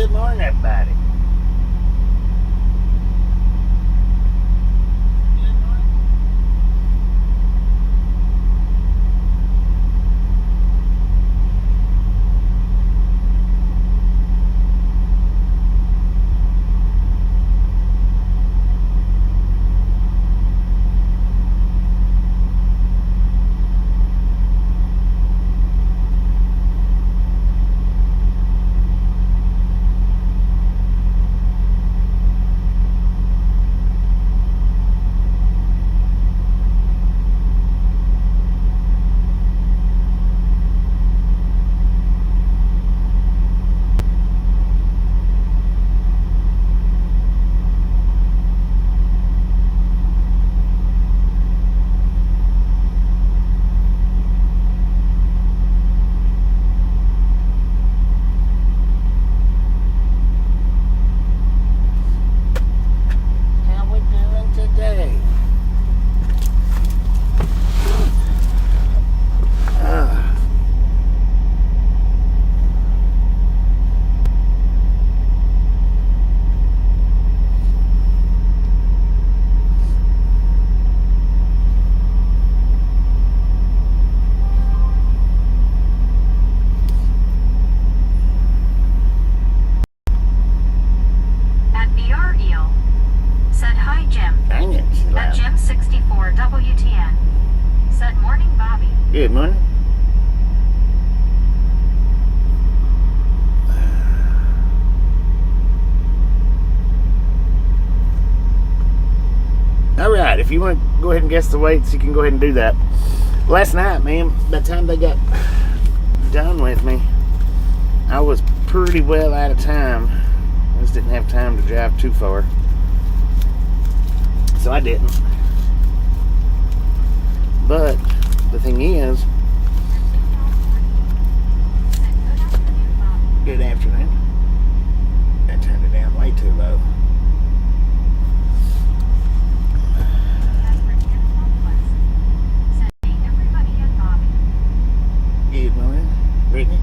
Good morning, everybody. Good morning. Alright, if you want to go ahead and guess the weights, you can go ahead and do that. Last night, man, by the time they got done with me, I was pretty well out of time. I just didn't have time to drive too far. So I didn't. But the thing is, good afternoon. I turned it down way too low. Good morning, Brittany.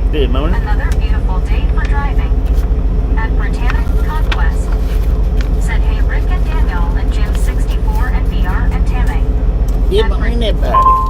Good morning. Another beautiful day for driving. At Britannic Conquest. Said, hey, Rick and Daniel and Jim 64 and VR and Tammy. Good morning, everybody.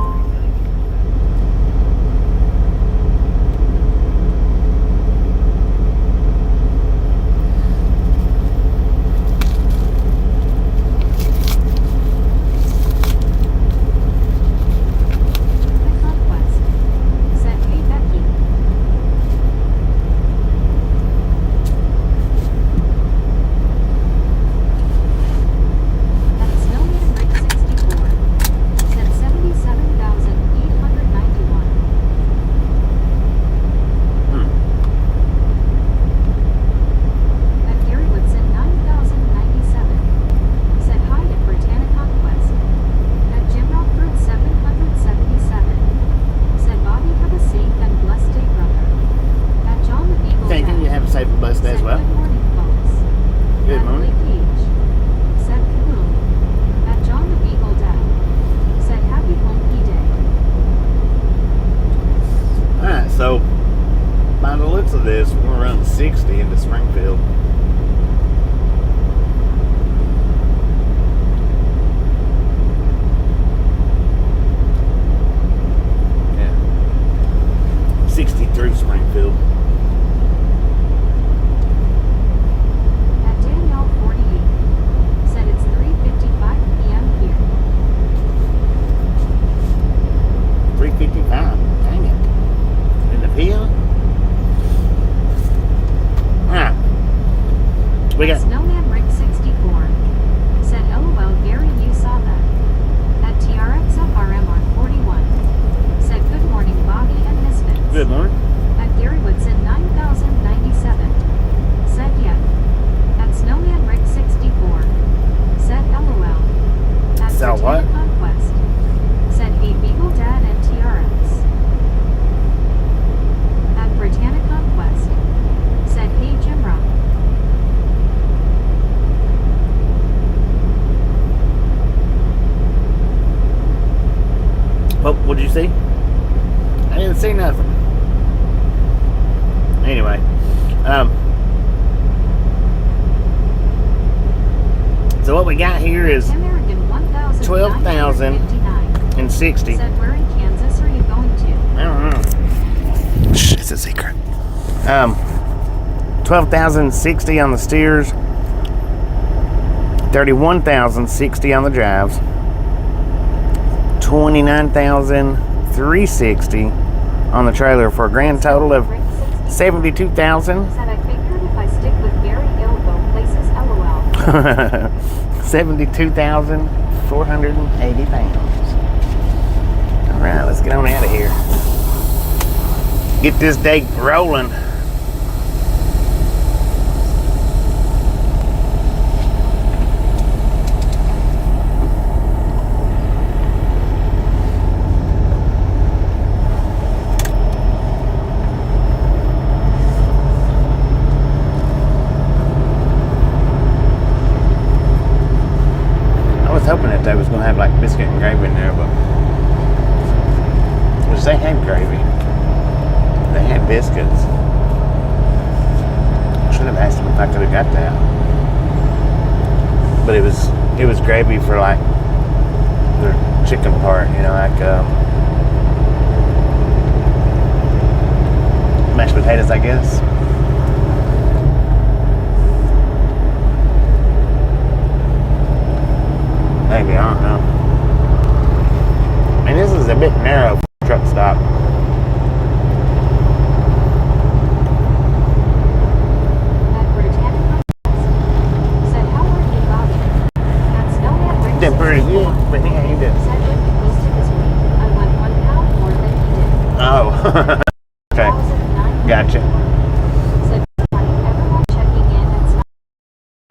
As well. Good morning. Said Kaboom. At John the Beagle Dad. Said happy homey day. Alright, so by the looks of this, we're gonna run 60 into Springfield. Yeah. 60 through Springfield. We got Snowman Rick 64 said, LOL Gary, you saw that. At TRXFRMR 41 said, good morning Bobby and Misfits. Good morning. At Gary Woodson 9097 said yeah. At Snowman Rick 64 said LOL. At So what? Conquest said hey Beagle Dad and TRX. So what we got here is American 12,060. Said, where in Kansas are you going to? I don't know. Shh, it's a secret. 12,060 on the steers, 31,060 on the drives, 29,360 on the trailer for a grand total of 72,000. Said, I figured if I stick with Gary, it'll go places, LOL. 72,480 pounds. All right, let's get on out of here. Get this day rolling. I was hoping that they was going to have like biscuit and gravy in there, but which they had gravy. They had biscuits. I should have asked them if I could have got that. But it was gravy for like the chicken part, you know, like mashed potatoes, I guess. Maybe, I don't know. I mean, this is a bit narrow for a truck stop. Did pretty good, but yeah, he did. Oh, okay, gotcha.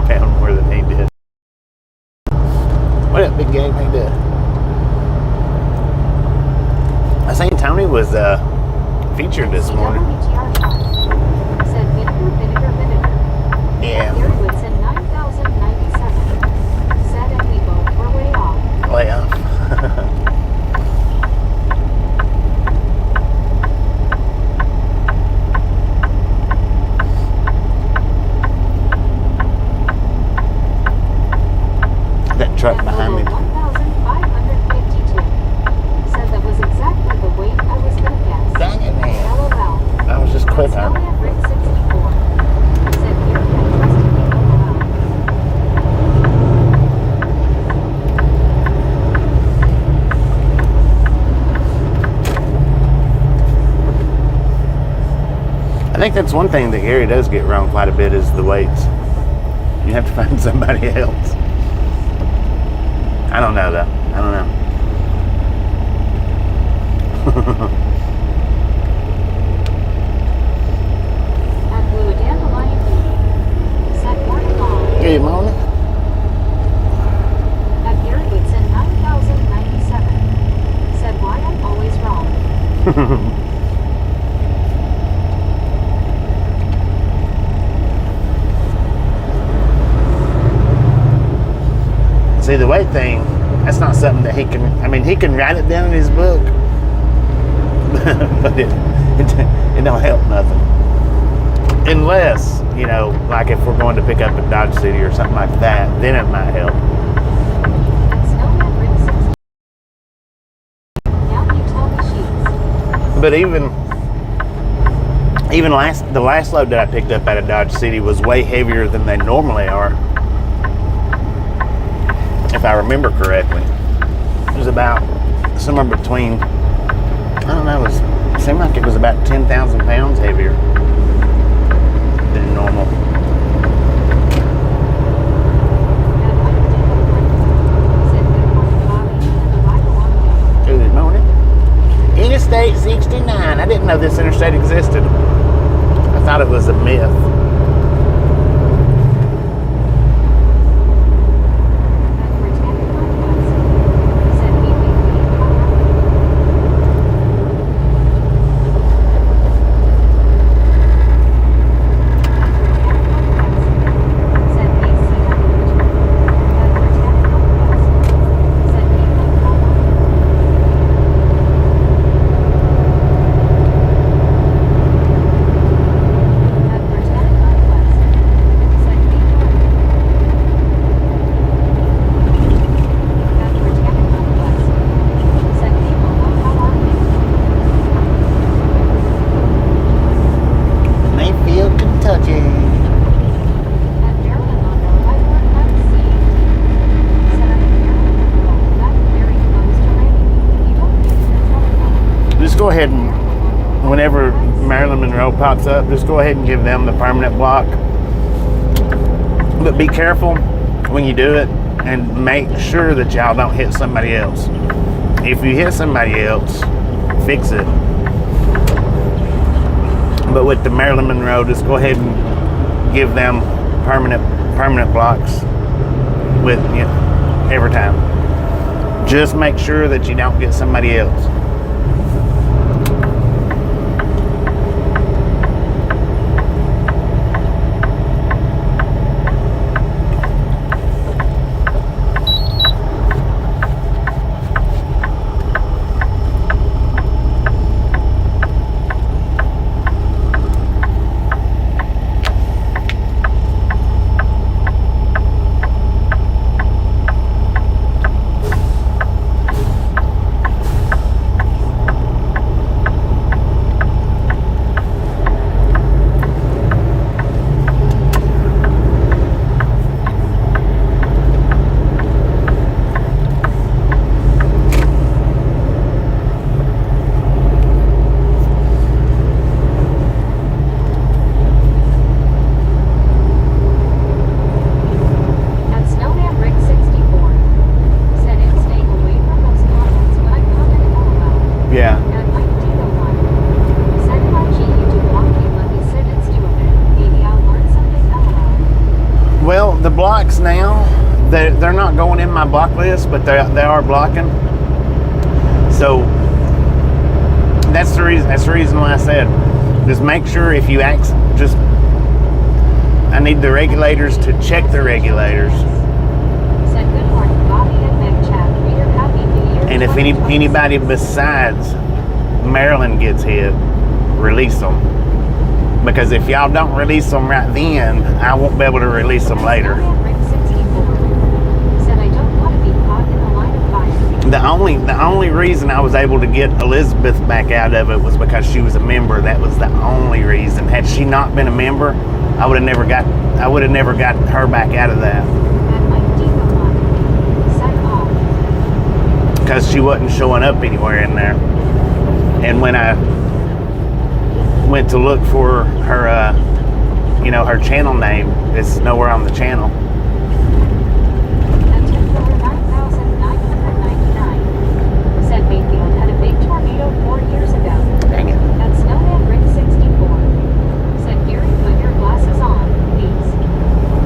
Found more than he did. What up, big gang? How you doing? I seen Tony was featured this morning. Yeah. Way off. That truck behind me. 1,552. Said that was exactly the weight I was gonna guess. Dang it, man. LOL. I was just quick on it. Said here I trusted me. LOL. I think that's one thing that Gary does get wrong quite a bit is the weights. You have to find somebody else. I don't know though. I don't know. At Blue Dandelion said morning all. Good morning. At Gary Whitson 9,097 said why I'm always wrong. See, the weight thing, that's not something that he can write it down in his book, but it don't help nothing. Unless, you know, like if we're going to pick up a Dodge City or something like that, then it might help. At Snowman Rick 60. Now you tell me sheets. But even the last load that I picked up at a Dodge City was way heavier than they normally are. If I remember correctly, it was about somewhere between, I don't know, it seemed like it was about 10,000 pounds heavier than normal. Good morning. Interstate 69. I didn't know this interstate existed. I thought it was a myth. whenever Marilyn Monroe pops up, just go ahead and give them the permanent block. But be careful when you do it and make sure that y'all don't hit somebody else. If you hit somebody else, fix it. But with the Marilyn Monroe, just go ahead and give them permanent blocks with every time. Just make sure that you don't get somebody else. The blocks now, they're not going in my block list, but they are blocking. So that's the reason why I said, just make sure if you I need the regulators to check the regulators. And if anybody besides Maryland gets hit, release them. Because if y'all don't release them right then, I won't be able to release them later. The only reason I was able to get Elizabeth back out of it was because she was a member. That was the only reason. Had she not been a member, I would have never got her back out of that. Because she wasn't showing up anywhere in there. And when I went to look for her, her channel name, it's nowhere on the channel. Said Mayfield had a big tornado 4 years ago. Dang it. That's Snowman Rick 64. Said Gary, put your glasses on, please.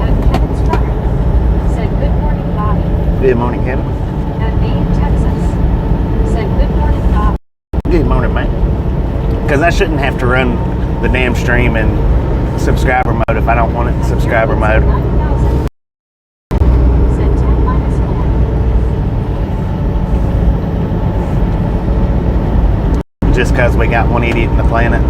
At Kevin Strutter. Said good morning, Bobby. Good morning, Kevin. At Maine, Texas. Said good morning, Bobby. Good morning, mate. Because I shouldn't have to run the damn stream in subscriber mode if I don't want it in subscriber mode. Said 10 minus 4. Just because we got one idiot in the planet.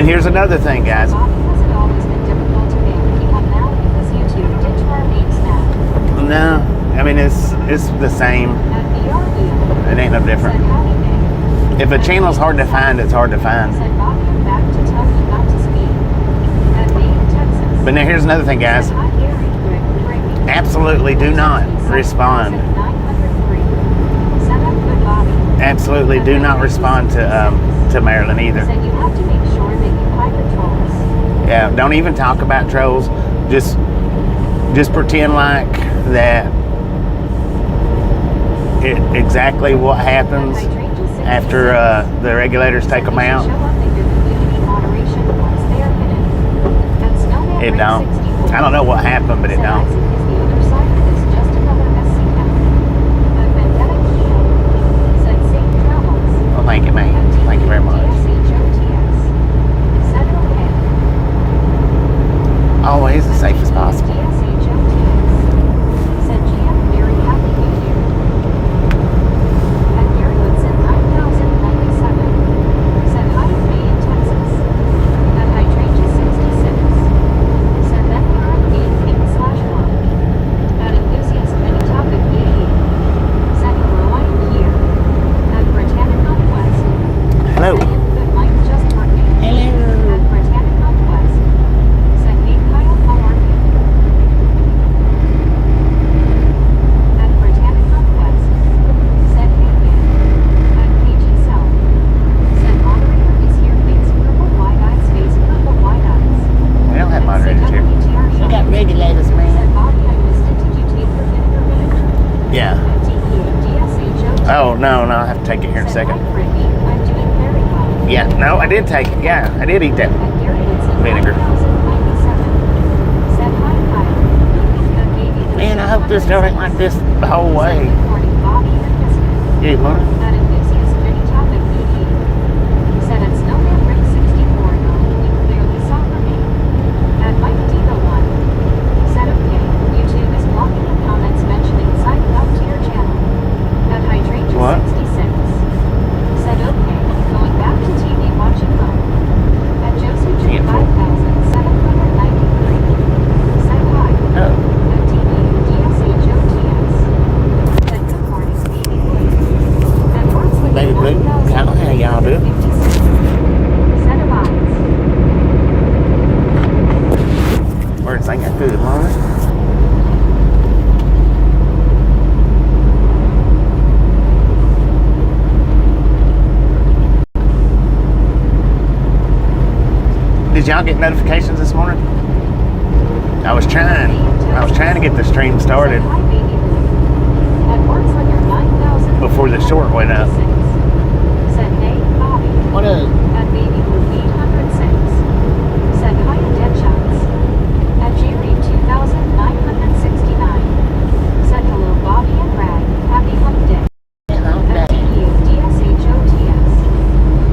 Here's another thing, guys. No, I mean it's the same. It ain't no different. If a channel's hard to find, it's hard to find. But now here's another thing, guys. Absolutely do not respond. Absolutely do not respond to Marilyn either. Yeah, don't even talk about trolls. Just pretend like that exactly what happens after the regulators take them out. It don't. I don't know what happened, but it don't. Well, thank you, man. Thank you very much. safe as possible. Said GM, very happy new year. At Gary Woodson 9097. Said hi in May in Texas. At Hydrangea 66. Said then we're on 8/1. At enthusiast many topic 88. Said hello, I'm here. At Britannica West. Hello. Said good Mike just working. Hello. At Britannica West. Said hey Kyle, how are you? At Britannica West. Said hey man. At KG South. Said moderator is here, face purple wide eyes, face purple wide eyes. We don't have moderators here. We got regulators, man. Said Bobby, I missed it. Did you take your vinegar? Yeah. At DEADSHO. Oh, no, I have to take it here in a second. Said hi Brittany, I'm doing very well. Yeah, no, I did take it. Yeah, I did eat that. At Gary Woodson Vinegar. 9097. Said hi Kyle. At Baby Man, I hope this don't ain't like this the whole way. Good morning, Bobby and Misfit. Good morning. That enthusiast mini topic BD. Said at Snowman Rick 64, no, you clearly saw for me. At Mike Diva 1. Said okay, YouTube is blocking the comments mentioning signing up to your channel. At Hydrangea What? 66. Said okay, going back to TV watching home. At Josie Can't pull. 5793. Said hi. Oh. At DEADSHOTS. Said good morning, Baby Blue. At Worsley Baby Blue, how y'all do? 56. Said abides. Words ain't got good morning. Did y'all get notifications this morning? I was trying to get the stream started Said hi, Baby Blue. At Wordslinger 9000. before the short went up. Said hey, Bobby. What up? At Baby Blue 806. Said hi to Deadshots. At Jerry 2969. Said hello, Bobby and Rag. Happy hump day. At DEADSHOTS.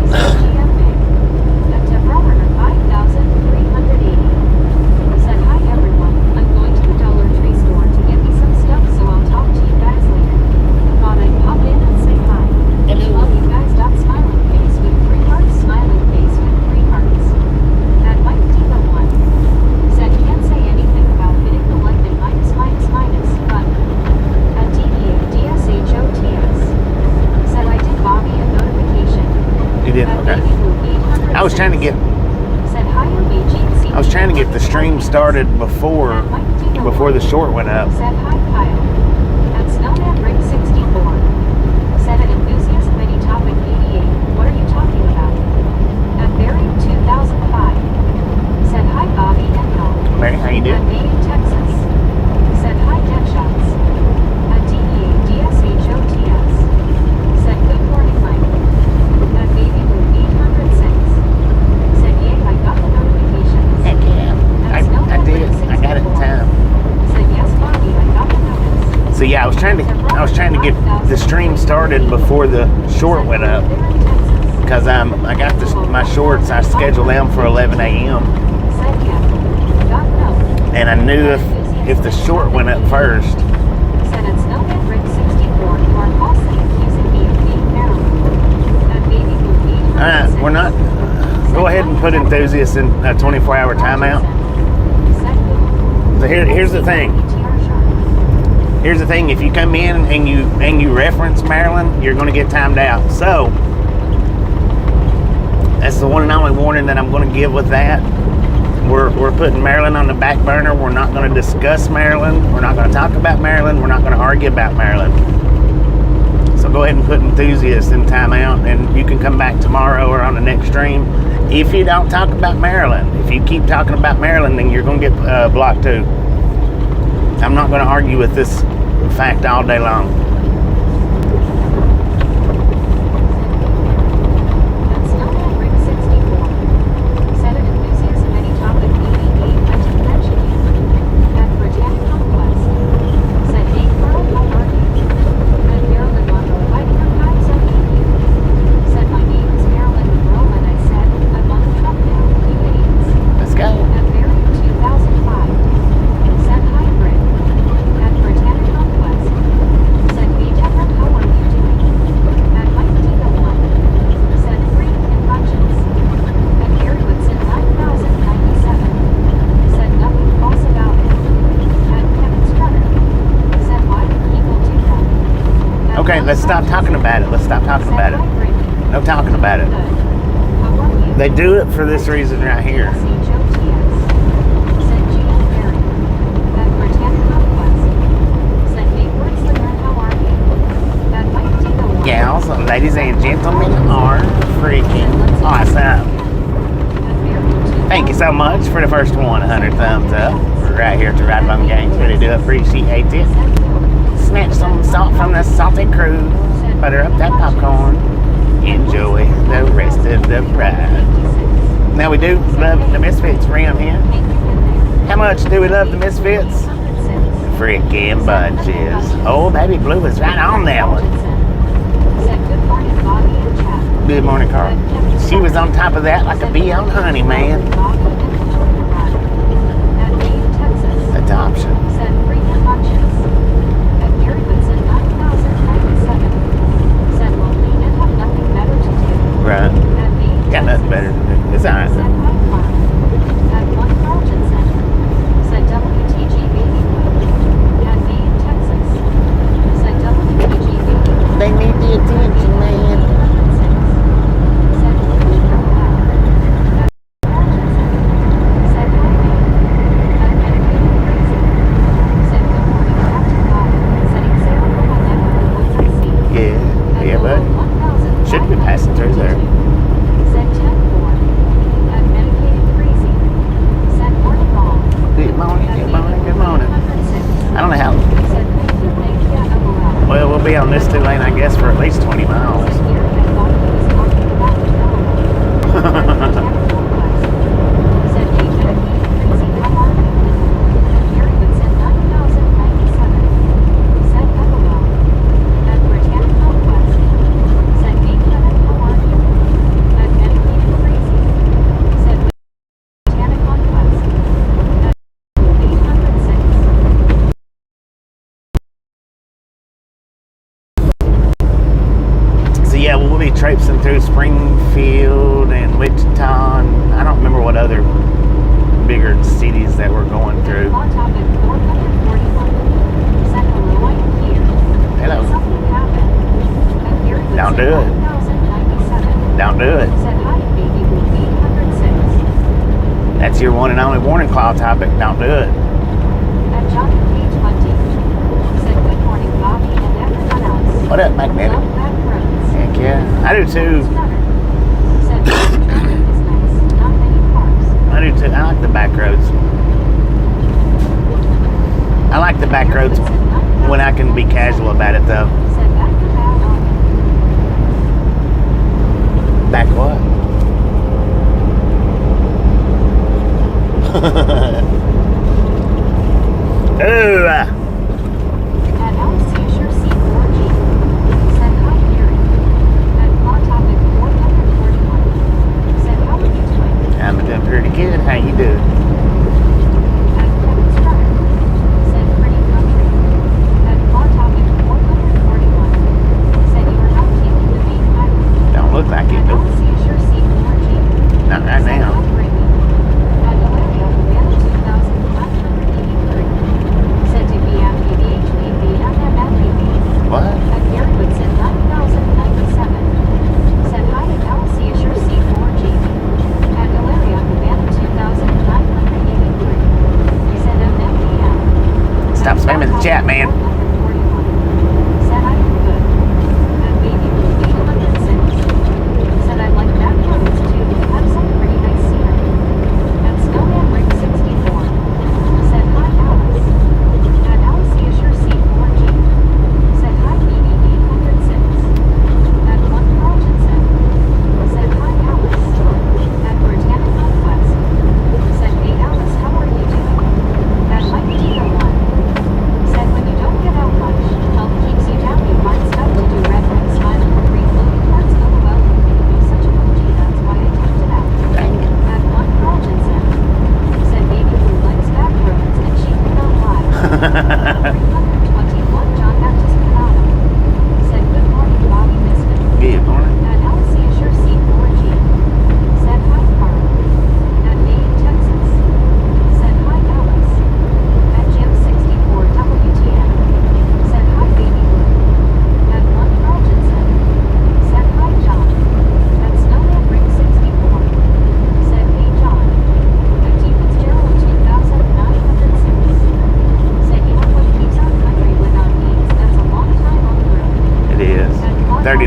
Said GM Big. At Deborah 5380. Said hi everyone. I'm going to the Dollar Tree store to get me some stuff, so I'll talk to you guys later. Thought I'd pop in and say hi. Love you guys. Smiling face with 3 hearts. Smiling face with 3 hearts. At Mike Diva 1. Said can't say anything about hitting the like and minus button. At DEADSHOTS. Said I did Bobby a notification. You did? At Okay. Baby Blue 806. I was trying to get the stream started before the short went up. Said hi Kyle. At Snowman Rig 64. Said an enthusiast mini topic 88. What are you talking about? At Barry 2005. Said hi Bobby and y'all. Mary, how you At doing? May in Texas. Said hi Deadshots. At DEADSHOTS. Said good morning Mike. At Baby Blue 806. Said yay, I got the notifications. Heck yeah. I did. I got it in time. Said yes Bobby, I got the notice. So yeah, I was trying to get the stream started before the short went up because I got my shorts. I scheduled them for 11 a.m. Said yeah. Got no. and I knew if the short went up first. Said at Snowman Rig 64, you are falsely accusing me of being married. That baby will be. We're not. Go ahead and put enthusiasts in a 24-hour timeout. So here's the thing. Here's the thing. If you come in and you reference Maryland, you're going to get timed out. So that's the one and only warning that I'm going to give with that. We're putting Maryland on the back burner. We're not going to discuss Maryland. We're not going to talk about Maryland. We're not going to argue about Maryland. So go ahead and put enthusiasts in timeout, and you can come back tomorrow or on the next stream. If you don't talk about Maryland, if you keep talking about Maryland, then you're going to get blocked too. I'm not going to argue with this fact all day long. Okay, let's stop talking about it. Let's stop talking about it. No talking about it. They do it for this reason right here. Gals, ladies and gentlemen are freaking awesome. Thank you so much for the first 100 thumbs up. We're right here at the Ride Bum Games. Really do appreciate it. Snatch some salt from the salty crew. Butter up that popcorn. Enjoy the rest of the ride. Now we do love the Misfits around here. How much do we love the Misfits? Freaking bunches. Oh, baby Blue was right on that one. Good morning, Carl. She was on top of that like a bee on honey, man. Adoption. Right. Got nothing better to do. It's alright. They need the attention, man. Yeah, bud. Should be passing through there. Good morning, good morning, good morning. I don't know how. Well, we'll be on this 2-lane, I guess, for at least 20 miles. Yeah, we'll be traipsing through Springfield and Wichita, and I don't remember what other bigger cities that we're going through. Hello. Don't do it. Don't do it. That's your one and only warning call topic. Don't do it. What up, Magnetic? Heck yeah. I do too. I do too. I like the back roads. I like the back roads when I can be casual about it though. Back what? Ooh. I'm doing pretty good. How you doing? Don't look like it, though. Not right now. What? Stop spamming the chat, man.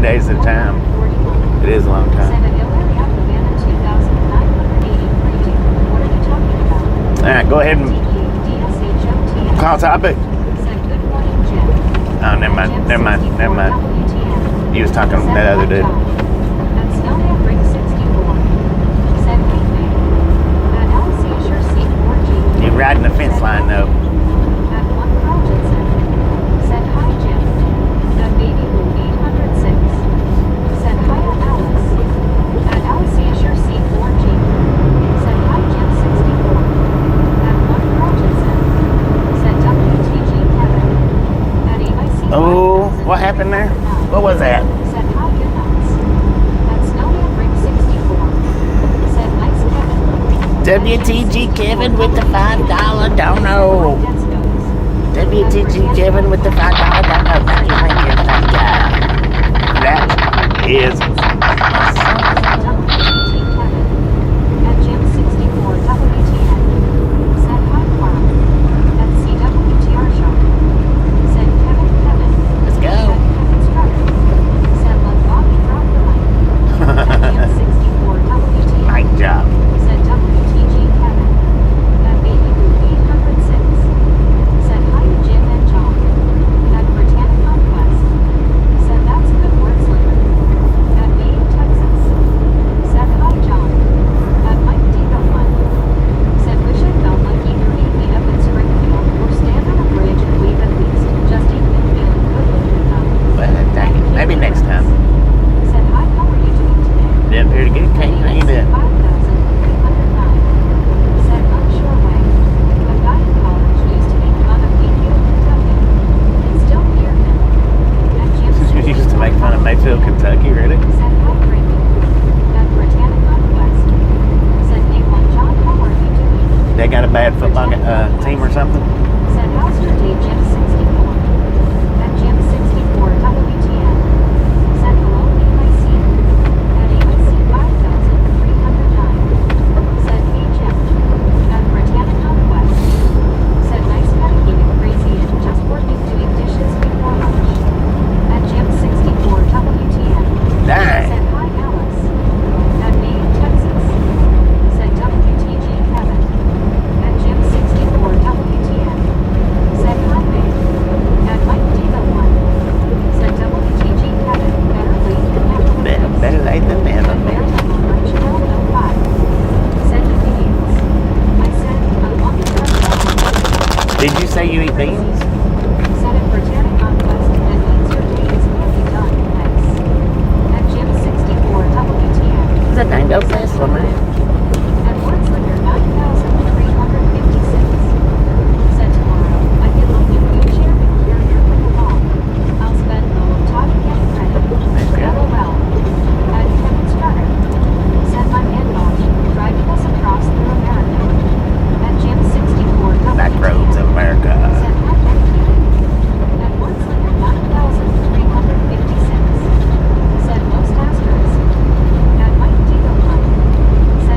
days at a time. 41. It is a long Said time. an Illyria Havana 2,980 greeting. What are you talking about? All right, go ahead and DSHOTS. call topic. Said good morning, Jim. Oh, never mind. Never mind. Never mind. WTN. You was talking to that other dude. At Snowman Ring 64. Said hey man. At LC Sure C4G. You riding the fence line though. At 1 Rogerson. Said hi Jim. At Baby Blue 806. Said hi Alice. At LC Sure C4G. Said hi Jim 64. At 1 Rogerson. Said WTG Kevin. At EIC. Oh, what happened there? What was that? Said hi good nights. At Snowman Ring 64. Said nice Kevin. WTG Kevin with the $5 dono. WTG Kevin with the $5 dono. Thank you. That is At Jim 64 WTN. Said hi Carl. At CWTR Shop. Said Kevin. let's go. At Kevin Strutter. Said let Bobby drop the mic. At Jim 64 WTN. Nice job. Said WTG Kevin. At Baby Blue 806. Said hi to Jim and John. At Britannic Conquest. Said that's good wordslinger. At Maine, Texas. Said hi John. At Mike Diva 1. Said wish I felt like either meet me up in Springfield or stand on a bridge and wave at least. Just ain't been feeling good lately though. Well, dang it. Maybe next time. Said hi, how are you doing today? Didn't appear to get it. Can't hang it. 5,309. Said unsure way. A guy in college used to make fun of Mayfield, Kentucky. Can still hear him. At Jim You used to make fun of Mayfield, Kentucky, really? Said hi, Frankie. At Britannic Conquest. Said name one John, how are you doing? They got a bad football team or something? Said how's your day, Jim 64? At Jim 64 WTN. Said hello, EIC. At EIC 5,309. Said hey, Jim. At Britannic Conquest. Said nice medicated crazy and just working doing dishes before lunch. At Jim 64 WTN. Dang. Said hi, Alice. At Maine, Texas. Said WTG Kevin. At Jim 64 WTN. Said hi, babe. At Mike Diva 1. Said WTG Kevin. Better late than never. Better late than never, Said man. Maritime on Lunch 1205. Said you beans. I said, I'm on the restaurant. Did you say you eat beans? Said at Britannic Conquest and means your day is nearly done. Thanks. At Jim 64 WTN. It's a dang dope Tesla, man. At Wordslinger 9,356. Said tomorrow, I get my new wheelchair and carrier from the wall. I'll spend the whole time getting ready. LOL. At Kevin Strutter. Said my man Bosch, driving us across through America. At Jim 64 WTN. Back roads of America. Said hi dedicated. At Wordslinger 9,356. Said most asterisk. At Mike Diva 1. Said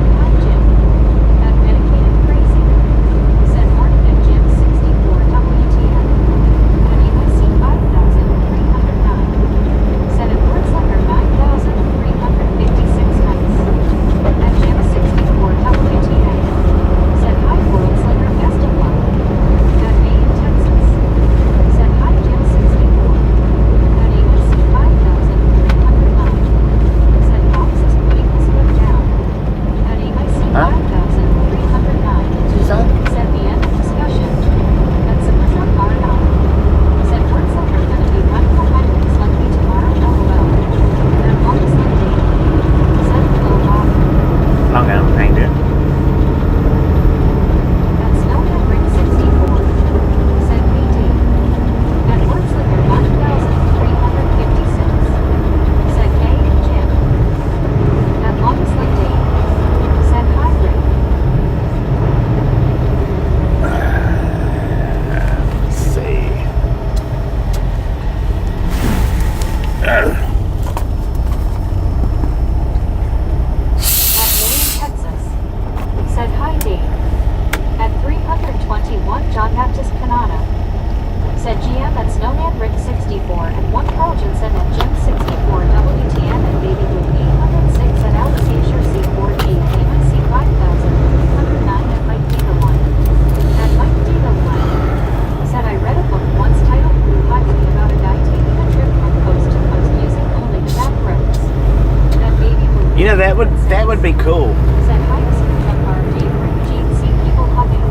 that would be cool. Said hi to some truck car favorite Jeep, see people hugging.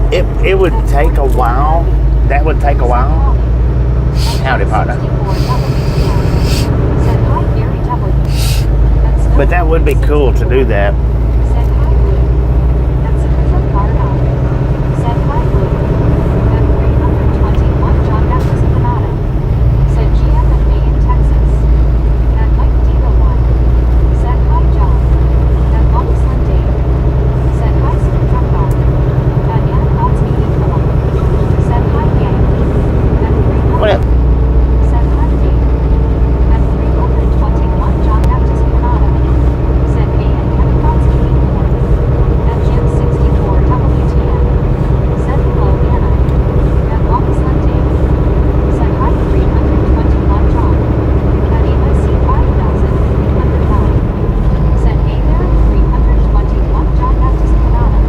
It would take a while. That would take a while. Howdy, partner. Said hi, Gary W. But that would be cool to do that. Said hi, Blue. That's a different car now. Said hi, Blue. At 321 John Baptist Canada. Said GM at May in Texas. At Mike Diva 1. Said hi, John. At Longest Dave. Said hi, Super Truck Car. At Anna Kotsky Equal. Said hi, Gang. At 300. What up? Said hi, Dave. At 321 John Baptist Canada. Said May and Anna Kotsky Equal. At Jim 64 WTN. Said hello, Anna. At Longest Dave. Said hi, 321 John. At AIC 5309. Said hey there, 321 John Baptist Canada.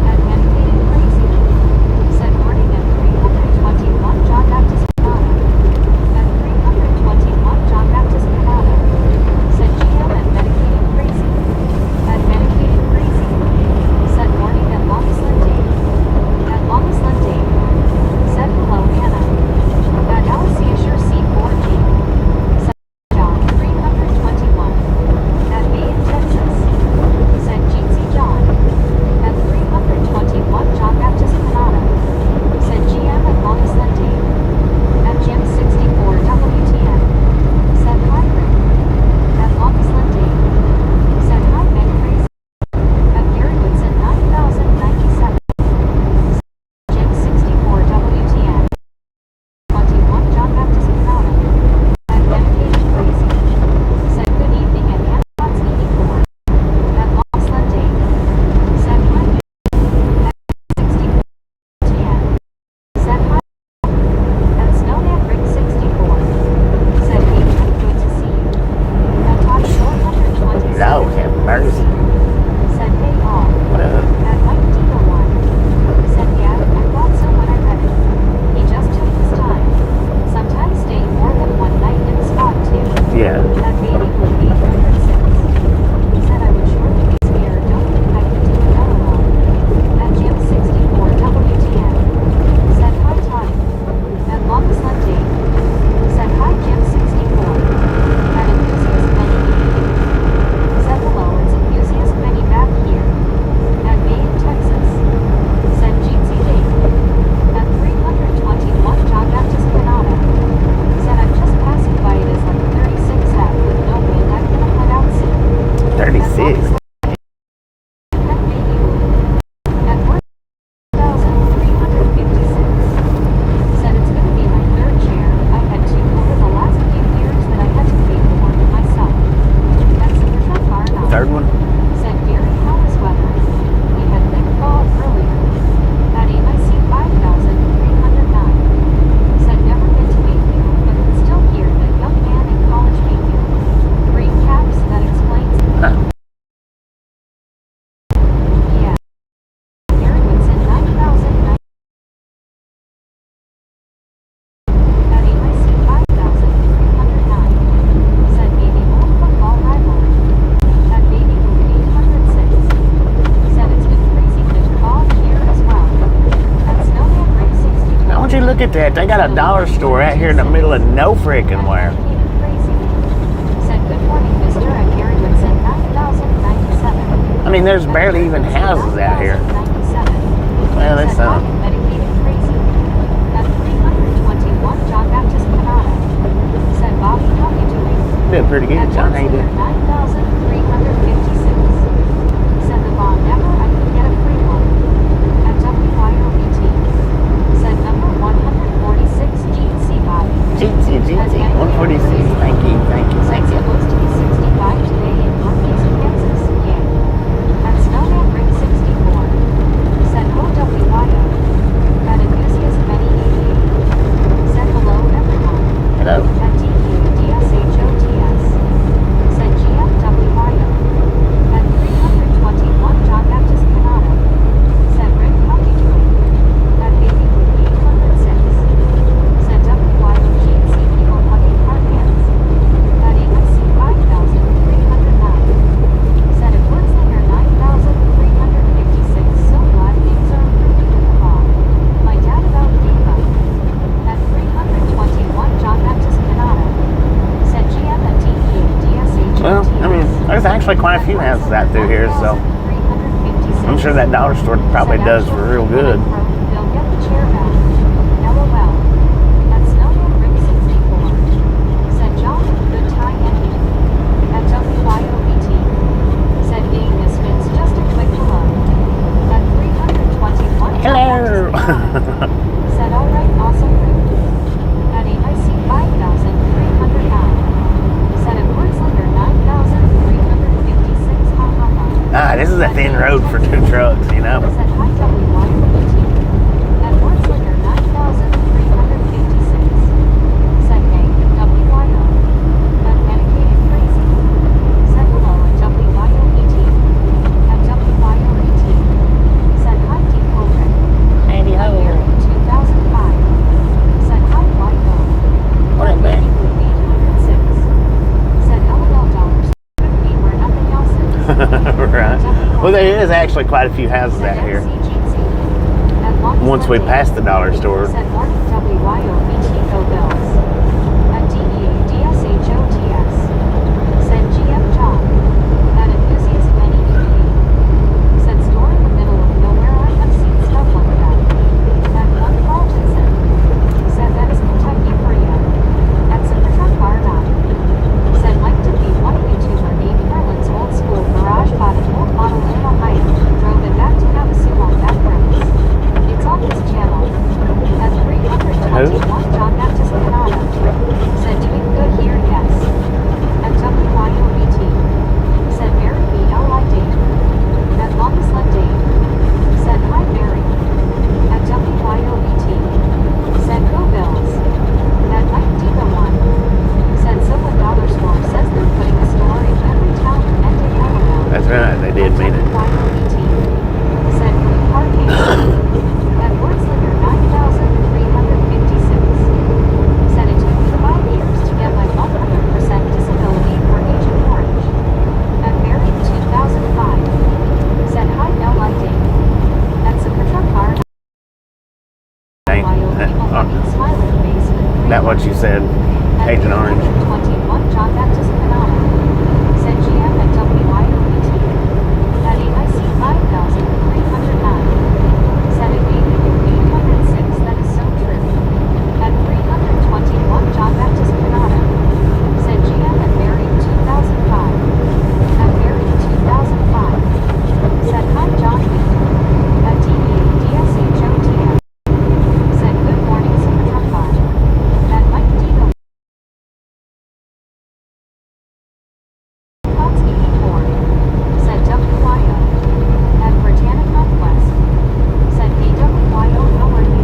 At Medicated Crazy. Said morning at 321 John Baptist Canada. At 321 John Baptist Canada. Said GM at Medicated Crazy. At Medicated Crazy. Said morning at Longest Dave. At Longest Dave. Said hello, Anna. At Alicia Sure C4G. Said John 321. At May in Texas. Said Jeezy John. At 321 John Baptist Canada. Said GM at Longest Dave. At Jim 64 WTN. Said hi, Rick. At Longest Dave. Said hi, Ben Crazy. At Gary Woodson 9097. Jim 64 WTN. 21 John Baptist Canada. At Medicated Crazy. Said good evening at Anna Kotsky Equal. At Longest Dave. Said hi, at 64 TN. Said hi. At Snowman Rick 64. Said hey, Jim, good to see you. At Todd 426. Lord have mercy. Said hey all. What up? At Mike Diva 1. Said yeah, I thought so when I read it. He just took his time. Sometimes stay more than one night in the spot too. Yeah. That baby would be 106. Said I would surely be scared, don't think I could do it alone. At Jim 64 WTN. Said hi Toddy. At Longest Dave. Said hi Jim 64. At Enthusiast Benny 88. Said hello, it's Enthusiast Benny back here. At May in Texas. Said Jeezy Dave. At 321 John Baptist Canada. Said I'm just passing by, it is like 36 out with no wind, I'm gonna head out soon. 36. At Baby Blue. At 1,356. Said it's gonna be my third chair. I had two over the last few years that I had to pay for myself. That's a different car now. Third one. Said Gary, how is weather? We had thick fog earlier. At AIC 5309. Said never been to Mayfield, but can still hear the young man in college Mayfield. Green caps, that explains. Huh. Yeah. Gary Woodson 9009. At AIC 5309. Said baby old football rivalry. At baby blue 806. Said it's been crazy with fog here as well. At Snowman Rick 64. Now, won't you look at that? They got a dollar store out here in the middle of no freaking where. Crazy. Said good morning, Mr. At Gary Woodson 9097. I mean, there's barely even houses out here. 9097. Well, that's Said Medicated Crazy. At 321 John Baptist Canada. Said Bobby, how you doing? doing pretty good, John. How you doing? 9,356. Said the bomb never, I could get a free one. At WYOBT. Said number 146 GC Bobby. GT, 146. Thank you, thank you, Said thank you. supposed to be 65 today in Northeast Kansas. Yeah. At Snowman Rick 64. Said OWYO. At Enthusiast Benny 88. Said hello everyone. Hello. At DQ DSHOTS. Said G actually quite a few houses out through here, so I'm sure that dollar store probably does real good. They'll get the chair back. LOL. At Snowman Ring 64. Said John with good tie ending. At WYOBT. Said being Misfits just a quick hello. At 321. Hello! Said alright, awesome ring. At AIC 5,309. Said at Wurtzlander 9,356. Ha ha ha. Ah, this is a thin road for two trucks, you know? Said hi WYOBT. At Wurtzlander 9,356. Said hey, WYO. At Medicated Crazy. Said hello at WYOBT. At WYOBT. Said hi Depot Rick. Andy, At Mary 2005. Said hi YO. What up, man? 806. Said LOL dollars. Could be where nothing else is. Right. Well, there is actually quite a few houses out here. Once we pass the dollar store. Said Mark WYOBT Go Bills. At DEA DSHOTS. Said GM John. At enthusiast many EP. Said store in the middle of nowhere. I have seen stuff like that. At one Carlton said that is Kentucky for you. At Supertruck Bar Not. Said like to be one YouTuber named Merlin's old school garage bought an old model in Ohio. Drove it back to Havasu on backgrounds. It's on his channel. At 321 John Baptist Canada. Said doing good here, yes. At WYOBT. Said Mary BLID. At Longest Let Dave. Said hi Mary. At WYOBT. Said go Bills. At Mike Diva 1. Said so when Dollar Store says they're putting a store in every town and ending LOL. That's right, they did mean it. WYOBT. Said Blue Parking. At Wurtzlander 9,356. Said it took me 5 years to get my 100% disability for Agent Orange. At Mary 2005. Said hi LID. At Supertruck Car. Dang. Smiling face with That what you said, Agent Orange. 21 John Baptist Canada. Said GM at WYOBT. At AIC 5,309. Said it baby with 806. That is so true. At 321 John Baptist Canada. Said GM at Mary 2005. At Mary 2005. Said hi John B. At DEA DSHOTS. Said good morning Supertruck Bar. At Mike Diva. Pots 84. Said WYO. At Britannic Northwest. Said AWYO how are you?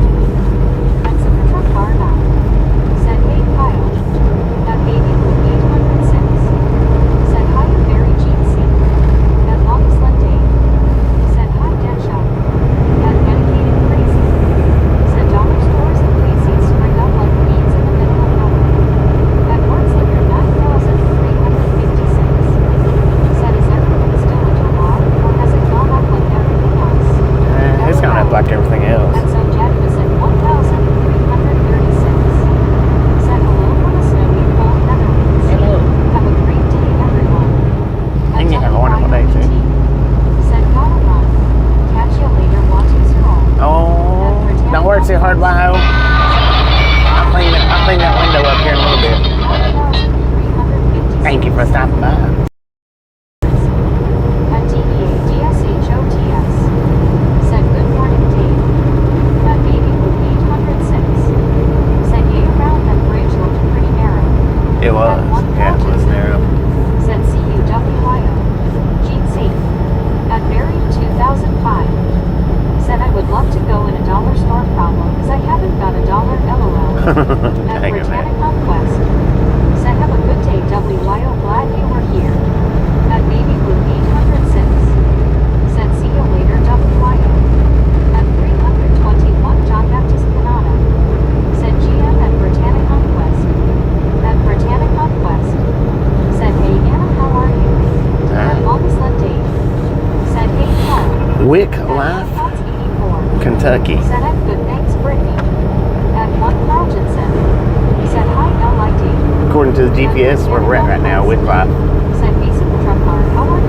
At Supertruck Bar Now. Said hey Kyle. At Baby Blue 806. Said hi to Barry GC. At Longest Let Dave. Said hi Deadshot. At Medicated Crazy. Said dollar stores and Macy's spring up like weeds in the middle of nowhere. At Wurtzlander 9,356. Said is everything still a dog or has it gone up like everything else? It's gone up like everything else. At Zone Jadis at 1,336. Said hello from a snowy cold Netherlands. Hello. Have a great day everyone. At And you have a wonderful day, too. WYOBT. Said gotta run. Catch you later watching scroll. Oh, don't work too hard, Wahoo. I'll clean that window up here in a little bit. 1,356. Thank you for stopping by. At DEA DSHOTS. Said good morning Dave. At Baby Blue 806. Said yay around that bridge looked pretty narrow. It was. Yeah, it was narrow. Said CUWYO. Gene C. At Mary 2005. Said I would love to go in a dollar store problem because I haven't got a dollar LOL. At Dang it, Britannic man. Northwest. Said have a good day WYO glad you were here. At Baby Blue 806. Said see you later WYO. At 321 John Baptist Canada. Said GM at Britannic Northwest. At Britannic Northwest. Said hey Anna how are you? At Longest Let Dave. Said hey Paul. Wick At Life, Pots 84. Kentucky. Said at good thanks Brittany. At one Carlton said hi LID. According to the GPS, where we're at right now, Wick Life. Said hey Supertruck Car how are you?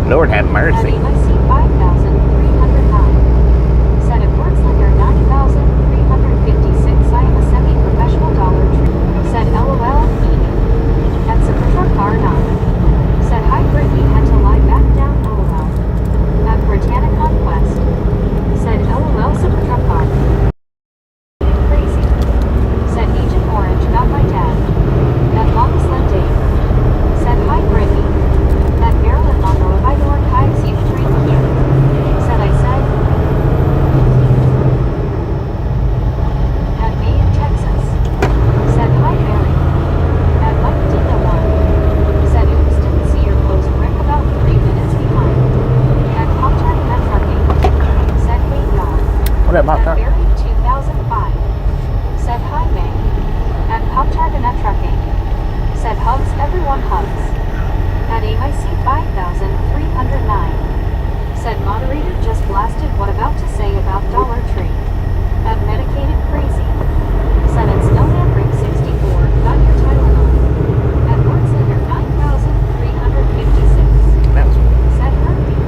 Lord have At mercy. AIC 5,309. Said at Wordslinger 9,356. I am a semi-professional Dollar Tree. Said LOL Amy. At Supertruck R9. Said hi Brittany had to lie back down LOL. At Britannic Conquest. Said LOL Supertruck R. Crazy. Said Agent Orange got my dad. At Long Slim Dave. Said hi Brittany. At Marilyn Monroe if I do archives you dream of you. Said I said. At me in Texas. Said hi Mary. At Mike Dino 1. Said oops didn't see your clothes brick about 3 minutes behind. At Pop-Tart and Trucking. Said hey God. What about At that? Barry 2005. Said hi May. At Pop-Tart and Trucking. Said hugs everyone hugs. At AIC 5,309. Said moderator just blasted what about to say about Dollar Tree. At Medicated Crazy. Said at Snowman Ring 64. Got your Tylenol. At Wordslinger 9,356. That's Said Herbie.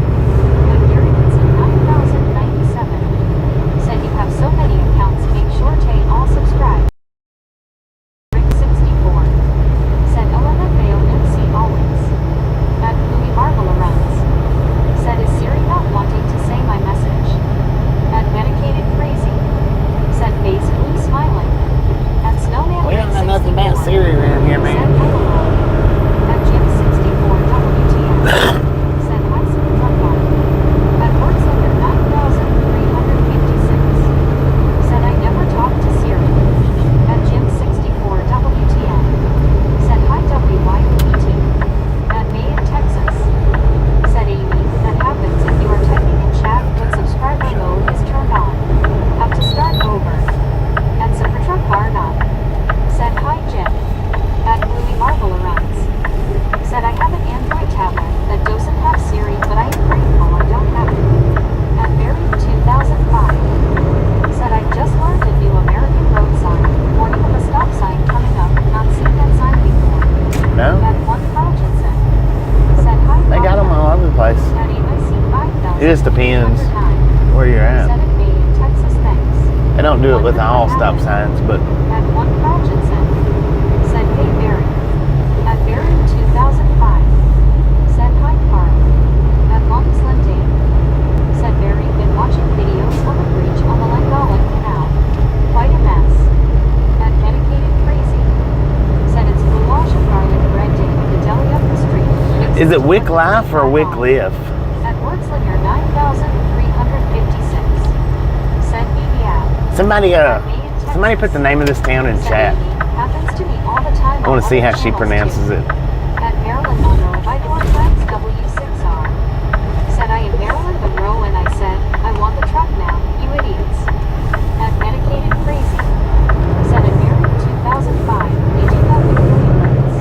At Gary Vinson 9,097. Said you have so many accounts, make sure to all subscribe. Ring 64. Said LMFAO MC always. At Louis Marvel runs. Said is Siri not wanting to say my message? At Medicated Crazy. Said face blue smiling. At Snowman we don't know Ring nothing about 64. Siri around here, Said man. LOL. At Jim 64 WTF. Said hi Supertruck R. At Wordslinger 9,356. Said I never talked to Siri. At Jim 64 WTF. Said hi WYPT. At me in Texas. Said Amy, that happens if you are typing in chat when subscriber mode is turned on. Have to start over. At Supertruck R9. Said hi Jim. At Louis Marvel runs. Said I have an Android tablet that doesn't have Siri, but I am grateful I don't have it. At Barry 2005. Said I just learned a new American road sign. Warning of a stop sign coming up. Not seen that sign before. No? At one Carl Jensen. Said hi. They got them all over the place. At AIC 5,000. It just depends where you're Said at. it me in Texas thanks. They don't do it with all stop signs, but At one Carl Jensen. Said hey Barry. At Barry 2005. Said hi Carl. At Long Slim Dave. Said Barry been watching videos of a breach on the Langolic Canal. Quite a mess. At Medicated Crazy. Said it's goulash and garlic bread day with the deli up the street. is it Wick Life or Wick Live? At Wordslinger 9,356. Said BB out. Somebody put the name of this town in chat. Happens to me all the time. I want to see how she pronounces it. At Marilyn Monroe, if I do on flags W6R. Said I am Marilyn Monroe and I said, I want the truck now, you idiots. At Medicated Crazy. Said at Mary 2005, they do have Victoria rates.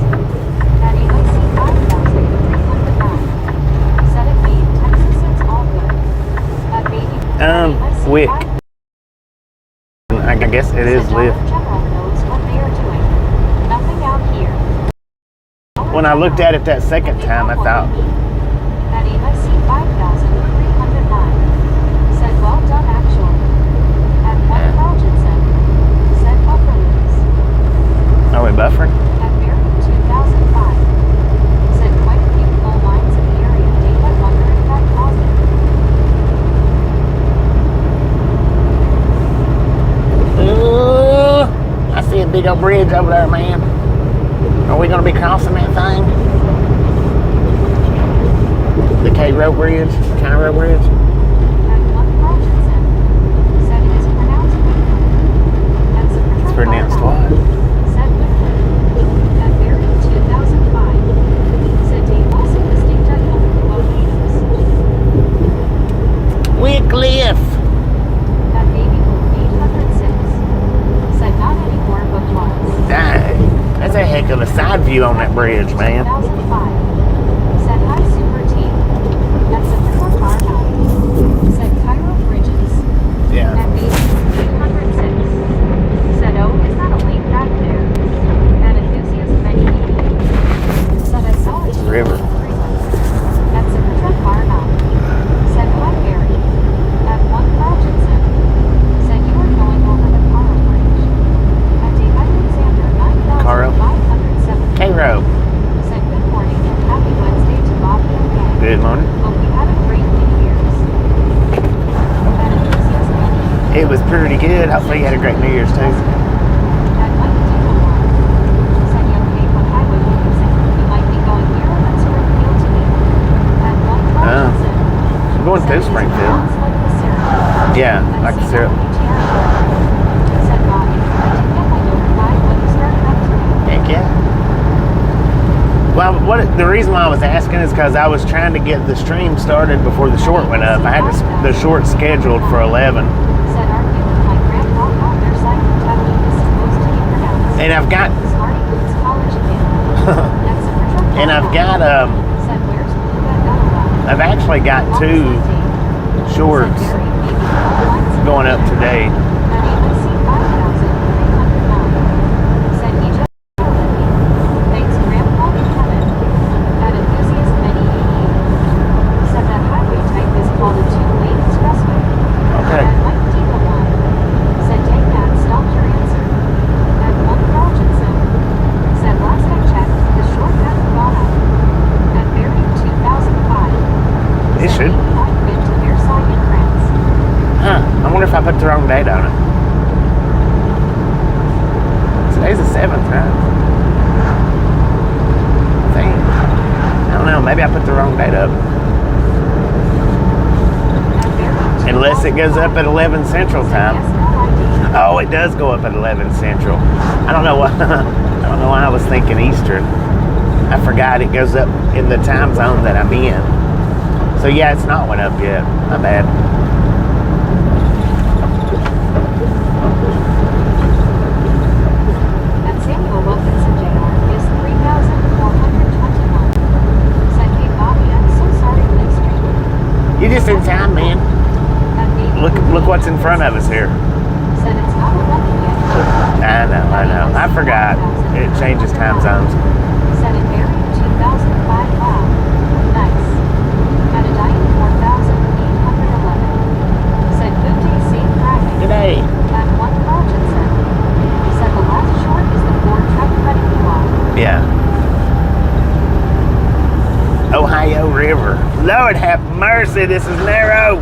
At AIC 5,309. Said at me in Texas, it's all good. At baby. Wick. I guess it is Live. General knows what they are doing. Nothing out here. When I looked at it that second time, I thought, At AIC 5,309. Said well done actually. At one Carl Jensen. Said buffer loops. are we buffering? At Barry 2005. Said quite a few coal mines in the area. Dave, I wonder if that caused it. I see a big old bridge over there, man. Are we going to be crossing that thing? The Cairo Bridge? Cairo Bridge? At one Carl Jensen. Said it is pronounced Wickford. At Supertruck It's pronounced R9. what? Said Wickford. At Barry 2005. Said Dave also distinct volcanoes. Wycliffe! At Baby Blue 806. Said not anymore but once. Dang, that's a heck of a side view on that bridge, man. 2005. Said hi super team. At Supertruck R9. Said Cairo Bridges. Yeah. At Baby 806. Said oh, is that a lake back there? At Enthusiast Many. Said I saw it. River. At Supertruck R9. fun. Hope you had a great New Year's. At enthusiast many. It was pretty good. Hopefully you had a great New Year's too. At Mike Table One. Said young Kate, what highway will you say? You might be going here or at Springfield to meet. At one Carlton said. I'm going through Springfield. Sounds like the syrup. Yeah, like the syrup. Said Bobby, I didn't get my notified when you started up today. Heck yeah. Well, the reason why I was asking is because I was trying to get the stream started before the short went up. I had the short scheduled for 11. Said arguing my grandpa out there side Kentucky is supposed to be pronounced. And I've got Smarty Boots College again. That's a truck. and I've got Said where's Blue at Delaware? I've actually got 2 shorts going up today. I put the wrong date on it. Today's the 7th, right? I think. I don't know. Maybe I put the wrong date up. Unless it goes up at 11 Central Time. Oh, it does go up at 11 Central. I don't know why. I don't know why I was thinking Eastern. I forgot it goes up in the time zone that I'm in. So yeah, it's not went up yet. My bad. You're just in time, man. Look what's in front of us here. I know. I forgot. It changes time zones. Said it buried 2005. Wow. Nice. At a diet 4,811. Said good day, safe driving. Good day. At one Carlton said the last short is the Ford truck cutting you off. Yeah. Ohio River. Lord have mercy, this is narrow.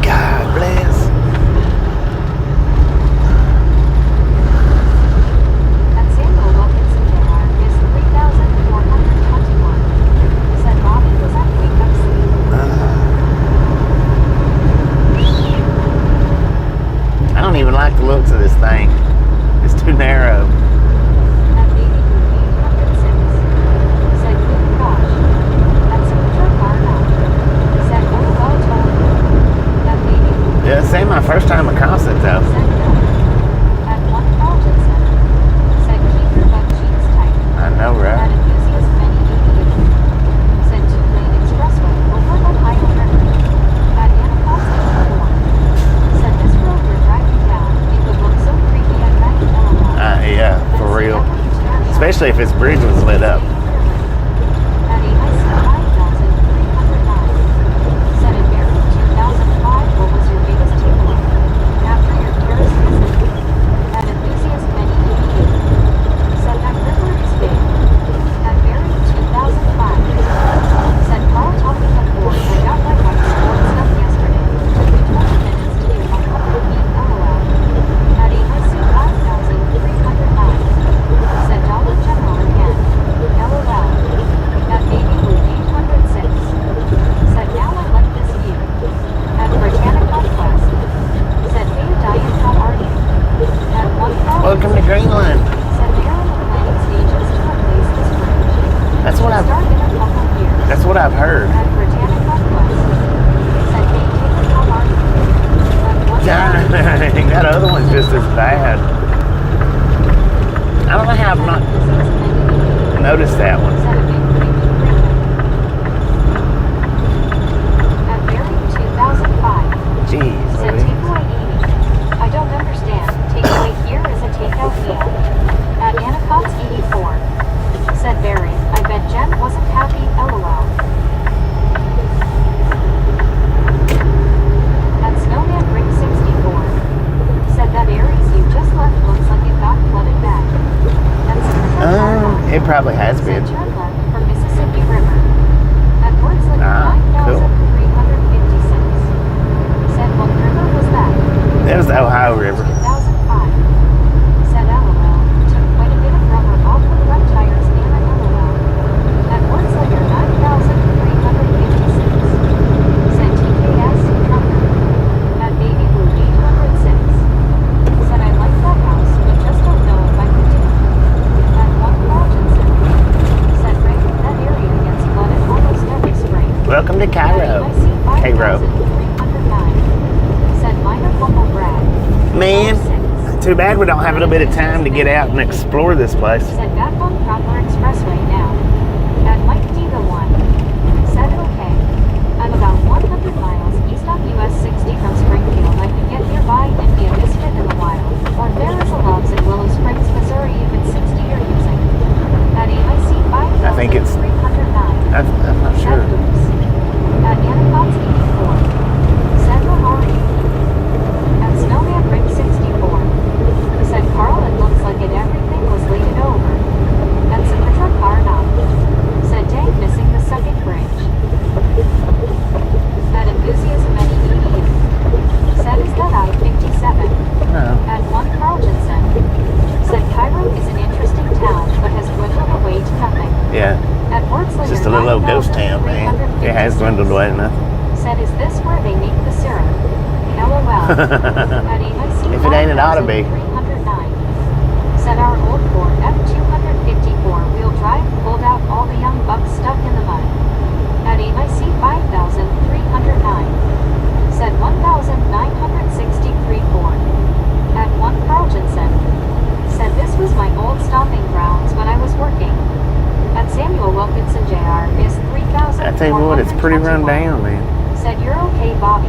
God bless. At Samuel Wilkinson Jr. is 3,421. Said Bobby was at wake up sleep. I don't even like the looks of this thing. It's too narrow. Yeah, this ain't my first time across it though. At one Carlton said keep your butt cheeks tight. I know, right? At enthusiast many said 2-lane expressway over Ohio River. At Anacostia said this road we're driving down, it would look so creepy at night in Illinois. Yeah, for real. Especially if its bridge was lit up. At AIC 5,309 said it buried 2005. What was your biggest takeaway after your Paris visit? At enthusiast many said that river is big. At buried 2005 said Carl talking of Ford. I got my wife's Ford stuff yesterday. Took me 20 minutes to get my couple of feet LOL. At AIC 5,309 said Dollar General again. LOL. At Baby Blue 806 said now I like this view. At Britannic Conquest said hey Diane, how are you? At one Welcome to Greenland. said they are in the planning stages to replace this bridge. That's what I've Start in a couple years. That's what I've heard. At Britannic Conquest said hey Taylor, how are you? At one That other one's just as bad. I don't know how I've not noticed that one. said a big creepy river. At buried 2005 Jeez, said Louis. takeaway 80. I don't understand. Takeaway here is a takeout meal. At Anacott's 84 said Barry, I bet Jen wasn't happy, LOL. At Snowman Ring 64 said that Aries you just left looks like it got flooded back. At Super It probably has been. said turn left for Mississippi River. Welcome to Cairo. Cairo. Said minor humble brag. Man, too bad we don't have a little bit of time to get out and explore this place. Said back on Proper Expressway now. At Mike D the one. Said okay. I'm about 100 miles east on US 60 from Springfield. I can get nearby and be a misfit in the wild. Or there is a logs in Willow Springs, Missouri if it's 60 you're using. At AIC 5309. I think it's... I'm not sure. At Anacon's 84. Said Ramari. At Snowman Ring 64. Said Carl, it looks like it everything was laid over. At Symmetra Car Knob. Said dang, missing the second bridge. At Enthusiast Many EE. Said is that out of 57. No. At 1 Carl Jensen. Said Cairo is an interesting town, but has dwindled away to nothing. Yeah. At Wordslinger, It's just a little old ghost town, man. It has dwindled away to nothing. Said, is this where they make the syrup? LOL. At AIC If it ain't, it ought to be. 309. Said our old Ford F-254 wheel drive pulled out all the young bucks stuck in the mud. At AIC 5309. Said 1963 Ford. At 1 Carl Jensen. Said this was my old stomping grounds when I was working. At Samuel Wilkinson Jr. is 3,000. I tell you what, it's pretty run down, man. Said you're okay, Bobby.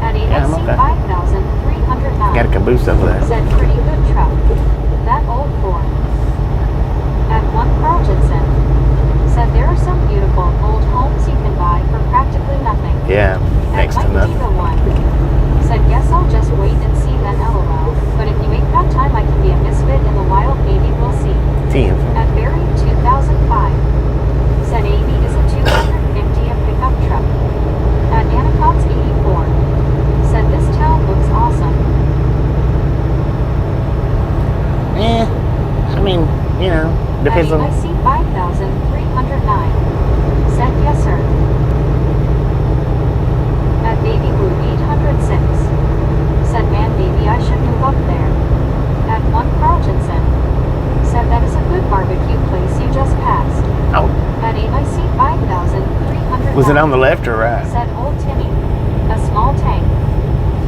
At AIC I'm okay. 5309. Got a caboose over there. Said pretty good truck. That old Ford. At 1 Carl Jensen. Said there are some beautiful old homes you can buy for practically nothing. Yeah, next to nothing. At Mike D the one. Said guess I'll just wait and see then LOL. But if you ain't got time I can be a misfit in the wild, maybe we'll see. 10. At Barry 2005. Said Amy is a 250 a pickup truck. At Anacon's 84. Said this town looks awesome. Eh, I mean, you know, depends At on... AIC 5309. Said yes sir. At Baby Blue 806. Said man baby I should move up there. At 1 Carl Jensen. Said that is a good barbecue place you just passed. Oh, At AIC 5309. was it on the left or right? Said old Timmy. A small tank.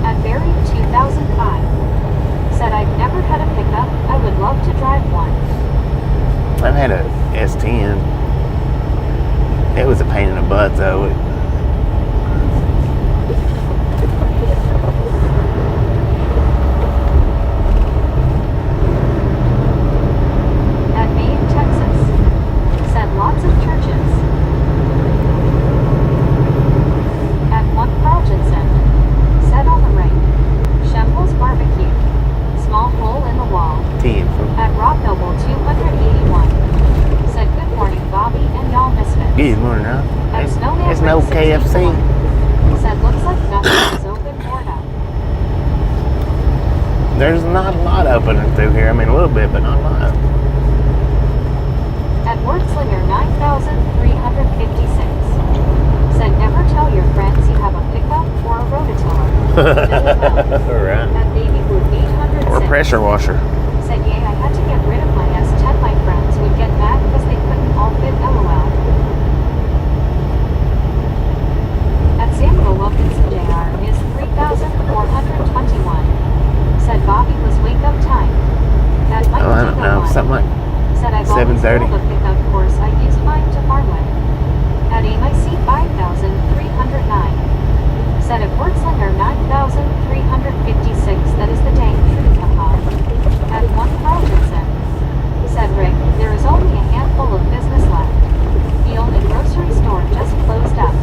At Barry 2005. Said I've never had a pickup. I would love to drive one. I've had a S10. It was a pain in the butt, though. At Maine, Texas. Said lots of churches. At 1 Carl Jensen. Said on the ring. Shemble's barbecue. Small hole in the wall. 10. At Rock Noble 281. Said good morning Bobby and y'all misfits. Good morning, huh? At Snowman There's no Ring KFC. 64. Said looks like nothing is open board up. There's not a lot open through here. I mean, a little bit, but not a lot. At Wordslinger 9356. Said never tell your friends you have a pickup or a rototiller. Right. At Baby Blue 806. Or a pressure washer. Said yeah, I had to get rid of my S10. My friends would get mad because they couldn't all fit LOL. At Samuel Wilkinson Jr. is 3421. Said Bobby was wake up time. At Mike Oh, I don't know. Something like said I've always 7:30. the pickup course. I used mine to Farmwood. At AIC 5309. Said at Wordslinger 9356. That is the dang truth, haha. At 1 Carl Jensen. Said Rick, there is only a handful of business left. The only grocery store just closed up.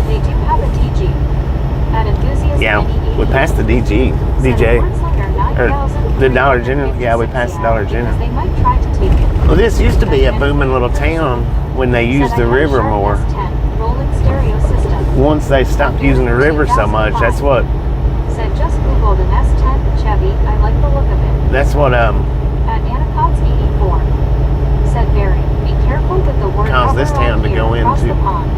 They do have a DG. At Enthusiast Yeah, Many we passed the DJ. Said at Or Wordslinger the Dollar General. Yeah, we passed the Dollar General. They might try to take it. Well, this used to be a booming little town when they used the river more. Rolling stereo system. Once they stopped using the river so much, that's what Said just googled an S10 Chevy. I like the look of it. At Anacon's 84. Said Barry, be careful with the word Cause this town to go across into. the pond.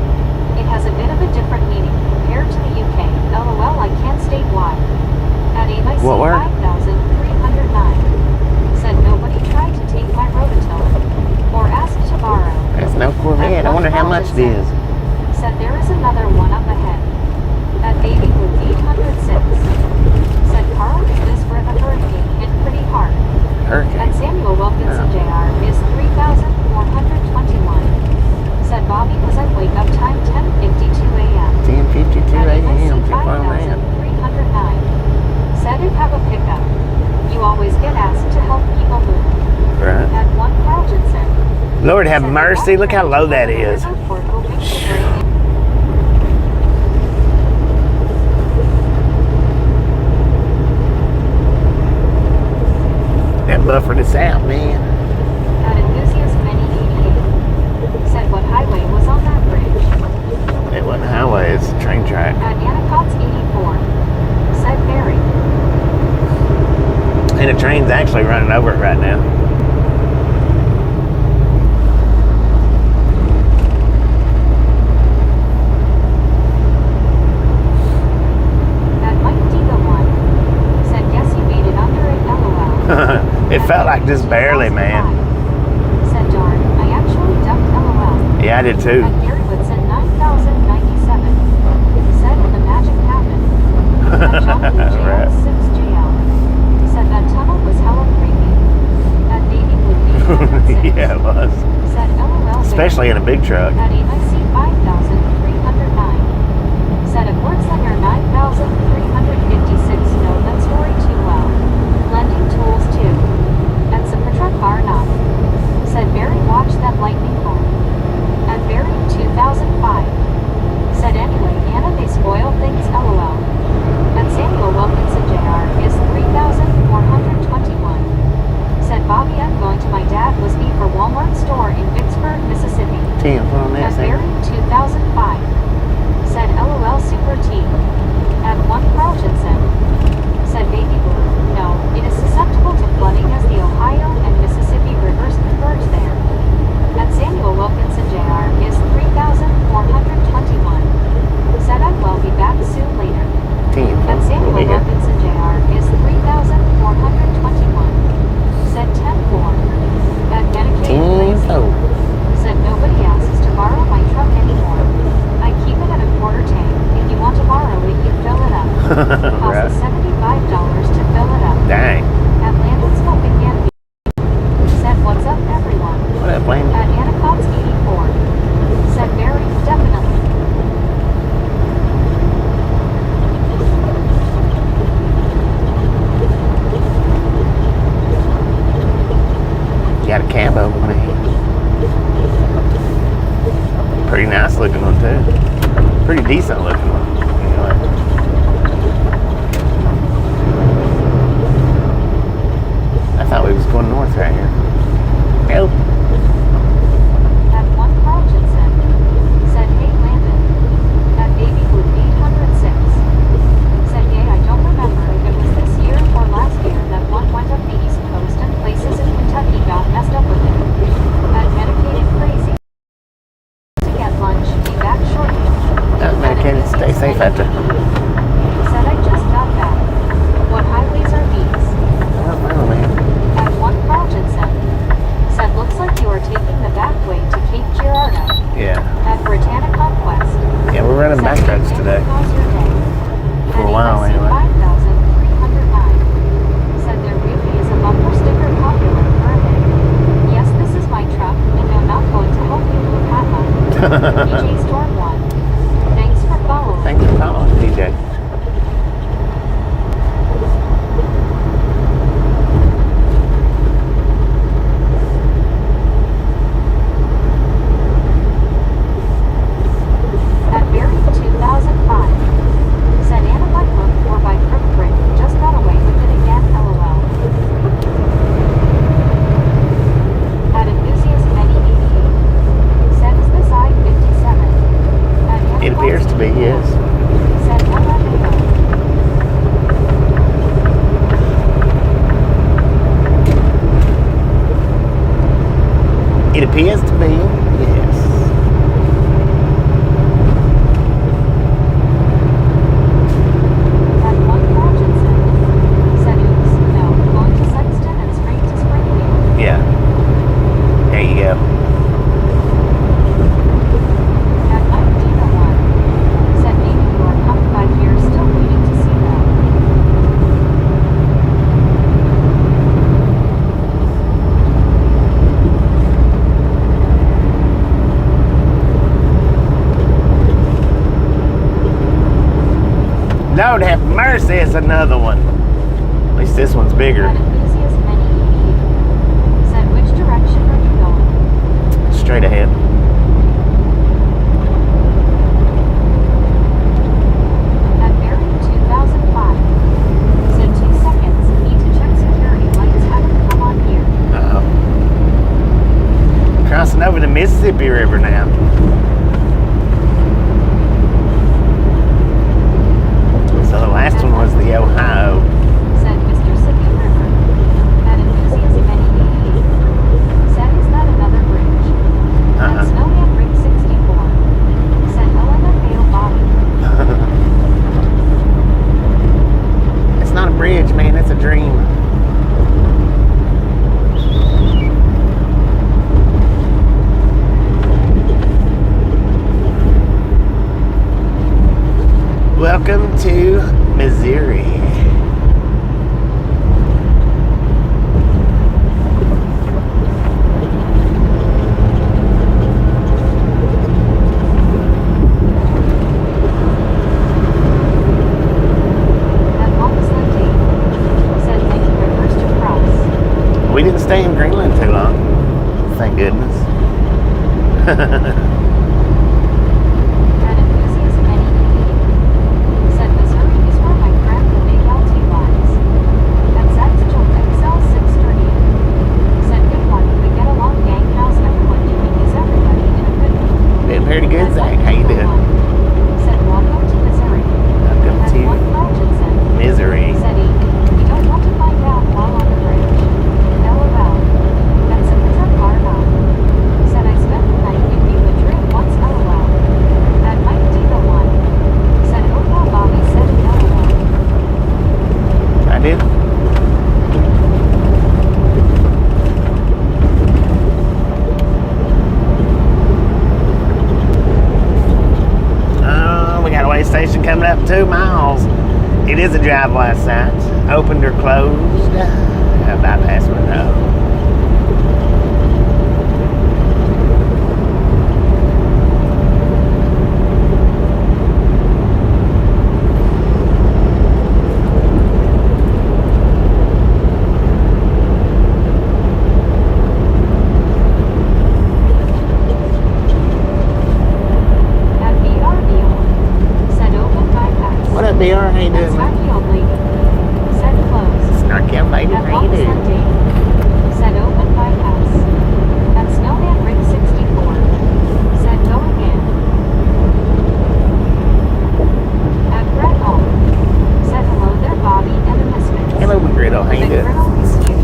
It has a bit of a different meaning compared to the UK. LOL, I can't state why. At AIC What word? 5309. Said nobody tried to take my rototiller or asked to borrow. That's no Corvette. I wonder how much it is. Said there is another one up ahead. At baby blue 806. Said Carl, is this where the hurricane hit pretty hard? Hurricane. At Samuel Wilkinson Jr. is 3,421. Said Bobby was at wake up time 10:52 a.m. 10:52 At a.m. NIC Check on that. 5,309. Said it have a pickup. You always get asked to help people move. Right. At 1 Carltonson. Lord have mercy. Look how low that is. That buffered us out, man. At enthusiast many 88. Said what highway was on that bridge? It wasn't a highway, it's a train track. At Anacot's 84. Said Barry. And the train's actually running over it right now. At Mike Diva 1. Said guess you made it under it, LOL. It felt like just barely, man. Said darn, I actually ducked LOL. Yeah, I did too. At Gary Woodson 9,097. Said the magic happened. At Johnny Right. JL 6JL. Said that tunnel was hella creepy. At Baby Blue 806. Yeah, it was. Said LOL. Especially in a big truck. At NIC 5,309. Said at Wordslinger 9,356. No, that story too well. Lending tools too. At Supertruck bar not. Said Barry watch that lightning home. At Barry 2005. Said anyway, Anna they spoil things LOL. At Samuel Wilkinson Jr. is 3,421. Said Bobby I'm going to my dad was me for Walmart store in Vicksburg, Mississippi. 10 on that At thing. Barry 2005. Said LOL Super T. At 1 Carltonson. Said Baby Blue. No, it is susceptible to flooding as the Ohio and Mississippi rivers converge there. At Samuel Wilkinson Jr. is 3,421. Said I will be back soon later. 10. At Samuel Wilkinson Jr. is 3,421. Said 10-4. At Medicaid Crazy. 10. Said nobody asks to borrow my truck anymore. I keep it at a quarter tank. If you want to borrow it, you fill it up. Right. Costs $75 to fill it up. Dang. At Landon's Hoping Yankee. Said what's up everyone. What up, Lane? At Anacot's 84. Said Barry, definitely. Got a cab over me. Pretty nice looking one too. Pretty decent looking one. Anyway. I thought we was going north right here. Nope. At 1 Carltonson. Said hey Landon. At Baby Blue 806. Said yay I don't remember if it was this year or last year that one went up the East Coast and places in Kentucky got messed up with it. At Medicated Crazy. To get lunch, be back shortly. Not medicated. Stay safe out there. Said I just got back. What highways are these? I don't know, man. At 1 Carltonson. Said looks like you are taking the back way to Cape Girardeau. Yeah. At Britannia Conquest. Yeah, we're running back roads today. For a while, anyway. 5,309. Said there really is a bumper sticker popular for a bit. Yes, this is my truck, and I'm not going to help you move Hatma. DJ Storm 1. Thanks for following. Thanks for calling, DJ. At Barry 2005. Said Anna by hook or by crook brick. Just got away with it again, LOL. At enthusiast many 88. Said is this I-57? At Anna It appears to be, yes. Said LMAO. It appears to be, yes. At 1 Carltonson. Said oops, no, going to Sexton and straight to Springfield. Yeah. There you go. At Mike Diva 1. Lord have mercy, it's another one. At least this one's bigger. That enthusiast many ED said, which direction are you going? Straight ahead. At bearing 2005 said 2 seconds. Need to check security lights haven't come on here. Uh-oh. Crossing over the Mississippi River now. So the last one was the Ohio. Said Mississippi River. That enthusiast many ED said, is that another bridge? That Snowman Rig 64 said, LMFAO Bobby. It's not a bridge, man. It's a dream. Welcome to Missouri. That Longest Dave said, many rivers to cross. We didn't stay in Greenland too long. Thank goodness. That enthusiast many ED said, Missouri is where my crap the big LT lies. That Satchel XL 638 said, good one. We get along, gang. How's everyone doing? Is everybody in a good mood? Doing pretty good, That Zach. How you doing? said, welcome to Missouri. Welcome That to one Belgian said, Misery. said he, you don't want to find out while on the bridge. LOL. That's a bizarre car now. Said I spent the night in New Madrid once. LOL. That might be the one. Said Oprah Bobby said LOL. I did. We got a way station coming up 2 miles. It is a drive-by site. Opened or closed. Bypass window. That BR deal. Said open bypass. What up, BR? How you That doing, man? snarky old lady. Said closed. Snarky old lady. That How you Longest doing? Dave said open bypass. That Snowman Rig 64 said going in. At Brett Hall said hello there, Bobby and the Misfits. Hello, McGriddle. How you The doing? griddle is here.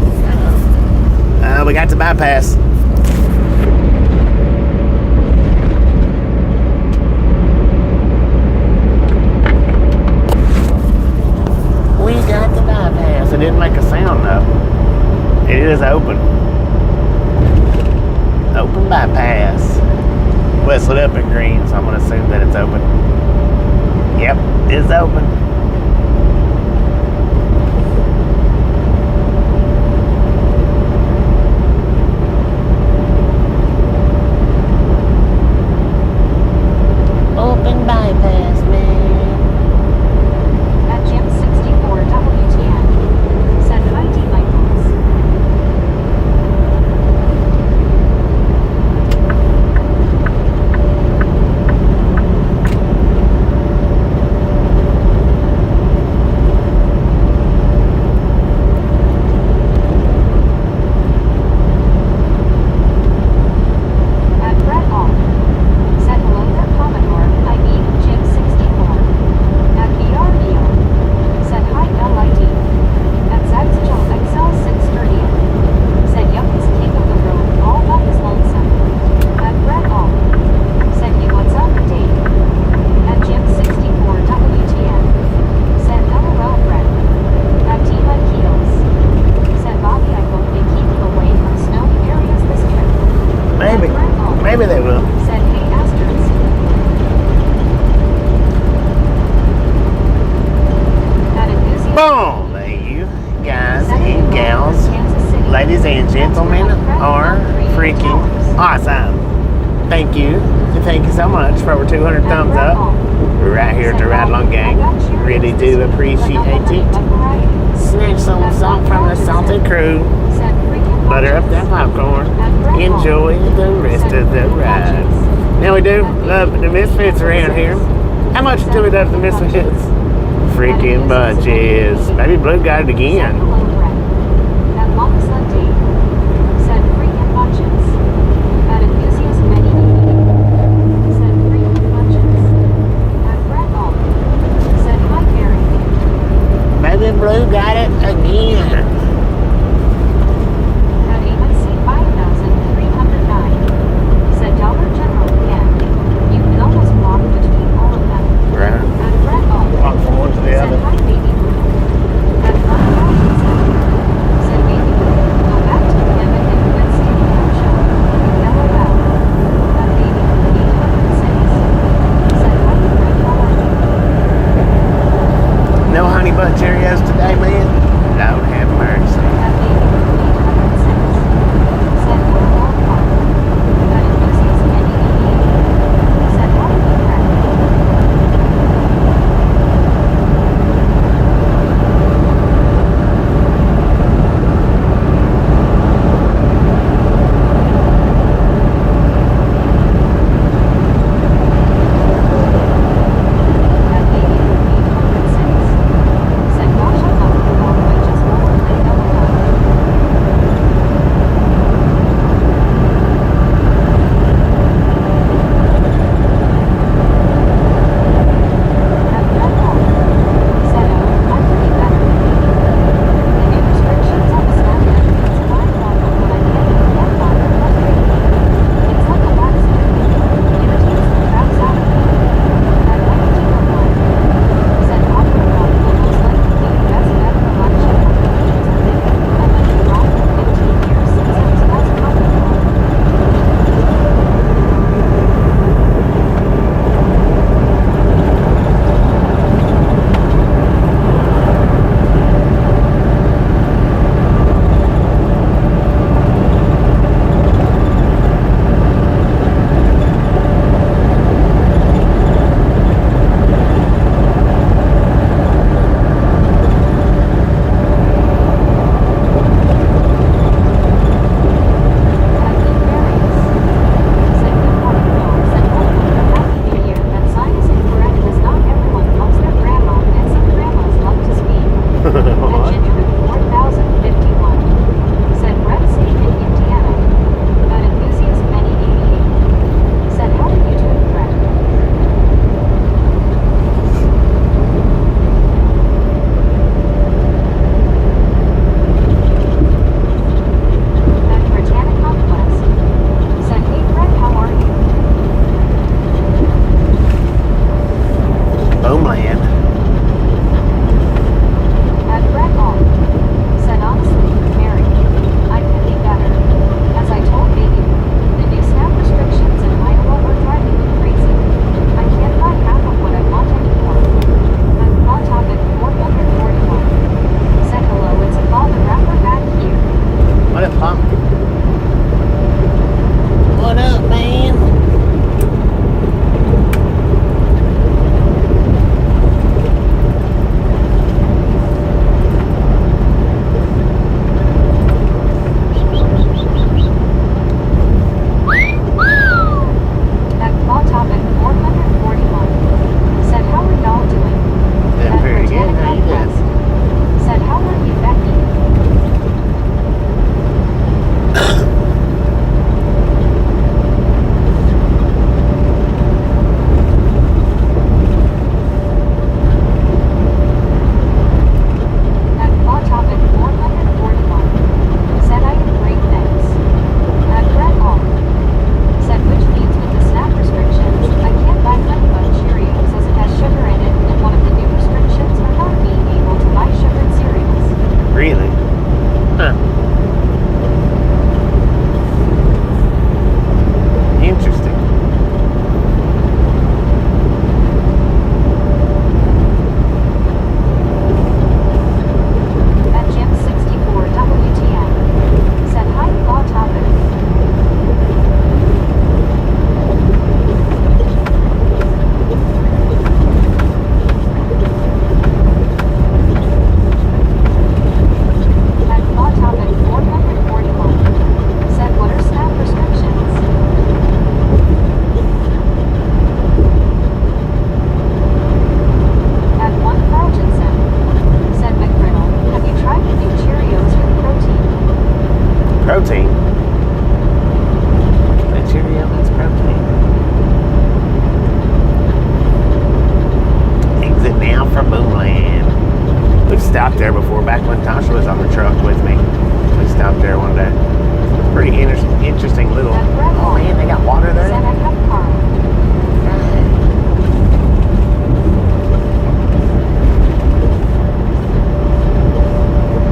We got to bypass. We got the bypass. It didn't make a sound though. It is open. Open bypass. Well, it's lit up in green, so I'm gonna assume that it's open. Yep, it's open. Open bypass, man. At Jim 64 WTN said hi D Michaels. for over 200 thumbs up. We're right here at the Ride Along Gang. Really do appreciate it. Snatch some salt from the salted crew. Butter up that popcorn. Enjoy the rest of the ride. Now we do love the Misfits around here. How much do we love the Misfits? Freaking bunches. Maybe Blue got it again. That Mama Sunday said freaking bunches. That enthusiast many said freaking bunches. That Brett All said hi Mary. Maybe Blue got it again. That AIC 5,309 said Dollar General again. You can almost walk between all of them. Right. That Brett All Walk from one to the said other. hi baby. That 1,000 stopped there before, back when Tasha was on the truck with me. We stopped there one day. Pretty interesting little... Oh man, they got water there? Said I have Carl.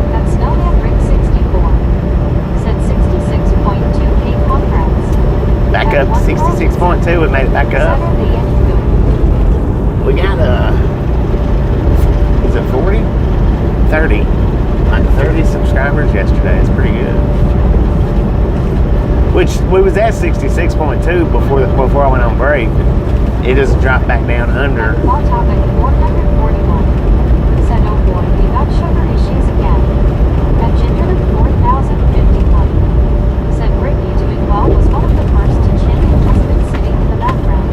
That's Snowman Ring 64. Said 66.2 Cape Conference. Back up to 66.2, we made it back up. We got is it 40? 30. Like 30 subscribers yesterday. It's pretty good. Which we was at 66.2 before I went on break. It just dropped back down under. Hot topic 441. Said, oh boy, we got sugar issues again. At Ginger 4051. Said Brittany doing well was one of the first to chin and has been sitting in the background.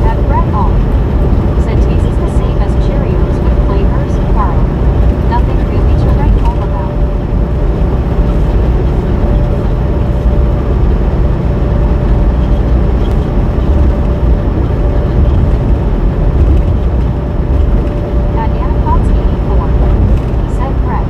At Brett Hall. Said tastes the same as Cheerios with flavors, Carl. Nothing really to write home about. At Anapods 84. Said Brett.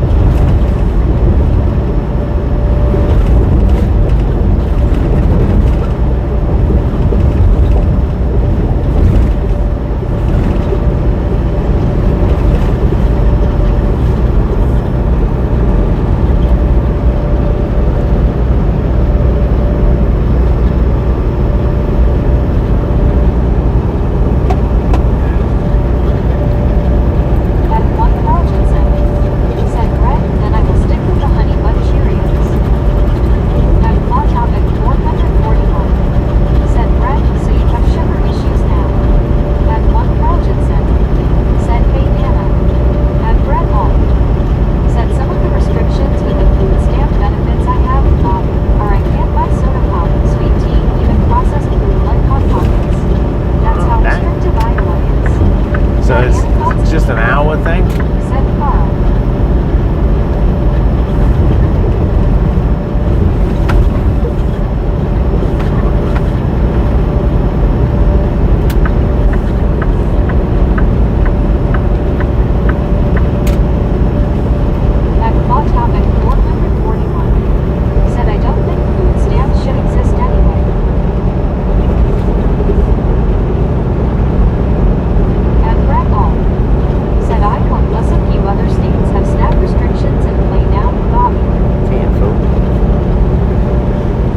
At one Carlton said Brett, then I will stick with the honey bun Cheerios. At Hot topic 441. Said Brett, so you have sugar issues now. At one Carlton said hey Nana. At Brett Hall. Said some of the restrictions with the food stamp benefits I have, are I can't buy soda pop, sweet tea, even processed food like Hot Pockets. That's how Dang. restrictive Iowa is. So it's just an Iowa thing? Said Carl. At Hot topic 441. Said I don't think food stamps should exist anyway. At Brett Hall. Said Iowa plus a few other states have SNAP restrictions in play now. Bobby.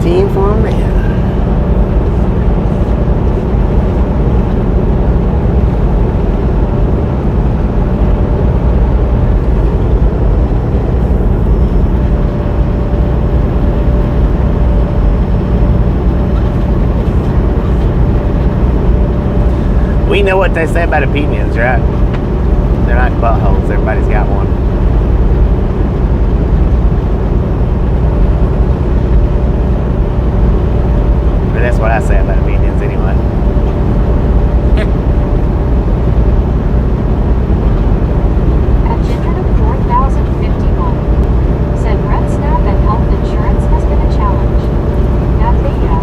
Team for a man. We know what they say about opinions, right? They're like buttholes. Everybody's got one. But that's what I say about opinions anyway. At Ginger 4051. Said Brett SNAP and health insurance has been a challenge. At Beta.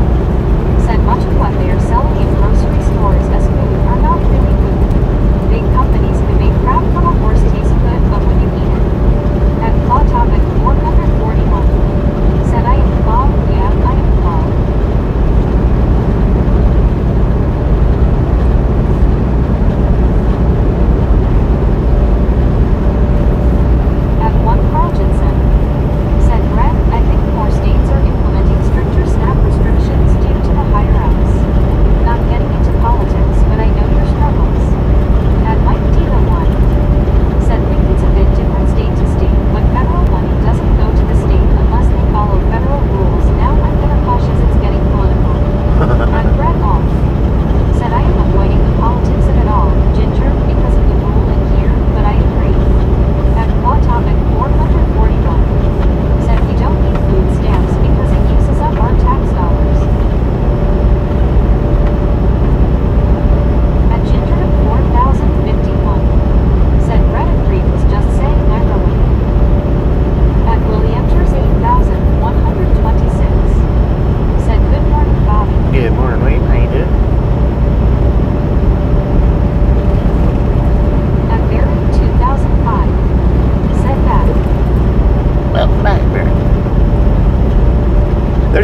Said much of what they are selling in grocery stores as food are not really food. Big companies can make crap from a horse taste good, but when you eat it. At Claw topic 441. Said I am Claw, yeah, I am Claw.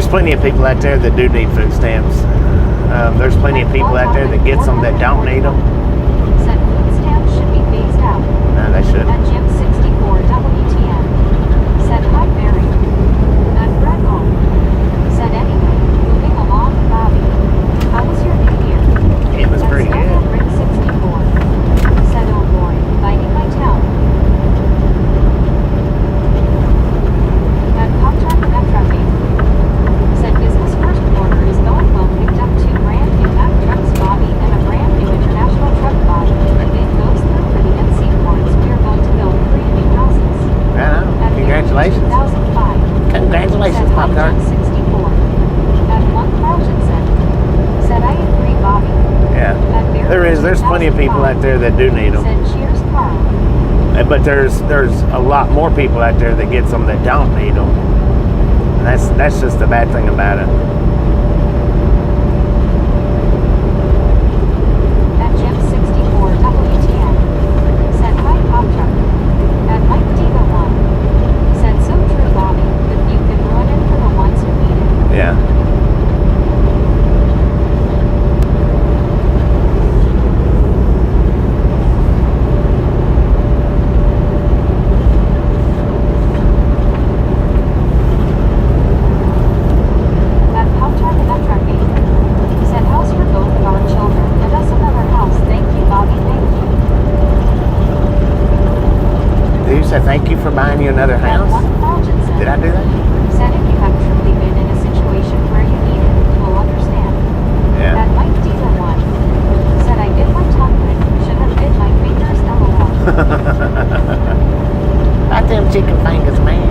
There's plenty of people out there that do need food stamps. There's plenty of people out there that get some that don't need them. Said food stamps should be phased out. No, they shouldn't. At Jim 64 WTN. Said hi Mary. At Brett home. Said anyway, moving along Bobby. How was your new year? It was pretty good. Rick 64. Said oh boy, biting my tail. At Pop Tart Met Trucking. Said business first quarter is going well. Picked up 2 brand new Mack trucks Bobby and a brand new international truck Bobby. If it goes through for the NC ports, we are going to build 3 new houses. Right on. At Congratulations. 2005. Congratulations, Said Pop Tart. 64. At 1 Carlton said I agree Bobby. Yeah. At There's plenty of people out there that do need them. Said cheers Carl. But there's a lot more people out there that get some that don't need them. And that's just the bad thing about it. At Jim 64 WTN. Said hi Pop Truck. At Mike Diva 1. Said so true Bobby. If you could ruin it for the ones who need it. Yeah. At Pop Tart Met Trucking. Said house for both of our children and us another house. Thank you Bobby. Thank you. Did you say thank you for buying you another At house? 1 Carlton Did I do that? Said if you have truly been in a situation where you need it, you will understand. Yeah. At Mike Diva 1. Said I bit my tongue ring. Should have bit my fingers LOL. Not them chicken fingers, man.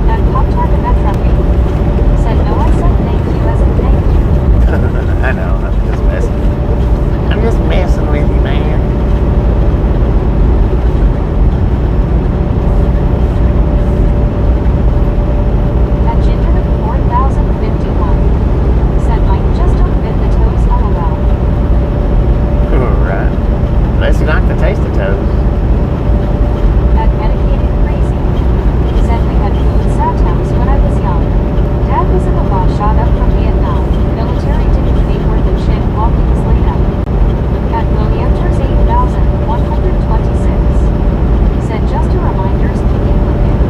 At Pop Tart Met Trucking. Said no I said thank you as in thank you. I know. I'm just messing. I'm just messing with you, man. At Ginger 4051. Said Mike just don't bit the toes LOL. Right. Unless you like to taste the toes. At Medicated Crazy. Said we had food Satoms when I was young. Dad was in the law shot up from Vietnam. Military didn't pay for the shit while he was laid up. At Milliamters 8126. Said just a reminder keep it looking.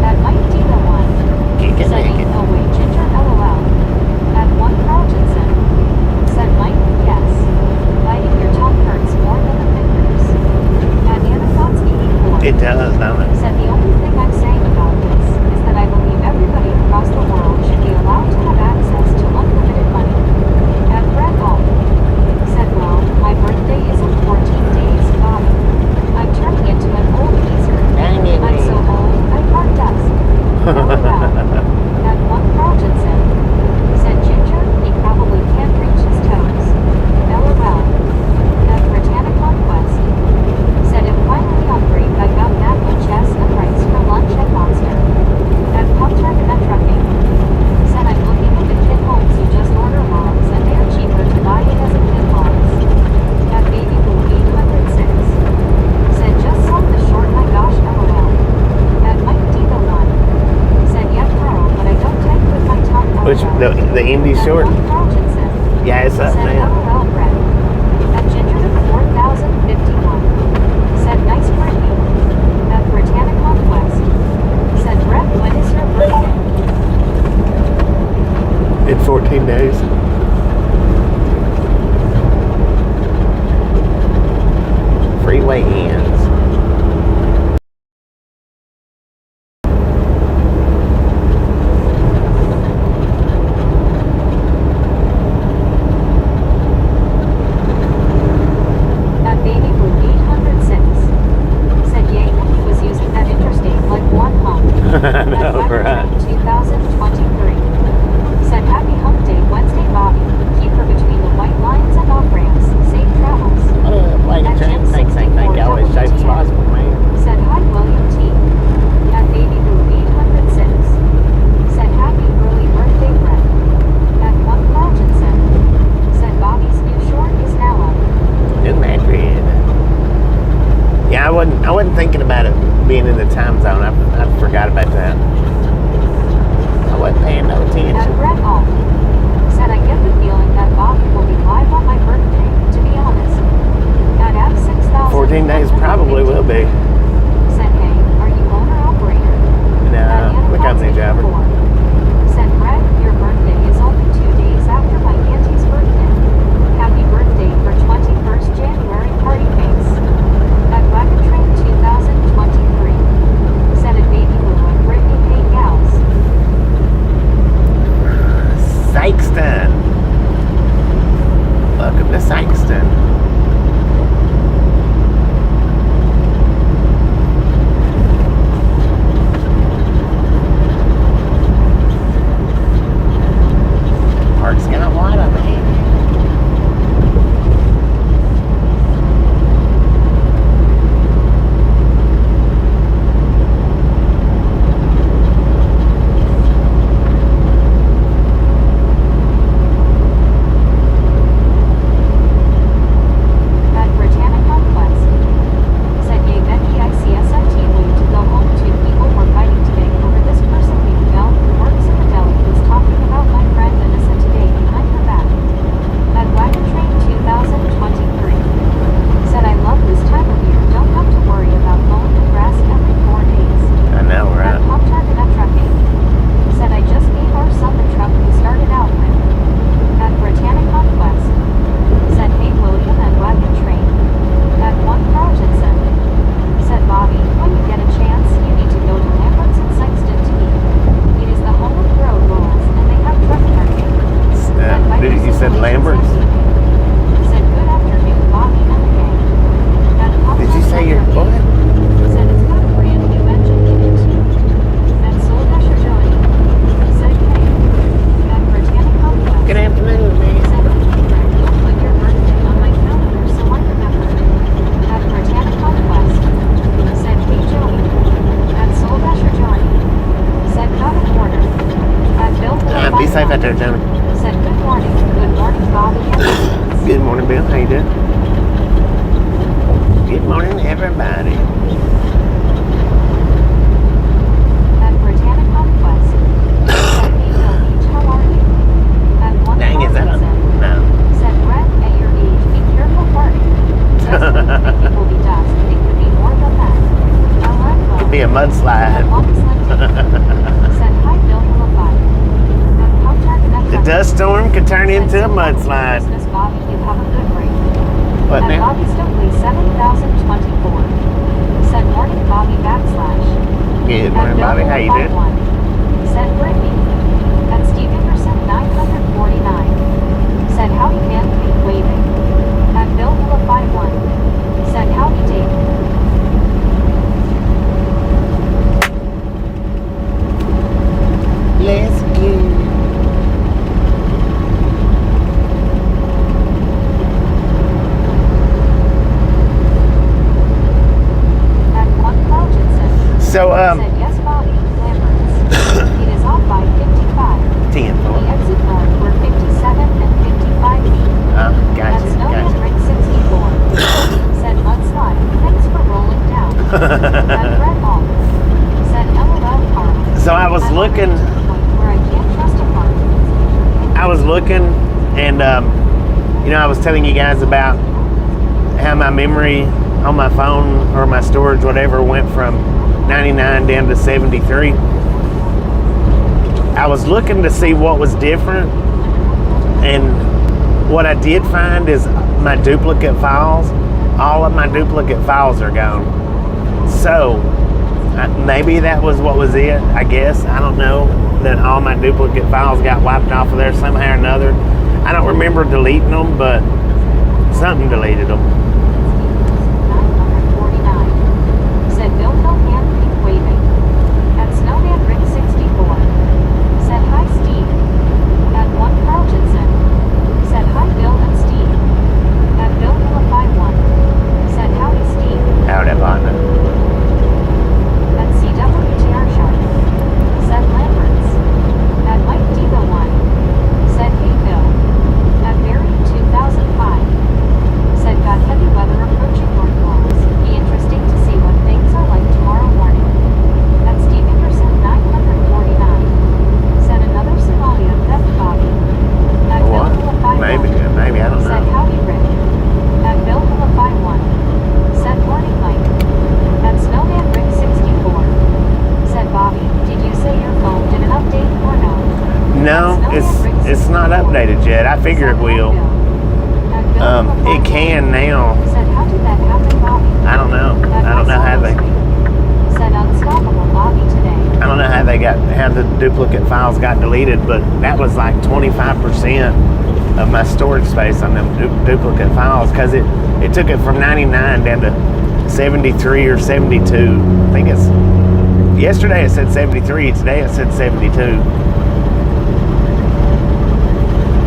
At Mike Diva 1. Kick it, Said lick ain't it. no way Ginger LOL. At 1 Carlton said Mike yes. Biting your tongue hurts more than the fingers. At Anathons 84. It does, don't it? Said the only thing I'm saying about this is that I believe everybody across the world should be allowed to have access to unlimited money. At Brett Hall. Said well, my birthday is in 14 days, Bobby. I'm turning into an old geezer. Dang it, I'm so man. old, I part dust. LOL. At 1 Carlton said Ginger, he probably can't reach his toes. LOL. At Britannic Conquest. Said if finally on break I got mac and chess and rice for lunch at Monster. At Pop Tart Met Trucking. Said I'm looking into kid homes you just order moms and they're cheaper to buy it as a kid moms. At Baby Boo 806. Said just sold the short my gosh LOL. At Mike Diva 1. Said yeah Carl but I don't type with my tongue LOL. Which, the indie At short? 1 Carlton said. Yeah, it's up Said now. LOL Brett. At Ginger 4051. Said nice Brittany. At Britannic Conquest. Said Brett, when is your birthday? In 14 days. Freeway ends. At Baby Blue 806. Said yay when he was using that interstate like one hump. I know, At right? 2023. Said happy hump day Wednesday Bobby. Keep her between the white lines and off ramps. Safe travels. Like a At champ. Jim Thank you. I always 64 say I wasn't thinking about it being in the time zone. I forgot about that. I wasn't paying no At attention. Brett Hall. Said I get the feeling that Bobby will be live on my birthday, to be honest. At 6,000. 14 days probably will be. Said, hey, are you owner operator? No, the company driver. Said, Brett, your birthday is only 2 days after my auntie's birthday. Happy birthday for 21st January party face. At Wagon Train 2023. Said a baby blue and Brittany paid gals. Sykeston. Welcome to Sykeston. Park's got water, man. At Britannica Quest. Said, yay, Becky, I see SIT way to go home. Two people were fighting today over this person named Belle who works in the deli who's talking about my friend Vanessa today behind her back. At Wagon Train 2023. Said, I love this time of year. Don't have to worry about mowing the grass every 4 days. I know, At right? Pop Target at Trucking. Said, I just gave our son the truck we started out with. At Britannica Quest. Said, hey, William and Wagon Train. At One Carlton. Said, Bobby, when you get a chance, you need to go to Lambert's in Sykeston to eat. It is the home of road rolls, and they have truck parking. You said Lambert's? Said, good afternoon, Bobby and the gang. At Pop Did you say Target your at what? Trucking. Said, it's got a brand new engine in it. At Soul Dasher Johnny. Said, hey. At Britannica Quest. Good afternoon, man. Said, you'll put your birthday on my calendar so I remember. At Britannica Quest. Said, hey Joey. At Soul Dasher Johnny. Said, got an order. At Bill Be safe out there, Johnny. Said, good morning. Good morning, Bobby and Stevens. Good morning, Bill. How you doing? Good morning, everybody. At Britannica Quest. Said, hey Bill Beach, how are you? At One Dang, is that a... Carlton. No. Said, Brett, at your age, be careful farting. Just when you think it will be dust, it could be more than that. Could be a mudslide. Said, hi, Bill Hillify. At Pop Target at The Trucking. dust storm could turn Said, into a "So happy mudslide. Christmas, Bobby, you have a good break." What At now? Bobby Stokely 7024. Said, morning, Bobby backslash. Good At morning, Bill Bobby. How you doing? 51. Said, Brittany. At Steve Anderson 949. Said, howdy, man, keep waving. At Bill Hilla 51. Said, howdy, Dave. Let's go. At One Cloudjinson. So, Said, yes, Bobby, Lambert's. It is off by 55. 10 The for. exit guard were 57 and 55 feet. At Gotcha, Snowman gotcha. Ring 64. Said, mudslide, thanks for rolling down. At Brett Hall. Said, LOL, Carl. So I was I'm looking, already to the point where I can't trust a car. and I was telling you guys about how my memory on my phone or my storage, whatever, went from 99 down to 73. I was looking to see what was different, and what I did find is my duplicate files. All of my duplicate files are gone. So maybe that was what was it, I guess. I don't know, that all my duplicate files got wiped off of there somehow or another. I don't remember deleting them, but something deleted them. 949. Said, Bill Hillman, keep waving. At Snowman Ring 64. Said, hi, Steve. At One Carlton. Said, hi, Bill and Steve. At Bill Hilla 51. Said, howdy, Steve. Howdy, partner. At CWTR Sharp. Said, Lambert's. At Mike Diva 1. Said, hey, Bill. At Barry 2005. Said, got heavy It's not updated yet. I figure it will. It can now. Said, how did that happen, Bobby? I don't know. I don't know how they. Said unstoppable Bobby today. I don't know how the duplicate files got deleted, but that was like 25% of my storage space on them duplicate files, because it took it from 99 down to 73 or 72. I think it's yesterday it said 73. Today it said 72.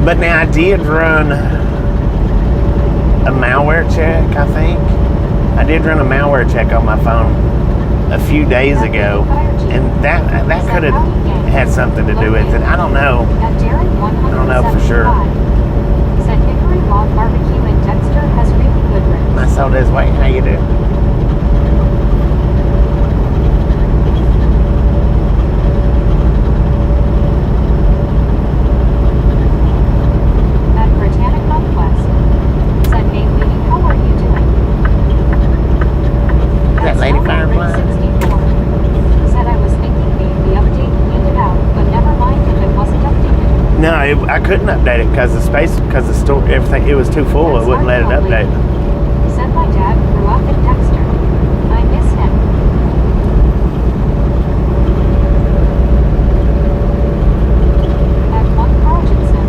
But now I did run a malware check. I think I did run a malware check on my phone a few days ago, and that could have had something to do with it. I don't know. I don't know for sure. Said Hickory Log Barbecue in Dexter has really good ribs. I saw this. Wait, how you do? At Britannic Northwest. Said Nate Lee, how are you doing? That Lady Firefly? 64. Said I was thinking maybe the update handed out, but never mind if it wasn't updated. No, I couldn't update it because the store, everything, it was too full. It wouldn't let it update. Said my dad grew up in Dexter. I miss him. At one Carltonson.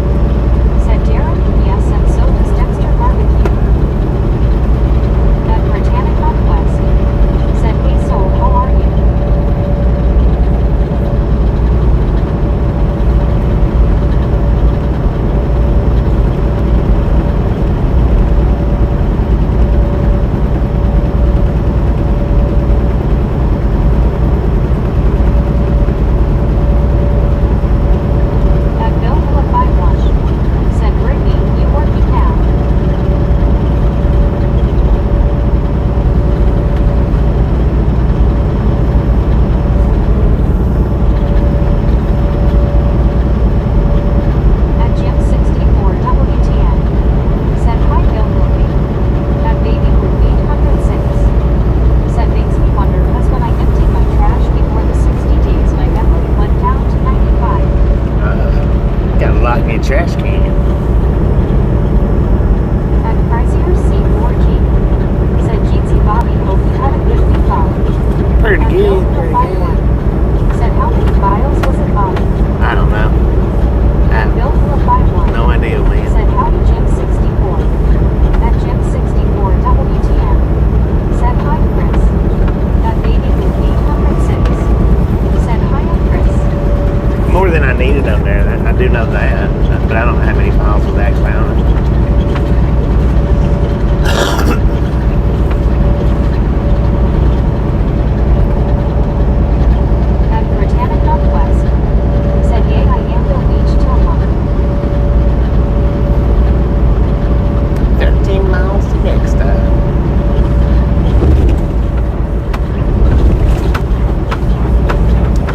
Said Darren, yes, and so does Dexter Barbecue. At Britannic Northwest. Said, hey soul, how are you? At Bill Philip 51. Said Brittany, you working now? At Jim 64 WTN. Said hi Bill Wilkie. At Baby Blue 806. Said makes me wonder cause when I emptied my trash before the 60 days my memory went down to 95. Gotta lock me a trash can. At Pricier C4G. Said Jeetsy Bobby, hope you had a good week off. Pretty At Bill good. Philip 51. Said how many files was it Bobby? I don't know. At Bill Philip 51. No idea, man. Said howdy Jim 64. At Jim 64 WTN. Said hi Chris. At Baby Blue 806. Said hi Chris. More than I needed on there. I do know that, but I don't know how many files was actually on it. At Britannic Northwest. Said yay I am Bill Beach Tillamook. 13 miles to Dexter.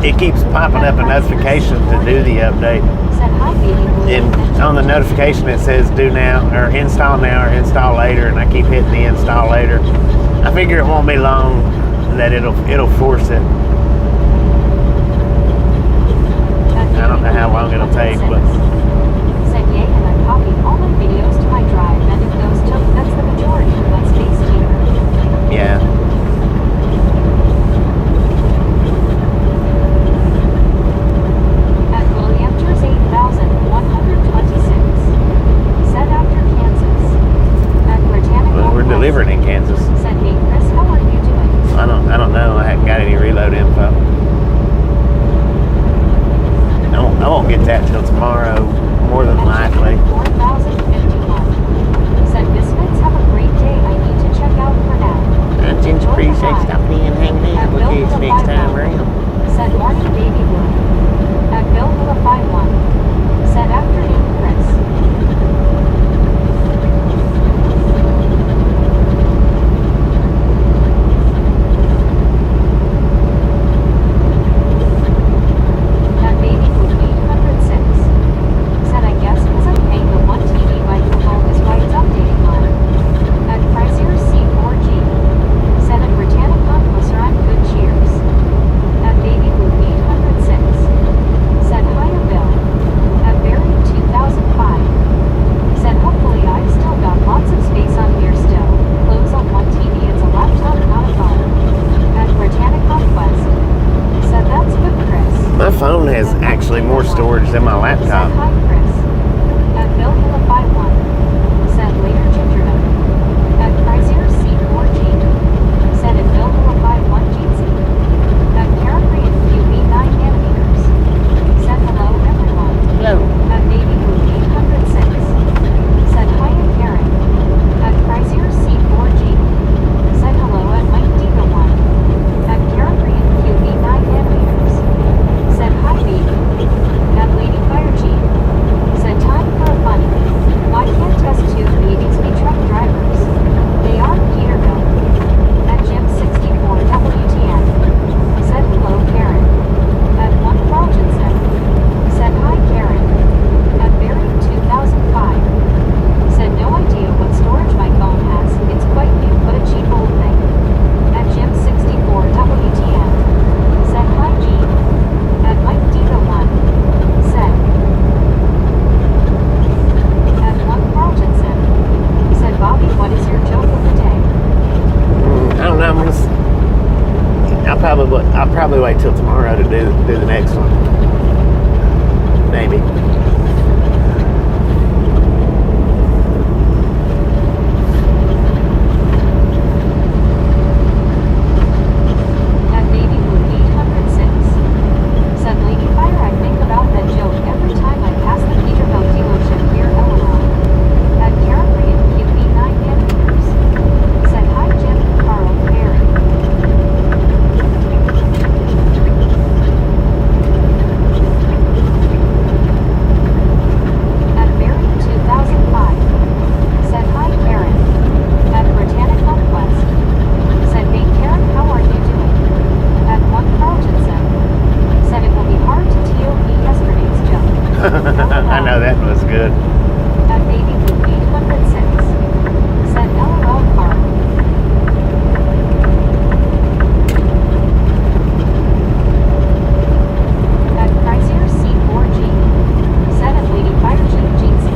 It keeps popping up a notification to do the update. Said hi Baby Blue. And on the notification it says do now, or install now, or install later, and I keep hitting the install later. I figure it won't be long that it'll force it. I don't know how long it'll take, but Said yay and I copied all my videos to my drive, and if those took, that's the majority of my space here. yeah. At Williamters 8126. Said after Kansas. At Britannic Well, we're Northwest. delivering in Kansas. Said hey Chris, how are you doing? I don't know. I haven't got any reload info. I won't get that till tomorrow, more than likely. 4051. Said Misfits have a great day. I need to check out for now. I just appreciate stopping in and hanging out with you next time around. Said morning Baby Blue. At Bill Villa 51. Said afternoon Chris. At Baby Blue 806. Said I guess because I'm paying the 1 TB by default is why it's updating on. At Pricier C4G. Said at Britannic Conquest are on good cheers. At Baby Blue 806. Said hiya Bill. At Barry 2000. has actually more storage than my laptop. Said hi, Chris. At Bill Hilla 51. Said later Gingerdom. At Chrysler C4G. Said at Bill Hilla 51 GC. At Carefree and QB 9 nanometers. Said hello everyone. Hello. At Baby Blue 806. Said hi at Karen. At Chrysler C4G. Said hello at Mike Diva 1. At Carefree and QB 9 nanometers. Said hi baby. At Lady Fire Chief. Said time for a funny. Why can't test two babies be truck drivers? They are Peterbilt. At Jim 64 WTN. Said hello Karen. At 1 Carltonson. Said hi Karen. At Barry 2005. Said no idea what storage my phone has. It's quite new but a cheap old thing. At Jim 64 WTN. Said hi G. At Mike Diva 1. Said. At 1 Carltonson. Said Bobby, what is your joke of the day? I don't know. I'll probably wait till tomorrow to do the next one. Maybe. At Baby Blue 806. Said Lady Fire, I think about that joke every time I pass the Peterbilt dealership here, LOL. At Carefree and QB 9 nanometers. Said hi Jim, Carl, Barry. At Barry 2005. Said hi Karen. At Britannic Conquest. Said hey Karen, how are you doing? At 1 Carltonson. Said it will be hard to TOP yesterday's joke. I know that was good. At Baby Blue 806. Said LOL Carl. At Chrysler C4G. Said at Lady Fire Chief Jeezy.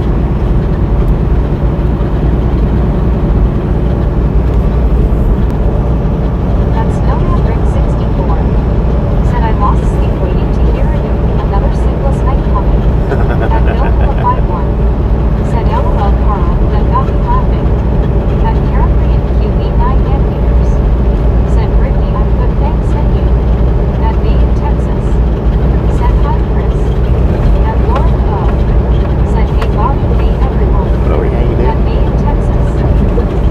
At Snowman Rick 64. Said I lost sleep waiting to hear you. Another sleepless night coming. At Bill Hilla 51. Said LOL Carl, that got me laughing. At Carefree and QB 9 nanometers. Said Brittany, I'm good thanks and you. At me in Texas. Said hi Chris. At Lauren O. Said hey Bobby, hey everyone. Lori, how you At doing? me in Texas.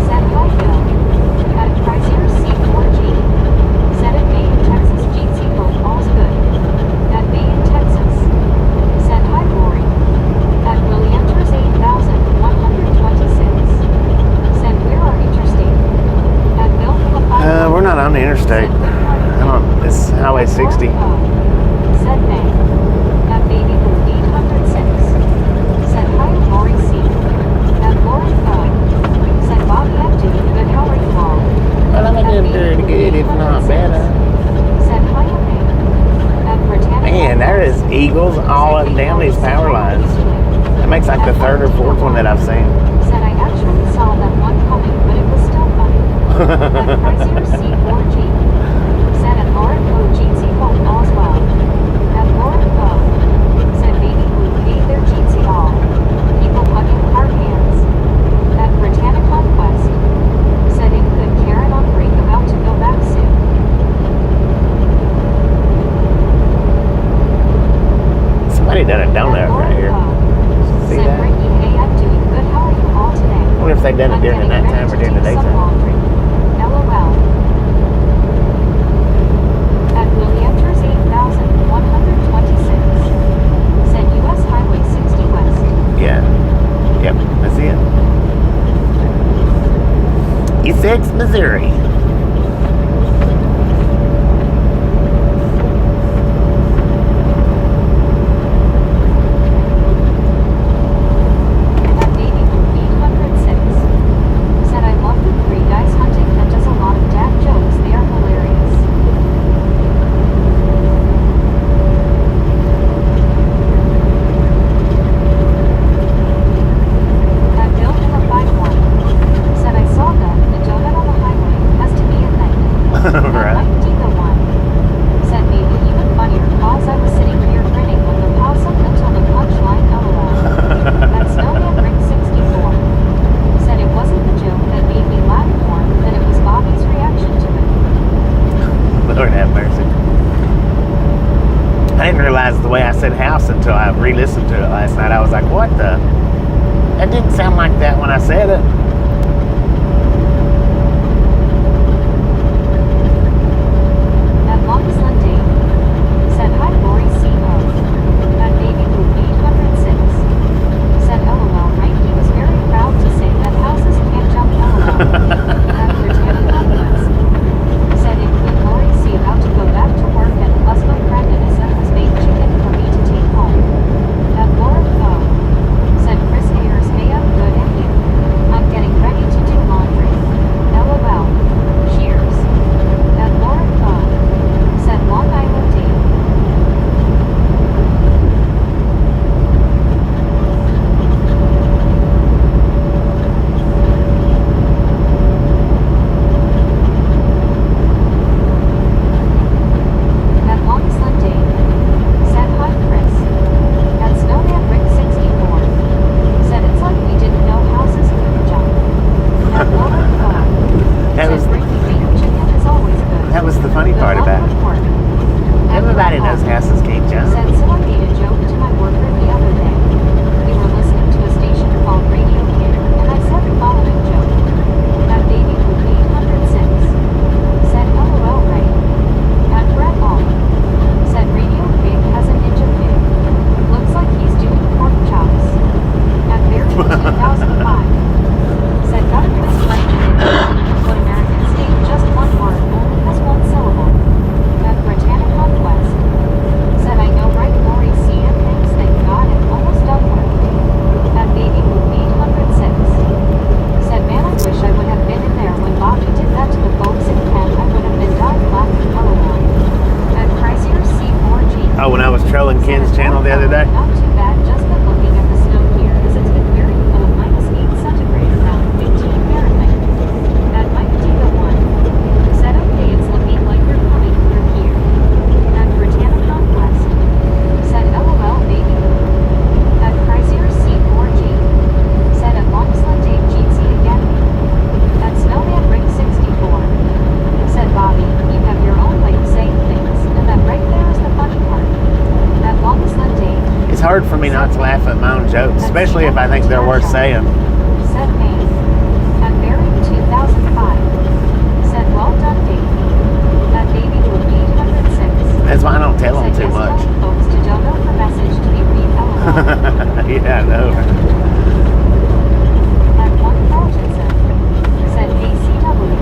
Said hi Bill. At Chrysler C4G. Said at me in Texas GC hope all's good. At me in Texas. Said hi Lori. At Williamters 8126. Said where are interstate? At Bill Hilla 51. We're not on the interstate. It's Highway 60. Said May. At Baby Blue 806. Said hi Lori C. At Lauren O. Said Bobby, I'm doing good, how are you all? Well, I'm doing pretty good, if not better. Said hi May. At Britannic. Man, there is eagles all up and down these power lines. That makes like the third or fourth one that I've seen. Said I actually saw that one coming, but it was still funny. At Chrysler C4G. Said at Lauren O. GC hope all's well. At Lauren O. Said Baby Blue, hey there GC all. People hugging car hands. At Britannic Conquest. Said in good Karen on break about to go back soon. Somebody done a At donut Lauren right here. O. See Said that? Brittany, hey I'm doing good, how are you all today? I wonder if they done it I'm during the getting nighttime or ready during the to do some daytime. laundry. LOL. At Williamters 8126. Said US Highway 60 West. Yeah. Yep, that's it. Essex, Missouri. At Baby Blue 806. Said I love the three guys hunting that does a lot of dad jokes. They are hilarious. At Bill Hilla 51. Said I saw that the donut on the highway has to be at night. At Right. Mike Diva 1. Said maybe even funnier cause I was sitting here Lord have mercy. I didn't realize the way I said house until I re-listened to it last night. I was like, what the? That didn't sound like that when I said it. At Longest Lundin, said hi Lori C.O. That baby group 806. Said LOL, right? He was very proud to say that houses can't jump LOL. That Britannia Conquest. Said include Lori C. about to go back to work and plus my friend and his son has baked chicken for me to take home. That Laura O. Said Chris Ayers, hey I'm good and you. I'm getting ready to do laundry. LOL. Cheers. That Laura O. Said Long Island Dave. At Longest Lundin, said hi Chris. At Snowman Rick 64, said it's like we didn't know houses could jump. At Laura O. That said was Ricky baked chicken is always good. that was the funny part Good luck about with it. work. At Everybody Brett knows Hall houses can't jump. said so I made a joke to my worker the other day. We were listening to a station called Radio Kid, and I said the following joke. That baby group 806. Said LOL right. At Brett Hall said Radio Pig has a ninja pig. Looks like he's doing pork chops. At Barry 2005 said got a twist right to it. What American state just one word only has one syllable. At Britannia Conquest said I know right Lori C. and thanks thank God and almost done with. At Baby Group 806 said man I wish I would have been in there when Bobby did that to the folks in Kent. I would have been dying laughing LOL. At Chrysler C4G Oh, when I was trolling Ken's channel the other day. not too bad, just been looking at the snow here as it's been very cold, -8 centigrade around 15 Fahrenheit. At Mike Diva 1 said okay it's looking like we're coming through here. At Britannia Conquest said LOL baby. At Chrysler C4G said at Longsland Dave Jeezy again. At Snowman Rick 64 said Bobby, you have your own way of saying things, and that right there is the funny part. At Longest Lundin It's hard for me not to laugh at my own jokes, especially if I think they're worth saying. said Maine. At Barry 2005 said well done Dave. At Baby Group 806 That's why I don't tell them said too yes much. telling folks to don't know for message to be read LOL. Yeah, I know. At one Carltonson said ACW.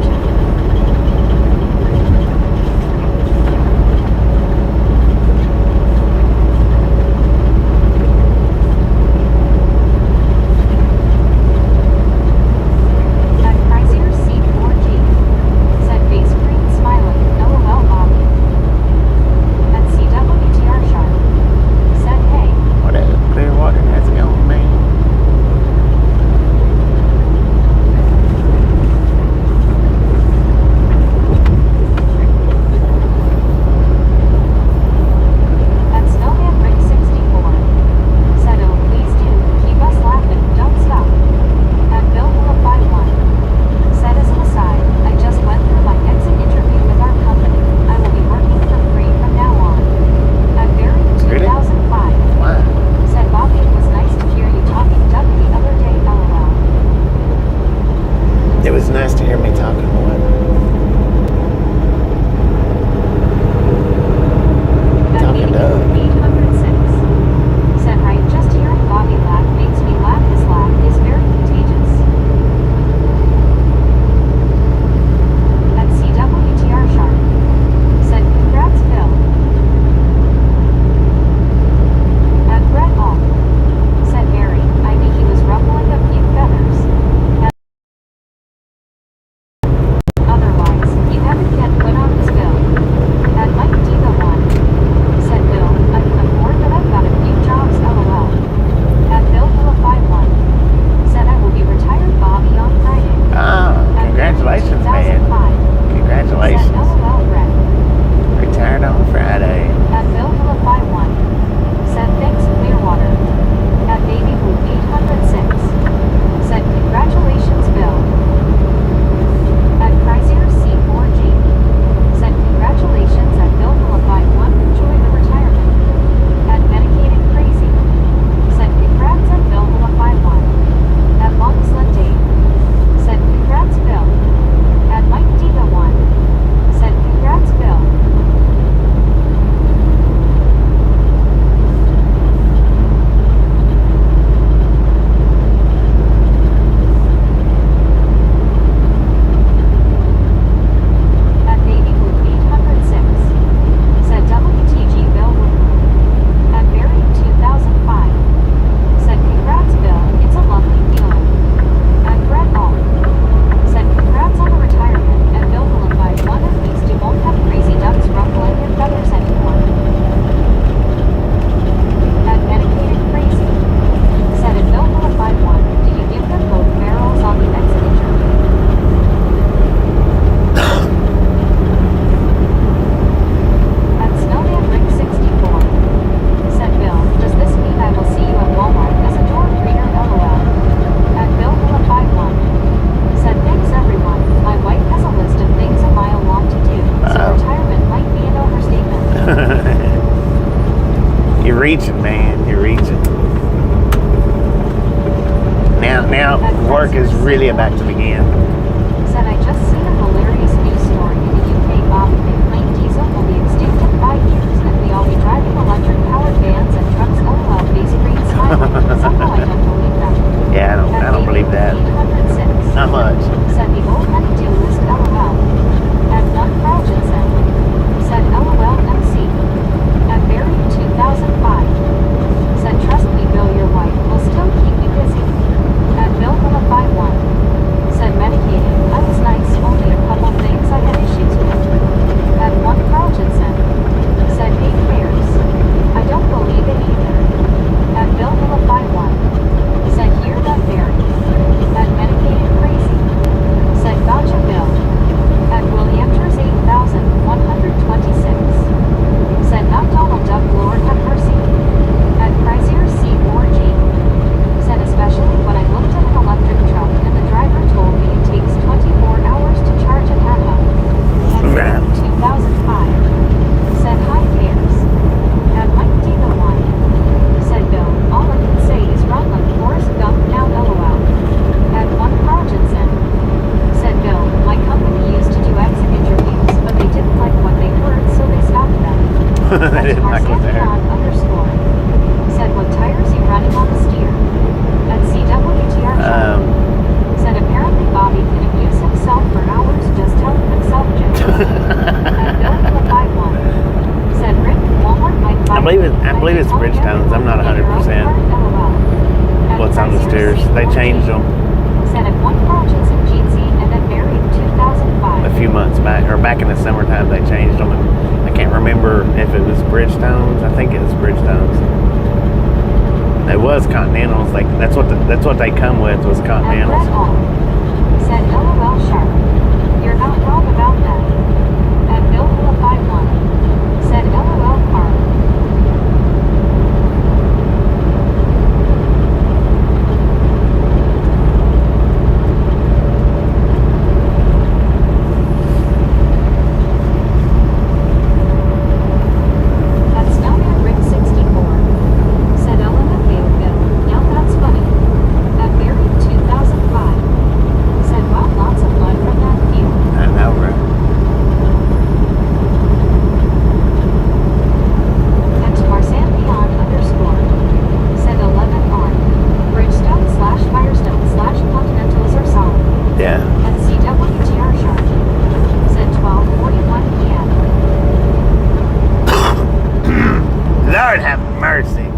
At Chrysler C4G said base green smiling LOL Bobby. At CWTR Sharp said hey. What up, Clearwater? How's it going, man? You're reaching, man. You're reaching. Now work is really about to begin. Said I just seen a hilarious news story in the UK. Bobby, that plain diesel will be extinct in 5 years, and we all be driving electric powered vans and trucks. LOL, face green smiling. Somehow I don't believe that. Yeah, I don't believe that. 806. Not much. Said the old honeydew list. LOL. At one Crouchin said LOL MC. At buried 2005. Said trust me, Bill, your wife will still keep me busy. At Bill Milla 51. Said medicated. I was nice, only a couple things I had issues with. At one Crouchin said 8 bears. I don't believe it either. At Bill Milla 51. Said hear that bear. At medicated crazy. Said gotcha Bill. At Williamters 8126. Said not Donald Duck, Lord have mercy. At Chrysler C4G. Said especially when I looked at an electric truck and the driver told me it takes 24 hours to charge at home. At 2005. Said hi bears. At Mike Diva 1. Said Bill, all I can say is run like Forrest Gump now LOL. At one Cargensen. Said Bill, my company used to do exit interviews, but they didn't like what they heard, so they stopped them. I didn't like what they heard. Underscore. Said what tires you running on the steer. At CWTR said apparently Bobby can amuse himself for hours just telling himself jokes. At Bill Milla 51. Said Rick Walmart might buy. I believe it's Bridgestones. I'm not 100% what's on the steers. They changed them Said at one Projects in Jeezy and then buried 2005. a few months back, or back in the summertime. They changed them, and I can't remember if it was Bridgestones. I think it was Bridgestones. It was Continentals. Like that's what they come with was Continentals. Said LOL sharp. You're not wrong about that. At Bill Milla 51. Said LOL car. At Snowman Rick 64. Said Elena failed Bill. Now that's funny. At Buried 2005. Said wow, lots of mud from that field. I know, right? At Marsan Beyond underscore. Said 11 on. Bridgestone / Firestone / Continentals are solid. Yeah. At CWTR sharp. Said 12:41 p.m. Lord have mercy.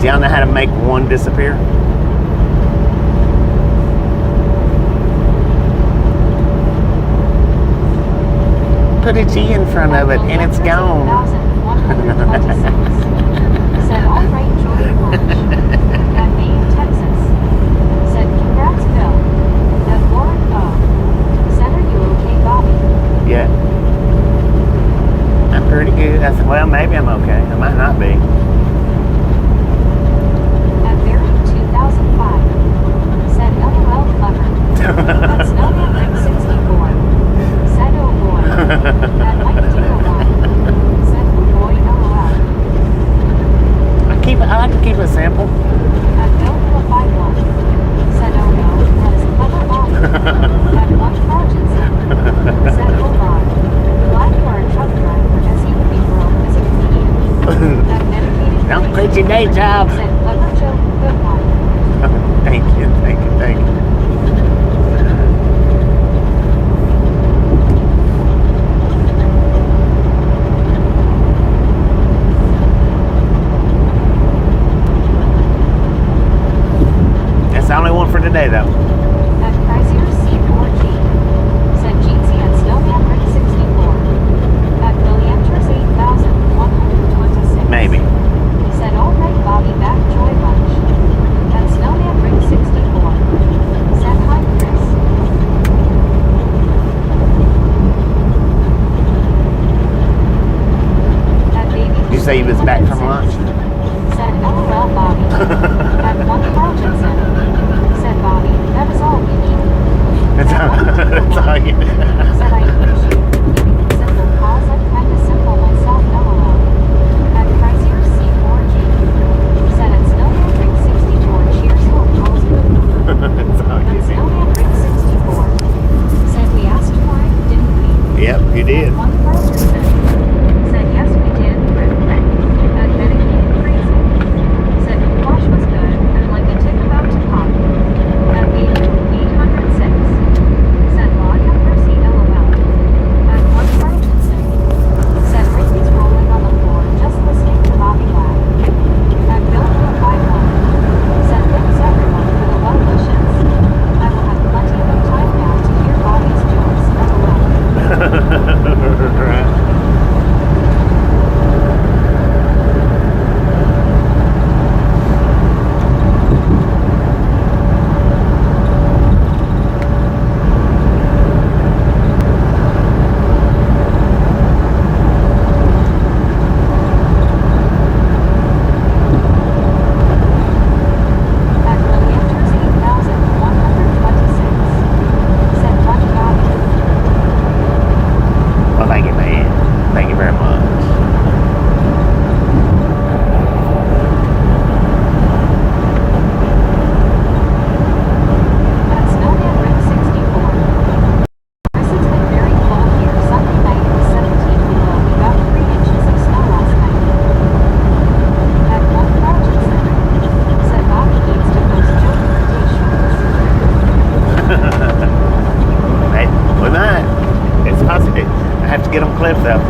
Do y'all know how to make one disappear? Put a G in front of it and it's gone. 1,126. Said all right, Jordan Lunch. At Maine, Texas. Said congrats, Bill. At Lauren O. Said are you okay, Bobby? Yeah. I'm pretty good. I said, well, maybe I'm okay. I might not be. At Buried 2005. Said LOL clever. At Snowman Rick 64. Said oh boy. At Mike Diva 1. Said oh boy LOL. I like to keep it simple. At Bill Milla 51. Said oh no, that is clever Bobby. At one Cargensen. Said oh god. Glad you are a truck driver as he would be broke as a comedian. At Medicated Don't Crazy. quit your day job. Said clever joke, good one. Thank you. That's the only one for today, though. At Chrysler C4G. Said Jeezy at Snowman Rick 64. At Williamters 8126. Maybe. Said alright Bobby back Joy Bunch. At Snowman Rick 64. Said hi Chris. At Baby Did you say he was back from lunch? Said LOL Bobby. At one Carlton said Bobby, that is all we need. That's all you Said I appreciate you. Yep, you did. One person said yes, we did. At dedicated freezing. Said the wash was good and like a tick about to pop. At 806. Said Lord have mercy, LOL. At one Robertson. Said Ricky's rolling on the floor just listening to Bobby laugh. At Bill 51. Said thanks everyone for the well wishes. I will have plenty of time now to hear Bobby's jokes, LOL. Right. At Leander's 8,126. Said funny Bobby. Well, thank you, man. Thank you very much. At Snowman Rick 64. Chris, it's been very cold here. Sunday night it was 17 below. We got 3 inches of snow last night. At one Rogerson. Said Bobby needs to post joke of the day shorts. Hey, we might. It's possible. I have to get them clipped though.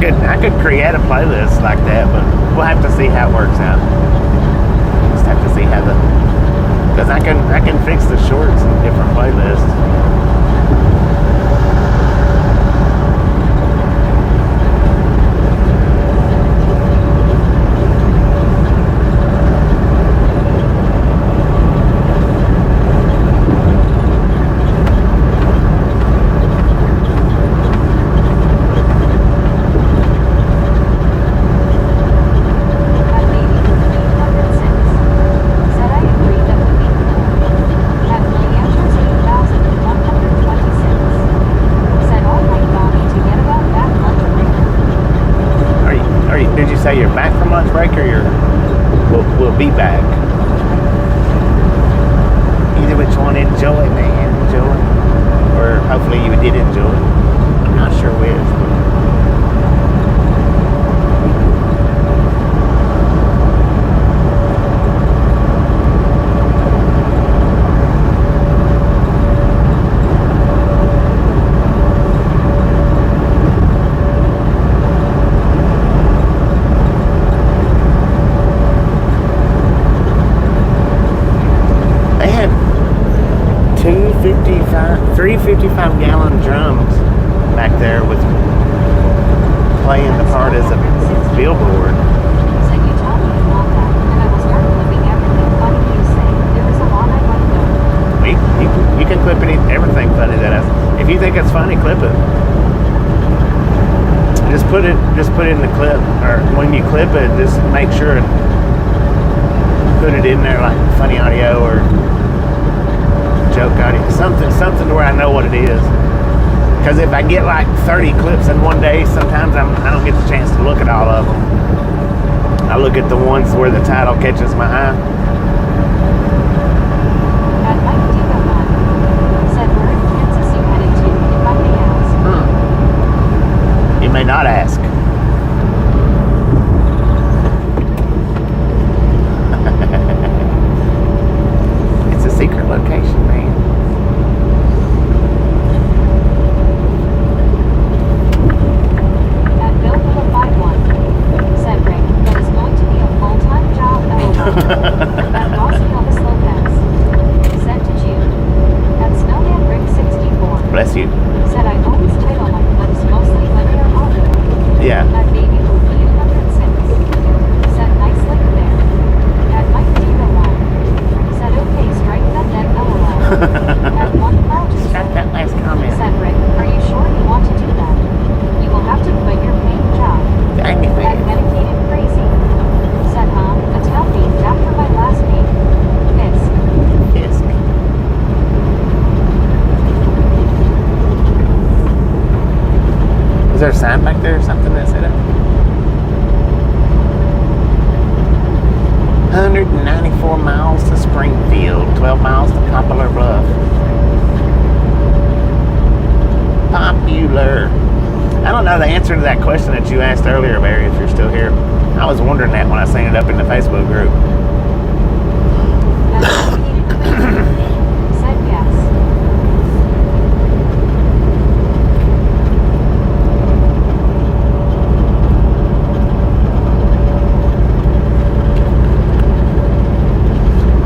I could create a playlist like that, but we'll have to see how it works out. Just have to see how because I can fix the shorts in different playlists. Did you say you're back from lunch break or we'll be back? Either which one, enjoy, man, enjoy. Or hopefully you did enjoy. I'm not sure which. They had 3 55-gallon drums back there with playing the part as a billboard. So you told me you want that, and I will start clipping everything funny you say. There is a lot I want to know. You can clip everything funny that if you think it's funny, clip it. Just put in the clip, or when you clip it, just make sure and put it in there like funny audio or joke audio, something to where I know what it is. Because if I get like 30 clips in one day, sometimes I don't get the chance to look at all of them. I look at the ones where the title catches my eye. At Mike Diva said, where in Kansas you headed to, if I may ask? You may not ask. It's a secret location, man. At Bill 51 said, Rick, that is going to be a full-time job, LOL. At Ross Elvis Lopez said to June. At Snowman Rick 64 Bless you. said, I always title my clips mostly linear audio. Yeah. At Baby Blue 806 said, nice link there. At Mike Diva said, okay, strike that then, LOL. At One Crouch Strike that last comment. said, Rick, are you sure you want to do that? You will have to quit your paying job. Dang it, At man. Medicated Crazy said, a town named after my last name. Fisk. Yes. Is there a sign back there or something that said it? 194 miles to Springfield, 12 miles to Poplar Bluff. Popular. I don't know the answer to that question that you asked earlier, Barry, if you're still here. I was wondering that when I seen it up in the Facebook group. At Medicated Crazy said, yes.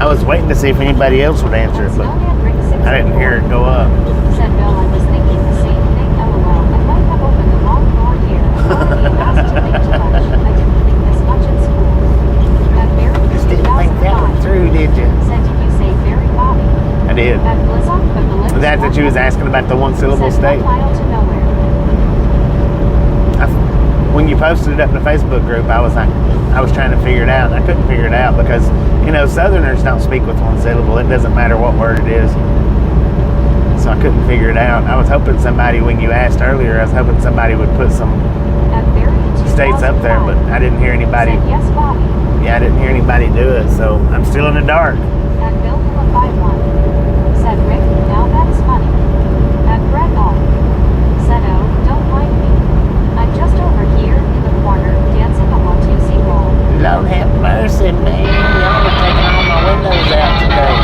I was waiting to see if anybody else would answer At it, but Snowman Rick 64 I didn't hear it go up. said, Bill, I was thinking the same thing, LOL. I might have opened the wrong door here. Sorry, you asked to think too much. I didn't think this much in school. At Barry Just didn't think that one 2005 through, did you? said, did you say Barry Bobby? I did. At Blizzard, the Village That you was asking about the one syllable said, state. 1 mile to nowhere. When you posted it up in the Facebook group, I was trying to figure it out. I couldn't figure it out because, Southerners don't speak with one syllable. It doesn't matter what word it is. So I couldn't figure it out. I was hoping somebody, when you asked earlier, I was hoping somebody would put some At Barry states up there, but I didn't hear anybody. said, yes, Bobby. Yeah, I didn't hear anybody do it, so I'm still in the dark. At Bill 51 said, Rick, now that's funny. At Brett All said, oh, don't mind me. I'm just over here in the corner dancing a Watusi roll. Lord have mercy, man. Y'all are taking all my windows out today.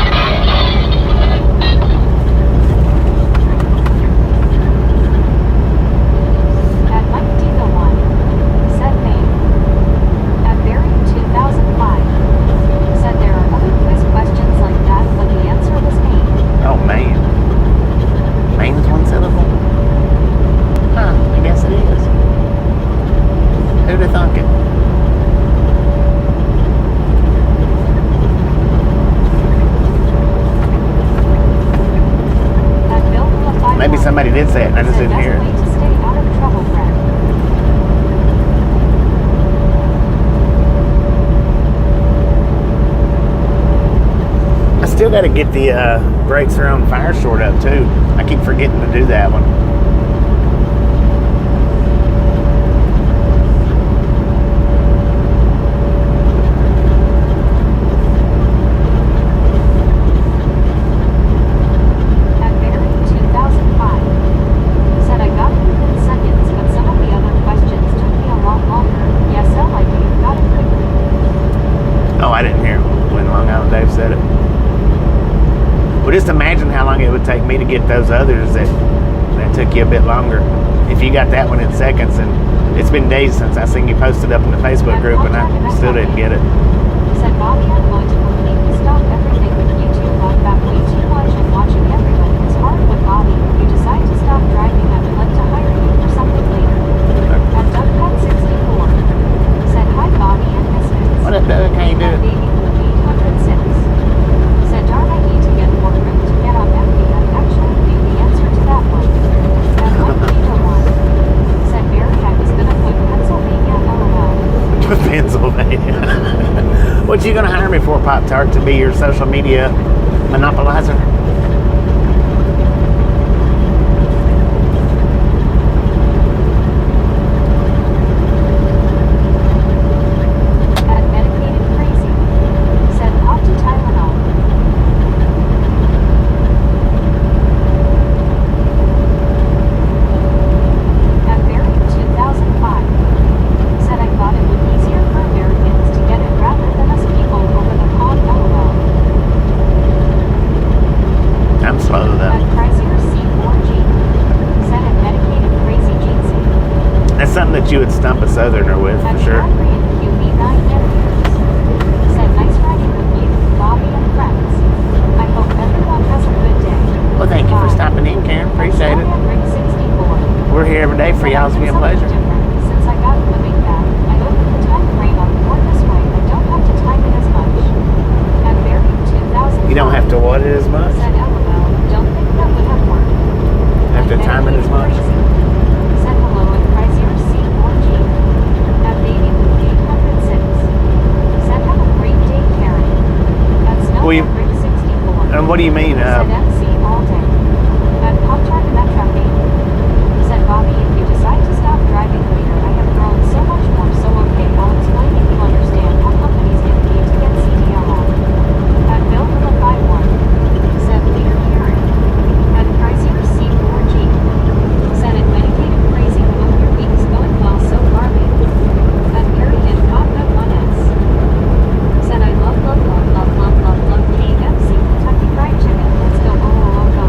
At Mike Diva 1 said, Maine. At Barry 2005 said, there are other quiz questions like that, but the answer was Maine. Oh, man. Maine's one syllable? Huh, I guess it is. Who'd have thunk it? At Bill 51 Maybe somebody did say it and I just said, didn't hear best way it. to stay out of trouble, Brett. I still got to get the brakes around fire short up too. I keep forgetting to do that one. At Barry 2005 said, I got it within seconds, but some of the other questions took me a lot longer. Yes, I like you got it quickly. Oh, I didn't hear when Long Island Dave said it. Well, just imagine how long it would take me to get those others that took you a bit longer. If you got that one in seconds, and it's been days since I seen you posted up in the Facebook group, and I still didn't get it. Said, Bobby, I'm going to completely stop everything with YouTube. I've got way too much and watching everybody. It's hard, but Bobby, you decide to stop driving. I would like to hire you for something later. At DuckCut64 said, hi, Bobby and Misfits. What up, Doug? How you At doing? Baby Blue 806 said, darn, I need to get more room to get on empty. I actually knew the answer to that one. At Mike Diva 1 said, Barry, I was gonna put Pennsylvania. What you gonna hire me for, Pop Tart, to be your social media monopolizer? Something that you would stump a Southerner with, for sure. Said nice riding with you, Bobby and friends. I hope everyone has a good day. Well, thank you for stopping in, Karen. Appreciate it. We're here every day for y'all. It's been a pleasure. Since I got the big bag, I opened the time frame up more this way. I don't have to time it as much. At Barry 2000. You don't have to what it as much? Said LOL. Don't think that would have worked. Have to time it as much? Said hello and Chrysler C4G. At Baby 806. Said have a great day, Karen. That's no Brick 64. And what do you mean? Said MC all day. At Pop Tart and that traffic. Said Bobby, if you decide to stop driving later, I have grown so much more. So okay, I'll explain if you understand how companies get paid to get CDL. At Bill 51. Said leader Karen. At Chrysler C4G. Said it medicated crazy. Hope your week is going well so far, baby. At Period Pop at 1S. Said I love KFC Kentucky Fried Chicken. Let's go Colorado.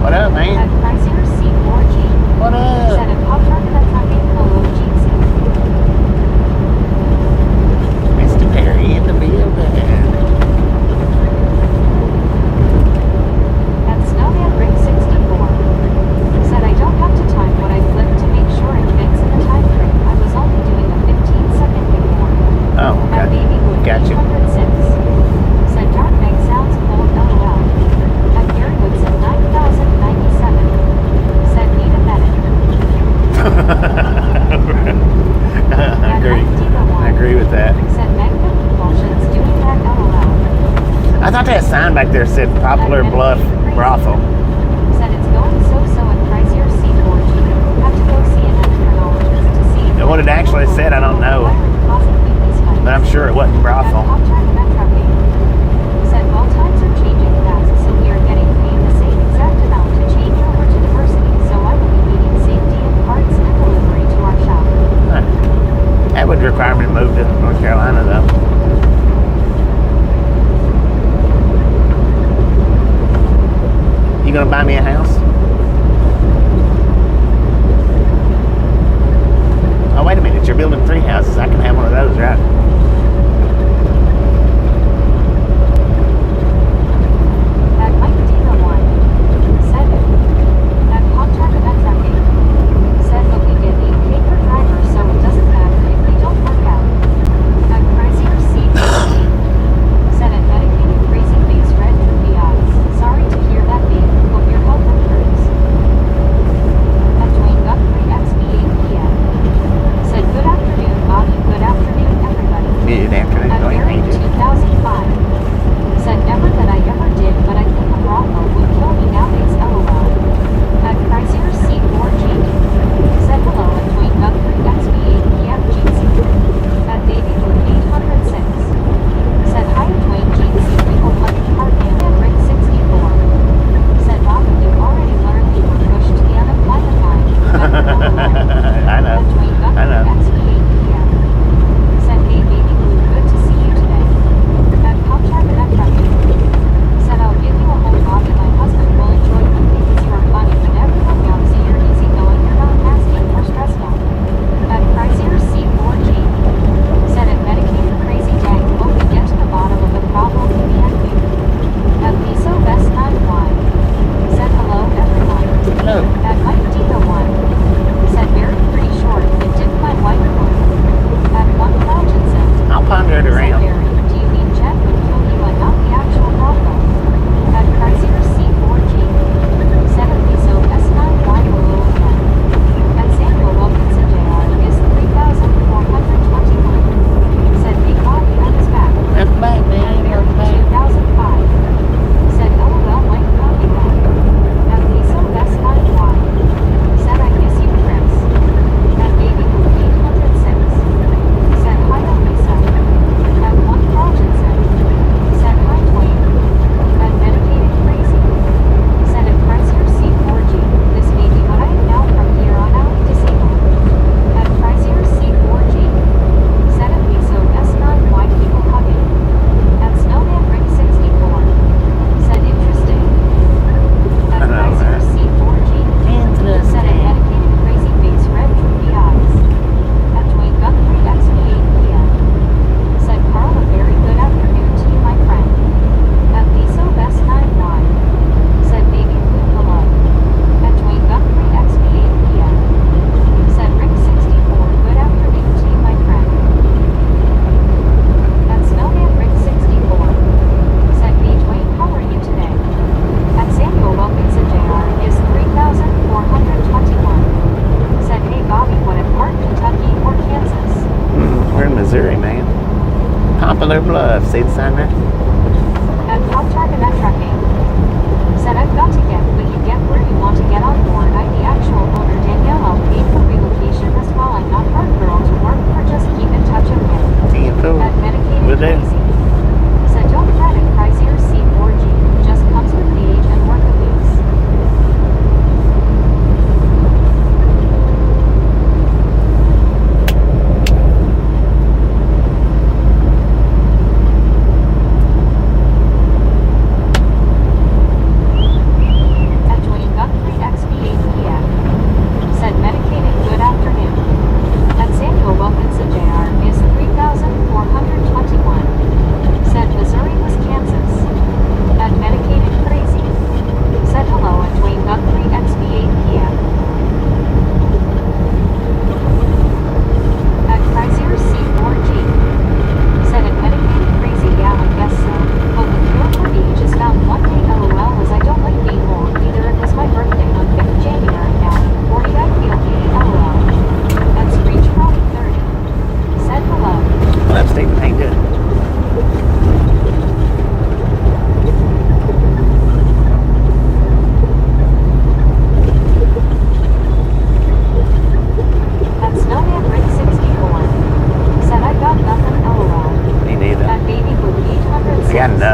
What up, man? At Chrysler C4G. What up? Said at Pop Tart and Trucking Polo Jeezy. Mr. Perry in the building. At Snowman Brick 64. Said I don't have to time what I flipped to make sure it fits in the time frame. I was only doing a 15-second before. Oh, At okay. Baby Wood Gotcha. 806. Said Dark Egg sounds cold LOL. At Gary Woodson 9097. Said need a medic. I agree. I agree with that. Said Magna Compulsions doing that LOL. I thought that sign back there said Poplar Bluff Brothel. Said it's going so-so at Chrysler C4G. Have to go see an endocrinologist to see if What it actually said, I don't know. But I'm sure it wasn't brothel. Said all times are changing fast, so we are getting paid the same exact amount to change over to diversity. So I will be needing safety and parts and delivery to our shop. That would require me to move to North Carolina, though. You gonna buy me a house? Oh, wait a minute. You're building 3 houses. I can have one of those, right? At Mike Diva 1. Said at Pop Tart and Trucking. Said but we get 8K per driver, so it doesn't matter if they don't work out. At Chrysler C4G. Said at Medicated Crazy Face Red Droopy Eyes. Sorry to hear that, babe. Hope your health improves. At Dwayne Guthrie XB8PM. Said good afternoon, Bobby. Good afternoon, everybody.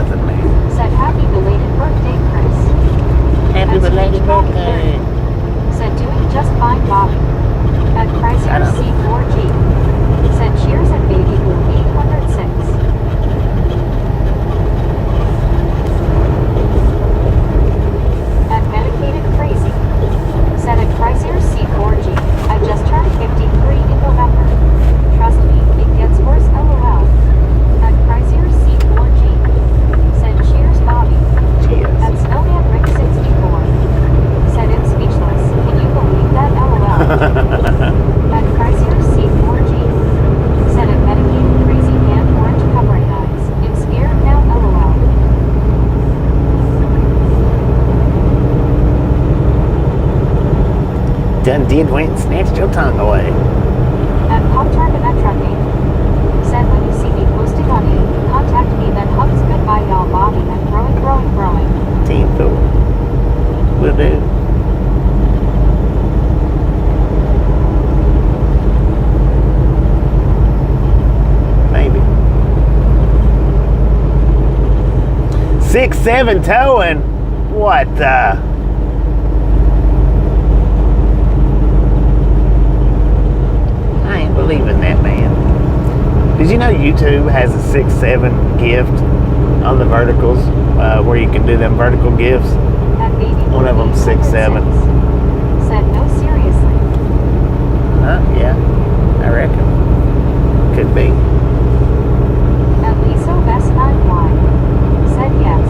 nothing, man. Said happy belated birthday, Chris. Happy That's belated Rich Bobby birthday. 30. Said doing just fine, Bobby. At Chrysler C4G. Said cheers at Baby Blue 806. At Medicated Crazy. Said at Chrysler C4G. I just turned 53 in November. Trust me, it gets worse, LOL. At Chrysler C4G. Said cheers, Bobby. Cheers. At Snowman Rick 64. Said it's speechless. Can you believe that, LOL? At Chrysler C4G. Said at Medicated Crazy Man Orange covering eyes. I'm scared now, LOL. Done did went and snatched your tongue away. At Pop-Tart and at Trucking. Said when you see me posting on you, contact me, then hugs goodbye, y'all, Bobby, and growing. Team fool. Will do. Maybe. 6-7 towing. What the? I ain't believing that, man. Did you know YouTube has a 6-7 gift on the verticals where you can do them vertical gifts? At Baby One of them 6-7. Said no, seriously. Huh? Yeah, I reckon. Could be. At Lisa Best 9Y. Said yes.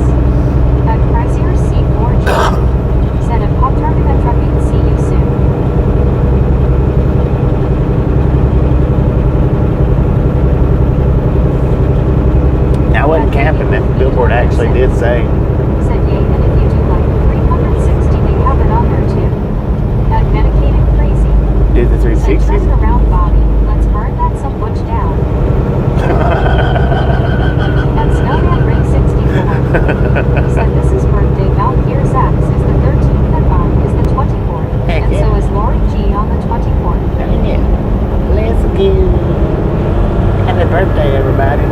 At Chrysler C4G. Said at Pop-Tart and at Trucking, see you soon. I wasn't camping. That billboard actually did say. Said yay, and if you do like 360, they have it on there too. At Medicated Crazy. Do the Said 360s? turn around, Bobby. Let's burn that some butch down. At Snowman Ring 64. Said this is birthday out here. Zach's is the 13th and mine is the 24th. Heck And so yeah. is Lori G on the 24th. Yeah. Let's go. Happy birthday, everybody.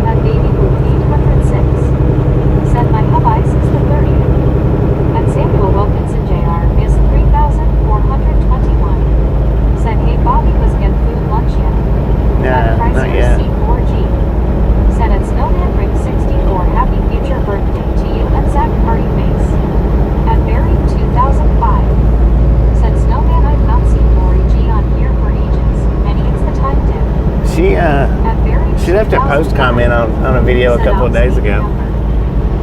At Baby Blue 806. Said my hub ice is the 30th. At Samuel Wilkinson Jr. is 3,421. Said hey Bobby, was get food lunch yet? At Nah, not Chrysler yet. C4G. Said at Snowman Ring 64, happy future birthday to you and Zach Party Face. At Barry 2005. Said Snowman, I've not seen Lori G on here for ages. Maybe it's the time dip. She At Barry she left a post comment on a video a couple of days ago.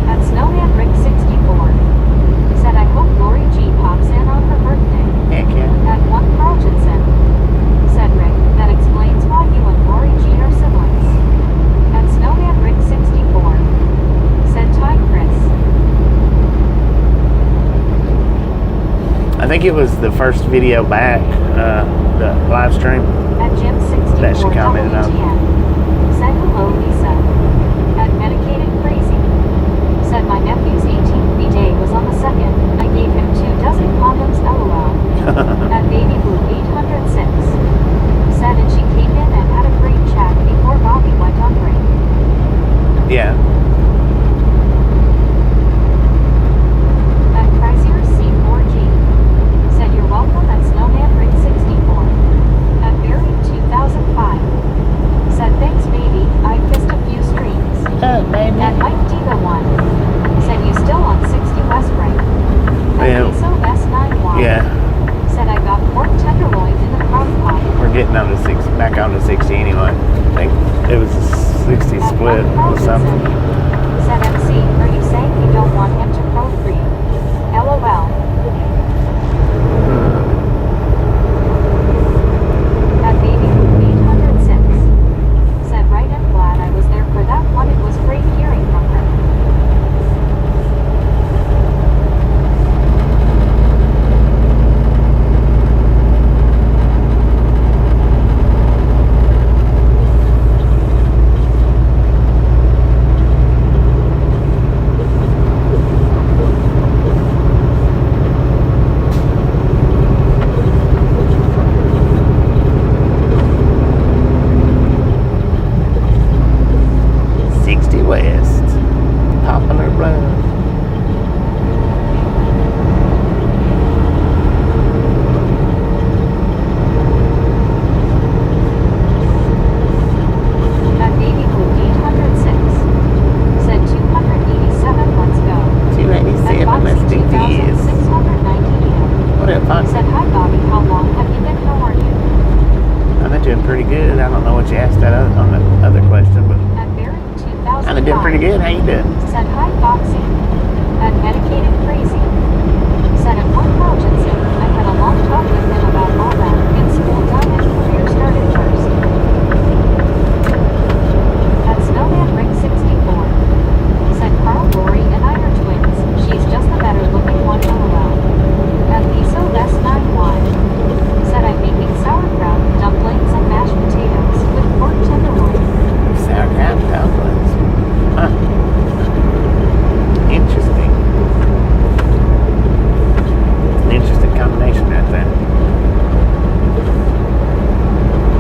At Snowman Rick 64. Said I hope Lori G pops in on her birthday. Heck yeah. At one Carltonson. Said Rick, that explains why you and Lori G are siblings. At Snowman Rick 64. Said Ty Chris. I think it was the first video back, the live stream. At Jim 64. That she commented on. WTN. Said hello Lisa. At Medicated Crazy. Said my nephew's 18th B-Day was on the 2nd. I gave him 2 dozen condoms, LOL. At Baby Blue 806. Said and she came in and had a great chat before Bobby went on break. Yeah. At Chrysler C4G. Said you're welcome at Snowman Ring 64. At Barry 2005. Said thanks baby, I kissed a few streams. Oh, baby. At Mike Diva 1. Said you still on 60 West Break. At Yeah. Iso S9Y. Yeah. Said I got pork tenderloin in the crock pot. We're getting on to back on to 60 anyway. I think it was a 60 At split Mike or something. Carltonson. Said MC, are you saying you don't want him to procreate? LOL. At Baby Blue 806. Said right, I'm glad I was there for that one. It was great hearing from her. what you asked that on the other question, but At Barrett 2005. I'm doing pretty good. How you doing? Said hi, Foxy. At Medicated Crazy. Said at Mark Hutchinson, I had a long talk with him about all that. In school, diamond career started first. At Snowman Rick 64. Said Carl Lori and I are twins. She's just the better looking one, LOL. At Lisa Best 9Y. Said I'm making sauerkraut, dumplings, and mashed potatoes with pork tenderloin. Sauerkraut dumplings. Huh. Interesting. An interesting combination right there.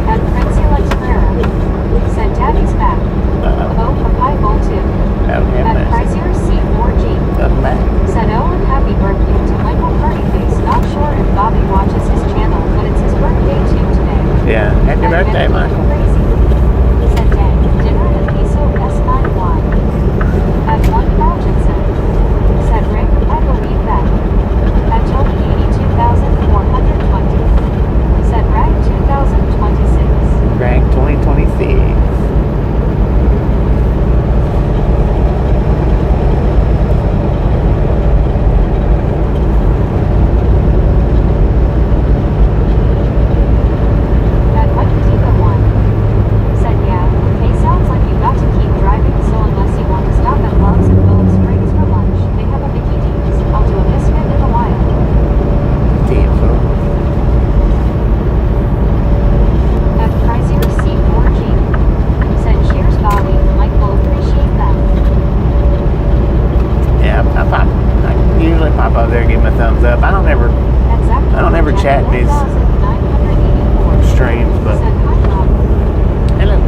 At Prince Felix Ferreira. Said Daddy's back. Oh, for Pie Bowl 2. Okay, At nice. Pricier C4G. Welcome back. Said oh and happy birthday to Michael Partyface. Not sure if Bobby watches his channel, but it's his birthday too today. Yeah, happy At birthday, Medicated Michael. Crazy. Said dang, dinner at Miso S9Y. At Mark Hutchinson. Said Rick, I believe that. At Tony 82,420. Said Rag 2026. Greg 2026. At Mike Tika 1. Said yeah, okay, sounds like you got to keep driving, so unless you want to stop at Love's and Willow Springs for lunch, they have a Mickey D's. I'll do a Misfit in a while. Beautiful. At Pricier C4G. Said cheers, Bobby. Mike will appreciate that. Yeah, I usually pop up there and give him a thumbs up. I don't ever At Zach I don't ever chat in these 1984. streams, but Said hi, Bob. hello.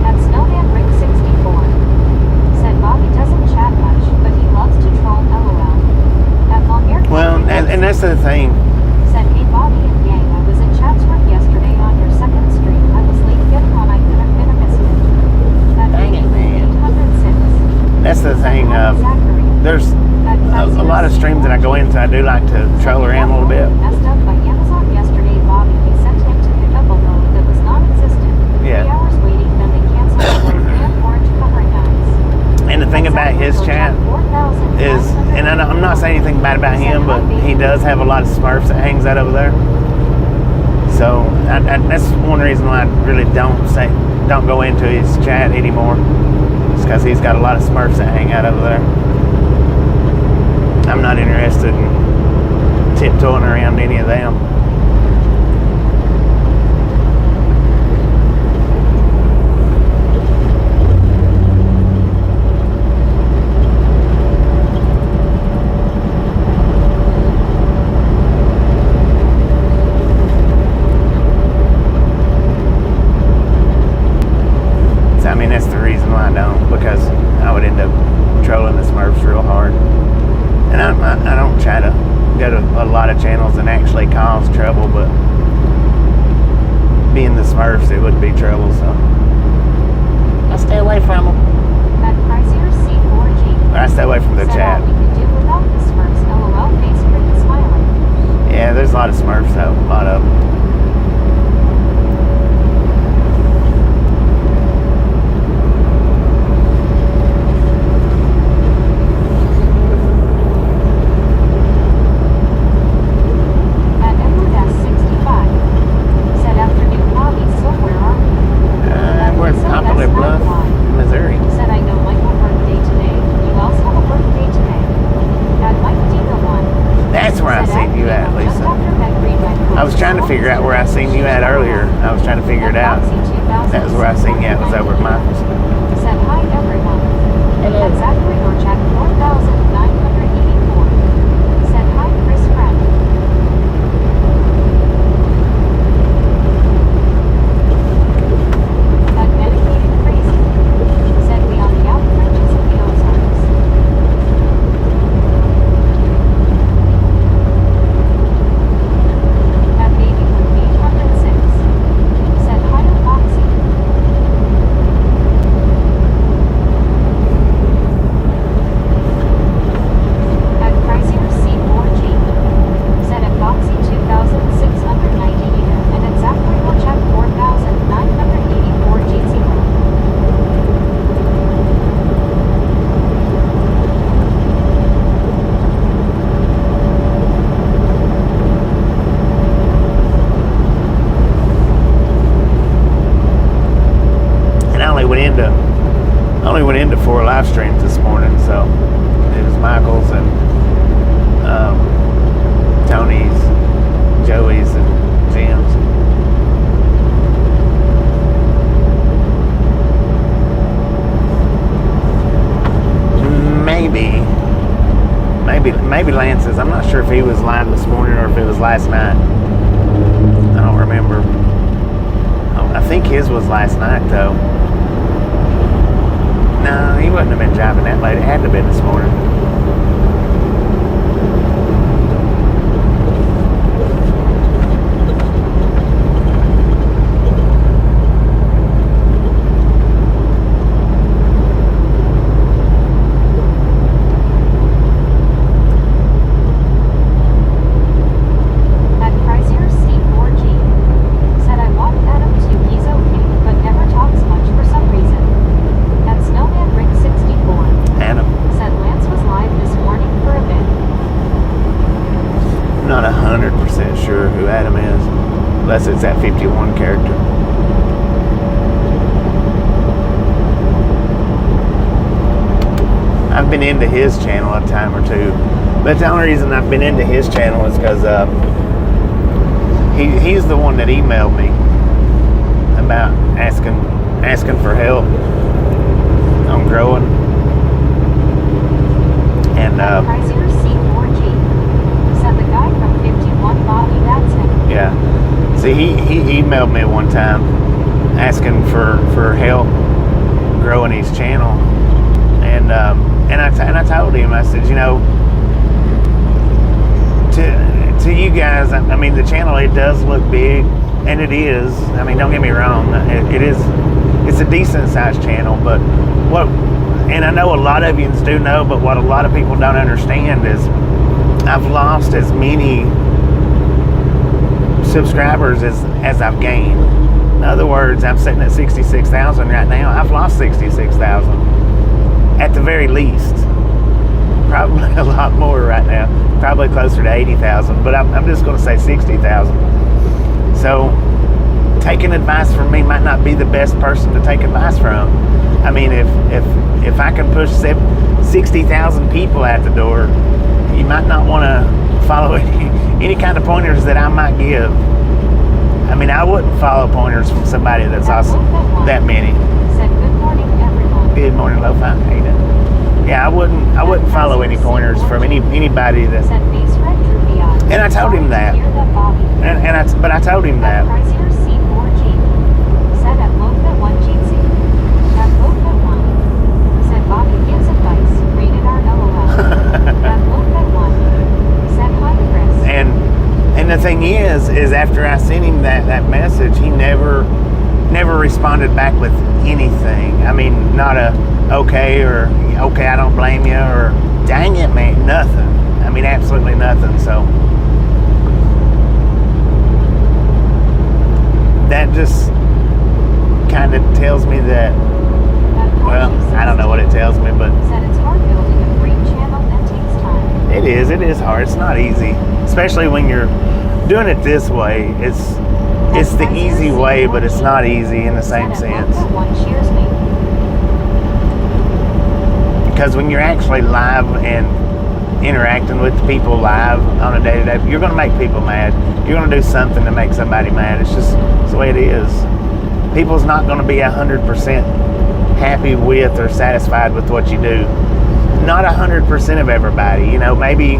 At Snowman Rick 64. Said Bobby doesn't chat much, but he loves to troll, LOL. At Longair Well, and that's the thing. Said hey Bobby and gang, I was in Chatsworth yesterday on your second stream. I was late getting on, I could have been a Misfit. At Dang it, man. 806. That's the thing. Zachary. There's At a lot of streams that I go into. I do like to troll around a little bit. Messed up by Amazon yesterday, Bobby. They sent him to pick up a load that was non-existent. Yeah. 3 hours waiting, then they canceled the load and orange covering eyes. And the thing about his chat is, and I'm not saying anything bad about him, but he does have a lot of Smurfs that hangs out over there. So that's one reason why I really don't go into his chat anymore. It's because he's got a lot of Smurfs that hang out over there. I'm not interested in tiptoeing around any of them. So, I mean, that's the reason why I don't, because I would end up trolling the Smurfs real hard. And I don't try to go to a lot of channels and actually cause trouble, but being the Smurfs, it would be trouble, so I stay away from them. At Pricier C4G. Or I stay away from the Said chat. all we could do without the Smurfs, LOL, face pretty smiling. Yeah, there's a lot of Smurfs, though. A lot of them. At Edward S65. Said afternoon, Bobby, so where are we? We're in So Poplar that's Bluff, not why. Missouri. Said I know Michael birthday today. You also have a birthday today. At Mike Diva 1. That's where I seen you at, Lisa. I was trying to figure out where I seen you at earlier. I was trying to figure it out. That was where I seen you at, was over at Michael's. Said hi everyone. Hello. At Zachary or Jack 4984. Said hi, Chris Friend. At Medicated Crazy. Said we on the out fringes of the Ozarks. At Baby with 806. Said hi to Foxy. At Chrysler C4G. Said at Foxy 2690 year. And at Zachary will check 4984 G0. And I only went into 4 live streams this morning, so it was Michael's and Tony's, Joey's, and Jim's. Maybe Lance's. I'm not sure if he was live this morning or if it was last night. I don't remember. I think his was last night though. No, he wouldn't have been driving that late. It had to have been this morning. At Chrysler C4G. Said I walked Adam too, he's okay, but never talks much for some reason. At Snowman Rick 64. Adam. Said Lance was live this morning for a bit. I'm not 100% sure who Adam is, unless it's that 51 character. I've been into his channel a time or two, but the only reason I've been into his channel is because he's the one that emailed me about asking for help on growing, and Chrysler C4G. Said the guy from 51 Bobby, that's him. yeah. See, he emailed me one time asking for help growing his channel, and I told him, I said, you know, to you guys, I mean, the channel, it does look big, and it is. I mean, don't get me wrong, it's a decent sized channel, but and I know a lot of you do know, but what a lot of people don't understand is I've lost as many subscribers as I've gained. In other words, I'm sitting at 66,000 right now. I've lost 66,000 at the very least. Probably a lot more right now. Probably closer to 80,000, but I'm just going to say 60,000. So taking advice from me might not be the best person to take advice from. I mean, if I can push 60,000 people out the door, you might not want to follow any kind of pointers that I might give. I mean, I wouldn't follow pointers from somebody that's awesome that many. Said good morning, everyone. Good morning, Lo-Fi. How you doing? Yeah, I wouldn't follow any pointers from anybody that. Said Base Red Drew beyond. And I told him that. Hear that, Bobby. But I told him that. Chrysler C4G. Said at Lofa 1 GC. At Lofa 1. Said Bobby gives advice. Rated R LOL. At Lofa 1. Said hi, Chris. And the thing is after I sent him that message, he never responded back with anything. I mean, not a okay or okay, I don't blame you, or dang it, man, nothing. I mean, absolutely nothing. So that just kind of tells me that, well, I don't know what it tells me, but said it's hard building a great channel and takes time. it is hard. It's not easy, especially when you're doing it this way. It's the easy way, but it's not easy in the same sense. Because when you're actually live and interacting with people live on a day-to-day, you're going to make people mad. You're going to do something to make somebody mad. It's the way it is. People's not going to be 100% happy with or satisfied with what you do. Not 100% of everybody, you know, maybe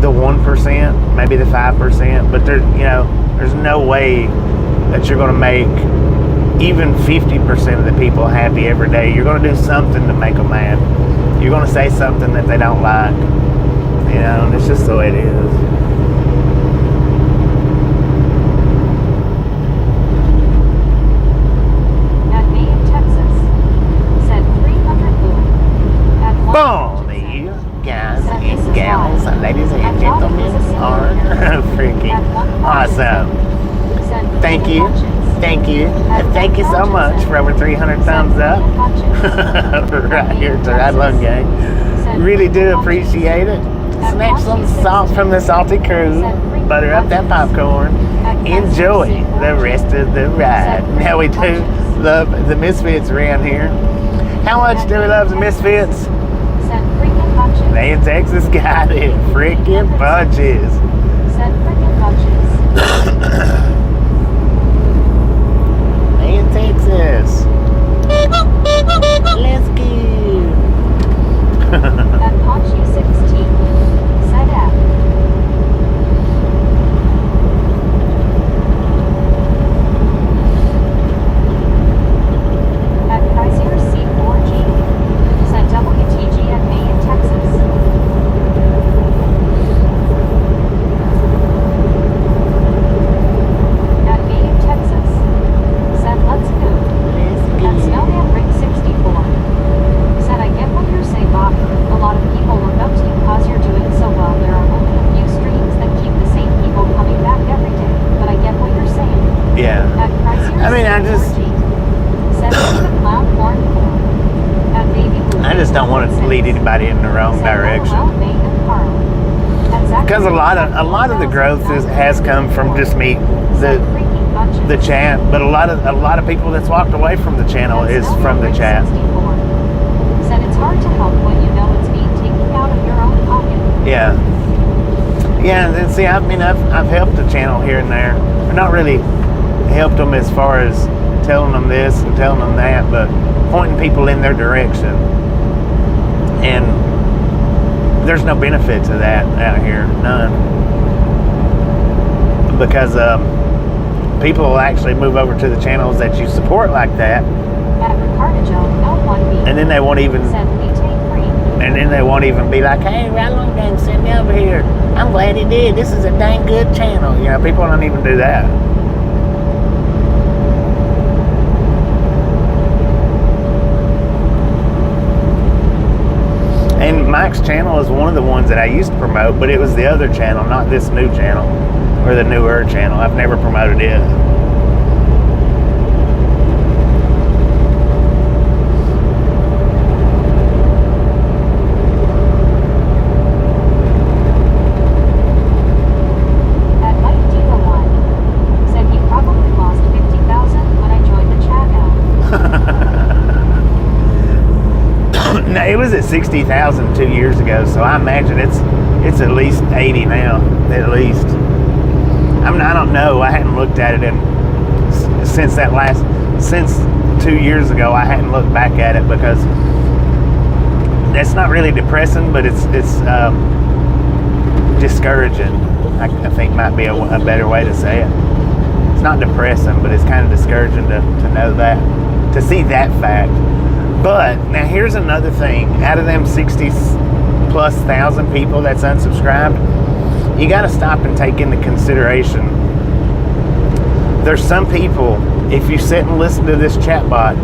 the 1%, maybe the 5%, but there's no way that you're going to make even 50% of the people happy every day. You're going to do something to make them mad. You're going to say something that they don't like, you know, and it's just the way it is. Bonnie, guys and gals, ladies and gentlemen, are freaking awesome. Thank you so much for over 300 thumbs up right here at the Ride Along Gang. Really do appreciate it. Snatch some salt from the salty crew, butter up that popcorn, enjoy the rest of the ride. Now we do love the Misfits around here. How much do we love the Misfits? They in Texas got it. Freaking bunches. They in Texas. Let's go. At Ponchi 16, set up. At Kaiser C4G, set WTG at May in Texas. At May in Texas, set Let's Go. At Snowman Ring 64. Said, I get what you're saying, Bob. A lot of people look up to you cause you're doing so well. There are only a few streams that keep the same people coming back every day. But I get what you're saying. Yeah. At I mean, I just don't want to lead anybody in the wrong direction. Because a lot of the growth has come from just me, the chat, but a lot of people that's walked away from the channel is from the chat. Said it's hard to help when you know it's being taken out of your own pocket. Yeah. Yeah, and see, I've helped the channel here and there. I've not really helped them as far as telling them this and telling them that, but pointing people in their direction. And there's no benefit to that out here, none. Because people will actually move over to the channels that you support like that, and then they won't even be like, hey, Ride Along Gang sent me over here. I'm glad he did. This is a dang good channel. You know, people don't even do that. And Mike's channel is one of the ones that I used to promote, but it was the other channel, not this new channel, or the newer channel. I've never promoted it. No, it was at 60,000 2 years ago, so I imagine it's at least 80 now, at least. I mean, I don't know. I hadn't looked at it since 2 years ago. I hadn't looked back at it because that's not really depressing, but it's discouraging. I think might be a better way to say it. It's not depressing, but it's kind of discouraging to know that, to see that fact. But now here's another thing. Out of them 60,000+ people that's unsubscribed, you got to stop and take into consideration. There's some people, if you sit and listen to this chat bot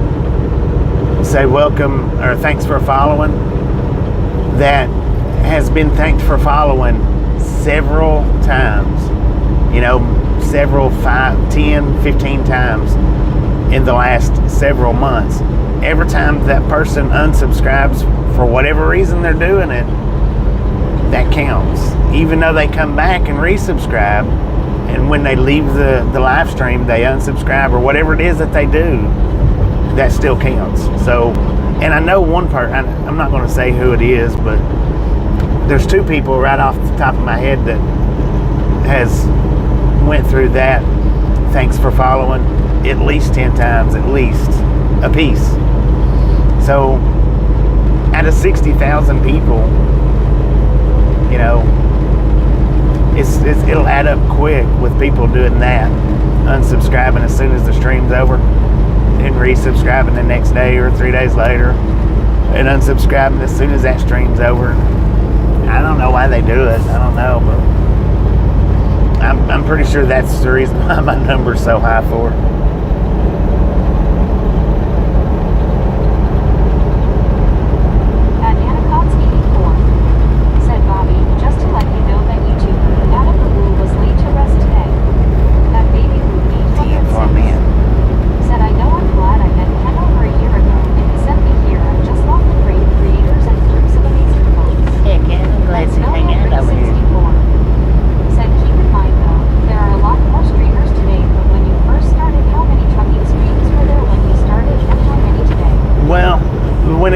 say welcome or thanks for following, that has been thanked for following several times, you know, several 5, 10, 15 times in the last several months. Every time that person unsubscribes for whatever reason they're doing it, that counts. Even though they come back and resubscribe, and when they leave the live stream, they unsubscribe or whatever it is that they do, that still counts. So, and I know one part, I'm not going to say who it is, but there's 2 people right off the top of my head that has went through that. Thanks for following at least 10 times, at least a piece. So out of 60,000 people, you know, it'll add up quick with people doing that, unsubscribing as soon as the stream's over, and resubscribing the next day or 3 days later, and unsubscribing as soon as that stream's over. I don't know why they do it. I don't know, but I'm pretty sure that's the reason why my number's so high for it.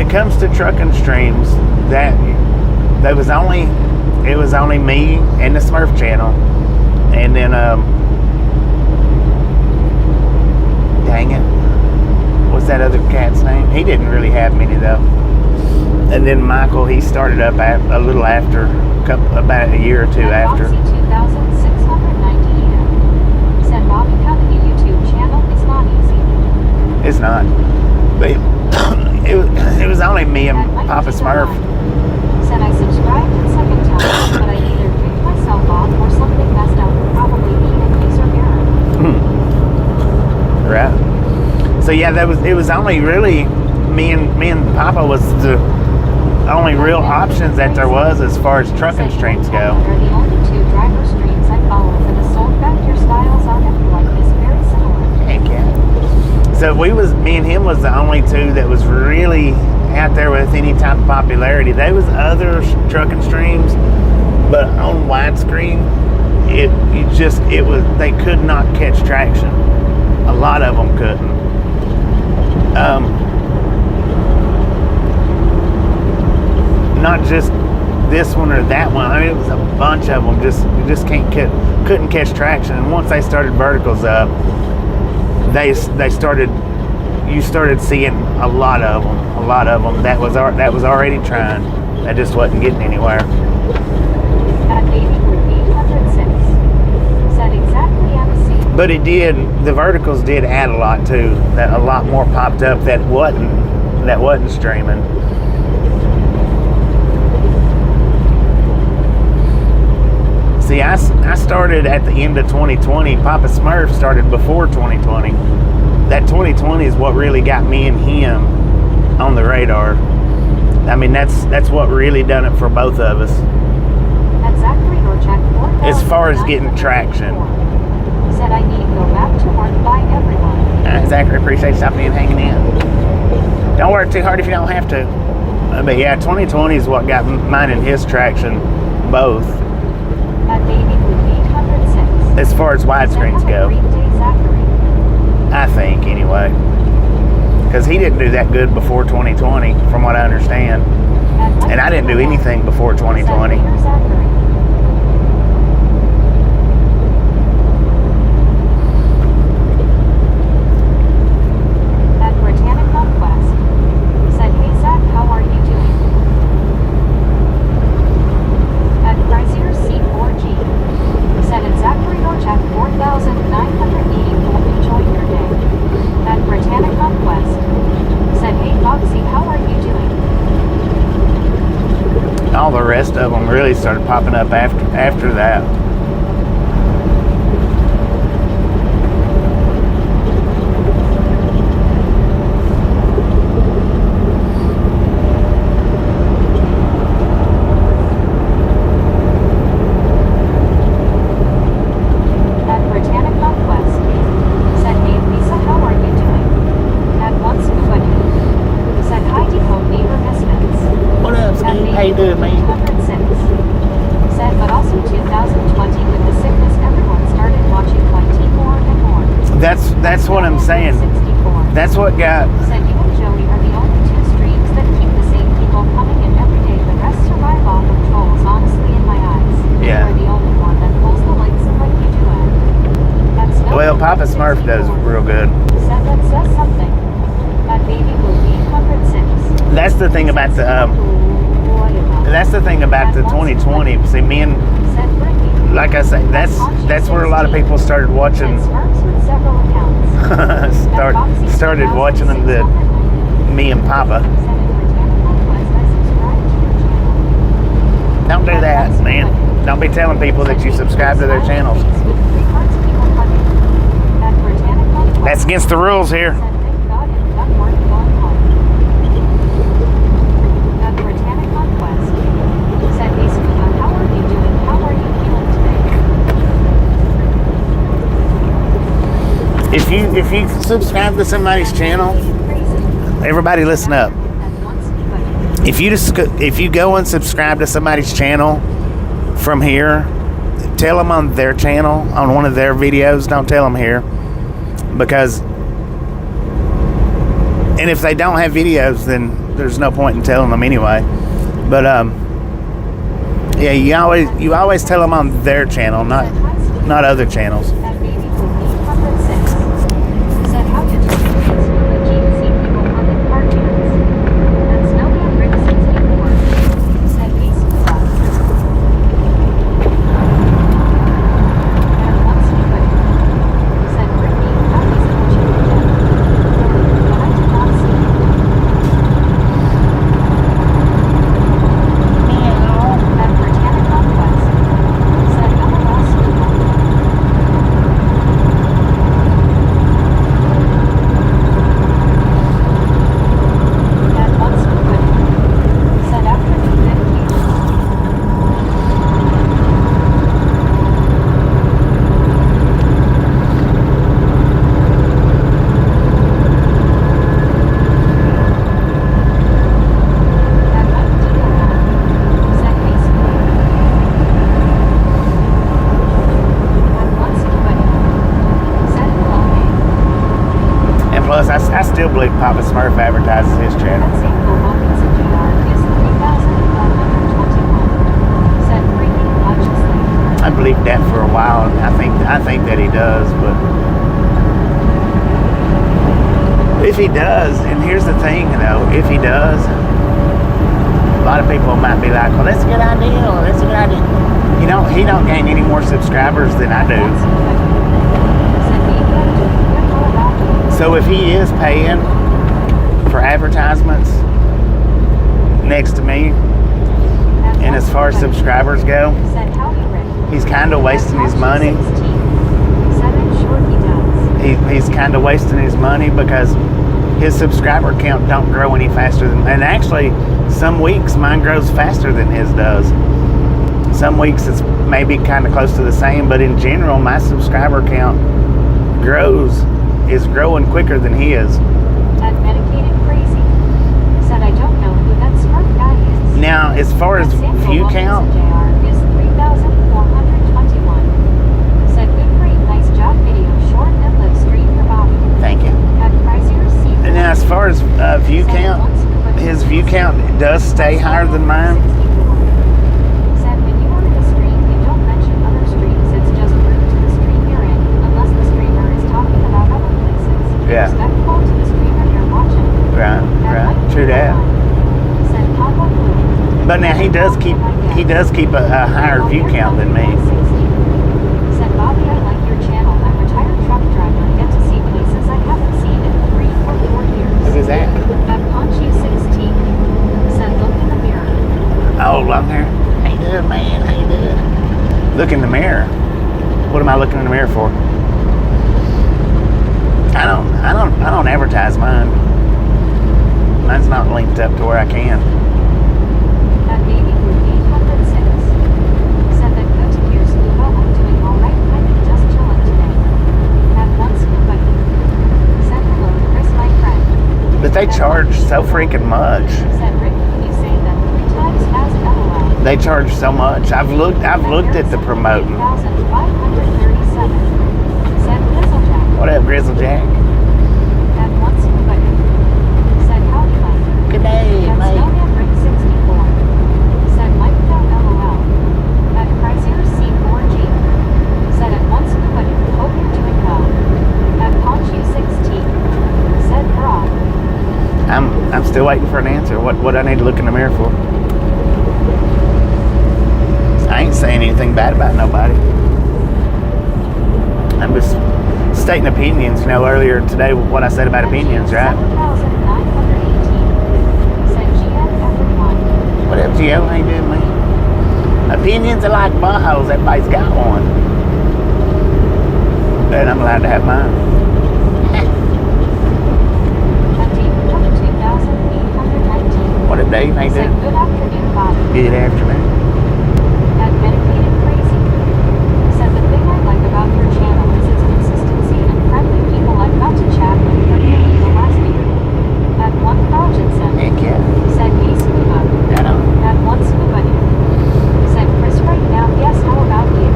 Comes to trucking streams, it was only me and the Smurf channel, and then dang it, what's that other cat's name? He didn't really have many though. And then Michael, he started up a little after, about a year or two after. 2,690 said Bobby having a YouTube channel is not easy. It's not. But it was only me and Papa Smurf. Said I subscribed a second time, but I either kicked myself off or something messed up. Probably me and user error. Right. So yeah, it was only really me and Papa was the only real options that there was as far as trucking streams go. Are the only two driver streams I follow for the soul factor styles on it like this, very similar. Heck yeah. So me and him was the only two that was really out there with any type of popularity. There was other trucking streams, but on widescreen, they could not catch traction. A lot of them couldn't. Not just this one or that one. I mean, it was a bunch of them. Just couldn't catch traction. And once they started verticals up, you started seeing a lot of them that was already trying, that just wasn't getting anywhere. At baby group 806 said exactly MC. But the verticals did add a lot too, that a lot more popped up that wasn't streaming. See, I started at the end of 2020. Papa Smurf started before 2020. That 2020 is what really got me and him on the radar. I mean, that's what really done it for both of us. As far as getting traction. Said I need to go back to work. Bye, everyone. Zachary, appreciate stopping in and hanging in. Don't work too hard if you don't have to. But yeah, 2020 is what got mine and his traction, both. At baby group 806. As far as widescreens go. I think, anyway. Because he didn't do that good before 2020, from what I understand. And I didn't do anything before 2020. All the rest of them really started popping up after that. How you doing, man? Said, but also 2020 with the sickness, everyone started watching YT more and more. That's what I'm saying. 64. That's what got. Said you and Joey are the only two streams that keep the same people coming in every day. The rest survive off of trolls. Honestly, in my eyes, yeah. You are the only one that pulls the legs in like you do. That's no. Well, Papa Smurf does real good. Said that says something. That baby will be 806. the thing about the that's the thing about the 2020. See, me and like I say, that's where a lot of people started watching. started watching them. Me and Papa. Don't do that, man. Don't be telling people that you subscribe to their channels. That's against the rules here. If you subscribe to somebody's channel, everybody listen up. If you go and subscribe to somebody's channel from here, tell them on their channel, on one of their videos. Don't tell them here, because and if they don't have videos, then there's no point in telling them anyway. But yeah, you always tell them on their channel, not other channels. I still believe Papa Smurf advertises his channel. I believed that for a while, and I think that he does, but if he does, and here's the thing though, if he does, a lot of people might be like, well, that's a good idea, or that's a good idea. You know, he don't gain any more subscribers than I do. So if he is paying for advertisements next to me, and as far as subscribers go, he's kind of wasting his money. He's kind of wasting his money because his subscriber count don't grow any faster than, and actually some weeks mine grows faster than his does. Some weeks it's maybe kind of close to the same, but in general my subscriber count is growing quicker than his. That medicated crazy said, I don't know who that smart guy is. Now, as far as view count, is 3,421. Said, good, great, nice job, video, short and live stream your body. Thank you. At pricier seat. And now, as far as view count, his view count does stay higher than mine. Said, when you order the stream, you don't mention other streams. It's just rude to the stream you're in, unless the streamer is talking about other places. Yeah. Respectful to the streamer you're watching. Right. True that. Said, Papa Blue. But now he does keep a higher view count than me. Said, Bobby, I like your channel. I'm a retired truck driver. I get to see places I haven't seen in 3 or 4 years. Who is that? At Paunchy 16. Said, look in the mirror. Oh, long hair. How you doing, man? How you doing? Look in the mirror. What am I looking in the mirror for? I don't advertise mine. Mine's not linked up to where I can. That baby grew 806. Said that good to hear, Scuba. I'm doing alright. I've been just chilling today. At one Scuba. Said hello, Chris, my friend. But they charge so freaking much. Said Rick, can you say that 3 times as LOL? They charge so much. I've looked at the promoting. 8,537. Said Grizzlejack. What up, Grizzlejack? At one Scuba. Said howdy, Mike. Good day, At mate. Snowman Rick 64. Said Mike without LOL. At Chrysler C4G. Said at one Scuba. Hope you're doing well. At Paunchy 16. Said Broad. I'm I'm still waiting for an answer. What I need to look in the mirror for? I ain't saying anything bad about nobody. I'm just stating opinions. You know, earlier today, what I said about opinions, right? 7,918. Said GM everyone. What up, Gio? How you doing, man? Opinions are like buttholes. Everybody's got one. And I'm allowed to have mine. At Dave 2,819. What up, Dave? How you Said doing? good afternoon, Bobby. Good afternoon. At Medicated Crazy. Said the thing I like about your channel is its consistency and friendly people I've got to chat with regularly the last year. At one Carlton Heck yeah. said hey Scuba. Right on. At one Scuba Dude. Said Chris right now, yes, how about you?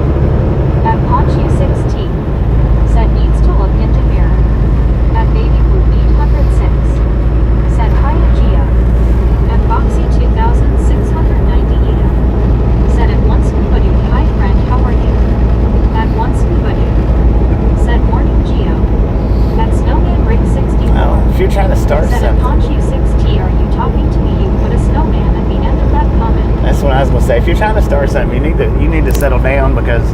At Ponchu 16. Said needs to look into mirror. At Baby Blue 806. Said hi Gia. At Boxy 2698. Said at one Scuba Dude, hi friend, how are you? At one Scuba Dude. Said morning Geo. At Snowman Rig 64. Well, if you're trying to start Said at something, Ponchu 6T, are you talking to me? You put a snowman at the end of that comment. that's what I was gonna say. If you're trying to start something, you need to settle down because,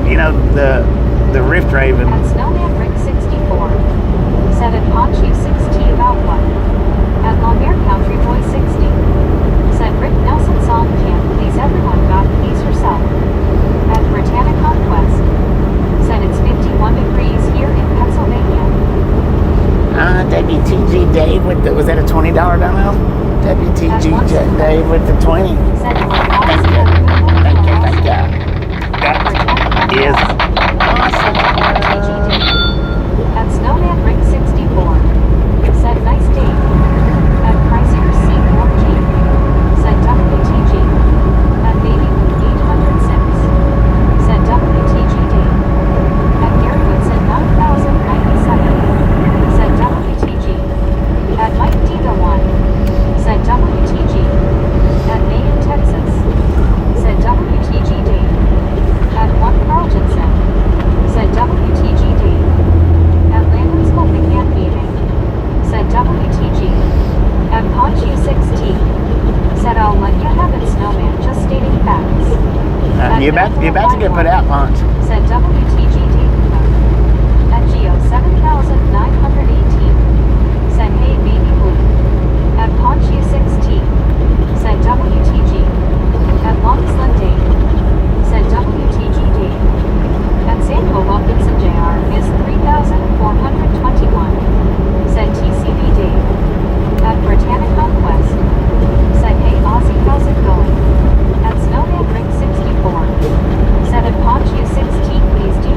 you know, the Rift Raven. At Snowman Rig 64. Said at Ponchu 6T about what? At Long Air Country Boy 60. Said Rick Nelson song can't please everyone, God please yourself. At Britannic Conquest. Said it's 51 degrees here in Pennsylvania. WTG Dave was that a $20 dono? WTG Dave with the 20. Said it's Thank you. Thank you. That is awesome. At Snowman Rig 64. Said nice day. At Chrysler C4G. Said WTG. At Baby Blue 806. Said WTG day. At Gary Woodson 9097. Said WTG. At Mike Diva 1. Said WTG. At Maine, Texas. Said WTG day. At 1 Carlton said WTG day. At Landon's Hoping Hand Meeting. Said WTG. At Ponchu 6T. Said I'll let you have it, Snowman, just stating facts. You're about to get put out, Ponch. Said WTG day. At Geo 7,918. Said hey baby blue. At Ponchu 6T. Said WTG. At Long Slim Day. Said WTG day. At Samuel Wilkinson Jr. is 3,421. Said TCB day. At Britannic Conquest. Said hey Aussie, how's it going? At Snowman Ring 64. Said at Ponchu 16, please do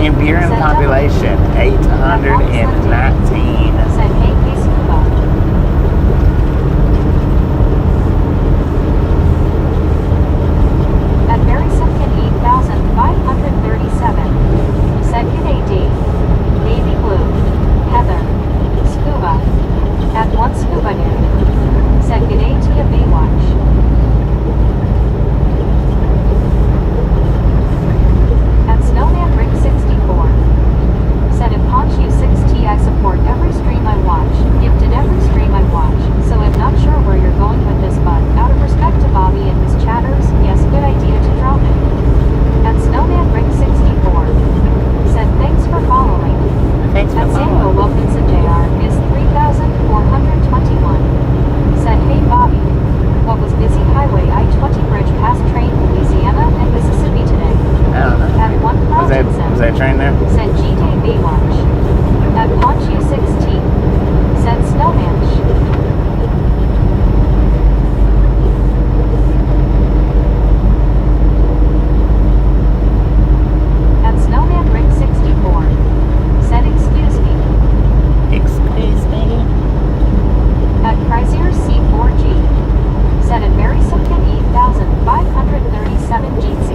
Campiran population 819. Said hey, hey, scuba. At Berry Simpkin 8,537. Said good AD. Navy blue. Heather. Scuba. At one scuba dude. Said good day to you, Baywatch. At Snowman Rick 64. Said at Ponch U6T I support every stream I watch. Gifted every stream I watch. So I'm not sure where you're going with this, but out of respect to Bobby and his chatters, yes, good idea to drop it. At Snowman Rick 64. Said thanks for following. Thanks for At Samuel following. Wilkinson Jr. is 3,421. Said hey Bobby. What was busy highway I-20 bridge past train Louisiana and Mississippi today? I don't know. At one Was that Carltonson. a train there? Said G-Day Baywatch. At Ponch U6T. Said Snowmanch. At Snowman Rick 64. Said excuse me. Excuse me. At Chrysler C4G. Said at Mary Simpkin 8,537 GC.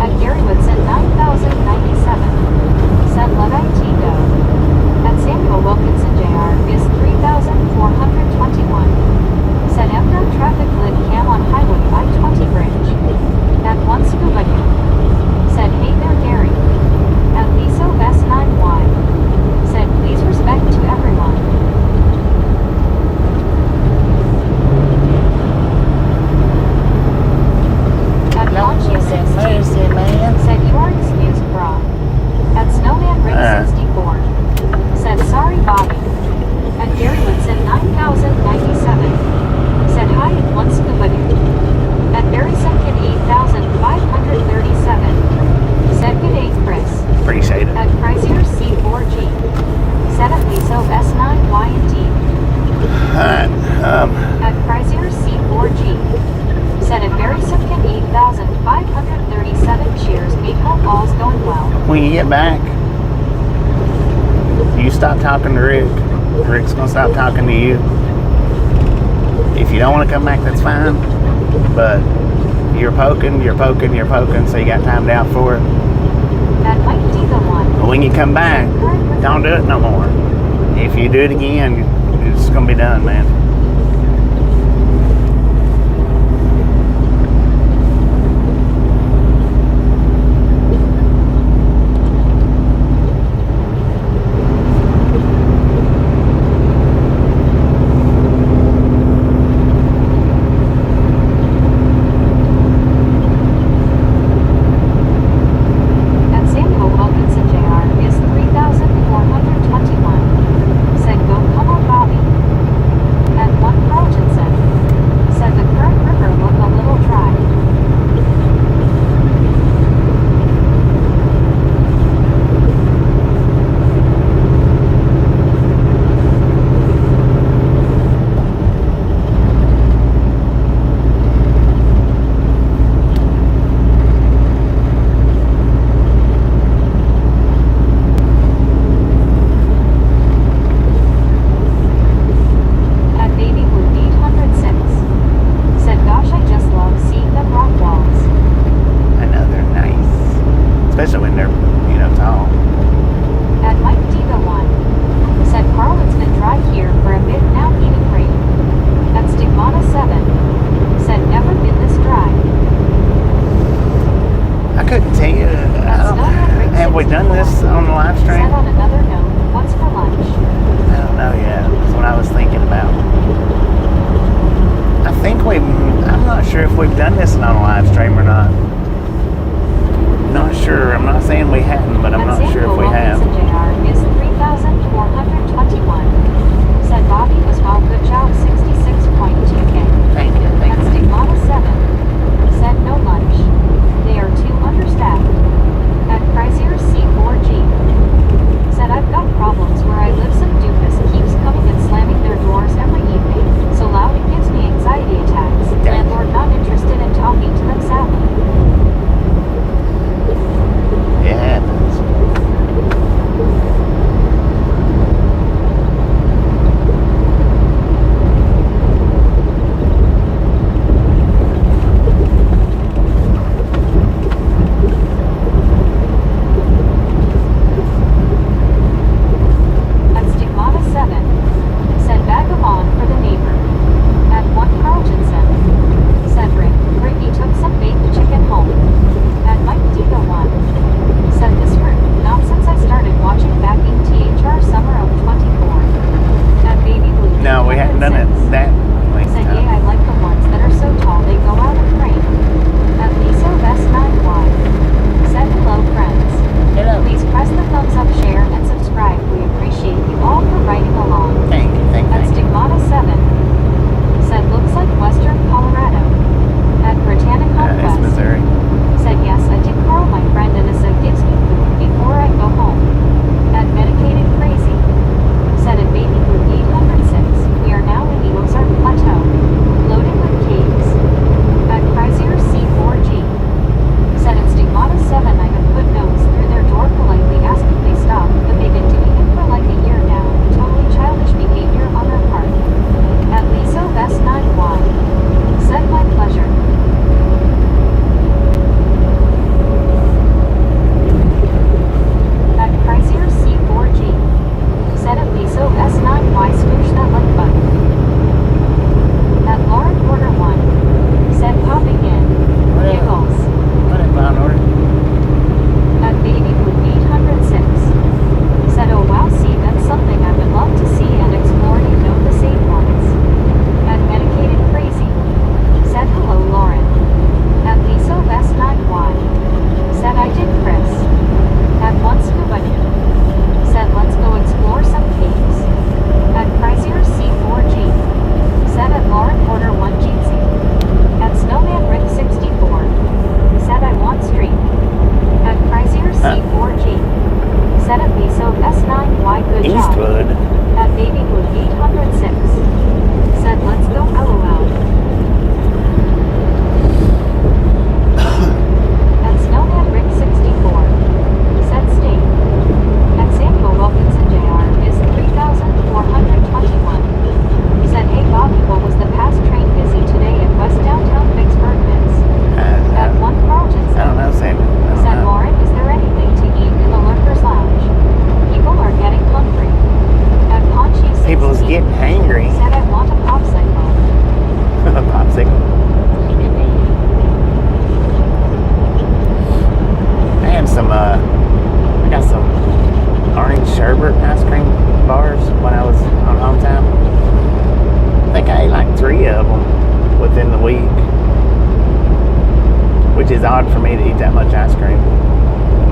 At Gary Woodson 9,097. Said Luddite Go. At Samuel Wilkinson Jr. is 3,421. Said Emperor traffic lit cam on highway I-20 bridge. At one scuba dude. Said hey there Gary. At Liso S9Y. Said please respect to everyone. At Ponch U6T. Said you are excused, brah. At Snowman Rick 64. Said sorry Bobby. At Gary Woodson 9,097. Said hi at one scuba dude. At Barry Simpkin 8,537. Said good day Chris. Appreciate it. At Chrysler C4G. Said at Liso S9Y and D. Alright. At Chrysler C4G. Said at Barry Simpkin 8,537. Cheers, mate. Hope all's going well. When you get back, you stop talking to Rick. Rick's gonna stop talking to you. If you don't want to come back, that's fine. But you're poking, so you got time out for it. At Mike D the one. But when you come back, don't do it no more. If you do it again, it's gonna be done, man. At Samuel Wilkinson Jr. is 3,421. Said go come on Bobby. At one Carltonson. Said the current river look a little dry. At Baby Blue 806. Said gosh I just love seeing them rock walls. I know they're nice. Especially when they're, tall. At Mike D the one. Said Carl it's been dry here for a bit now heating rain. At Stigmata 7. Said never been this dry. I couldn't tell you. Have we done this on the live stream? Said on another note, what's for lunch? I don't know yet. That's what I was thinking about. I'm not sure if we've done this on a live stream or not. Not sure. I'm not saying we hadn't, but I'm not sure if we have. At Samuel Wilkinson Jr. is 3,421. Said Bobby was well, good job, 66.2K. Thank you. At Stigmata 7. Said no lunch. They are too understaffed. At Chrysler C4G. Said I've got problems where I live. Some doofus keeps coming and slamming their doors every evening. So loud it gives me anxiety attacks. Landlord not interested in talking to them sadly. for me to eat that much ice cream.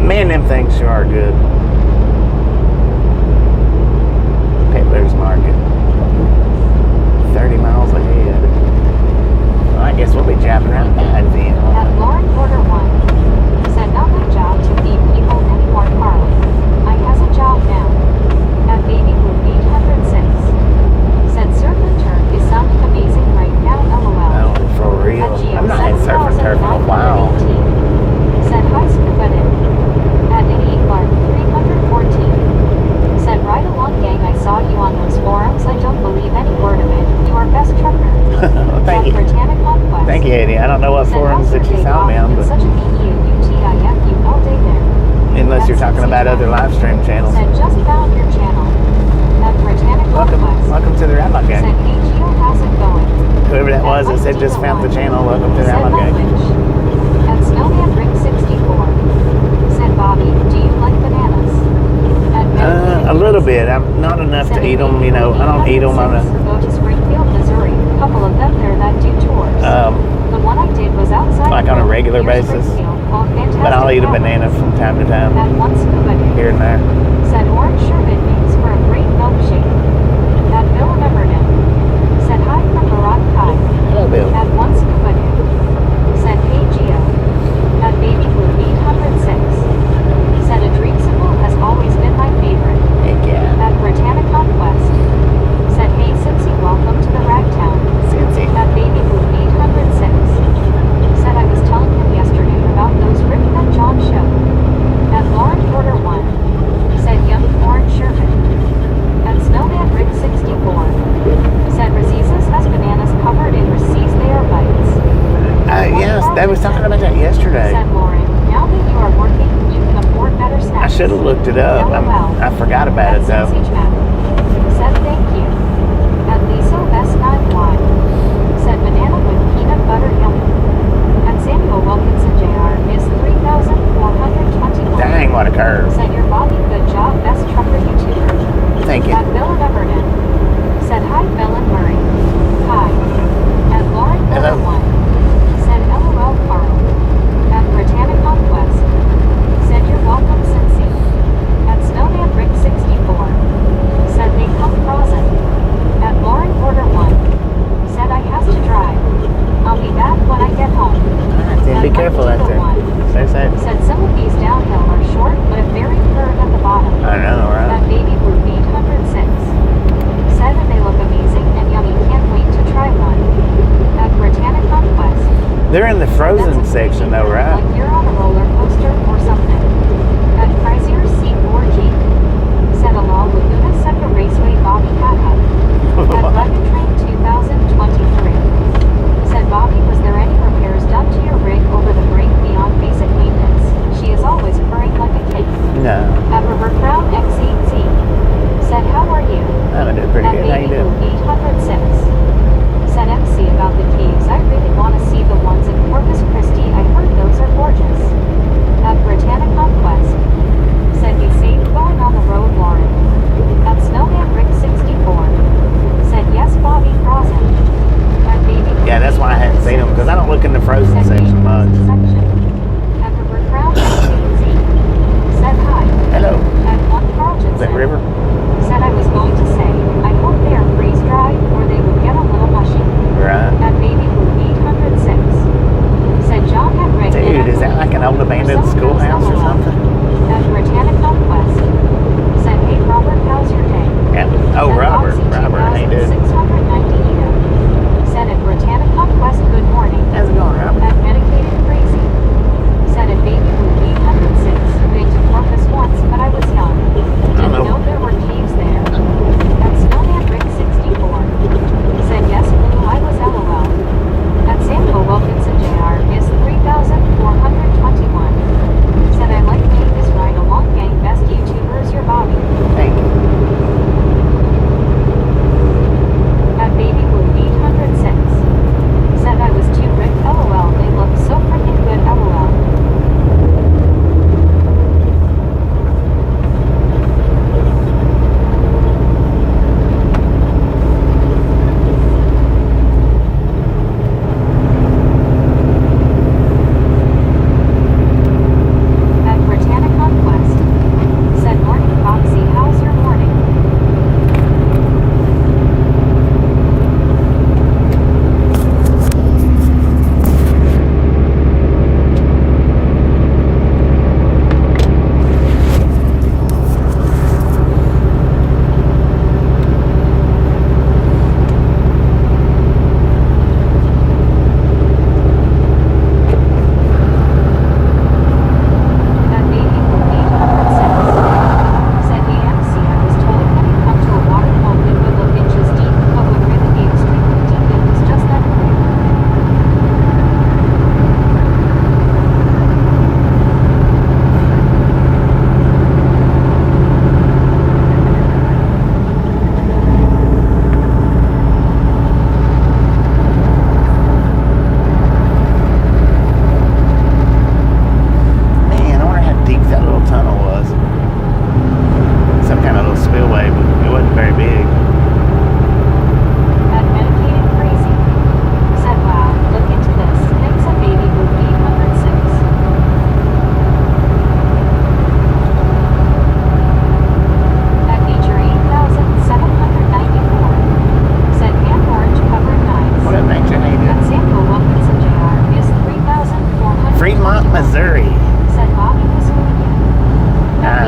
Man, them things sure are good. Peddler's Market. 30 miles ahead. Well, I guess we'll be driving around by then. At Lauren Porter 1. Said not my job to feed people anymore, Carl. I has a job now. At Baby Blue 806. Said Surf and Turf is sounding amazing right now, LOL. Oh, for real. I'm not in Surf and Turf in a while. Said hi, Scuba Dip. At 88 Mark 314. Said right along, gang. I saw you on those forums. I don't believe any word of it. You are best trucker. Well, thank you. Britannic Conquest. Thank you, Eddie. I don't know what Said forums that you saw me on, but such a BUTIFU all day there. unless you're talking about other live stream channels. Said just found your channel. At Britannic Conquest. Welcome to the Rabbi Said Gang. hey Gio, how's it going? Whoever that was that said just found the channel, welcome to the Said Rabbi Gang. Nightwish. At Snowman Rick 64. Said Bobby, do you like bananas? At A little bit. I'm not enough to eat them. You know, I don't eat them on a. Go to Springfield, Missouri. Couple of them there that do tours. The one I did was outside. Like on a regular basis. But I'll eat a banana from time to time. At one Scuba Dip. Here and there. Said orange sherbet makes for a great milkshake. At Bill Everton. Said hi from Barack Kai. Hello, Bill. At one Scuba Dip. Said hey Gio. At Baby Blue 806. Said a dreamsicle has always been my favorite. Heck yeah. At Britannic Conquest. Said hey Cincy, welcome to the Ragtown. Cincy. At Baby Blue 806. Said I was telling him yesterday about those Rick that John showed. At Lauren Porter 1. Said yummy orange sherbet. At Snowman Rick 64. Said Razizas has bananas covered in receipts, they are bites. Yes, they was talking about that yesterday. Said Lauren, now that you are working, you can afford better I snacks. should have looked it up. I forgot about it though. Said thank you. At Lisa S9Y. Said banana with peanut butter yummy. At Samuel Wilkinson Jr. is 3,421. Dang, what a curve. Said your Bobby, good job, best trucker YouTuber. Thank you. At Bill of Everton. Said hi, Bill and Murray. Hi. At Lauren Hello. 1. Said LOL Carl. At Britannic Conquest. Said you're welcome, Cincy. At Snowman Rick 64. Said they come frozen. At Lauren Porter 1. Said I has to drive. I'll be back when I get home. Alright, then be careful out there. Stay safe. Said some of these downhill are short, but very curved at the bottom. I know, right? At Baby Blue 806. Said that they look amazing and yummy. Can't wait to try one. At Britannic Conquest. They're in the frozen section though, right? Like you're on a roller coaster or something. At Chrysler C4G. Said along with Luna Seca Raceway Bobby Haha. At Rugged Train 2023. Said Bobby, was there any repairs done to your rig over the break beyond basic maintenance? She is always purring like a kid. No. At River Crown XEZ. Said how are you? I'm doing pretty good. How you doing? 806. Said MC about the caves. I really want to see the ones in Corpus Christi. I heard those are gorgeous. At Britannic Conquest. Said be safe going on the road, Lauren. At Snowman Rick 64. Said yes, Bobby Frozen. At Baby. Yeah, that's why I hadn't seen them because I don't look in the frozen section much. At River Crown XEZ. Said hi. Hello. At one Carlton. Is that River? Said I was going to say, I hope they are freeze dried or they would get a little mushy. Right. At Baby Blue 806. Said John had rigged. Dude, is that like an old abandoned schoolhouse or something? At Britannic Conquest. Said, hey Robert, how's your day? Yeah. Oh, At Robert. Oxy Robert, hey dude. 2690 Eda. Said at Britannic Conquest, good morning. How's it going, Robert? At Medicated Crazy. Said at Baby Blue 806. Been to Corpus once, but I was young. Didn't know there were caves there. At Snowman Rick 64. Said yes, Blue, I was LOL. At Samuel Wilkinson Jr. is 3,421. Said I like being this ride along, gang, best YouTubers, your Bobby. Thank you. At Baby Blue 806. Said I was too Rick, LOL, they look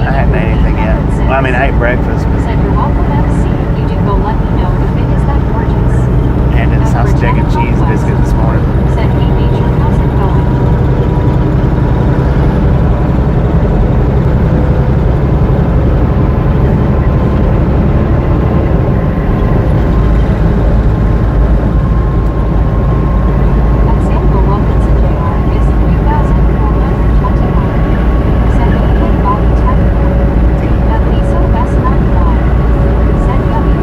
I hadn't ate anything yet. Well, I mean, I ate breakfast, but Said you're welcome, MC. You do go let me know if it is that gorgeous. I had a sausage, egg, and cheese biscuit this morning. Said, hey Major, how's it going? Example Wilkinson JR is 3,421. Said, okay, Bobby Technical. That Lisa West 95. Said, yummy.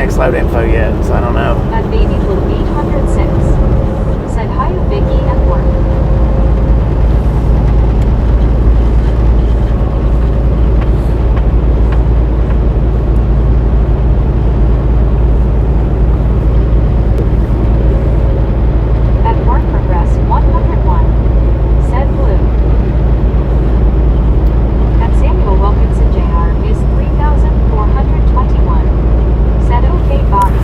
text load info yet, so I don't know. At Baby Blue 806. Said hi to Vicky at work. At work progress 101. Said Blue. At Samuel Wilkinson Jr. is 3,421. Said okay Bobby.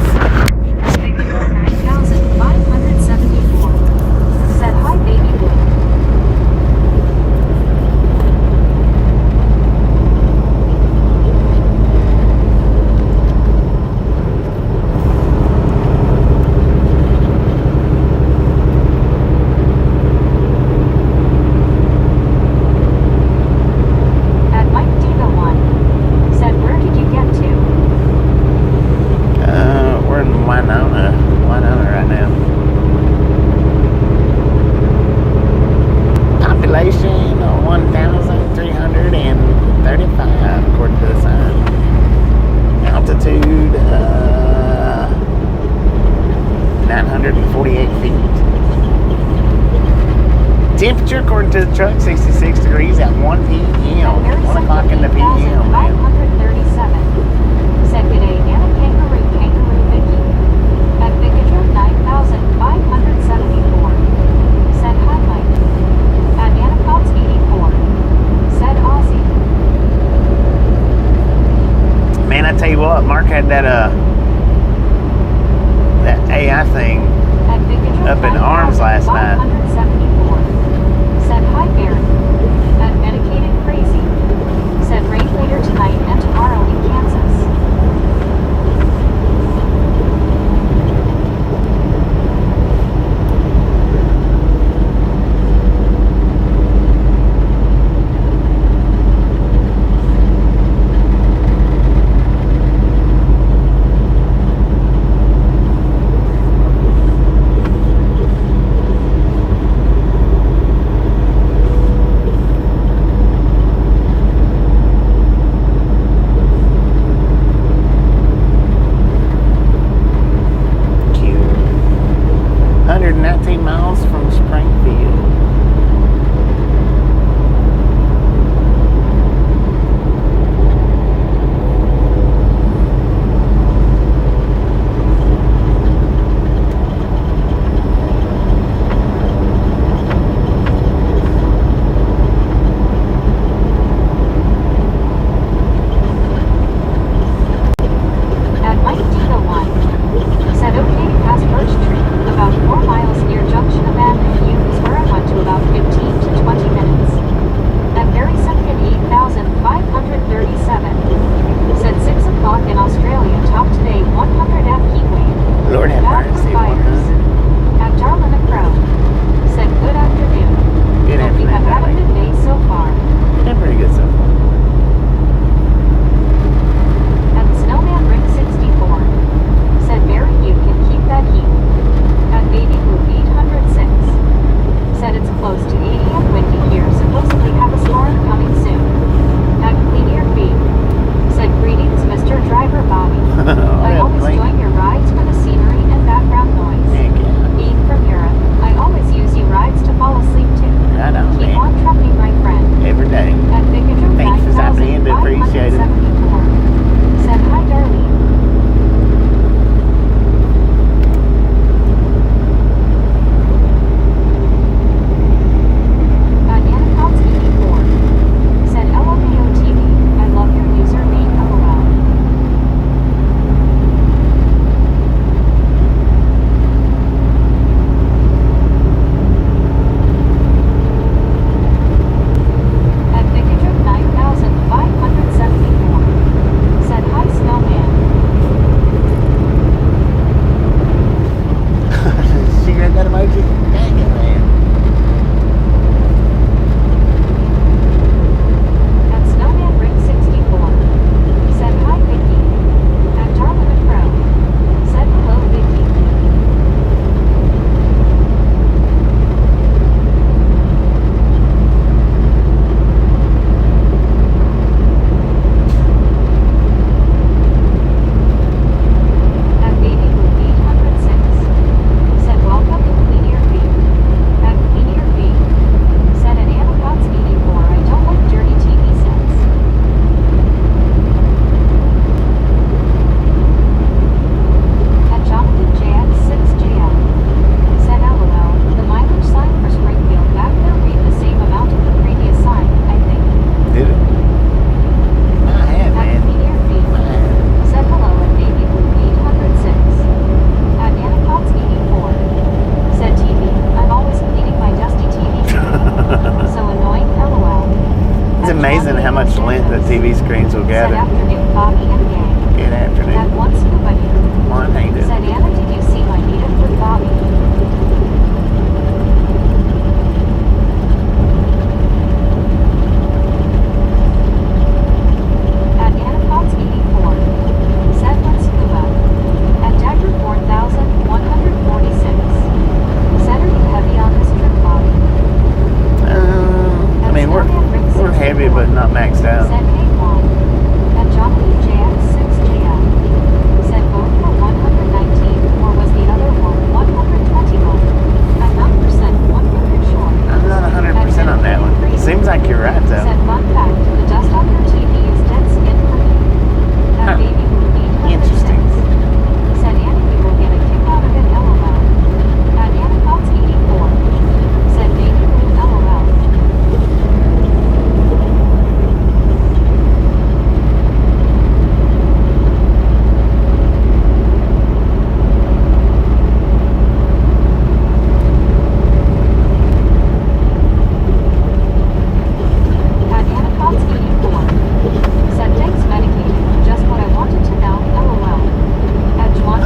At Victor 9,574. Said hi Baby Blue. At Mike Diva 1. Said where did you get to? We're in Winona right now. Population 1,335 according to the sign. Altitude 948 feet. Temperature according to the truck 66 degrees at 1 p.m. 1 o'clock in the p.m. man. 537. Said good day Anna Kangaroo Vicky. At Victor 9,574. Said hi Mike. At Anna Cox 84. Said Aussie. Man, I tell you what, Mark had that AI thing At Victor up in arms last night. 574. Said hi Barry. At Medicated Crazy. Said rain later tonight and tomorrow in Kansas.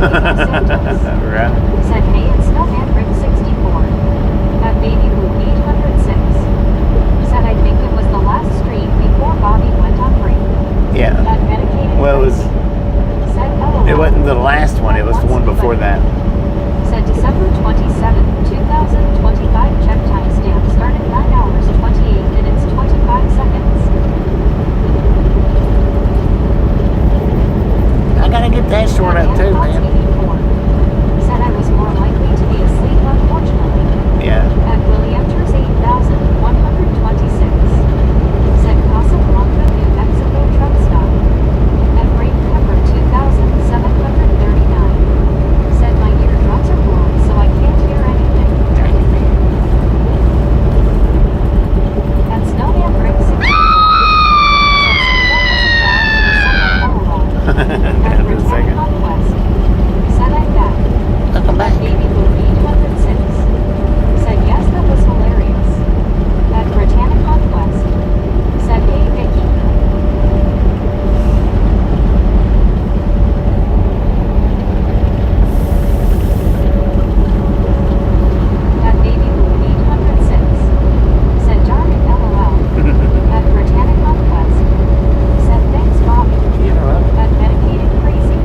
Los Santos. Right. Said hey, it's Snowman Rick 64. At Baby Blue 806. Said I think it was the last stream before Bobby went on break. Yeah. At Medicated Well, it was. Crazy. Said LOL. It wasn't the last one. It was the one before that. Said December 27, 2025. Check timestamp. Started 9 hours 28 minutes 25 seconds. I gotta get that short up too, man. Said I was more likely to be asleep, unfortunately. Yeah. At Williamters 8,126. Said Casablanca, New Mexico truck stop. At Great Pepper 2,739. Said my eardrums are blown, so I can't hear anything. At Snowman Brick 64. Said Cinderella was a bad to the second LOL. At Britannia Conquest. Said I'm back. Welcome back. Baby Blue 806. Said yes, that was hilarious. At Britannia Conquest. Said hey Vicky. At Baby Blue 806. Said darling LOL. At Britannia Conquest. Said thanks Bobby. You know what? At Medicated Crazy.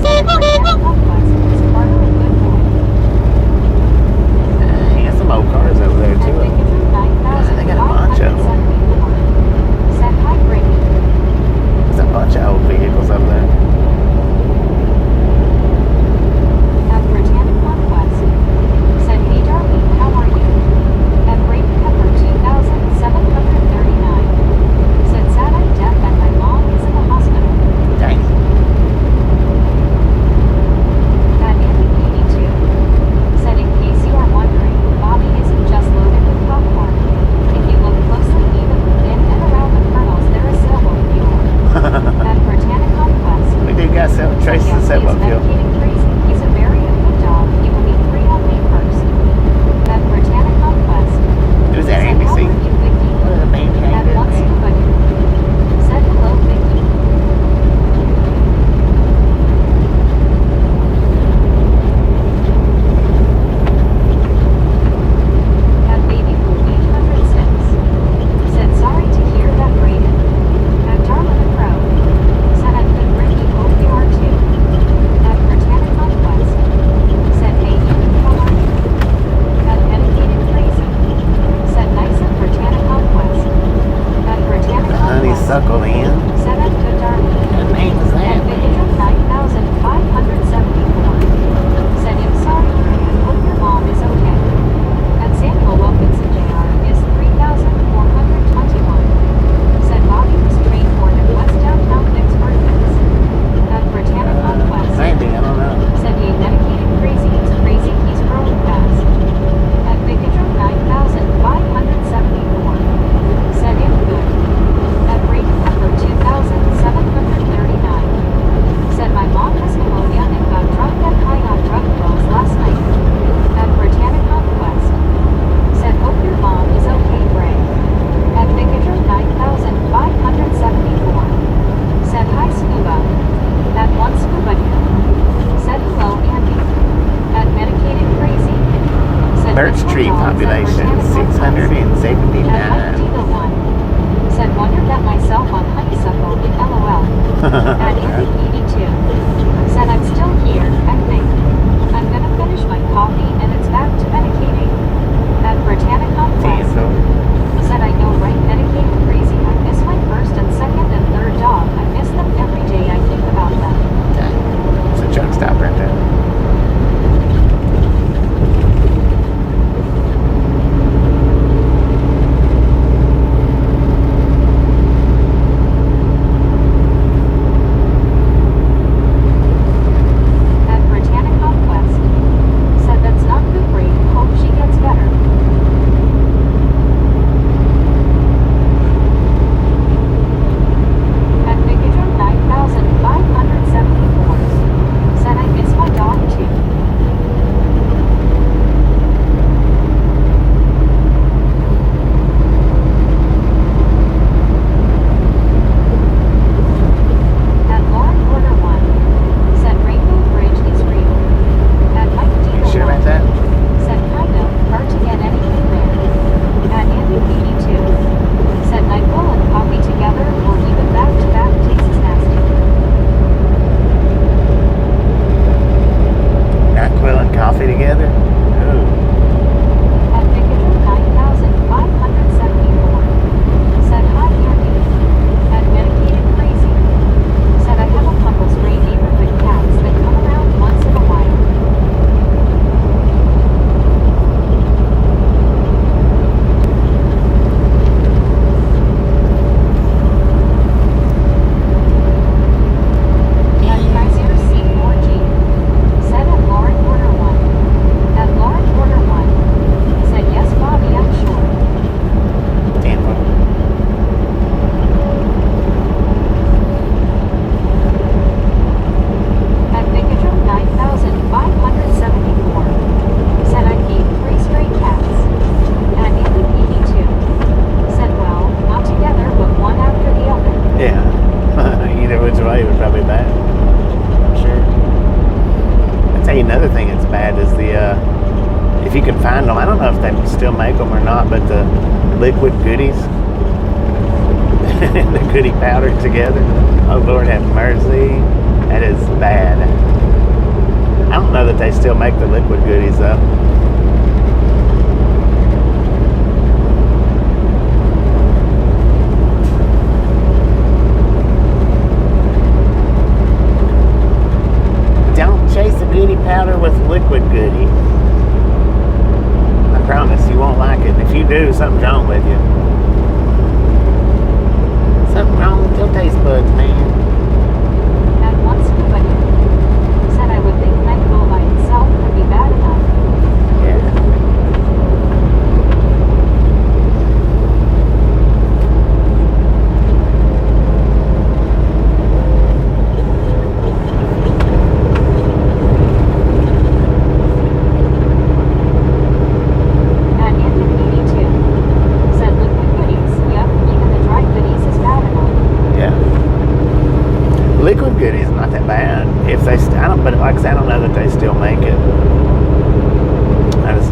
Said Britannia Conquest is Carter a good boy. He got some old cars over there At too. Bickerton They got a bunch of 9,574. Said hi Brittany. There's a bunch of old vehicles over there. At Britannia Conquest. Said hey darling, how are you? At Great Pepper 2,739. Said sad I'm deaf and my mom is in the hospital. Dang. At Andy 82. Said in case you are wondering, Bobby isn't just loaded with popcorn. If you look closely, even within and around the kernels, there is sailboat fuel. At Britannia Conquest. We do got some traces of Yes, sailboat he's fuel. medicated crazy. He's a very good dog. He will be free on May 1st. At Britannia Conquest. It was at Said how ABC. are you, Vicky? What a man At can't do, once man. Nobody. Said hello, Vicky. At Baby Blue 806. Said sorry to hear that, Brayden. At Darla the Crow. Said I'm good, Ricky. Hope you are too. At Britannia Conquest. Said hey Ian, how are you? At Medicated Crazy. Said nice at Britannia Conquest. At Britannia The Conquest. honeysuckle in. Said I'm good, darling. What name is that, At man? Bickerton 9,574. Said I'm sorry, Brayden. Hope your mom is okay. At Samuel Wilkinson Jr. is 3,421. Said Bobby was trained for the West Downtown Vicksburg Fence. At Britannia Conquest. Maybe, I don't know. Said he medicated crazy. It's crazy. He's growing fast. At Bickerton 9,574. Said him good. At Great Pepper 2,739. Said my mom has pneumonia and got drunk and high on drug pills last night. At Britannia Conquest. Said hope your mom is okay, Bray. At Bickerton 9,574. Said hi Scuba. At one Scuba Dude. Said hello Andy. At Medicated Crazy. Said Birch which tree one dogs at population Britannia Conquest? At Mike 679. Deagle 1. Said wondered that myself on honeysuckle in LOL. At Andy 82. Said I'm still here, I think. I'm gonna finish my coffee and it's back to medicating. At Britannia Conquest. Said I know, right? Medicated crazy. I miss my first and second and third dog. I miss them every day. I think about them. It's a truck stop right there. another thing that's bad is the if you can find them. I don't know if they still make them or not, but the liquid goodies, the goodie powder together. Oh Lord, have mercy. That is bad. I don't know that they still make the liquid goodies though. Chase the goodie powder with liquid goodie. I promise you won't like it. If you do, something's wrong with you. Something wrong with your taste buds, man. At once nobody said I would think Nightfall by itself would be bad enough. Yeah. Liquid goodies not that bad. If they, I don't, but like I said, I don't know that they still make it.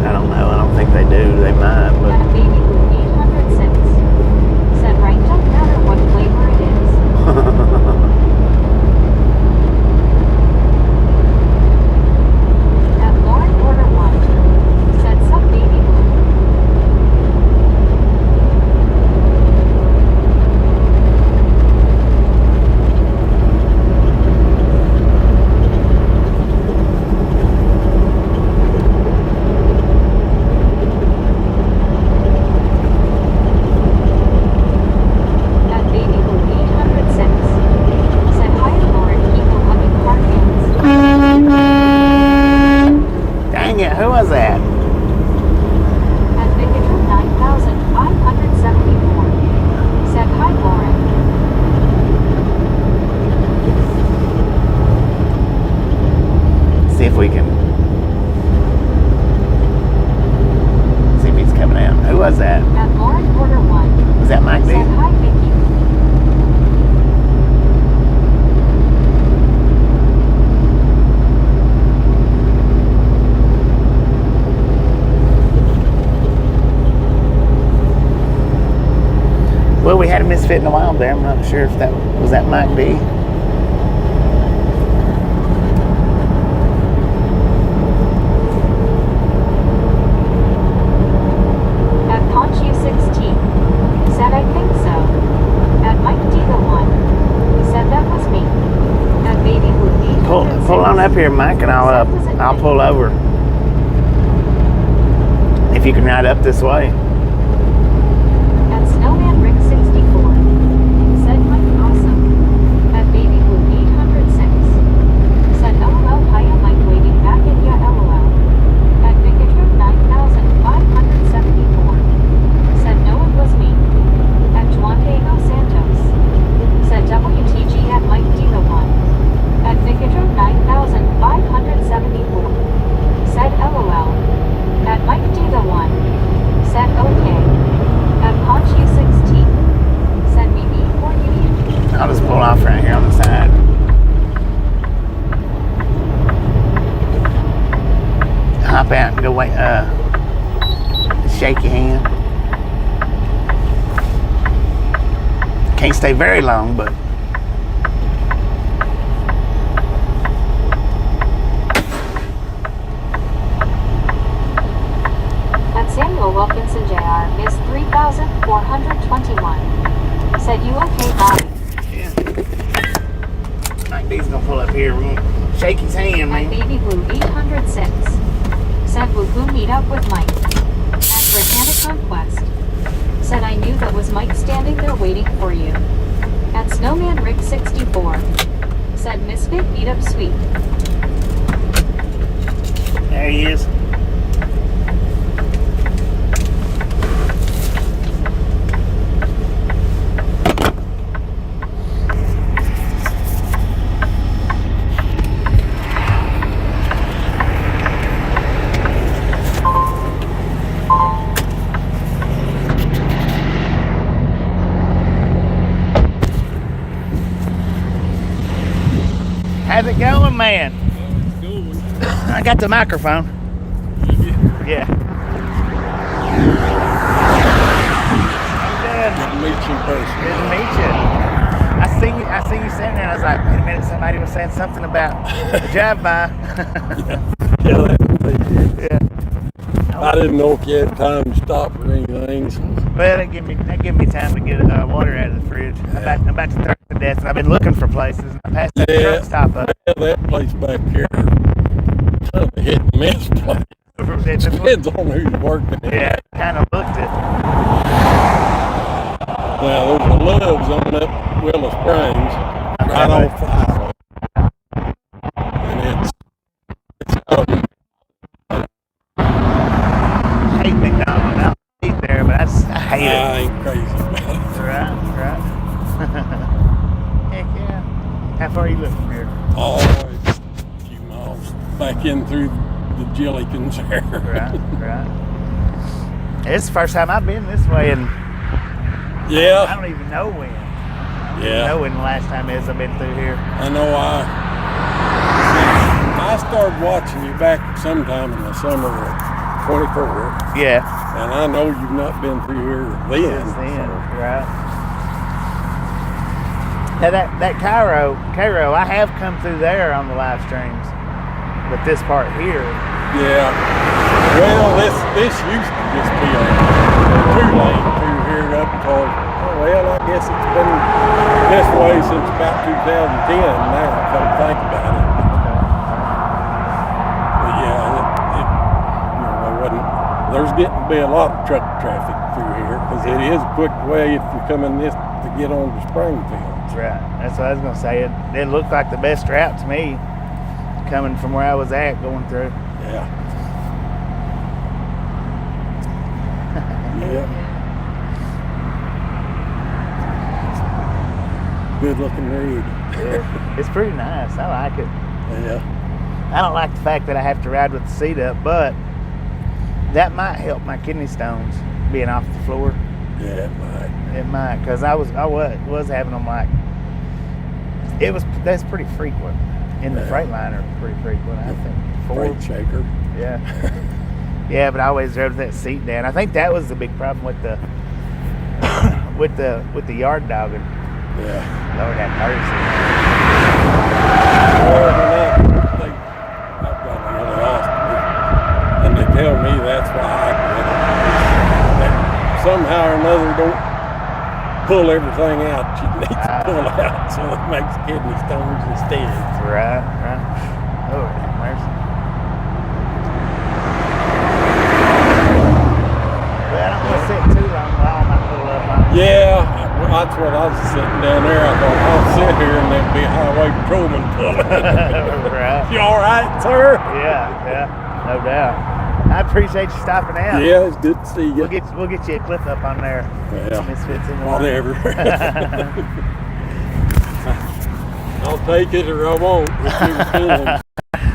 I don't know. I don't think they do. They might, but. At a baby blue 806 said right, don't matter what flavor it is. At Lauren Order 1 said some baby blue. Who was that? At Victor 9574 said hi, Lauren. See if we can see if he's coming out. Who was that? At Lauren Order 1 Was that Mike B? said hi, Vicky. Well, we had a Misfit in the wild there. I'm not sure if that was that Mike B. At Ponch U16 said I think so. At Mike D the 1 said that was me. At Baby Blue 806 Pull on up here, Mike, and I'll pull over. If you can ride up this way. At Snowman Rick 64 said Mike awesome. At Baby Blue 806 said LOL hiya Mike waving back at ya LOL. At Vicatron 9574 said no it was me. At Juan Diego Santos said WTG at Mike D the 1. At Vicatron 9574 said LOL. At Mike D the 1 said okay. At Ponch U16 said maybe or Union. I'll just pull off right here on the side. Hop out and go wait, shake your hand. Can't stay very long, but At Samuel Wilkinson Jr. is 3,421 said you okay Bobby. yeah. Mike B's gonna pull up here. We're gonna shake his hand, At man. Baby Blue 806 said woohoo meet up with Mike. At Britannic Conquest said I knew that was Mike standing there waiting for you. At Snowman Rick 64 said Misfit meetup sweet. There he is. How's it going, man? It's going. I got the microphone. Yeah. Good to meet you in person. Good to meet you. I seen you sitting there, and I was like, wait a minute, somebody was saying something about a drive-by. Yeah, Yeah. I didn't know if you had time to stop or anything. So. Well, that give me time to get water out of the fridge. I'm about to thirst to death, and I've been looking for places. And I passed that truck stop up. Yeah, that place back here, kind of a hit and miss place. Depends on who's working. Yeah, kind of looked it. Now, there's the Loves on up Willow Springs, right off 5. And it's I hate McDonald's. I don't eat there, but I hate it. I ain't crazy about it. Right. Heck yeah. How far are you looking from here? Oh, it's a few miles back in through the Jillikins there. Right. It's the first time I've been this way, and Yeah. I don't even know when. I don't Yeah. even know when the last time is I've been through here. I know I started watching you back sometime in the summer of 24, Yeah. and I know you've not been through here then. Since then, right. Now that Cairo, I have come through there on the live streams, but this part here, Yeah. Well, this used to just be a 2-lane through here up until, well, I guess it's been this way since about 2010 now, come to think about it. But yeah, there's getting to be a lot of truck traffic through here because it is a quick way if you're coming this to get on to Springfield. that's right. That's what I was gonna say. It looked like the best route to me, coming from where I was at, going through. Yeah. Yeah. Good looking read. Yeah. It's pretty nice. I like it. Yeah. I don't like the fact that I have to ride with the seat up, but that might help my kidney stones being off the floor. Yeah, it might. It might, because I was having them like, that's pretty frequent in the Freightliner. Pretty frequent, I think. Freight shaker. Yeah. Yeah, but I always drove that seat down. I think that was the big problem with the with the yard dogging. Yeah. Lord have mercy. Well, I've got another ostomy, and they tell me that's why I get it. That somehow or another don't pull everything out you need to pull out, so it makes kidney stones instead. Right. Lord have mercy. Well, I don't want to sit too long while I might pull up on it. Yeah, that's what I was sitting down there. I thought I'll sit here and there'd be a highway patrolman pulling. Right. You all right, sir? Yeah, no doubt. I appreciate you stopping out. Yeah, it's good to see you. We'll get you a clip up on there. Yeah. Misfits in the Whatever. I'll take it or I won't. Whichever.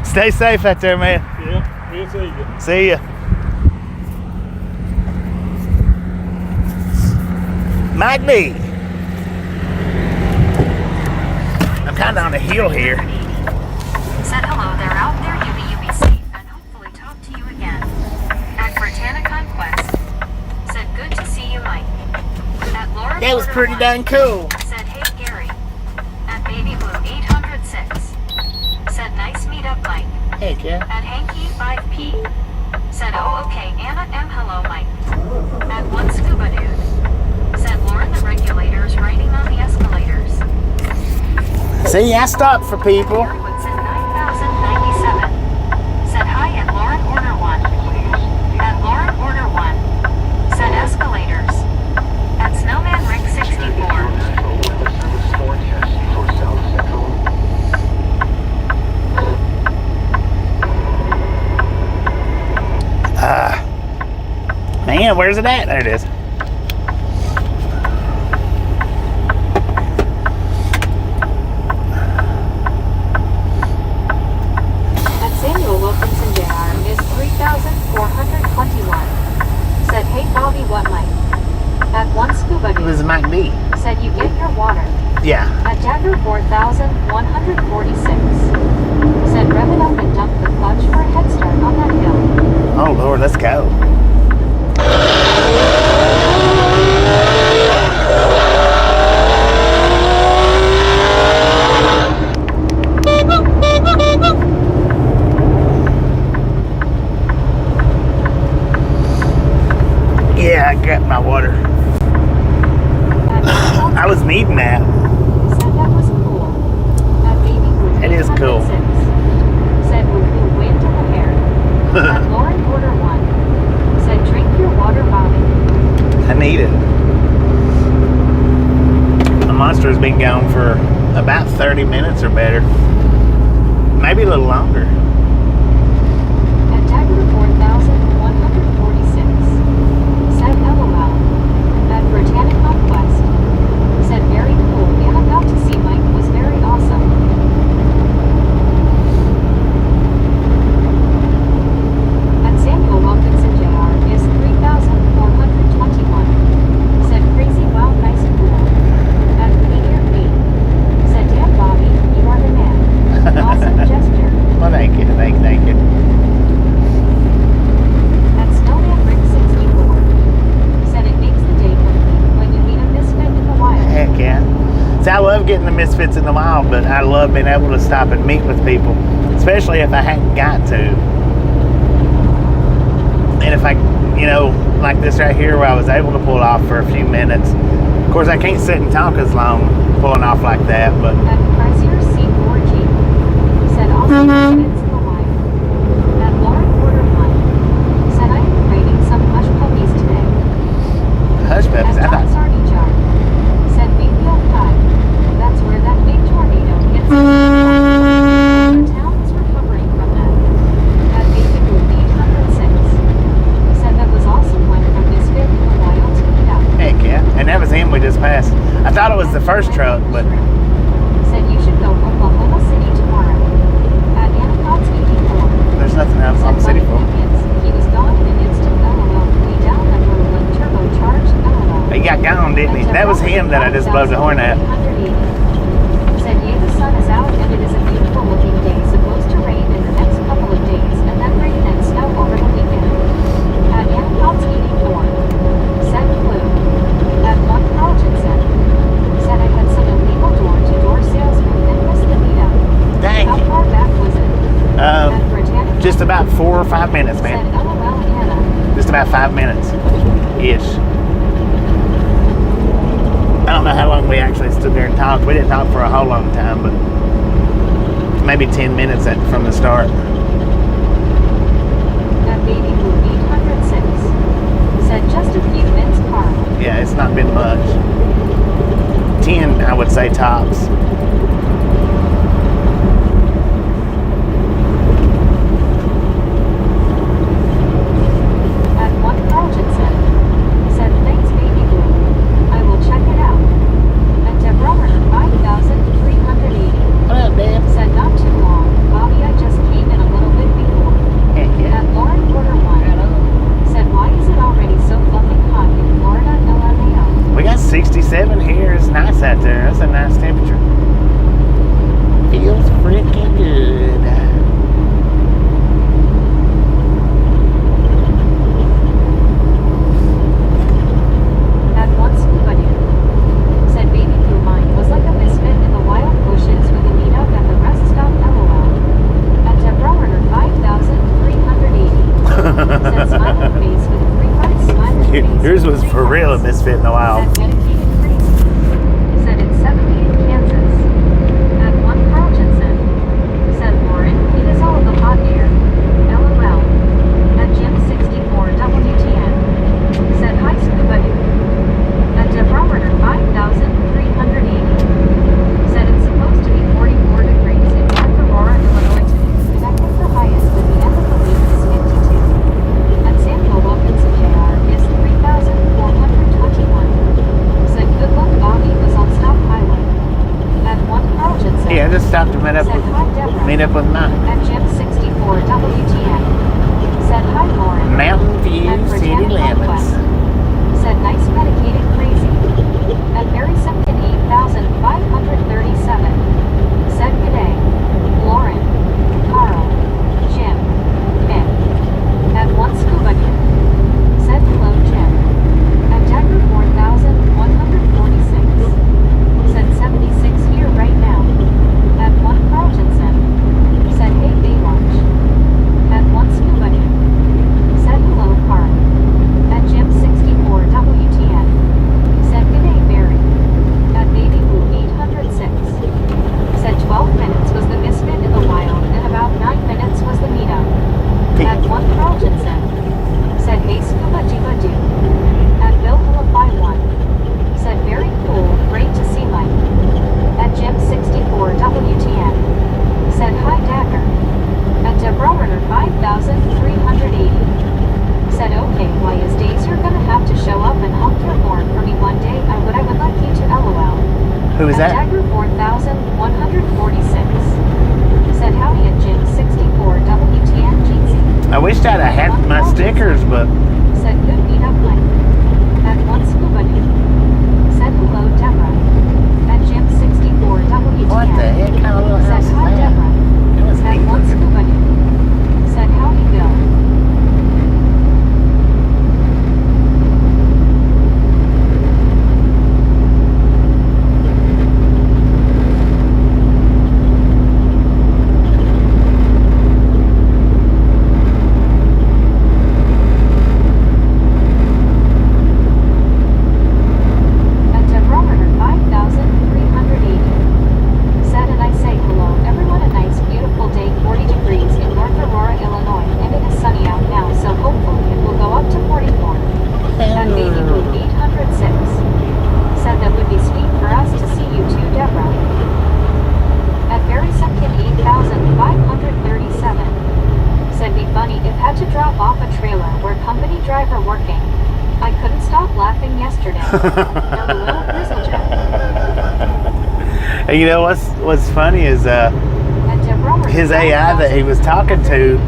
Stay safe out there, man. Yeah, we'll see you. See ya. Might be. I'm kind of on a hill here. Said hello there out there, you be safe, and hopefully talk to you again. At Britannia Conquest. Said good to see you, Mike. At Laura That was pretty dang cool. Said hey Gary. At Baby Blue 806. Said nice meetup, Mike. Heck yeah. At Hanky 5P. Said oh okay, Anna M hello, Mike. At One Scuba Dude. Said Lauren the regulators riding on the escalators. See, I stopped for people. Said 9097. Said hi at Lauren Order 1. At Lauren Order 1. Said escalators. At Snowman Rick 64. Man, where's it at? There it is. At Samuel Wilkinson Jr. is 3,421. Said hey Bobby what Mike. At One Scuba It was Dude. Mike B. Said you get your water. Yeah. At Jagger 4146. Said rev it up and dump the clutch been gone for about 30 minutes or better. Maybe a little longer. At Dagger 4146. Said LOL. At Britannic Conquest. Said very cool. Yeah, I got to see Mike was very awesome. At Samuel Wilkinson Jr. is 3421. Said crazy, wow, nice and cool. At Meteor B. Said damn Bobby, you are the man. Awesome gesture. Well, thank you. Thank you. At Snowman Rick 64. Said it makes the day complete when you meet a misfit in the wild. Heck yeah. See, I love getting the misfits in the wild, but I love being able to stop and meet with people, especially if I hadn't got to. And if I, like this right here where I was able to pull off for a few minutes. Of course, I can't sit and talk as long pulling off like that, but At Chrysler C4G. Said awesome misfits in the wild. At Lauren Porter 1. Said I am craving some hush puppies today. hush puppies. At I John thought, Sardichar. Said Mayfield Kentucky. That's where that big tornado hits. The town is recovering from that. At Baby Boom 806. Said that was awesome when a misfit in the wild to meet up. heck yeah. And that was him we just passed. I thought it was the first truck, but Said you should go Oklahoma City tomorrow. At Anacon's 84. there's nothing else on the city for. He was gone in an instant. LOL. We down that road like turbocharged. LOL. He got gone, didn't he? That was him that I just blowed the horn at. Said yeah, the sun is out and it is a beautiful looking day. Supposed to rain in the next couple of days and then rain and snow over the weekend. At Anacon's 84. Said blue. At one Carlton said I had some illegal door-to-door salesman and missed the meetup. Dang. How far back was it? At Britannic Just about 4 or 5 minutes, said man. LOL Anna. Just about 5 minutes ish. I don't know how long we actually stood there and talked. We didn't talk for a whole long time, but maybe 10 minutes from the start. At Baby Blue 806. Said just a few minutes car. Yeah, it's not been much. 10, I would say, tops. At one Carlton said thanks Baby Blue. I will check it out. At Deborah 5380. What up, Dad? Said not too long. Bobby, I just came in a little bit before. Heck yeah. At Lauren Porter 1. Said why is it already so fucking hot in Florida, LMAO? We got 67 here. It's nice out there. That's a nice temperature. Feels freaking good. At one Scuba Dude. Said Baby Blue mine was like a misfit in the wild bushes with a meetup at the rest stop, LOL. At Deborah 5380. Said smiling face with a 3-5 smiling face. Yours was for real a misfit in the wild. Said dedicated crazy. Said it's 70 in Kansas. At one Carlton said Lauren, it is all the hot air. LOL. At Jim 64 WTN. Said hi Scuba Dude. At Deborah 5380. Said it's supposed to be 44 degrees in North Aurora, Illinois today. And I think the highest at the end of the week is 52. At Samuel Wilkinson Jr. is 3421. Said good luck Bobby was on Stop Highway. At one Carlton said Yeah, I just stopped to meet up said hi Deborah. with mine. At Jim 64 WTN. Said hi Lauren. Mountain View At City Britannic Limits. Conquest. Said nice medicated crazy. At Mary Simpkin 8537. Said good day. Lauren. Carl. Jim. Mick. At one Scuba Dude. Said hello Jim. At Dagger 4146. Said 76 here right now. At one Carlton said hey Baywatch. At one Scuba Dude. Said hello Carl. At Jim 64 WTN. Said good day Mary. At Baby Blue 806. Said 12 minutes was I wished I'd have had my stickers, but Said good meetup night. At one scuba dude. Said hello Deborah. At Gym 64 WTN. what the heck kind of little Said house is hi that? Deborah. It was At neat one looking. scuba dude. Said howdy Bill. At Deborah 5380. Said and I say hello everyone, a nice beautiful day, 40 degrees in North Aurora, Illinois, and it is sunny out now, so hopefully it will go up to 44. At Baby Blue 806. Said that would be sweet for us to see you too, Deborah. At Barry Sepkin 8537. Said be funny if had to drop off a trailer where company driver working. I couldn't stop laughing yesterday. LOL Grizzlejack. And you know what's funny is At Deborah his AI that he was talking to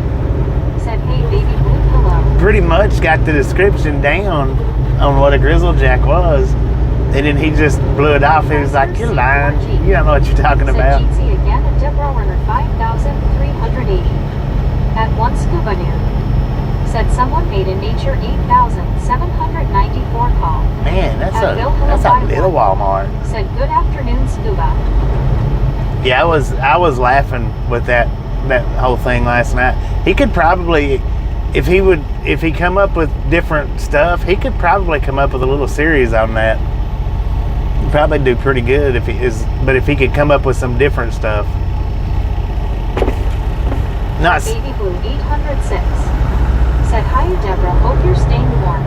said hey baby blue hello. pretty much got the description down on what a grizzlejack was, and then he just blew it off. He was like, "You're lying. You don't know what you're talking about." Said GT again at Deborah Runner 5380. At one scuba dude. Said someone made a nature 8794 call. Man, that's At Bill Hill a 51. little Walmart. Said good afternoon scuba. Yeah, I was laughing with that whole thing last night. He could probably, if he come up with different stuff, he could probably come up with a little series on that. He'd probably do pretty good if he could come up with some different stuff. Not s- Baby Blue 806. Said hi Deborah, hope you're staying warm.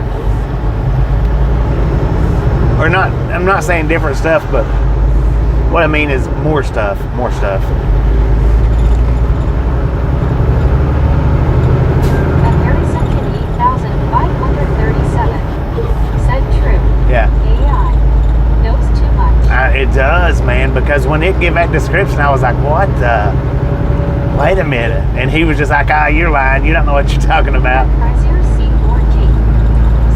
or not. I'm not saying different stuff, but what I mean is more stuff. At Harry Sepkin 8537. Said true. Yeah. AI knows too much. It does, man, because when it gave that description, I was like, what the? Wait a minute. And he was just like, you're lying. You don't know what you're talking about. Chrysler C4G.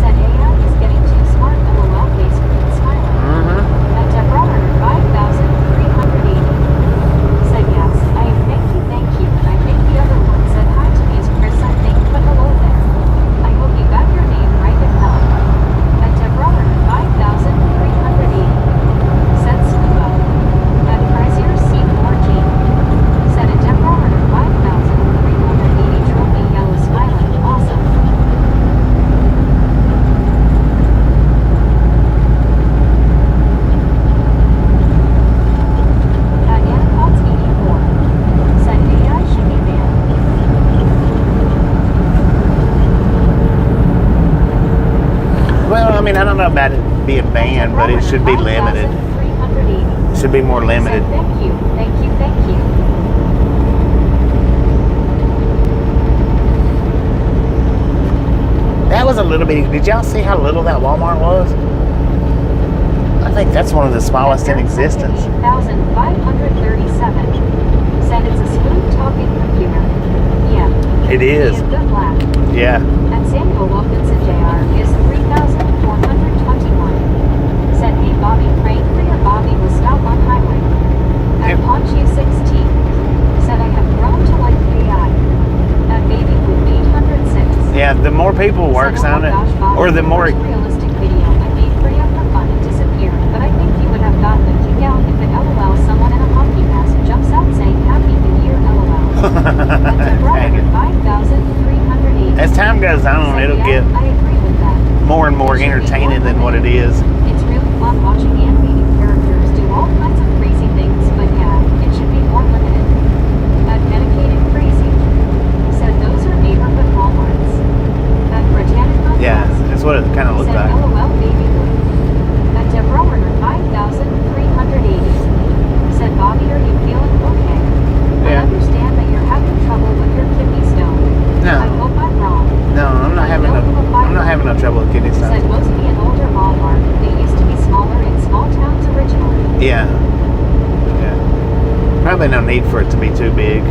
Said AI is getting too smart. LOL face green smiling. Mm-hmm. At Deborah 5380. Said yes. I am thank you. I think the other one said hi to me as Chris, I think, but hello there. I hope you got your name right if not. At Deborah 5380. Said Scuba. At Chrysler C4G. Said at Deborah 5380 trophy yellow smiling. Awesome. At Anapods 84. Said AI should be banned. Well, I mean, I don't know about it being banned, but it should be limited. 5380. It should be more limited. Said thank you. That was a little bit. Did y'all see how little that Walmart was? I think that's one of the smallest in existence. 8537. Said it's a smooth talking computer. Yeah. It is. Be a good laugh. Yeah. At Samuel Wilkinson Jr. is 3421. Said hey Bobby, praying for your Bobby will stop on highway. At Yep. Ponchi 16. Said I have grown to like AI. At Baby Blue 806. Yeah, the more people works Said, oh on my it, gosh, Bobby, or the more. first realistic video I made for you for fun and disappeared, but I think you would have gotten a kick out if at LOL someone in a hockey mask jumps out saying Happy New Year LOL. At Dang it. 5380. As time goes on, Said, it'll yeah, get I agree with that. more and more entertaining than what it is. It's really fun watching animated characters do all kinds of crazy things, but yeah, it should be more limited. At Medicated Crazy. Said those are neighborhood Walmarts. At Britannica. Yeah, that's what it kind of looked Said like. LOL Baby Blue. At Deborah 5380. Said Bobby, are you feeling okay? I Yeah. understand that you're having trouble with your kidney stone. I No, hope I'm wrong. no, I'm not having no trouble with kidney Said stones. must be an older Walmart. They used to be smaller in small towns originally. Yeah. Probably no need for it to be too big.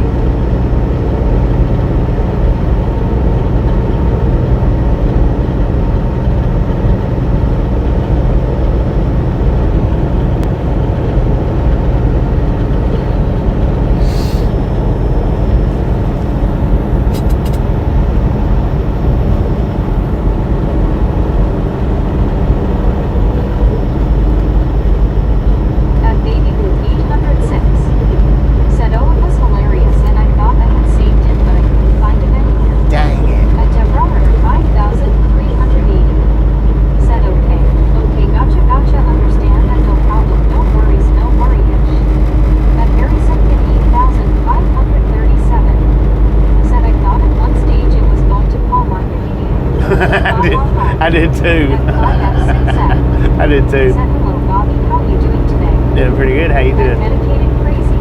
I did too. At Clyde F6F. I did too. Said, hello, Bobby. How are you doing today? Doing pretty good. How you At doing? Medicated Crazy.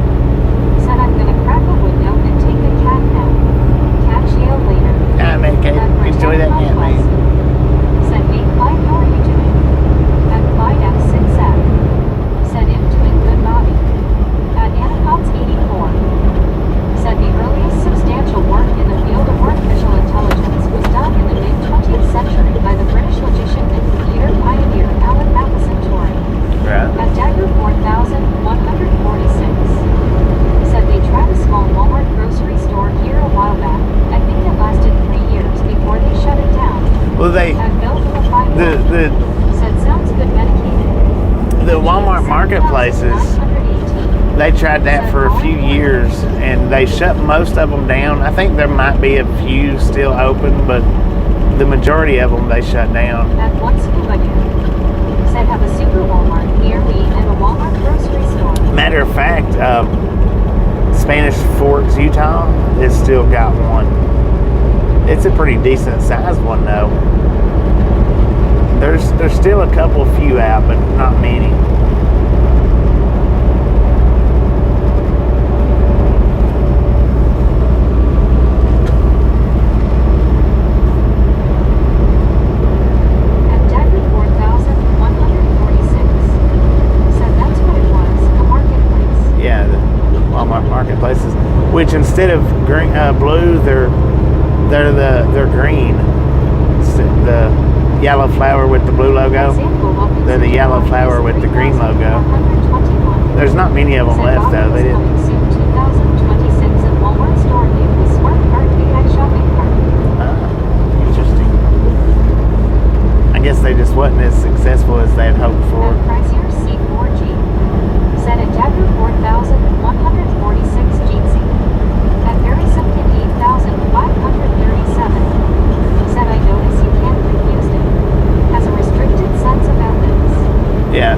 Said, I'm gonna crack a window and take a cat nap. Catch you later. Ah, man, okay. Enjoy that nap, man. Said, hey, Clyde, how are you doing? At Clyde F6F. Said, I'm doing good, Bobby. At Anacots 84. Said, the earliest substantial work in the field of artificial intelligence was done in the mid-20th century by the British logician and computer pioneer Alan Matheson Turing. Right. At Dagger 4146. Said they tried a small Walmart grocery store here a while back. I think it lasted 3 years before they shut it down. Well, they At Belleville 51. the Said sounds good medicated. the Walmart marketplaces. 7,918. They tried that for a few years, and they shut most of them down. I think there might be a few still open, but the majority of them they shut down. At one scuba dude. Said have a super Walmart near me and a Walmart grocery store. Matter of fact, Spanish Forks, Utah, has still got one. It's a pretty decent sized one though. There's still a few out, but not many. At Dagger 4146. Said that's what it was, a marketplace. Yeah, the Walmart marketplaces, which instead of green, blue, they're green. It's the yellow flower with the blue logo. They're the yellow flower with the green logo. There's not many of them left though. They didn't. 2026 at Walmart store near the Smart Cart AI shopping cart. Interesting. I guess they just wasn't as successful as they had hoped for. At Chrysler C4G. Said at Dagger 4146 Jeetsy. At Very Simpkin 8537. Said I notice you can't refuse it. Has a restricted sense of ethics. Yeah.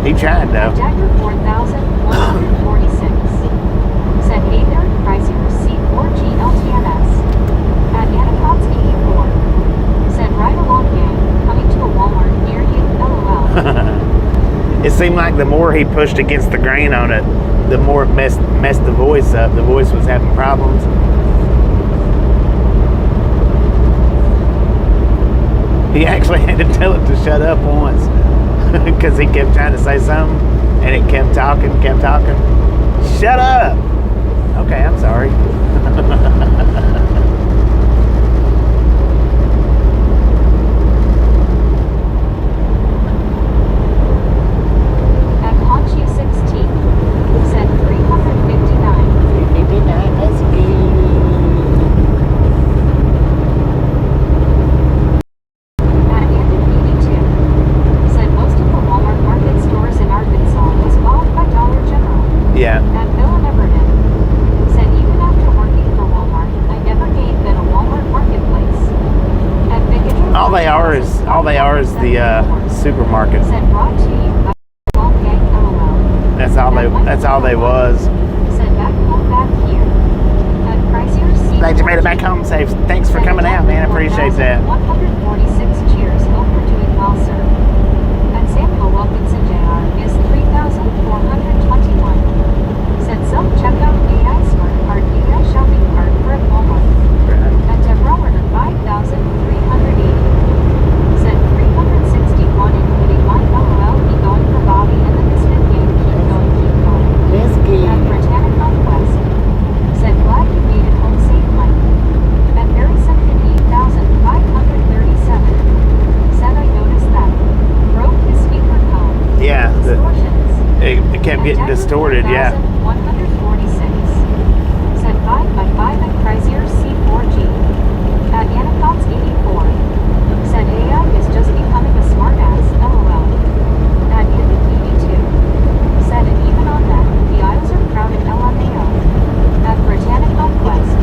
He tried though. Dagger 4146. Said hey there, Chrysler C4G LTMS. At Anacots 84. Said right along gang, coming to a Walmart near you, LOL. It seemed like the more he pushed against the grain on it, the more it messed the voice up. The voice was having problems. He actually had to tell it to shut up once because he kept trying to say something and it kept talking. Shut up! Okay, I'm sorry. At Conchu 16. Said 359. 59, that's good. At Andrew 82. Said most of the Walmart market stores in Arkansas was bought by Dollar General. Yeah. At Bill and Everton. Said even after working for Walmart, I never gained than a Walmart marketplace. At Bigger. All they are is the supermarket. Said brought to you by Long Gang LOL. That's all they was. Said back home back here. At Chrysler C. Glad you made it back home safe. Thanks for coming out, man. I appreciate that. 146 cheers. Hope you're doing well, sir. At Samuel Wilkinson Jr. is 3,421. Said self-checkout AI smart cart AI shopping cart for at Walmart. At Deborah Werner 5,380. Said 361 including my LOL be going for Bobby and the Misfit game. Keep going. Let's At Britannica West. Said glad you made it home safe, Mike. At Very Simpkin 8,537. Said I noticed that. Broke his speaker cone. Yeah, Distortions. it kept getting distorted. Yeah. 146. Said 5x5 at Chrysler C4G. At Anacots 84. Said AI is just becoming a smart ass, LOL. At Andy 82. Said and even on that, the aisles are crowded, LMAO. At Britannica West.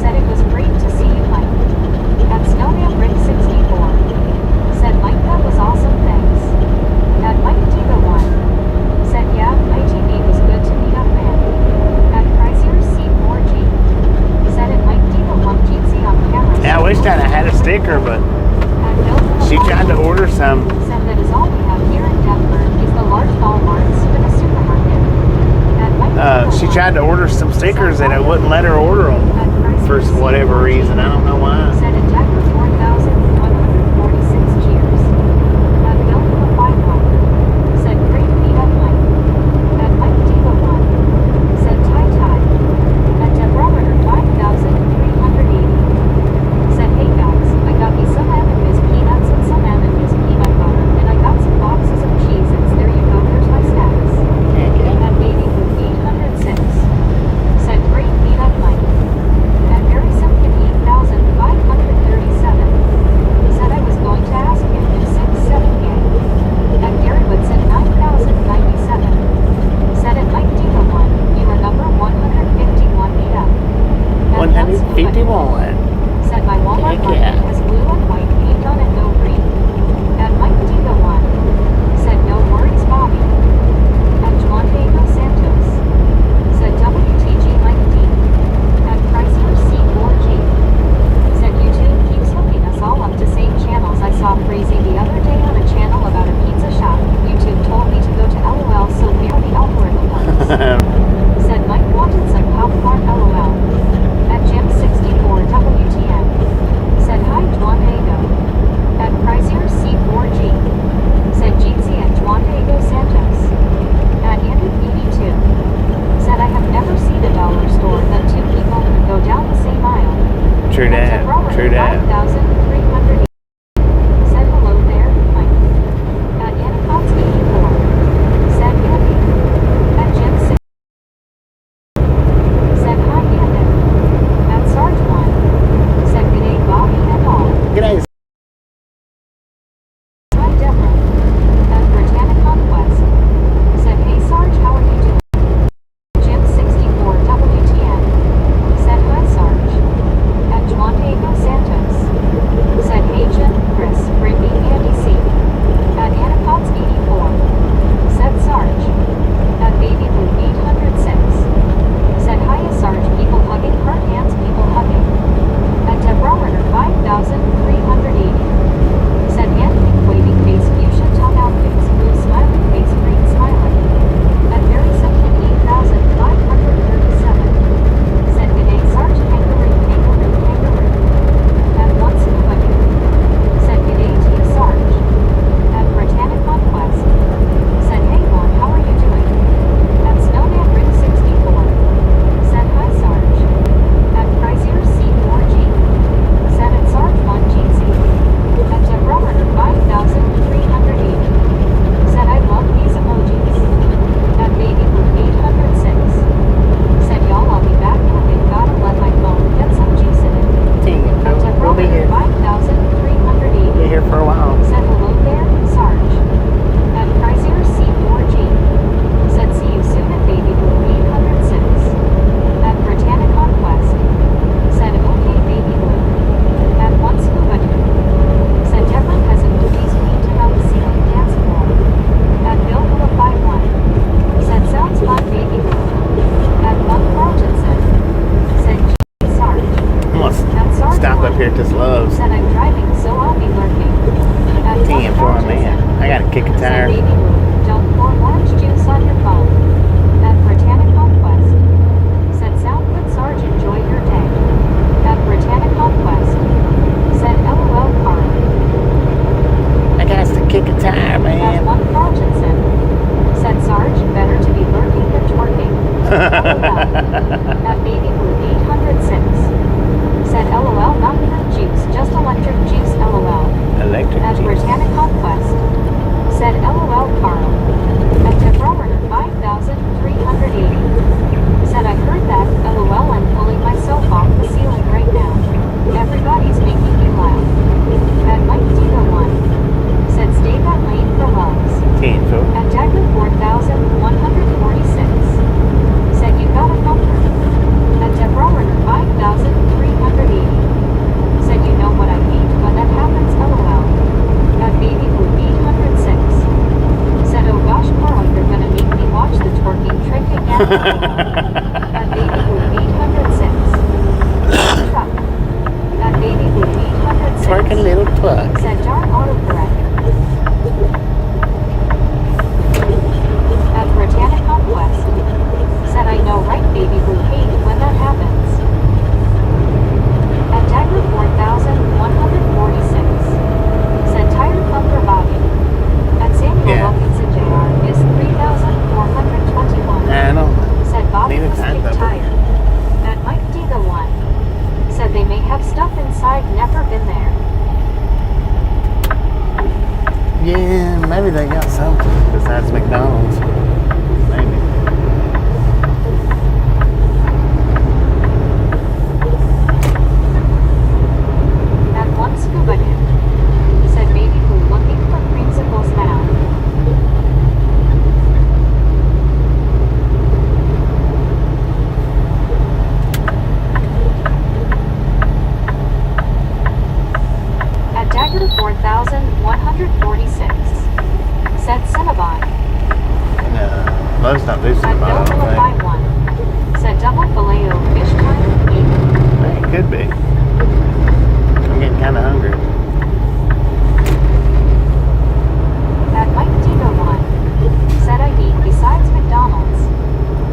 Said it was great to see you, Mike. At Snowman Rick 64. Said Mike that was awesome, thanks. At Mike Diva 1. Said yeah, ITV was good to me. sticker, but At Bill she tried to order some. said that is all we have here in Denver is the large Walmarts and a supermarket. At She tried to order some stickers and it wouldn't let her order them for whatever reason. I don't know why. Said in Denver 4,146 cheers. At Bill with a 5 said great meetup Mike. At Mike Diva 1 said tie tie. At Deborah 5,380 said hey guys, I got me some Anamis peanuts and some Anamis peanut butter, and I got some boxes of Cheez-Its. There you go, there's my snacks. At Baby Blue 806 said great meetup Mike. At Mary Simpkin 8,537 said I was going to ask him if 6-7 gang. At Gary Wood said 9,097 said at Mike Diva 1 you are number 151 meetup. At 151. said my Walmart Heck yeah. market has blue and white paint on it, no green. At Mike Diva 1 said no worries Bobby. At Juan Diego Santos said WTG Mike D. At Chrysler C4G said YouTube keeps hooking us all up to same channels. I saw Crazy the other day on a channel about a pizza shop. YouTube told me to go to LOL, so we are the algorithm ones. Said Mike wanted some popcorn LOL. At Jim 64 WTN said hi Juan Diego. At Chrysler C4G said Jeezy and Juan Diego Santos. At Andy 82 said I have never seen a dollar store that two people could go down the same aisle. True that. True that. 5,300 said hello there, Mike. At Anacon's 84 said Andy. At Jim 6 said hi Andy. At Sarge 1 said good day Bobby and all. G'day. Hi Deborah. At Britannic Conquest said hey Sarge, how are you doing? Jim 64 WTN said hi Sarge. At Juan Diego Santos said hey Jim, Chris, Brittany, Andy C. At Anacon's 84 said Sarge. At Baby Blue 806 said hiya Sarge, people hugging, heart hands, people hugging. At Deborah Ritter 5,380 said hand pink waving face, fuchsia tongue out face, blue smiling face, green smiling. At Mary Simpson 8,537 said good day Sarge, kangaroo, kangaroo, kangaroo. At Once Nobody said good day to you Sarge. At Britannic Conquest said hey Lon, how are you doing? At Snowman Ring 64 said hi Sarge. At Chrysler C4G said at Sarge 1 GC. At Deborah 5,380 said I love these emojis. At Baby Blue 806 said y'all, I'll be back in a bit, gotta let my phone get some juice in it. Dang it, At Phil. Deborah We'll be here. 5,380 Be here for a while. said hello there, Sarge. At Chrysler C4G said see you soon at Baby Blue 806. At Britannic Conquest said okay Baby Blue. At Once Nobody said Deborah Peasant Louise painted on the ceiling dance floor. At Bill Hula 51 said sounds fun Baby Blue. At Monk Carltonson said G Sarge. I'm gonna At Sarge stop 1 up here at this Love's. said I'm driving, so I'll be lurking. At Damn, Monk for a Carltonson man. I gotta kick a said tire. Baby Blue, don't pour orange juice on your phone. At Britannic Conquest said sound good Sarge, enjoy your day. At Britannic Conquest said LOL Carl. I got to kick a tire, At man. Monk Carltonson said Sarge, better to be lurking than twerking. LOL. At Baby Blue 806 said LOL, not fruit juice, just electric juice LOL. Electric At juice. Britannic Conquest said LOL Carl. At Deborah 5,380 said I heard that, LOL, I'm pulling myself off the ceiling right now. Everybody's making me laugh. At Mike Diva 1 said stay that lane for loves. Damn, Phil. At Dagger 4,146 said you got a thumper. At Deborah 5,380 said you know what I hate when that happens LOL. At Baby Blue 806 said oh gosh Carl, you're gonna make me watch the twerking trick again. At Baby Blue 806 truck. At Baby Blue 806 like a little twug. Said Jar autocorrect. At Britannic Conquest. Said I know right baby blue hate when that happens. At Dagger 4146. Said tired Thumper Bobby. At Samuel Yeah. Wilkinson Jr. is 3421. I don't Said Bobby need a was time kicked thumper. tired. At Mike D the one. Said they may have stuff inside, never been there. Yeah, maybe they got something besides McDonald's. Maybe. At one scuba dude. Said baby blue looking for creamsicles now. At Dagger 4146. Said Cinnabon. No, those don't do At something Bill about Philip it. 51. Said double filet o fish time 8. It could be. I'm getting kind of hungry. At Mike Diva 1. Said I need besides McDonald's.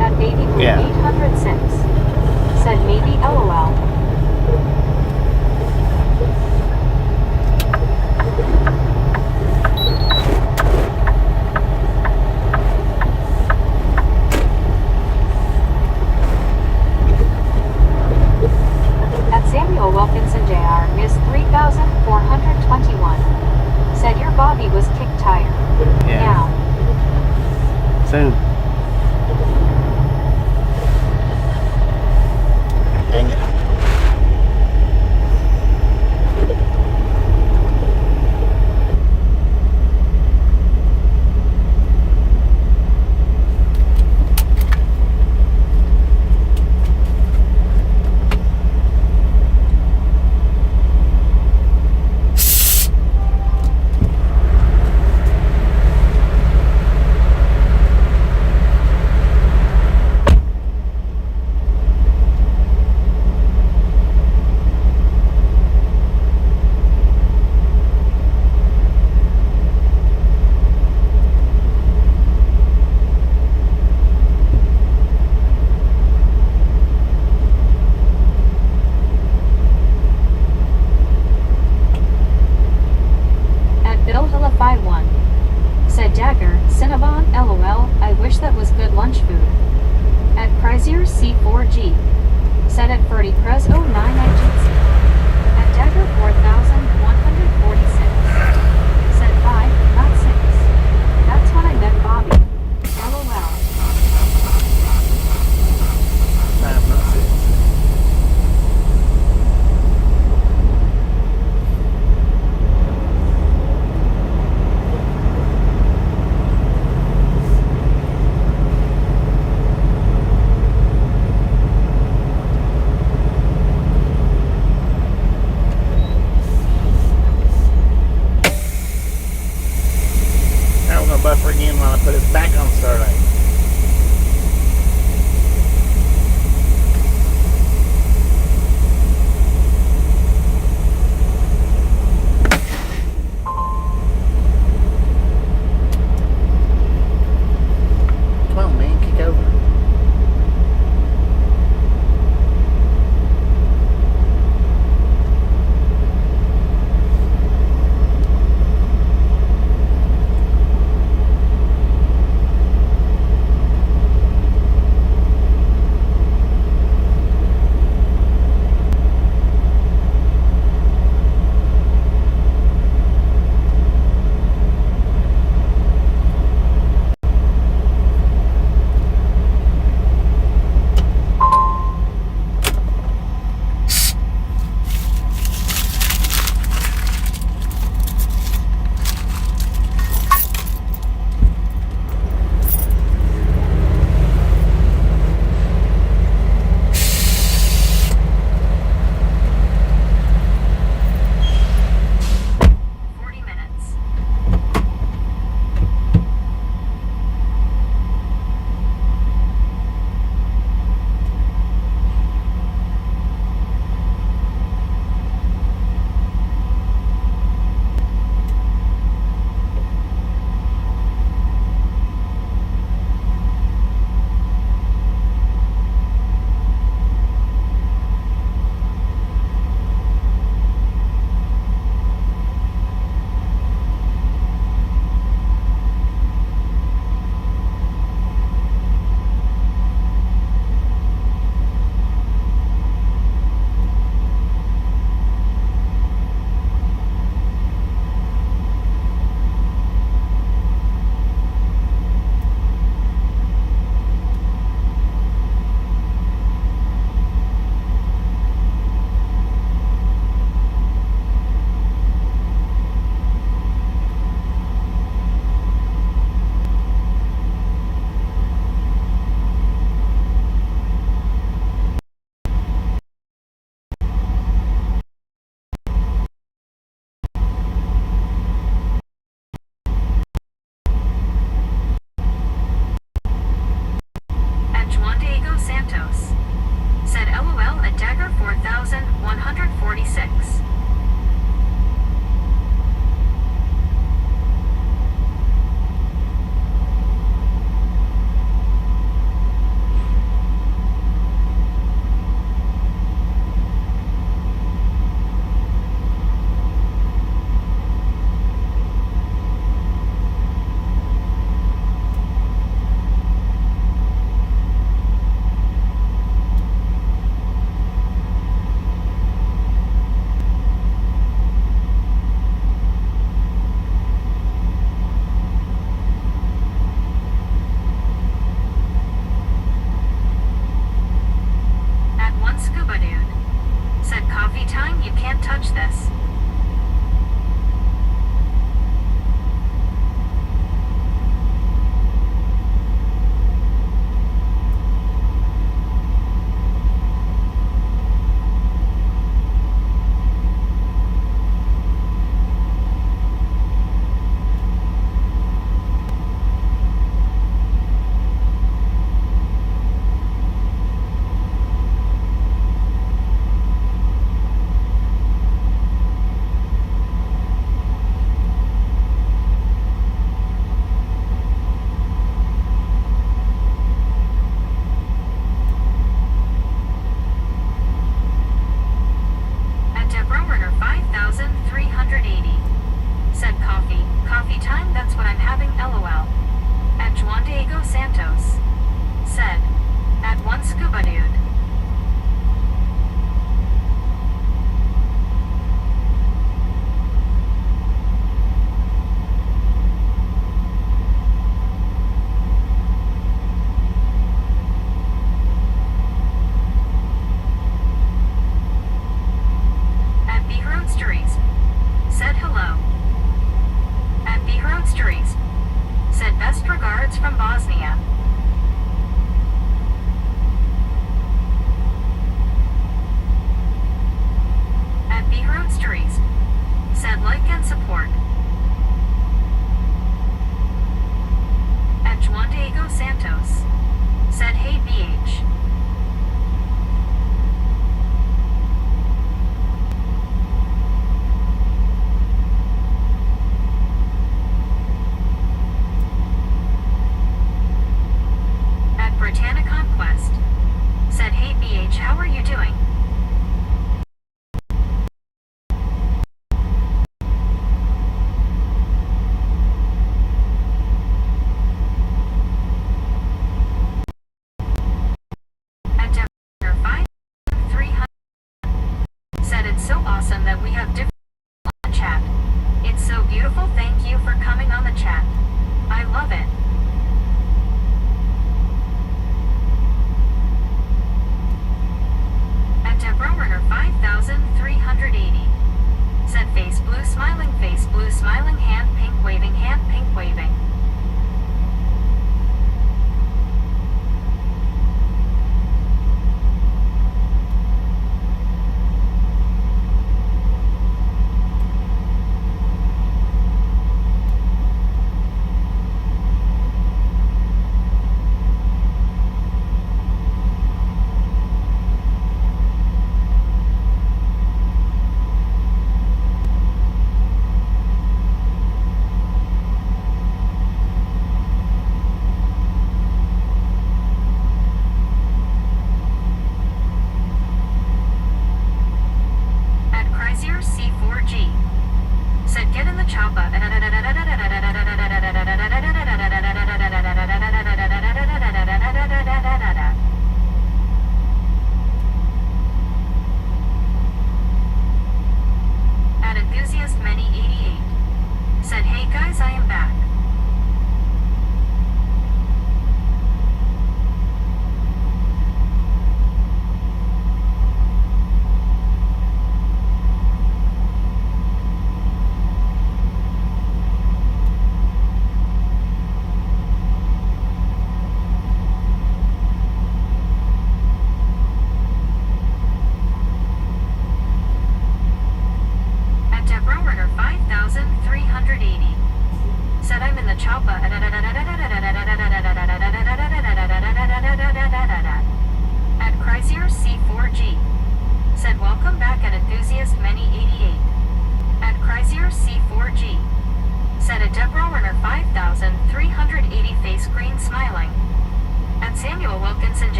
At Baby Blue Yeah. 806. Said maybe LOL. At Samuel Wilkinson Jr. is 3421. Said your Bobby was kicked tired. Yeah. Now. Soon. Dang it. At Bill Hilla 51. Said Dagger, Cinnabon, LOL, I wish that was good lunch food. At Chrysler C4G. Said at Ferdy Prez 09 IGC. At Dagger 4146. Said 5, not 6. That's when I met Bobby. LOL. Time no sense. touch this.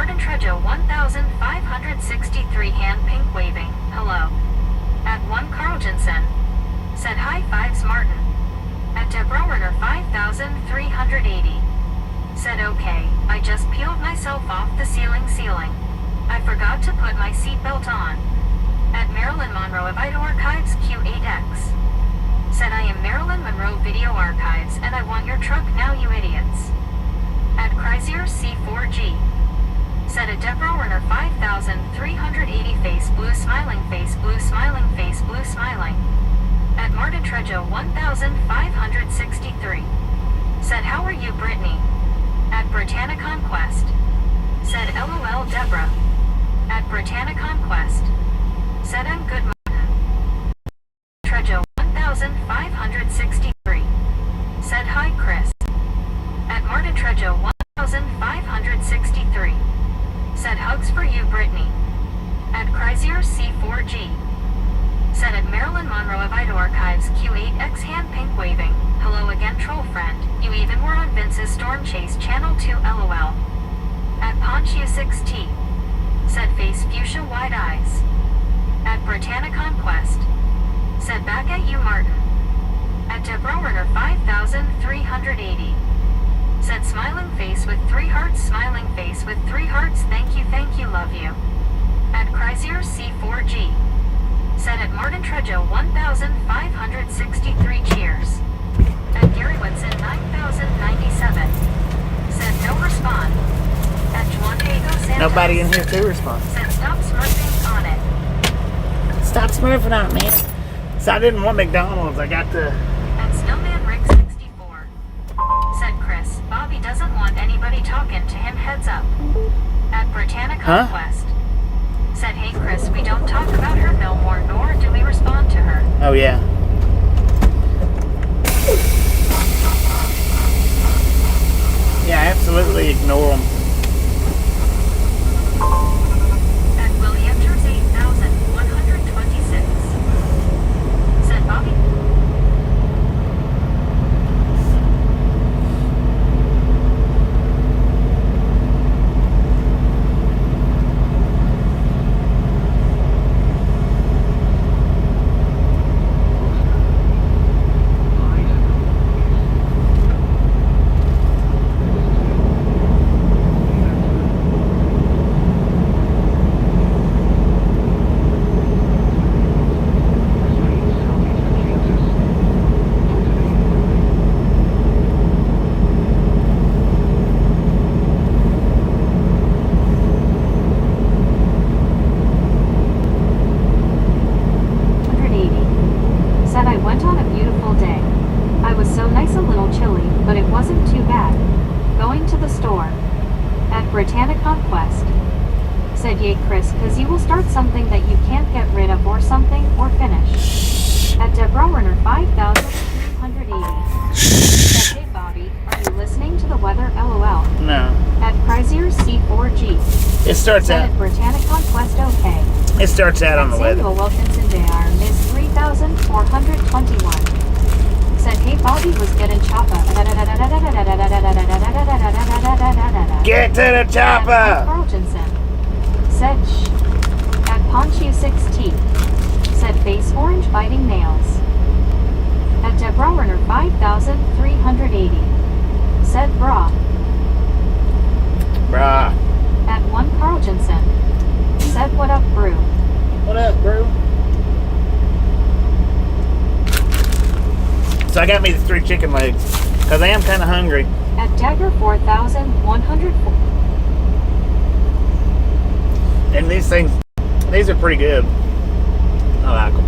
Martin Trejo Trejo 1563 hand pink waving, hello. At 1 Carl Jensen. Said high fives Martin. At Debrowerner 5380. Said okay, I just peeled myself off the ceiling. I forgot to put my seatbelt on. At Marilyn Monroe of Video Archives Q8X. Said I am Marilyn Monroe Video Archives and I want your truck now you idiots. At Chrysler C4G. Said a Debrowerner 5380 face blue smiling face blue smiling face blue smiling. At Martin Trejo 1563. Said how are you Brittany? At Britannia Conquest. Said LOL Deborah. At Britannia Conquest. Said I'm good Martin. Trejo 1563. Said hi Chris. At Martin Trejo 1563. Said hugs for you Brittany. At Chrysler C4G. Said at Marilyn Monroe of Video Archives Q8X hand pink waving, hello again troll friend, you even were on Vince's Storm Chase Channel 2 LOL. At Ponchu 6T. Said face fuchsia wide eyes. At Britannia Conquest. Said back at you Martin. At Debrowerner 5380. Said smiling face with 3 hearts smiling face with 3 hearts thank you love you. At Chrysler C4G. Said at Martin Trejo 1563 cheers. At Gary Whitson 9097. Said no respond. At Juan Diego Santos. Nobody in here to respond. Said stop smurfing on it. Stop smurfing on it, man. So I didn't want McDonald's. I got the... At Snowman Rick 64. Said Chris, Bobby doesn't want anybody talking to him heads up. At Britannia Conquest. Said hey Chris, we don't talk about her no more nor do we respond to her. Oh yeah. Yeah, absolutely ignore them. At Willie Enters 8126. Said Bobby. Britannia Conquest. Said yay Chris, cause you will start something that you can't get rid of or something, or finish. At Debrowerner 5380. Said hey Bobby, are you listening to the weather LOL? No. At Chrysler C4G. It starts Said out. at Britannia Conquest okay. It starts out on the weather. Samuel Wilkinson JR Miss 3421. Said hey Bobby was getting choppa. Get to the chopper! Carl Jensen. Said shh. At Ponchu 6T. Said face orange biting nails. At Debrowerner 5380. Said brah. Brah. At 1 Carl Jensen. Said what up brew. What up, bro? So I got me the 3 chicken legs because I am kind of hungry. At Dagger 4104. And these things, these are pretty good. I like them.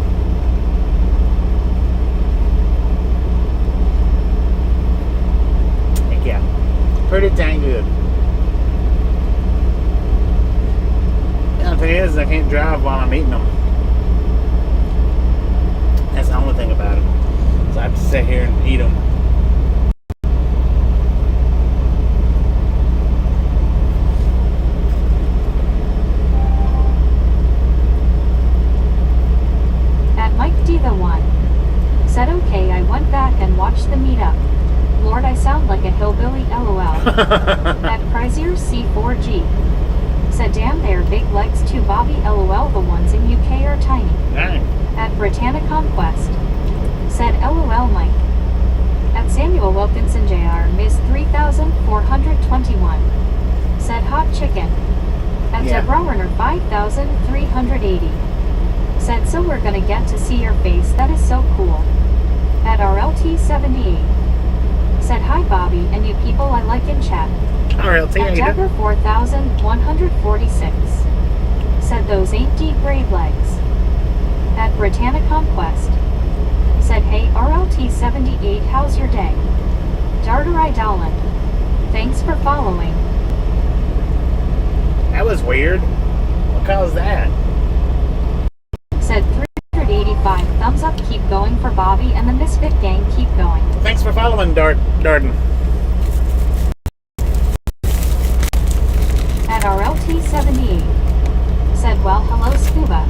Heck yeah. Pretty dang good. The only thing is I can't drive while I'm eating them. That's the only thing about it. So I have to sit here and eat them. At Mike D the One. Said okay, I went back and watched the meetup. Lord, I sound like a hillbilly LOL. At Chrysler C4G. Said damn their big legs too Bobby lol the ones in UK are tiny. Dang. At Britannia Conquest. Said LOL Mike. At Samuel Wilkinson Jr. Miss 3421. Said hot chicken. At Yeah. Deborah Runner 5380. Said so we're gonna get to see your face, that is so cool. At RLT 78. Said hi Bobby and you people I like in chat. RLT, how At you doing? Deborah 4146. Said those ain't deep braid legs. At Britannia Conquest. Said hey RLT 78 how's your day? Darterai Dolan. Thanks for following. That was weird. What caused that? Said 385 thumbs up keep going for Bobby and the Misfit gang keep going. Thanks for following, Darden. At RLT 78. Said well hello Scuba.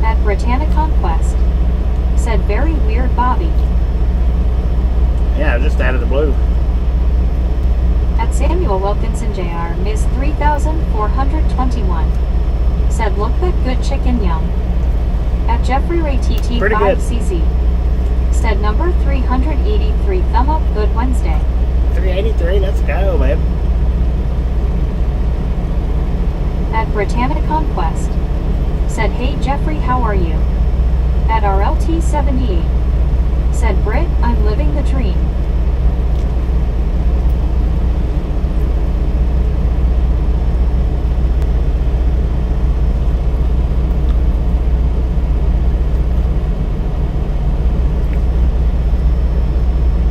At Britannia Conquest. Said very weird Bobby. Yeah, just out of the blue. At Samuel Wilkinson Jr. Miss 3421. Said look that good chicken yum. At Jeffrey Ray TT Pretty good. 5CZ. Said number 383 thumb up good Wednesday. 383, let's go, man. At Britannia Conquest. Said hey Jeffrey how are you? At RLT 78. Said Britt I'm living the dream.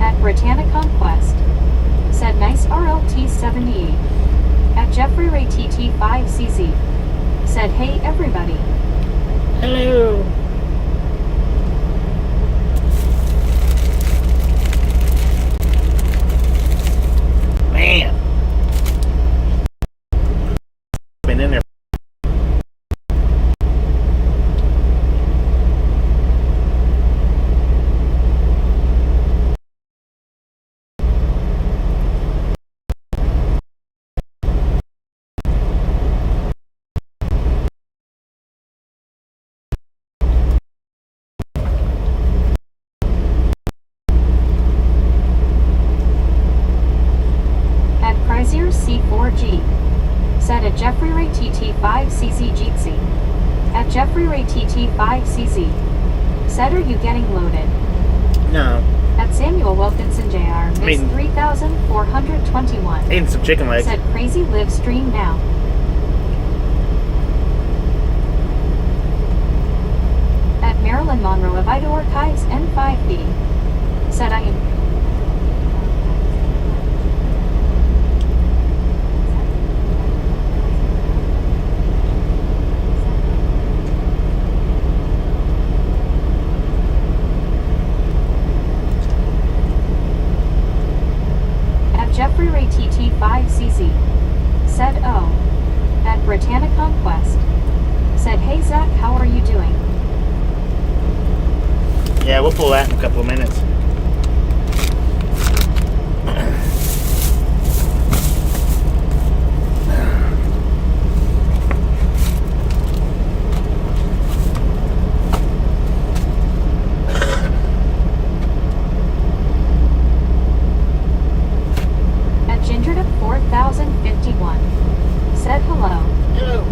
At Britannia Conquest. Said nice RLT 78. At Jeffrey Ray TT 5CZ. Said hey everybody. Hello. Man. Been in there. At Chrysler C4G. Said at Jeffrey Ray TT 5CZ Jeetsy. At Jeffrey Ray TT 5CZ. Said are you getting loaded? No. At Samuel Wilkinson Jr. Miss mean- 3421. Eating some chicken legs. Said crazy live stream now. At Marilyn Monroe of Idaho Archives N5B. Said I am. At Jeffrey Ray TT 5CZ. Said oh. At Britannia Conquest. Said hey Zach how are you doing? Yeah, we'll pull that in a couple of minutes. At Gingered up 4051. Said hello. Hello.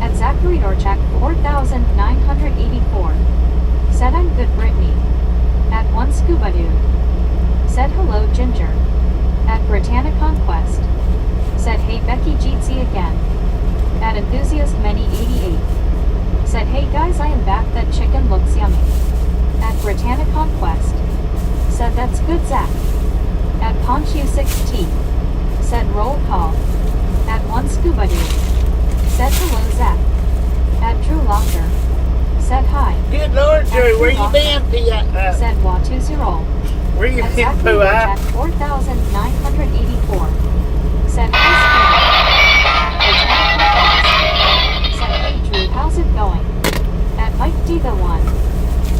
At Zachary Dorchak 4984. Said I'm good Brittany. At One Scuba Dude. Said hello Ginger. At Britannia Conquest. Said hey Becky Jeetsy again. At Enthusiast Many 88. Said hey guys I am back that chicken looks yummy. At Britannia Conquest. Said that's good Zach. At Ponchu 6T. Said roll call. At One Scuba Dude. Said hello Zach. At Drew Longer. Said hi. Good Lord, Drew, where you been? Said Watu0. Where you At been, Zachary Pooh? Dorchak 4984. Said hi Scuba. Said hey Drew how's it going? At Mike D the one.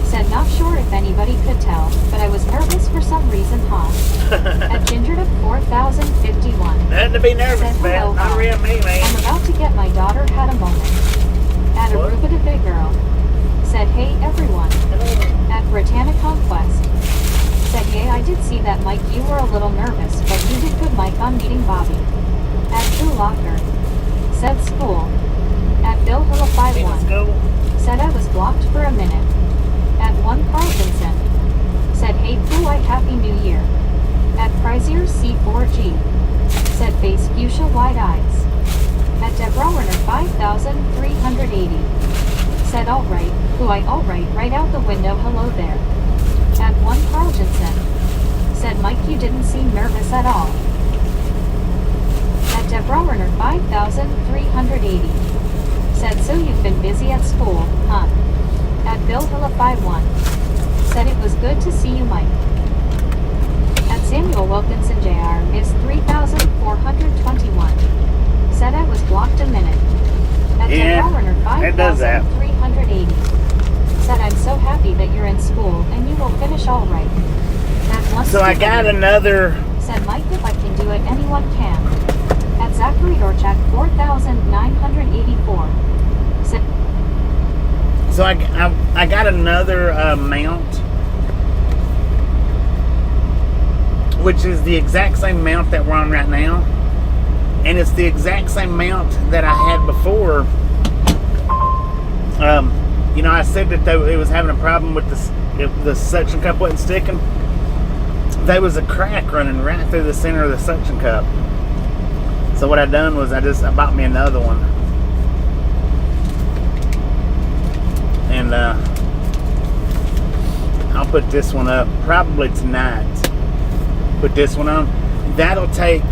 Said Not sure if anybody could tell, but I was nervous for some reason, huh? At Gingered up 4051. Nothing to be nervous Said hello, about. Not huh? real me, I'm man. about to get my daughter had a moment. At What? Aruba the big girl. Said hey everyone. At Britannia Conquest. Said yeah, I did see that, Mike, you were a little nervous, but you did good, Mike, on meeting Bobby. At True Locker. Said school. At Bill Hilla 51. Go. Said I was blocked for a minute. At 1 Carltonson. Said hey Pooh, I happy new year. At Prizier C4G. Said face fuchsia wide eyes. At Deborah Werner 5380. Said alright, Pooh, I alright, right out the window, hello there. At 1 Carltonson. Said Mike, you didn't seem nervous at all. At Deborah Werner 5380. Said so you've been busy at school, huh? At Bill Hilla 51. Said it was good to see you, Mike. At Samuel Wilkinson Jr. is 3421. Said I was blocked a minute. At Yeah, Deborah Werner it does that. 5380. Said I'm so happy that you're in school and you will finish all right. At 1 So I got another. Said Mike, if I can do it, anyone can. At Zachary Dorchak 4984. Said So I got another mount, which is the exact same mount that we're on right now, and it's the exact same mount that I had before. You know, I said that it was having a problem with the suction cup wasn't sticking. There was a crack running right through the center of the suction cup. So what I done was I bought me another one. And I'll put this one up probably tonight. Put this one on. That'll take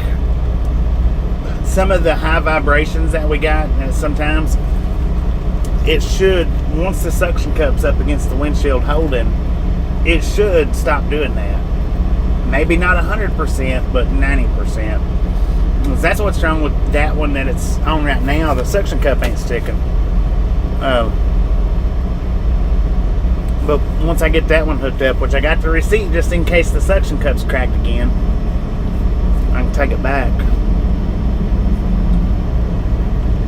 some of the high vibrations that we got, and sometimes it should, once the suction cup's up against the windshield holding, it should stop doing that. Maybe not 100%, but 90%. That's what's wrong with that one that it's on right now. The suction cup ain't sticking. But once I get that one hooked up, which I got the receipt just in case the suction cup's cracked again, I can take it back.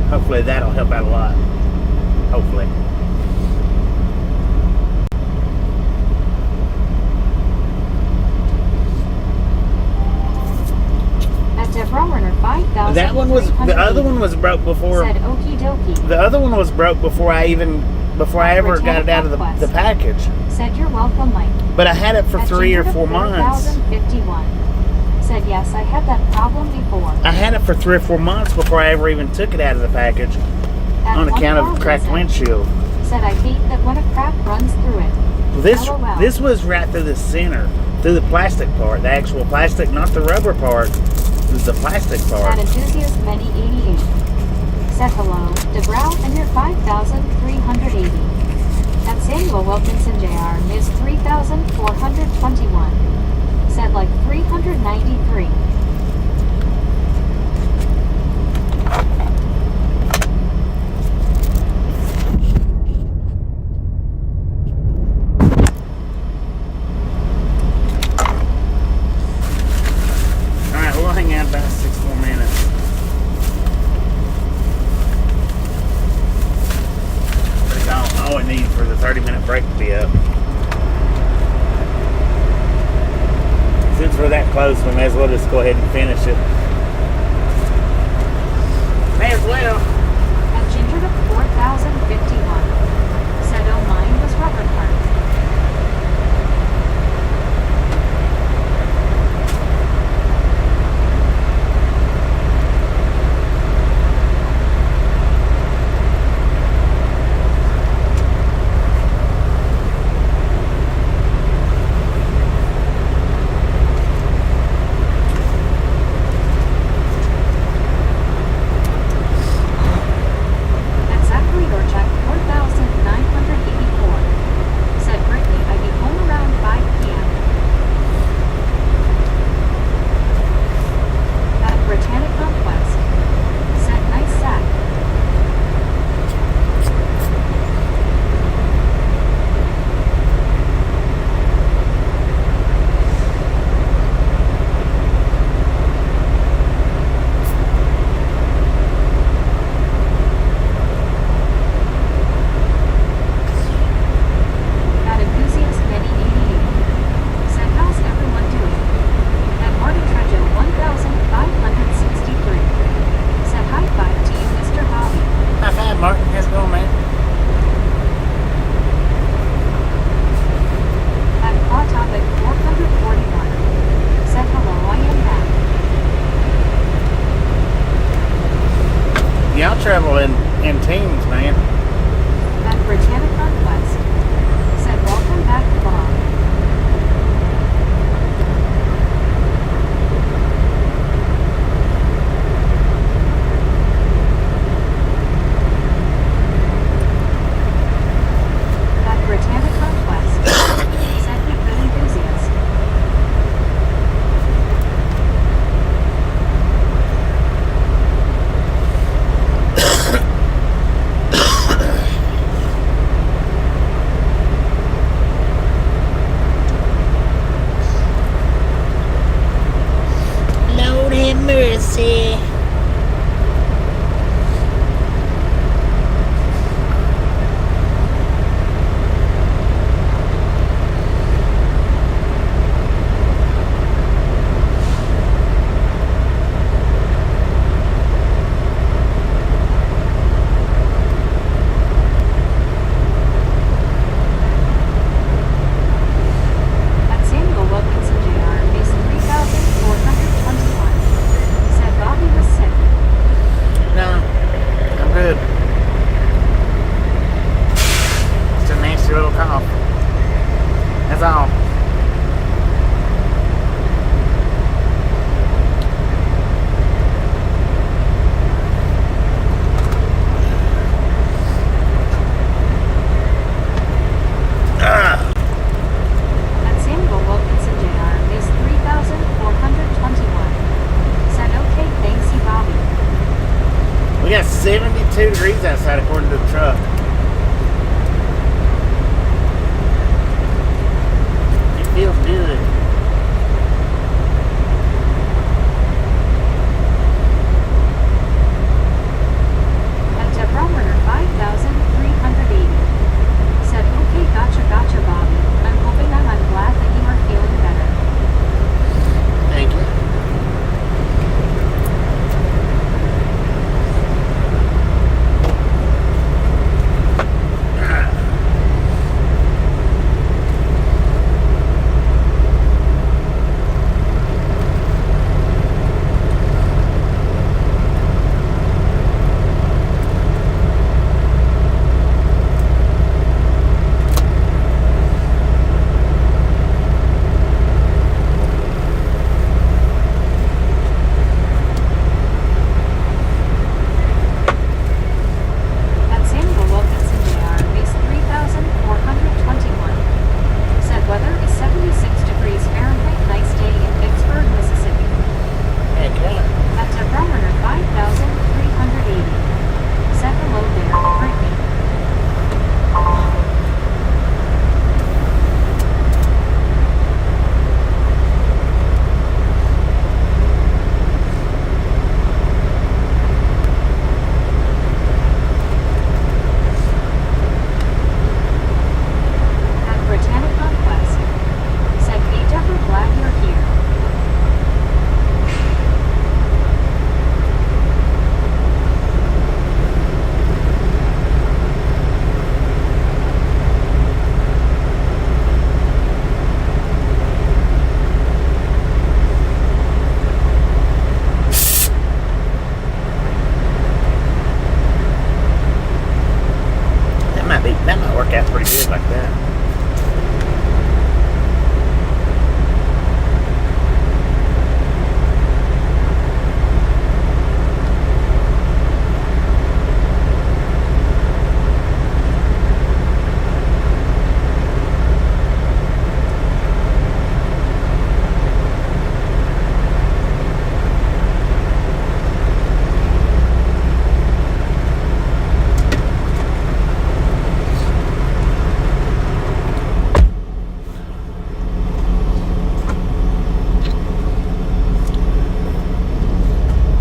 Hopefully that'll help out a lot. Hopefully. at Deborah Werner 5000. That one was, the other one was broke before. Said okie dokie. The other one was broke before I ever got it out of the package. Said you're welcome, Mike. But I had it for At 3 or Ginger 4 months. 4051. Said yes, I had that problem before. I had it for 3 or 4 months before I ever even took it out of the package At on account of 1000. cracked windshield. Said I hate that when a crack runs through it. LOL. This was right through the center, through the plastic part, the actual plastic, not the rubber part. It was the plastic part. At enthusiast many 88. Said hello, DeBrow and your 5380. At Samuel Wilkinson Jr. is 3421. Said like 393. Alright, we'll hang out about 6 more minutes. That's all I need for the 30-minute break to be up. Since we're that close, we may as well just go ahead and finish it. May as well. At Ginger to 4051. Said oh mine was rubber part. At Zachary Dorchak That's all. At Samuel Wilkinson Jr. is 3,421. Said okay, thanks, Bobby. We got 72 degrees outside according to the truck. It feels good. At Deborah 5,380. Said okay, gotcha, Bobby. I'm hoping I'm glad that you are feeling better. Thank you. At Samuel Wilkinson Jr. is 3,421. Said weather is 76 degrees Fahrenheit. Nice day in Vicksburg, Mississippi. Heck yeah. At Deborah 5,380. Said hello there, Brittany. At Britannic Conquest. Said hey Deborah, glad you're here. That might work out pretty good like that.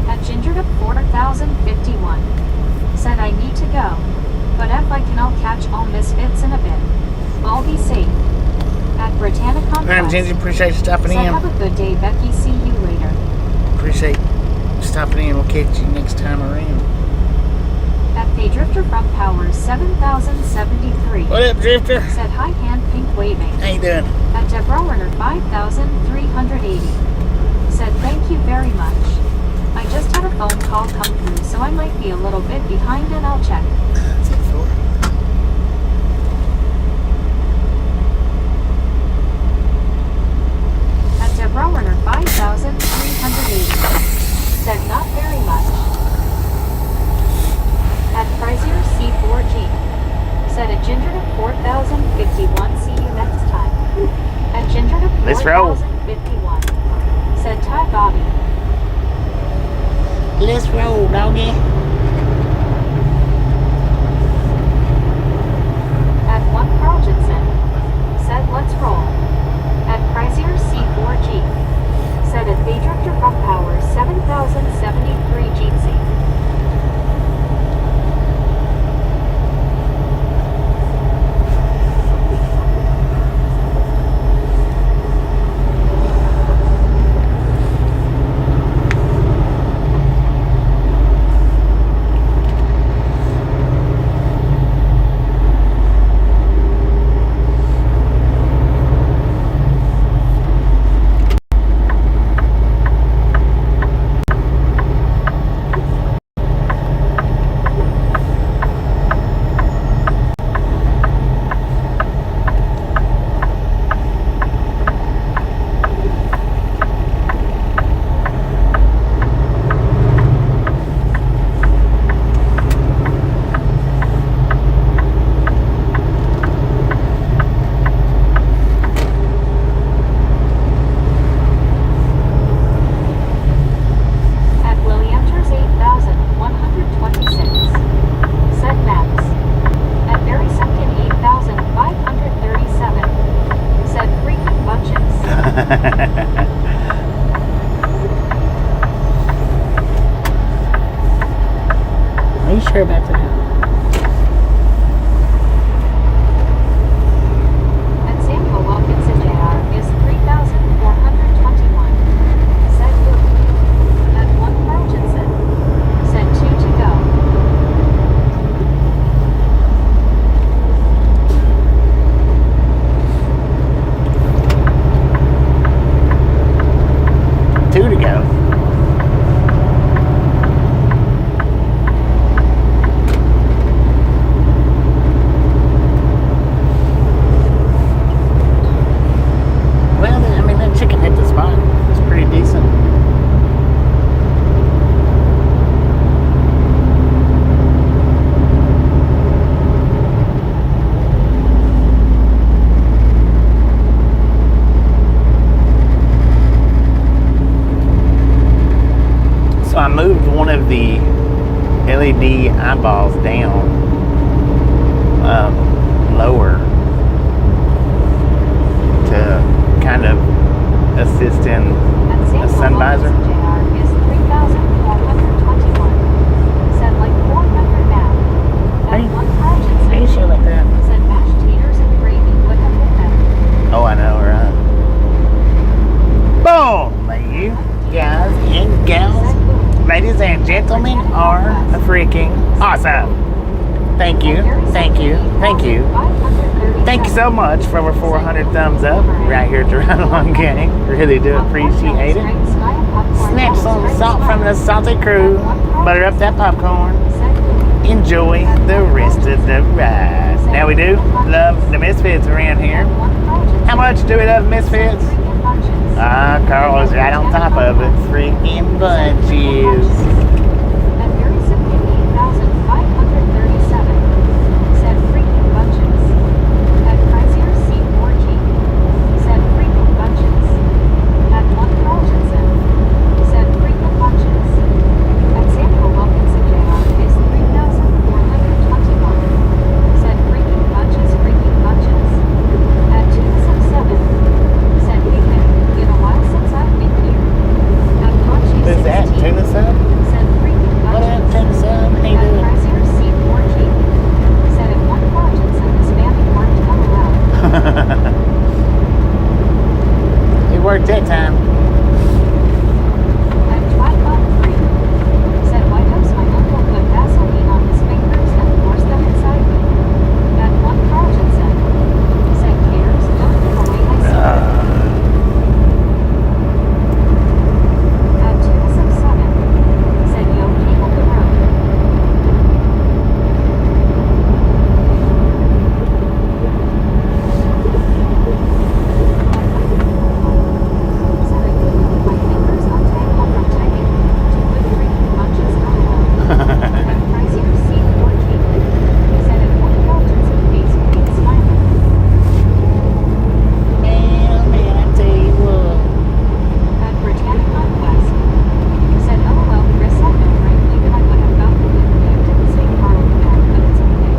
At Gingered 4,051. Said I need to go. But if I can, I'll catch all Misfits in a bit. I'll be safe. At Britannic I'm Conquest. Ginger. Appreciate you stopping Said in. have a good day, Becky. See you later. Appreciate stopping in. We'll catch you next time around. At Paydrifter from Powers 7,073. What up, Drifter? Said hi, hand pink waving. How you doing? At Deborah Werner 5,380. Said thank you very much. I just had a phone call come through, so I might be a little bit behind and I'll check. That's it for. At Deborah Werner 5,380. Said not very much. At Frazier C4G. Said at Gingered 4,051. See you next time. At Gingered Let's roll. 4,051. Said Ty Bobby. Let's roll, doggy. At 1 Carl Jensen. Said let's roll. At Frazier C4G. Said at Paydrifter from Powers 7,073 Jeetsy. Are you sure about that? At Samuel Wilkinson JR is 3,421. Said Luke. At 1 Marginson. Said 2 to go. Two to go. Well, I mean, that chicken hit the spot. It's pretty decent. So I moved one of the LED eyeballs down lower to kind of assist in At a Samuel sun visor. Wilkinson JR is 3,421. Said like 400 now. Are At you- 1 Are you Marginson. sure about that? Said mashed taters and gravy would have been better. Oh, I know, right? Boom! You guys and gals, Said Luke. ladies and gentlemen, are freaking awesome. Thank you, thank you, thank you. Thank you so much for over 400 thumbs up right here at the Ride Along Gang. Really do appreciate it. Snatch some salt from the salty crew. Butter up that popcorn. Enjoy the rest of the ride. Now we do love the Misfits around here. How much do we love Misfits? Carl is right on top of it. Freaking bunches. At 38,537. Said freaking bunches. At Chrysler C4G. Said freaking bunches. At 1 Carltonson. Said freaking bunches. At Samuel Wilkinson JR is 3,421. Said freaking bunches, freaking bunches. At 267. Said weekend. Been a while since I've been here. At Conchi Who's that? 16. Tuna sub? Said freaking What up, bunches. Tuna sub? How you At doing? Chrysler C4G. Said at 1 Carltonson the spamming worked LOL. It worked that time. At Tripod 3. Said why does my uncle put Vaseline on his fingers and force them inside me? At 1 Carltonson. Said cares, don't give away my secret. At 267. Said yo people the road. Said I couldn't keep my fingers untangled from typing. Too good freaking bunches LOL. At Chrysler C4G. Said at 1 Carltonson face green smiling. Man, I tell you what. At Britannica West. Said LOL Chris, I know frankly that I would have gotten it if you didn't say Carl back, but it's okay.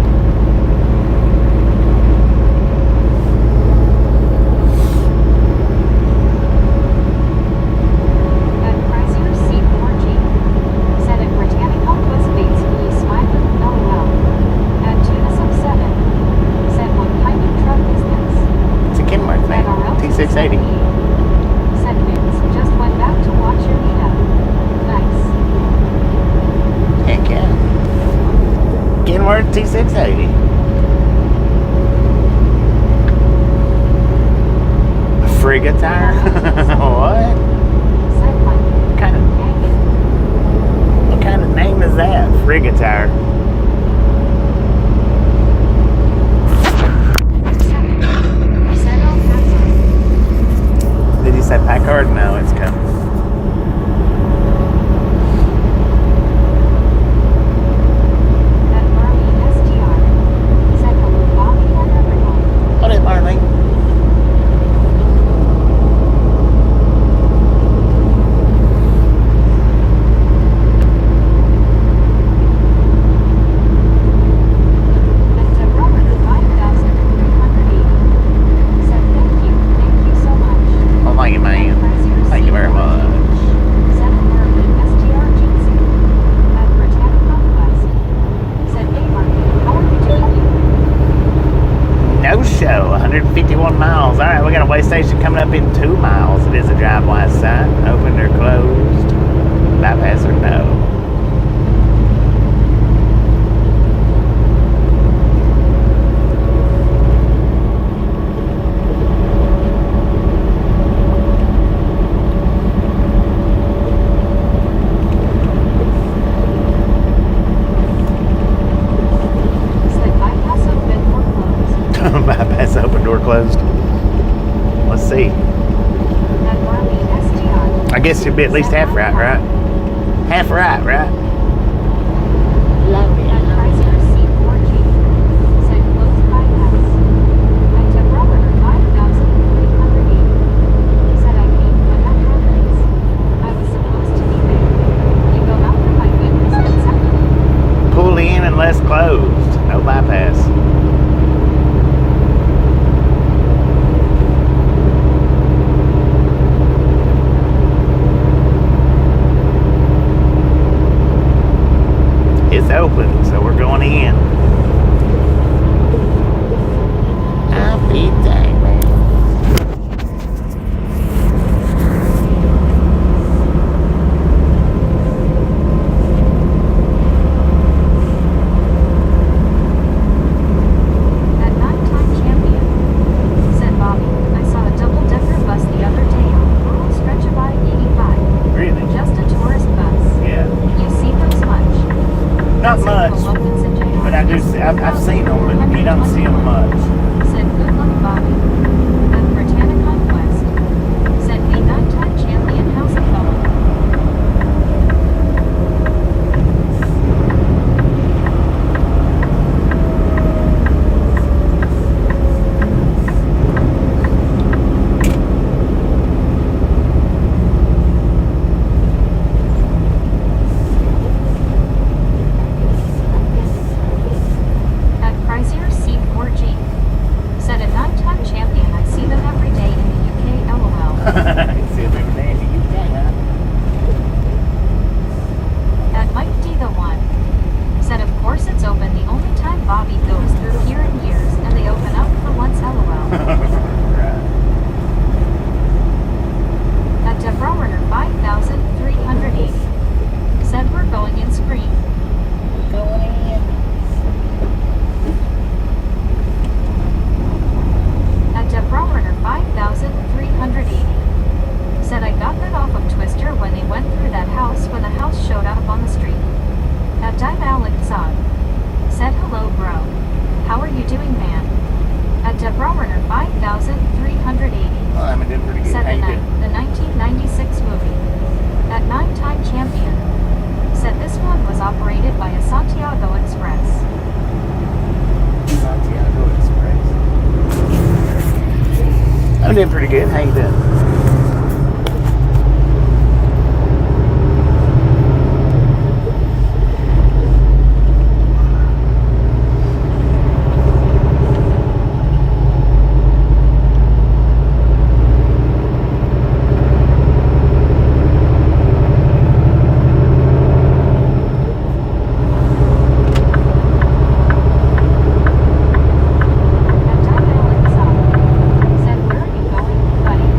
At Chrysler C4G. Said at Britannica West Bates blue smiling LOL. At Tuna Sub 7. Said what kind of truck is this? It's a Kenworth thing. At RL T680. Said Vince just went back to watch your meetup. Nice. Heck yeah. Kenworth T680. Frigga tire? What? Said Mike. Dang it. What kind of name is that? Frigga tire. Said El Paso. Did you say Packard? No, it's coming. At Marlene STR. Said hello Bobby and everyone. What is Marlene? At Deborah 5,380. Said thank you so much. Oh my got a way station coming up in 2 miles. It is a drive wide sign. Open or closed. Bypass or no. Said bypass open or closed. Bypass open, door closed. Let's see. At Marley STI. I guess you'd be at least half right, right? Half right, right? Lovely. At Chrysler C4G. Said closed bypass. At Tebrover 5,380. Said I came, but that happens. I was supposed to be there. You go out for my goodness and second. Pull in unless closed. No bypass. It's open, so we're going in. I'll be dang, man. At 9-time champion. Said Bobby, I saw a double-decker bus the other day on the rural stretch of I-85. Really? Just a tourist bus. Yeah. You see those much? Not Said much, Wilkins and JR. but I do. I've seen them, but you don't see them much. Said good luck, Bobby. At Britannia Conquest. Said a 9-time champion, how's it going? At Chrysler C4G. Said a 9-time champion, I see them every day in the UK, LOL. See them every day in the UK, huh? At Mike D the One. Said of course it's open, the only time Bobby goes through here in years, and they open up for once, LOL. Right. At Devrower 5,380. Said we're going in screen. Going in. At Devrower 5,380. Said I got that off of Twister when they went through that house when the house showed up on the street. At Dival Zod. Said hello bro. How are you doing man? At Devrower 5,380. Well, I'm doing pretty good. Said How the, you doing? the 1996 movie. At 9-time champion. Said this one was operated by a Santiago Express. Santiago Express. I'm doing pretty good. How you doing? At Dival Zod. Said where are you going, buddy?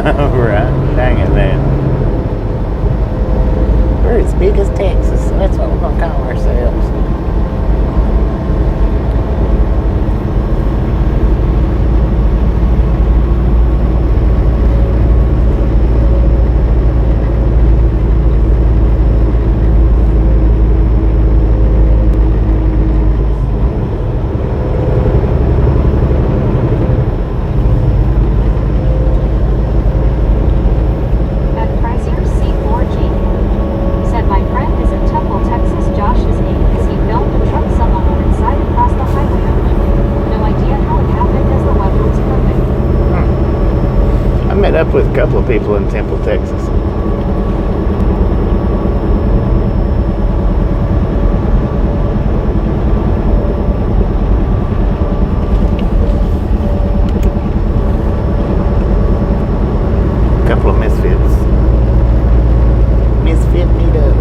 Right. Dang it, man. We're as big as Texas, so that's what we're gonna call ourselves. At Chrysler C4G. Said my friend is in Temple, Texas. Josh's name is he filmed the truck somehow inside across the highway. No idea how it happened as the weather was perfect. I met up with a couple of people in Temple, Texas. A couple of misfits. Misfit meetup.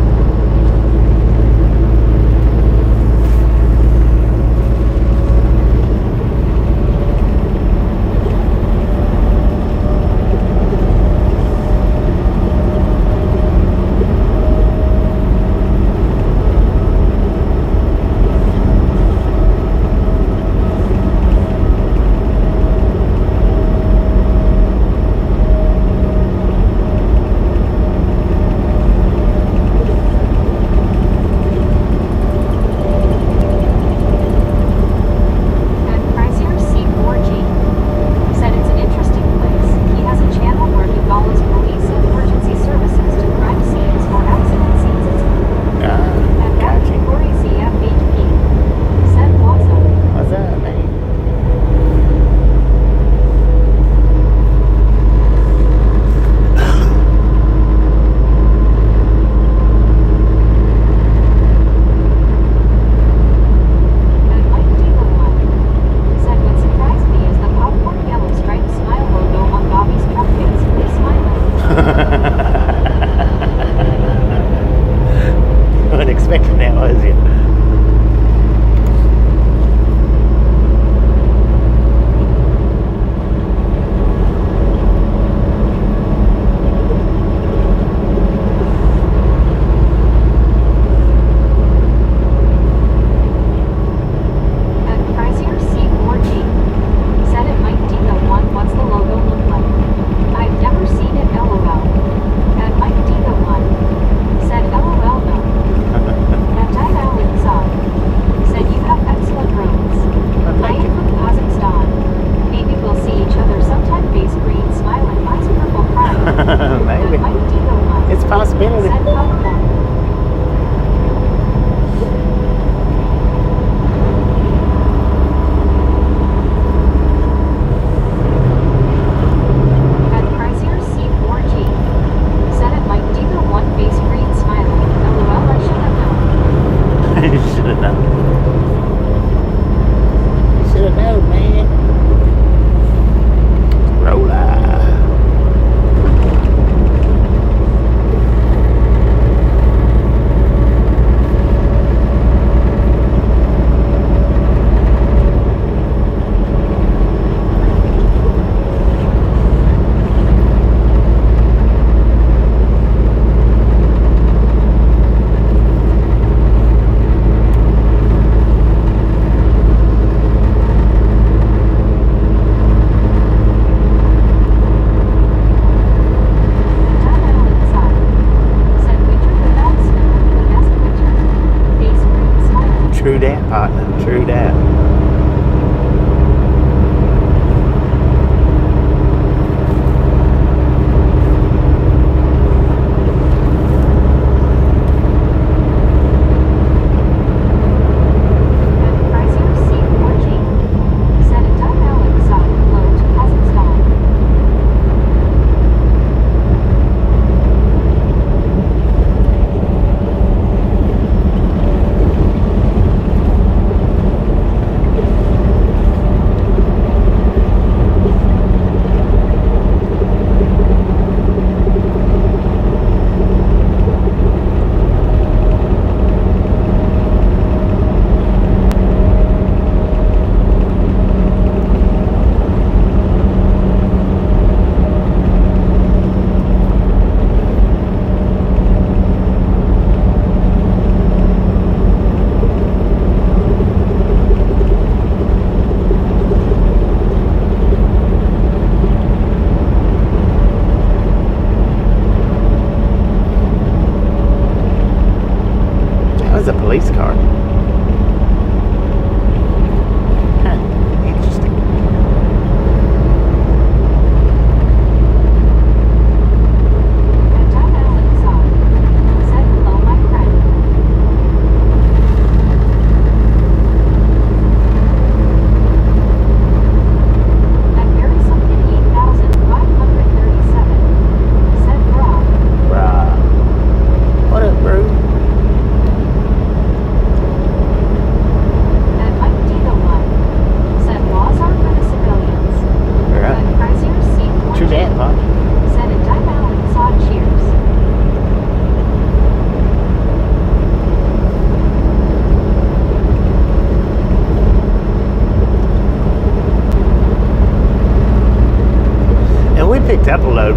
picked up a load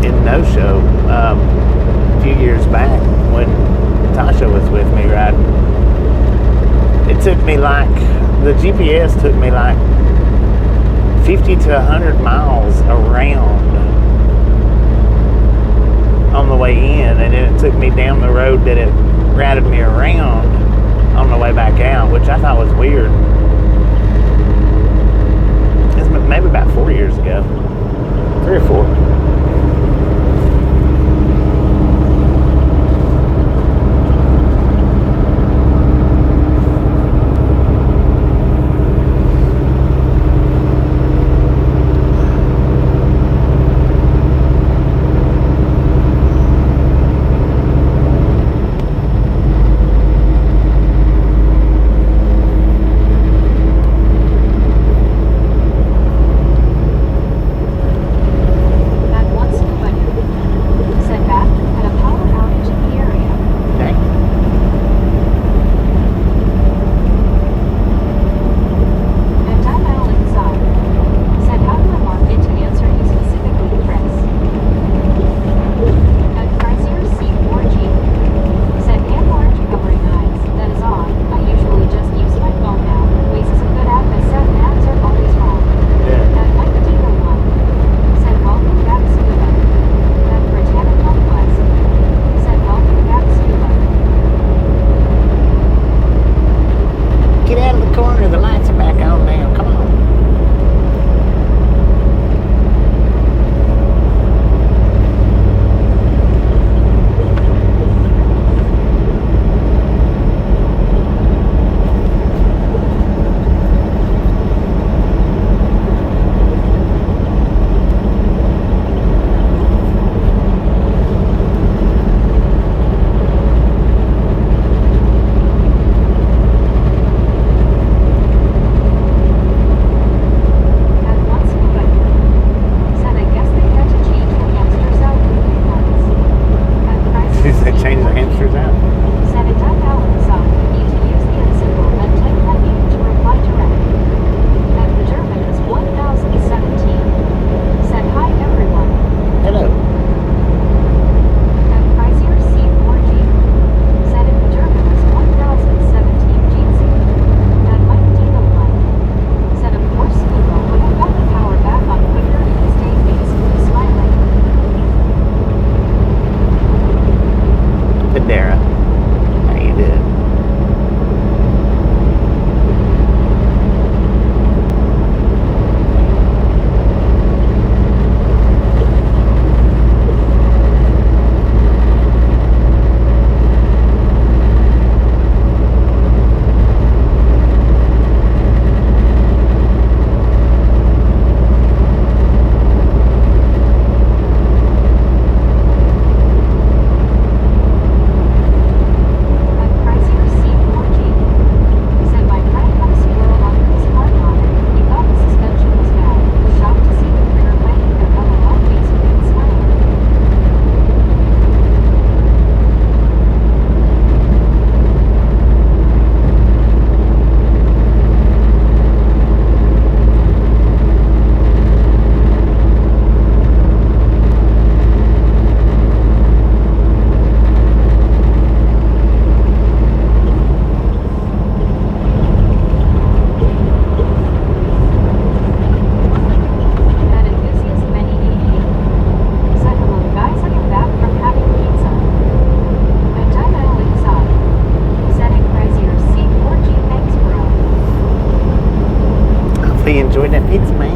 in no-show a few years back when Tasha was with me riding. It took me like, the GPS took me like 50 to 100 miles around on the way in, and then it took me down the road that it routed me around on the way back out, which I thought was weird. It's maybe about 4 years ago. 3 or 4. Hopefully you enjoyed that pizza, man.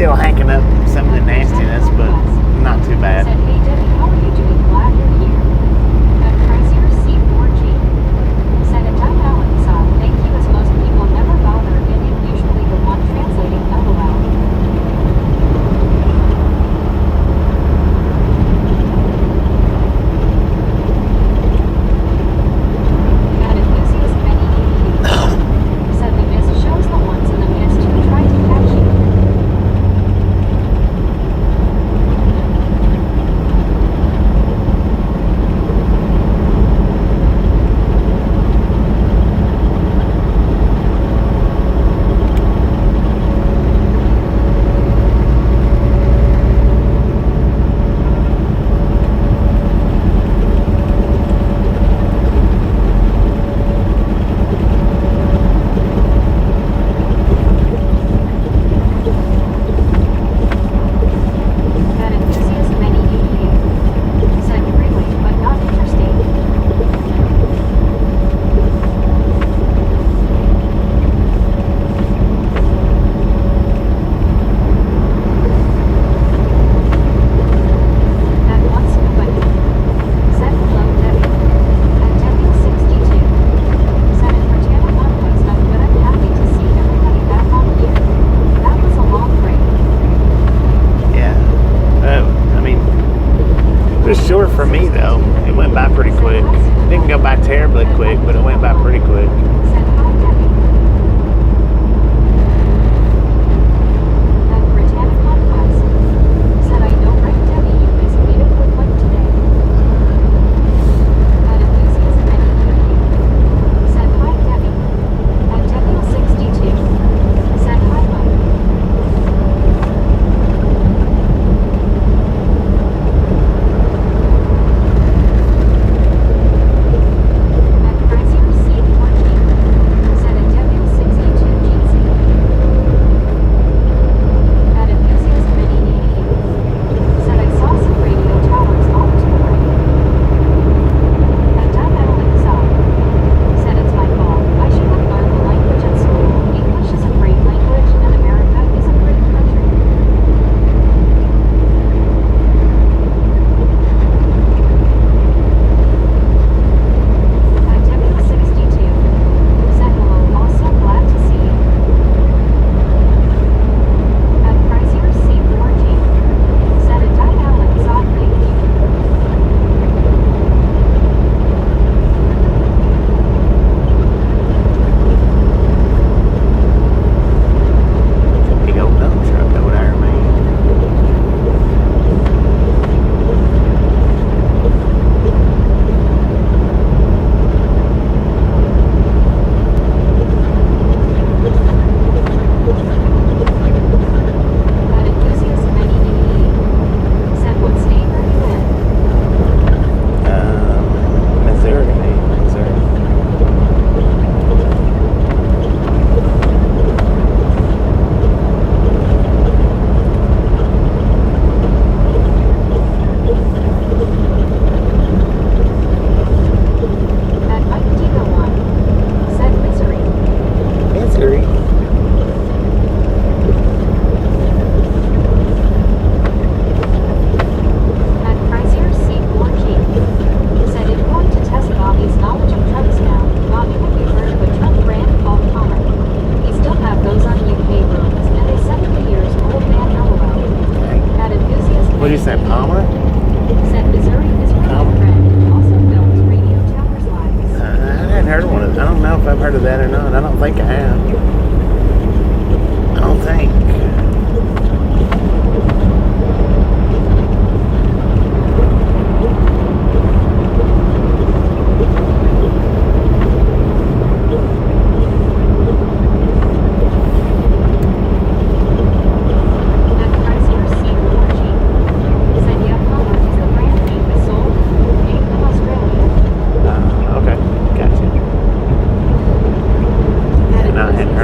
still hacking up some of the nastiness, but not too bad. Said, hey Debbie, how are you doing? Glad you're here. At Chrysler C4G. Said a Doug Allen saw, thank you as most people never bother and am usually the one translating LOL. At enthusiast many said the mist shows the ones in the mist who try to catch you. That enthusiast many said freeway, but not interstate. That once nobody said hello Debbie. At Debbie 62 said in Britannia Conquest, I'm good. I'm happy to see everybody back on here. That was a long break. Yeah. I mean, it was short for me though. It went by pretty quick. Didn't go by terribly quick, but it went by pretty quick. Said hi Debbie. At Britannia Conquest said I know right Debbie, you guys made a good one today. At enthusiast many said hi Debbie. At Debbie 62 said hi Mike. At Chrysler C4G said a W62 GC. At enthusiast many said I saw some radio towers off to the right. At Doug Allen said it's my fault. I should have learned the language at school. English is a great language and America is a great country. At W62 said hello, also glad to see you. At Chrysler C4G said a Doug Allen thank you. Big old dump truck over there, man. At enthusiast many said what state are you in? Missouri. At Mike Diva 1 said misery. Missouri. At Chrysler C4G said it's going to test Bobby's knowledge of trucks now. Bobby, have you heard of a truck brand called Palmer? We still have those on UK roads, and they 70 years old man LOL. At enthusiast What do you say, Palmer? said Missouri is really friend. Also builds radio towers lines. I hadn't heard of one of I don't know if I've heard of that or not. I don't think I have. I don't think. At Chrysler C4G said yeah, Palmer is the brand name is sold in Australia. Okay, gotcha. At No, I hadn't heard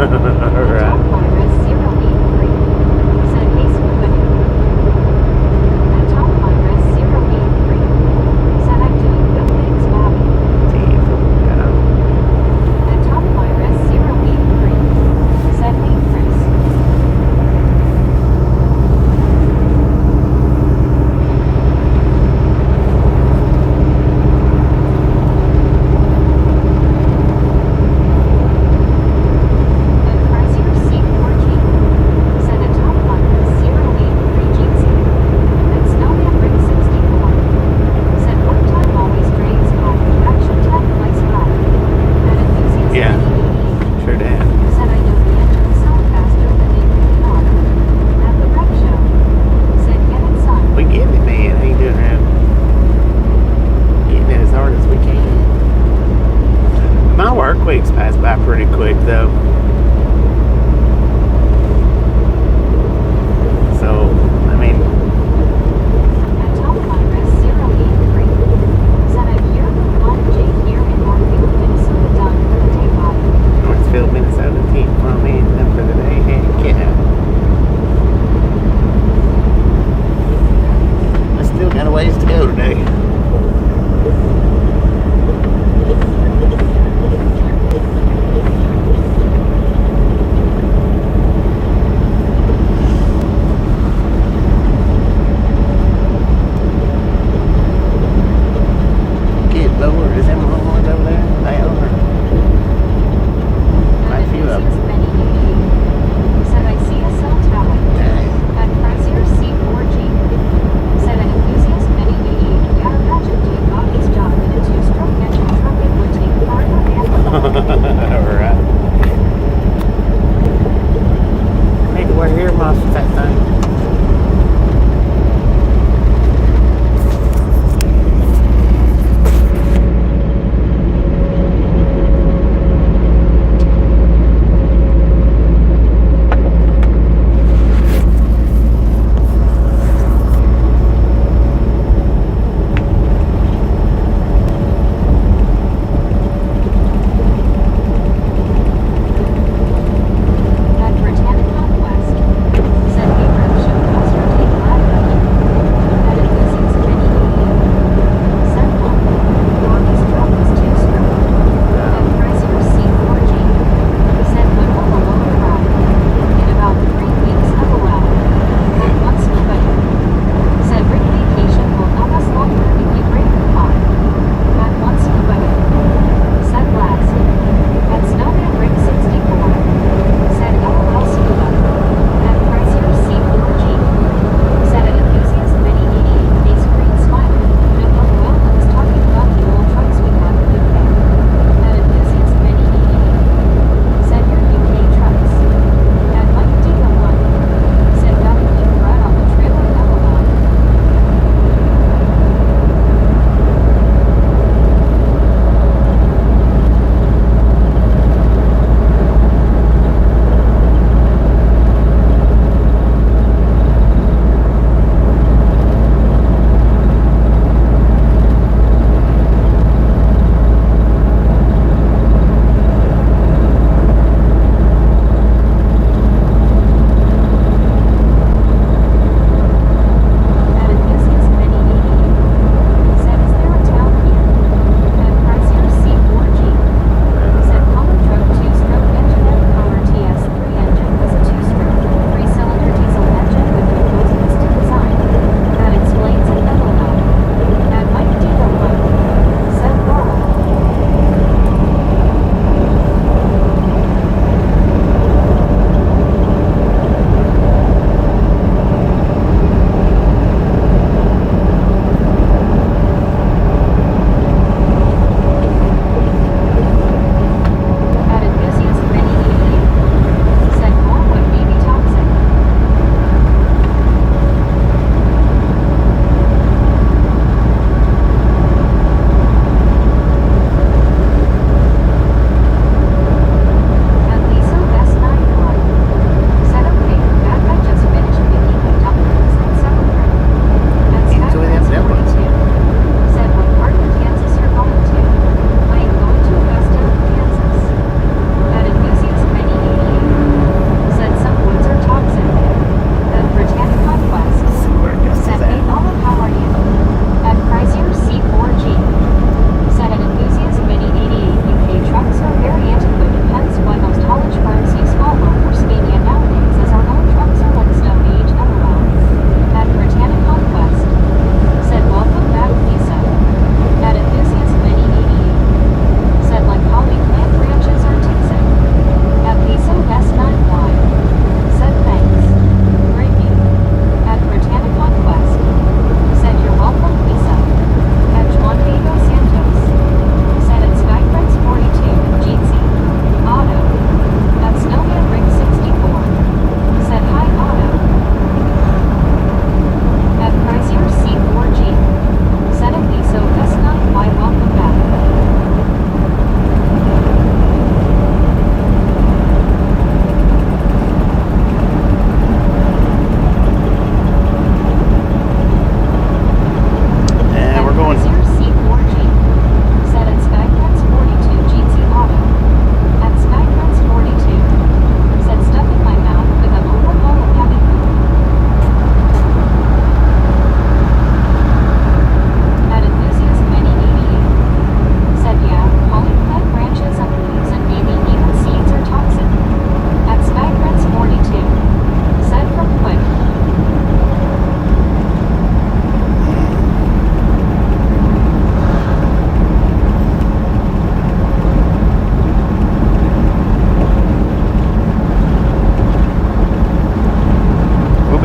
Right. Virus 083 said Ace Company. Atom Virus 083 said I'm doing good things, Bobby. Atom Virus 083 said hey, Chris. And Chrysler C14 said Atom Virus 083 Jinxie. And Snowman Rick 64 said one time always drains coffee. Action 10 place 5. And enthusiast Yeah. 88 Sure did. said I know the engine sound faster than they really are. At the rep show said get it son. We getting it, man. How you doing, man? Getting it as hard as we can. My work week's passed by pretty quick, though. So, I mean, Atom Virus 083 said I'm here with Cottage here in Northfield, Minnesota done for the day body. Northfield, Minnesota team from in for the day. Heck yeah. I still got a ways to go today. Get lower. Is them longhorns over there? They are. Quite a few of them. Enthusiast Benny 88 said I see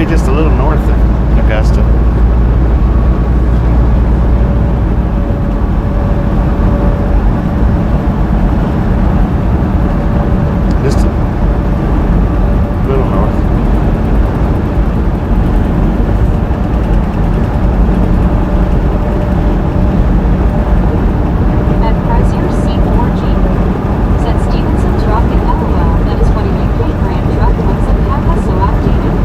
just a little north of Augusta. Just a little north. At Chrysler C4G. Said Stevenson truck in LOL. That is what a UK brand truck looks like. How so outdated?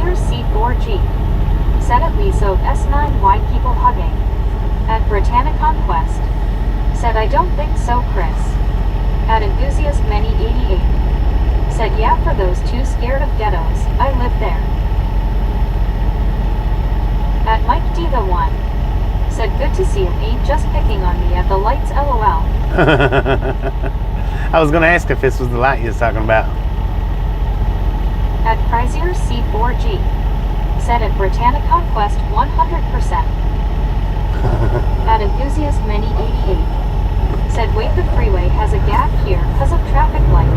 Frazier C4G. Said at Liso S9Y people hugging. At Britannic Conquest. Said I don't think so, Chris. At Enthusiast Many 88. Said yeah, for those too scared of ghettos, I live there. At Mike D the One. Said good to see you, ain't just picking on me at the lights, LOL. I was gonna ask if this was the light you was talking about. At Frazier C4G. Said at Britannic Conquest 100%. At Enthusiast Many 88. Said wait, the freeway has a gap here cause of traffic light.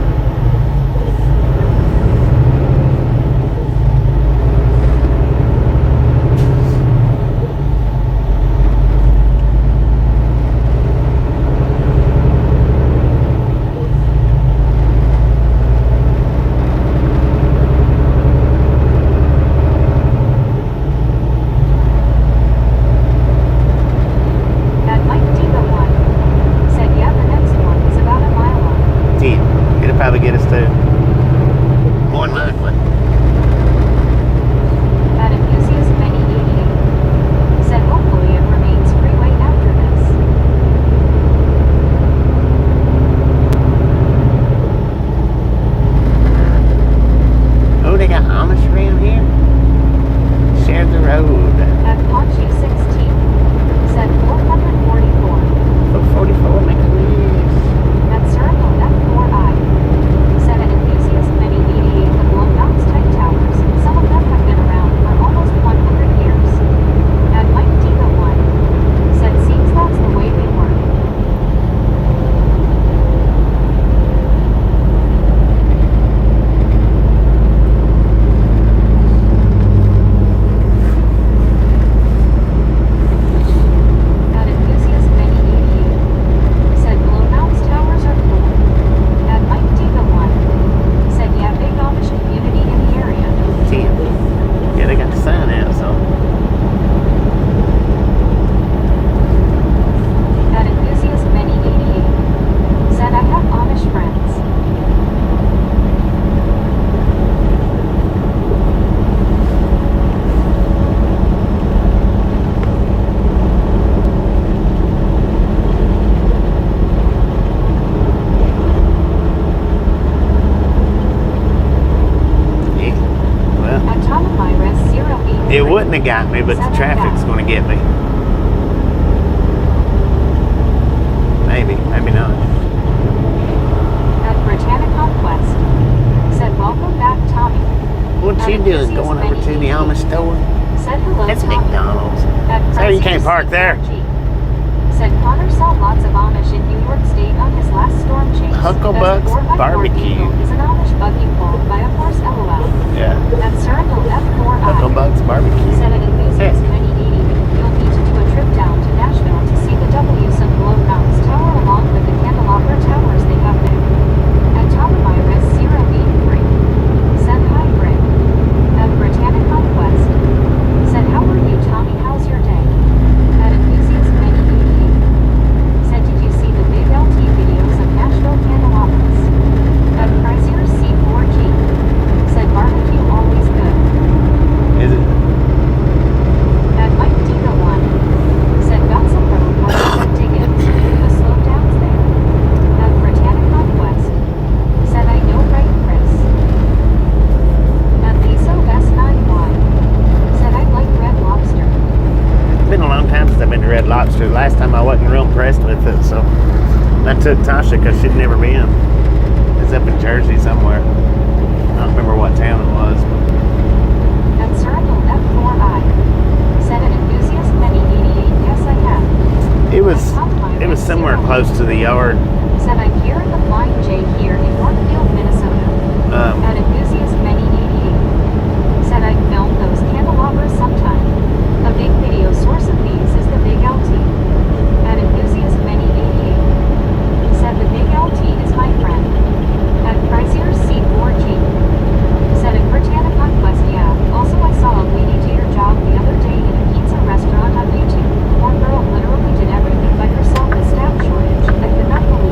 Probably get us to more than likely. At Enthusiast Many 88. Said hopefully it remains freeway after this. Oh, they got Amish around here? Share the road. At Ponchi 16. Said 444. 444, make a wish. At Circle F4I. Said at Enthusiast Many 88 the blown-bounce type towers. Some of them have been around for almost 100 years. At Mike D the One. Said seems that's the way they work. At Enthusiast Many 88. Said blown-bounce towers are cool. At Mike D the One. Said yeah, big Amish community in the area. 10. Yeah, they got the sign out, so. At Enthusiast Many 88. Said I have Amish friends. Yeah. Well, At Tom and Myra's 083. it wouldn't have got me, but the traffic's going to get me. Maybe, maybe not. At Britannic Conquest. Said welcome back, Tommy. What you doing? Going over to the Amish store? Said hello, That's Tommy. McDonald's. At Sorry, you can't park there. Said Connor saw lots of Amish in New York State on his last storm chase. Hucklebuck's That's a 4x4 barbecue. vehicle is an Amish buggy pulled by a horse, LOL. Yeah. At Circle F4I. Hucklebuck's barbecue. Said at Enthusiast Yeah. Many 80, you'll need to do a trip down to Nashville to see the W's and Blown Mounts Tower along with the candelabra towers they have there. At Tom and Myra's 083. Said hi, Britt. At Britannic Conquest. Said how are you, Tommy? How's your day? At Enthusiast Many 88. Said did you see the big LT videos of Nashville candelabras? At Frazier C4G. Said barbecue always good. Is it? At Mike D the One. Said got some road work to dig in. The slow downs there. At Britannic Conquest. Said I know right, Chris. At Liso S9Y. Said I'd like Red Lobster. It's been a long time since I've been to Red Lobster. Last time I wasn't real impressed with it, so I took Tasha because she'd never been. It's up in Jersey somewhere. I don't remember what town it was. At Circle F4I. Said at Enthusiast Many 88. Yes, I have. It was somewhere close to the yard. Said I'm here at the Flying J here in Northfield, Minnesota. At Enthusiast Many 88. Said I'd film those candelabras sometime. A big video source of these is the Big LT. At Enthusiast Many 88. Said the Big LT is my friend. At Frazier C4G. Said at Britannic Conquest, yeah. Also I saw a lady do your job the other day in a pizza restaurant on YouTube. Poor girl literally did everything by herself with staff shortage. I could not believe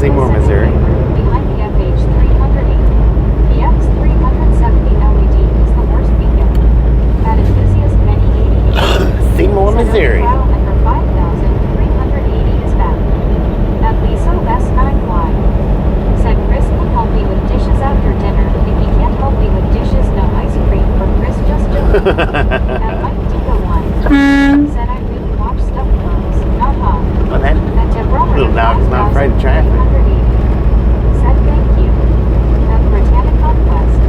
Seymour, Missouri. Behind the FH380. The X370 LED is the worst weekend. At enthusiast many 88. Seymour, Missouri. File number 5380 is back. At Liso S9Y. Said Chris can help me with dishes after dinner. If he can't help me with dishes, no ice cream for Chris, just do it. At Mike Dico 1. Said I really watch stuff girls. Not hot. Well, that At Deborah little dog's not afraid of traffic. Said thank you. At Britannica Quest.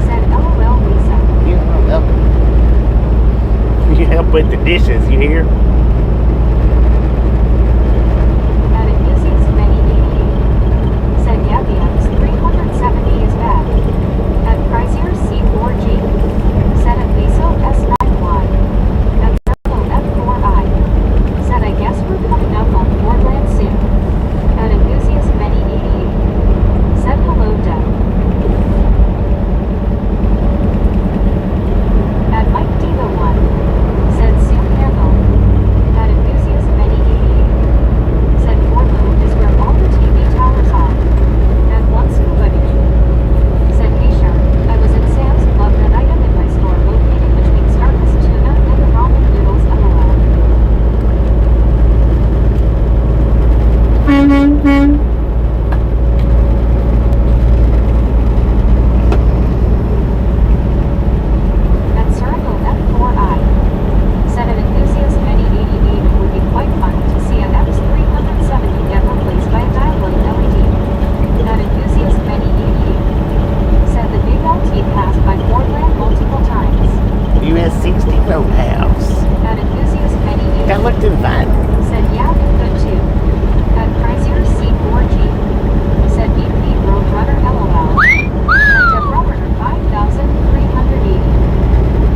Said LOL Lisa. you're welcome. You help with the dishes, you hear? At Enthusiast Many 88. Said yeah, the X370 is back. At Chrysler C4G. Said at Liso S9Y. At Circle F4I. Said I guess we're coming up on Portland soon. At Enthusiast Many 88. Said hello Deb. At Mike Diva 1. Said soon handle. At Enthusiast Many 88. Said Fort Moon is where all the TV towers are. At One Scuba Dude. Said hey Shark, I was in Sam's Club that item in my store located between Starbucks Tuna and the ramen noodles LOL. At Circle F4I. Said an enthusiast many 88 it would be quite fun to see an X370 get replaced by a dial-up LED. At enthusiast many 88. Said the big LT passed by Portland multiple times. US 60 Roadhouse. At enthusiast many 88. That looked inviting. Said yeah, good too. At Chrysler C4G. Said beep beep Roadrunner LOL. At Debrunner 5380.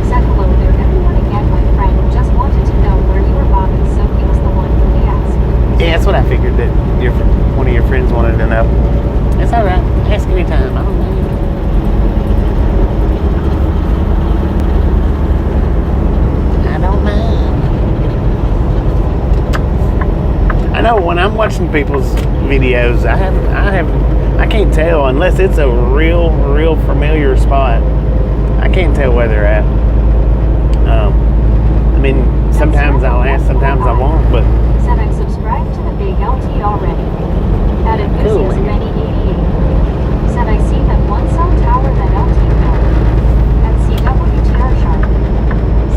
Said hello there everyone again, my friend just wanted to know where you were bobbing, so he was the one who asked. Yeah, that's what I figured that one of your friends wanted to know. It's alright. Ask anytime. I don't mind. I don't mind. I know when I'm watching people's videos, I can't tell unless it's a real familiar spot. I can't tell where they're at. I mean, sometimes I'll ask, sometimes I won't, but Said I'm subscribed to the big LT already. At Cool, enthusiast man. many 88. Said I see that one cell tower that LT built. At CWTR Shark.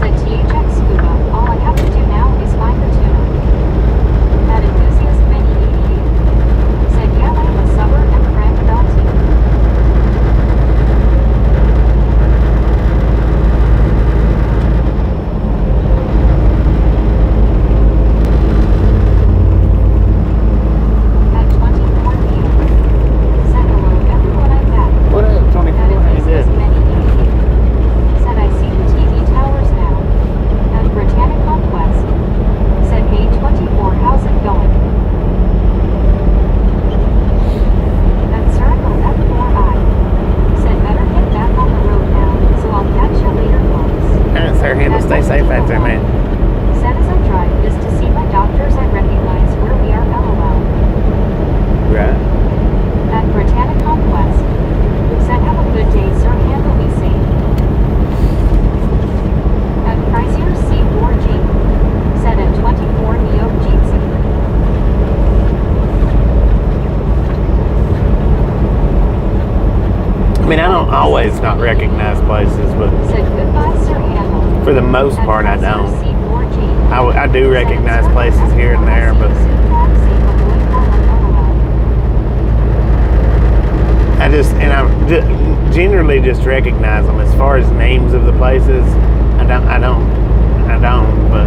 Said THX Scuba, all I have to do now is find the tuna. At enthusiast many 88. Said yeah, I am a subber and friend of LT. At 24 view. Said hello everyone I met. what up, 24? At How you enthusiast doing? many 88. Said I see the TV towers now. At Britannica Quest. Said hey 24, how's it going? At Circle F4I. Said better get back on the road now, so I'll catch you later folks. Alright, sir, handle, stay safe out there, man. Said as I drive is to see my doctors I recognize where we are LOL. Right. At Britannica Quest. Said have a good day sir, handle me safe. At Chrysler C4G. Said at 24 Neo Jitsu. I mean, I don't always not recognize places, but Said goodbye sir, handle. for the most At part, I Chrysler don't. C4G. I do recognize places here and there, but I generally just recognize them. As far as names of the places, I don't, but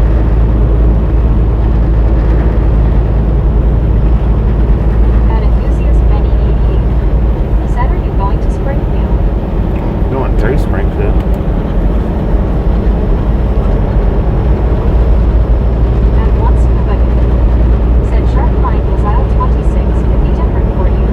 At enthusiast many 88. Said are you going to Springfield? going through Springfield. At one scuba dude. Said shark line was aisle 26 could be different for you.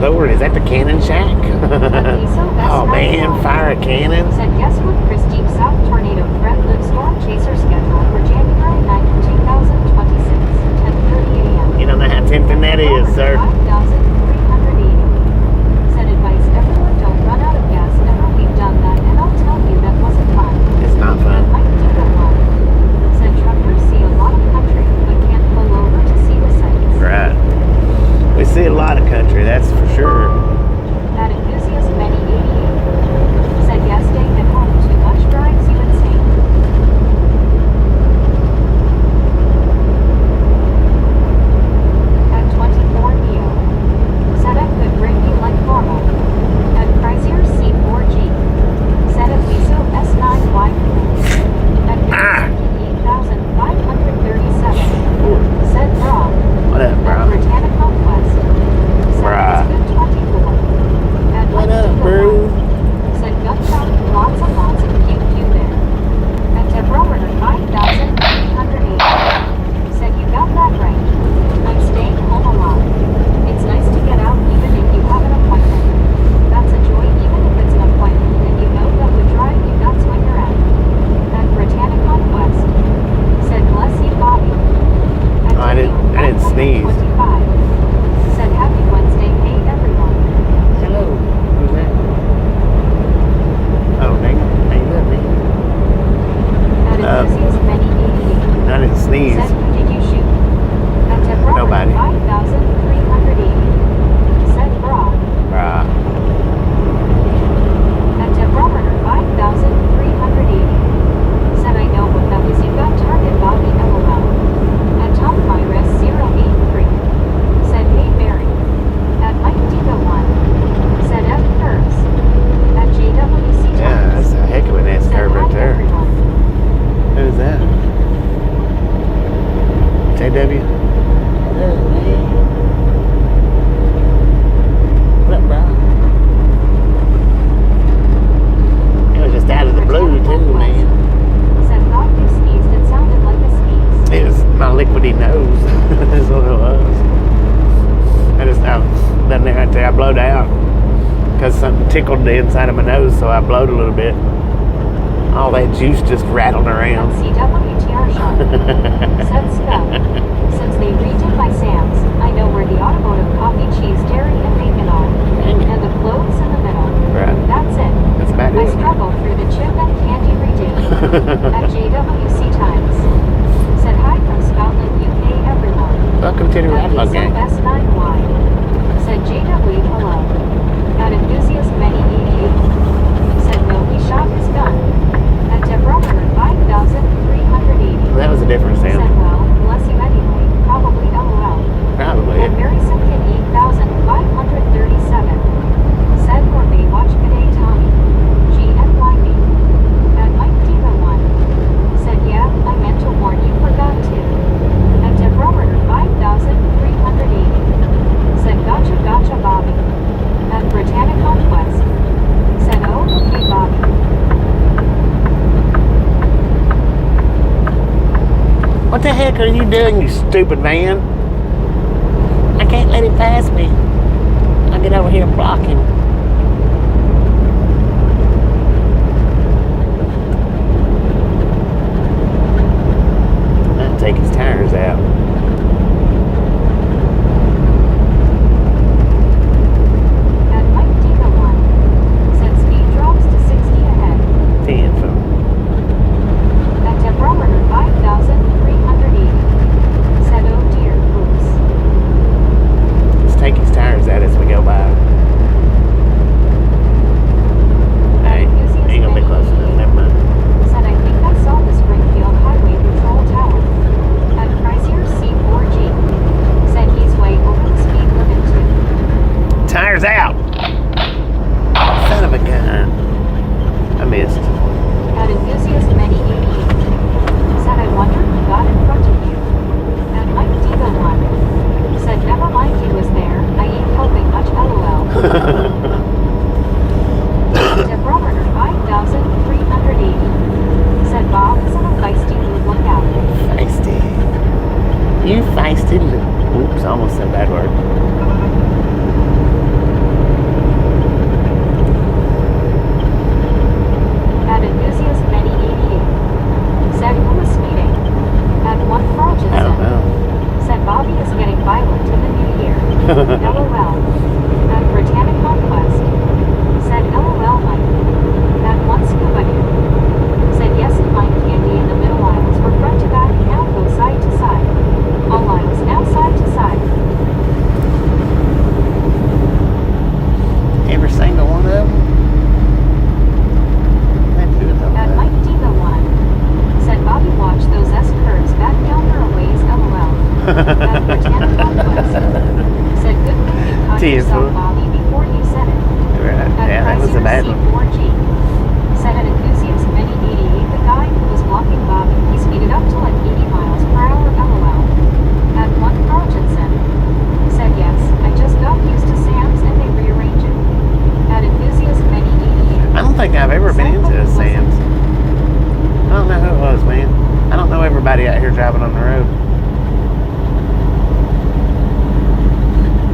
Lord, is that the cannon shack? Oh man, fire a cannon. Said guess what Chris Deep South tornado threat live storm chaser schedule for January 9th, 2026, 10:30 a.m. You don't know how tempting that is, sir. 5,380. Said advice everyone don't run out of gas ever. We've done that and I'll tell you that wasn't fun. It's not That fun. might do the one. Said truckers see a lot of country but can't pull over to see the sights. Right. We see a lot of country, that's for sure. That enthusiast many 88. Said yes, staying at home too much drives you insane. At 24 Neo. Said I could bring you like normal. At Chrysler C4G. Said at Liso S9Y. At 8,537. Said Bra. What up, At bro? Britannica West. Said Bruh. it's good 24. At What Mike up, Deagle bro? Said gunshot, lots and lots of pew pew there. At Deborah 5,380. Said you got that right. I'm staying home a lot. It's nice to get out even if you have an appointment. That's a joy even if it's an appointment and you know that would drive you nuts when you're out. At Britannica West. Said bless you, Bobby. At Oh, I didn't sneeze. 25. Said happy Wednesday, hey everyone. Hello. Who's that? Oh, dang it. How you doing, man? At enthusiast many 88. I didn't sneeze. Said who did you shoot? At Deborah Nobody. 5,380. Said bra. Bruh. At Deborah 5,380. Said I know what that was. You got target Bobby LOL. At Tom Virus 083. Said hey Barry. At Mike Diva 1. Said F Curves. At JWC Times. Yeah, that's a heck of an ass Said curve hi right there. everyone. Who's that? JW? What up, bro? It was just out of the blue, too, man. Said thought you sneezed. It sounded like a sneeze. It was my liquidy nose. That's what it was. I done there right there. I blowed out because something tickled the inside of my nose, so I blowed a little bit. All that juice just rattled around. CWTR shop. Said Scott. Since they redid my Sam's, I know where the automotive coffee, cheese, dairy, and bacon are. And the clothes in the middle. Right. That's it. That's about I it. struggled through the chip and candy redo. At JWC Times. Said hi from Scotland, UK, everyone. Welcome to the At Rattler Lisa Gang. S9Y. Said JW, hello. At Enthusiast Many 88. Said no, he shot his gun. At Deborah 5,380. That was a different Said sound. well, bless you anyway, probably LOL. Probably. At Mary Simpkin 8,537. Said or may watch G'day Tommy. GNYB. At Mike Diva 1. Said yeah, I meant to warn you, forgot to. At Deborah 5,380. Said gotcha gotcha Bobby. At Britannica West. Said oh, okay Bobby. What the heck are you doing, you stupid man? I can't let him pass me. I'll get over here and block him. I'll take his tires out. At Mike Diva 1. Said speed drops to 60 ahead. 10 from. At Deborah 5,380. Said oh dear, oops. Let's take his tires out as we go by. Hey, ain't gonna be close enough. Never mind. Said I think I saw the Springfield Highway Patrol Tower. At Chrysler C4G. Said he's way over the speed limit too. Tires out! Son of a gun. I missed. At Enthusiast Many 88. Said I wonder who got in front of you. At Mike Diva 1. Said never mind he was there. I ain't helping much LOL. Deborah 5,380. Said Bob is in a feisty mood, look out. Feisty. You feisty little. Oops, I almost said a bad word. LOL. At Britannic Conquest. Said LOL Mike. At one scuba dude. Said yes and Mike candy in the middle aisles were front to back and now go side to side. All aisles now side to side. Every single one of them? They do it though. At Mike Diva 1. Said Bobby watch those S curves back yonder a ways LOL. At Britannic Conquest. Said good thing you caught Tea, yourself fool. Bobby before you said it. Right. At Yeah, that was a bad one. C4G. Said an enthusiast many 88 the guy who was blocking Bobby, he speeded up to like 80 miles per hour LOL. At one Carltonson. Said yes, I just got used to Sam's and they rearrange it. At enthusiast many 88. I don't think I've ever been into a Sam's. I don't know who it was, man. I don't know everybody out here driving on the road.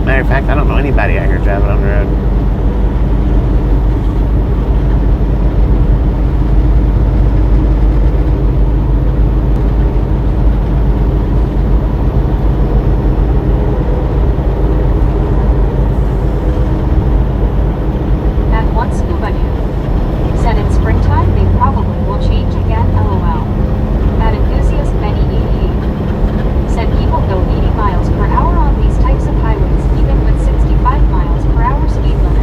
Matter of fact, I don't know anybody out here driving on the road. At one scuba dude. Said in springtime they probably will change again LOL. At enthusiast many 88. Said people go 80 miles per hour on these types of highways even with 65 miles per hour speed limit.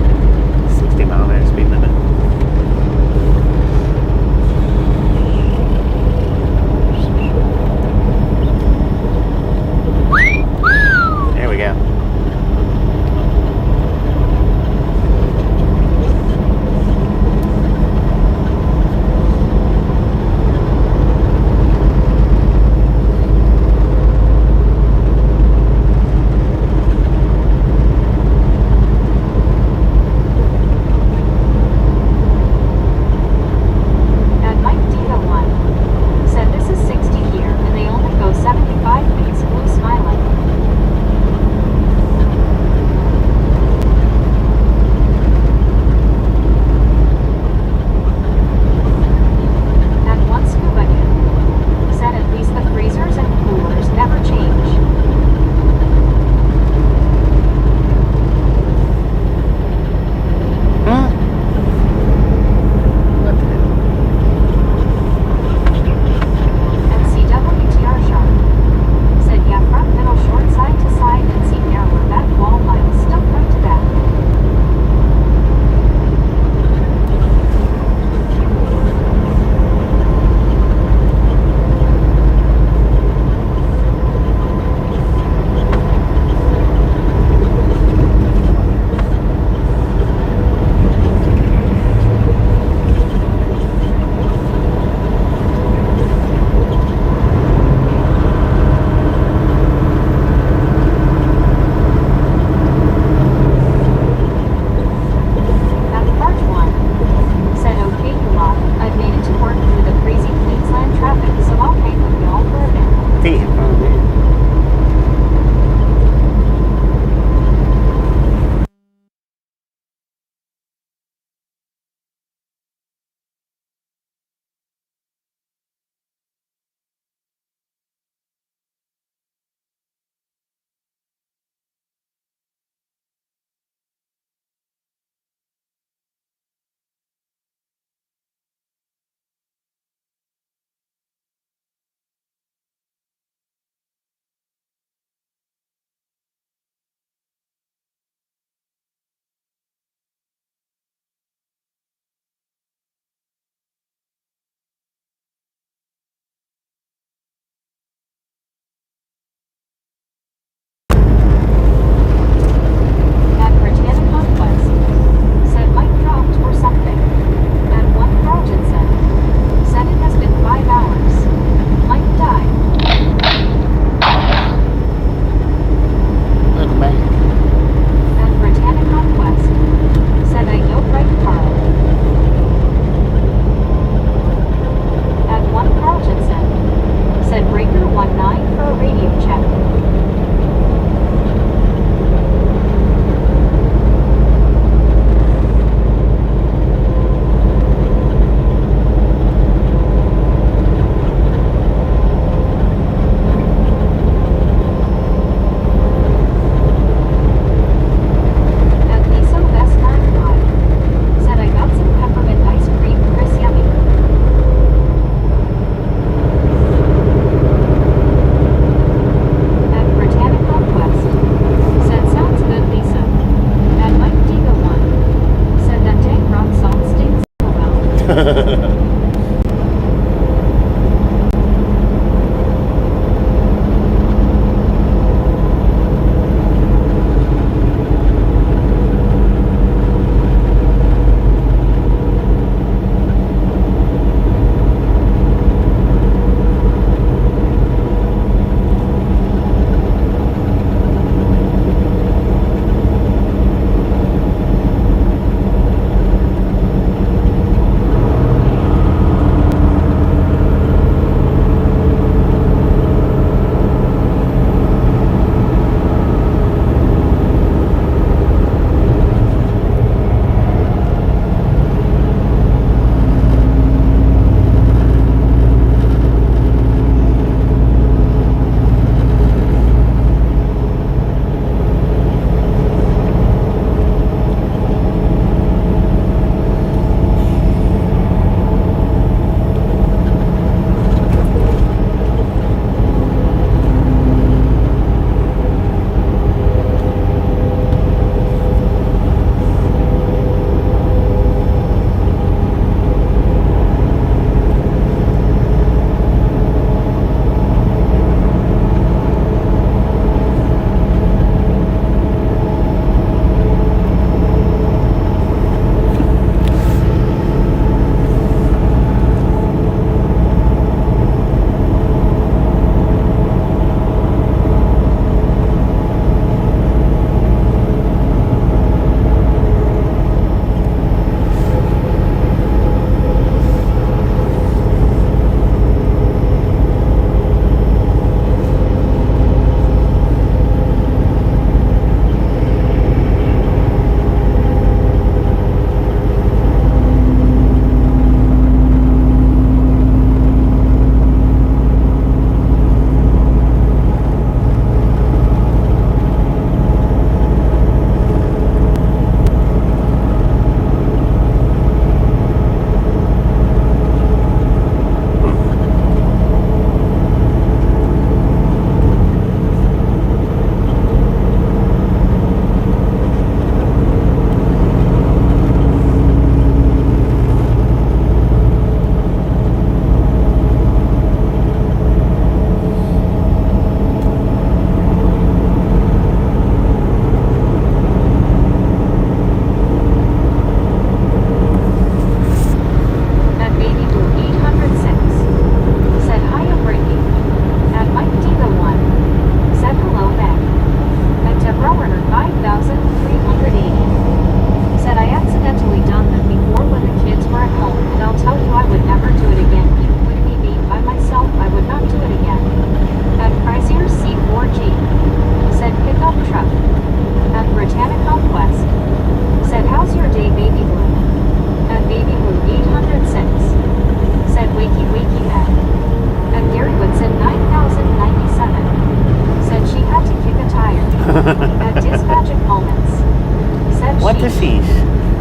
What the sheesh?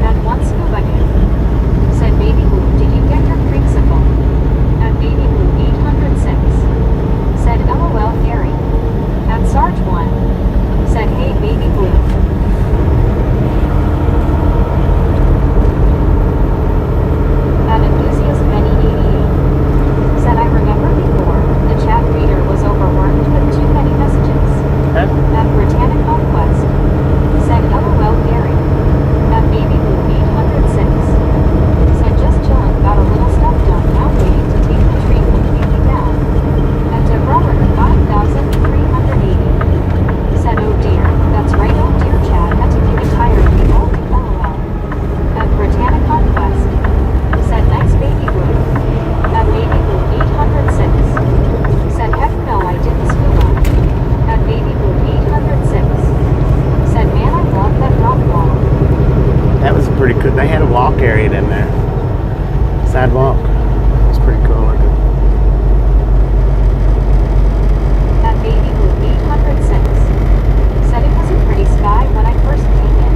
And one scuba kit. Said Baby Blue, did you get your creamsicle? And Baby Blue 806. Said LOL Gary. And Sarge 1. Said hey Baby Blue. An enthusiast Benny 88. Said I remember before, the chat reader was overworked with too many messages. Huh? At Britannic Conquest. Said LOL Gary. And Baby Blue 806. Said just chillin', got a little stuff done, now waiting to take the tree completely down. And Deborah 5380. Said oh dear, that's right oh dear Chad, had to kick a tire to be all LOL. At Britannic Conquest. Said nice Baby Blue. At Baby Blue 806. Said heck no I didn't scuba. At Baby Blue 806. Said man I love that rock wall. That was pretty cool. They had a walk area in there. Sidewalk. It was pretty cool looking. At Baby Blue 806. Said it was a pretty sky when I first came in.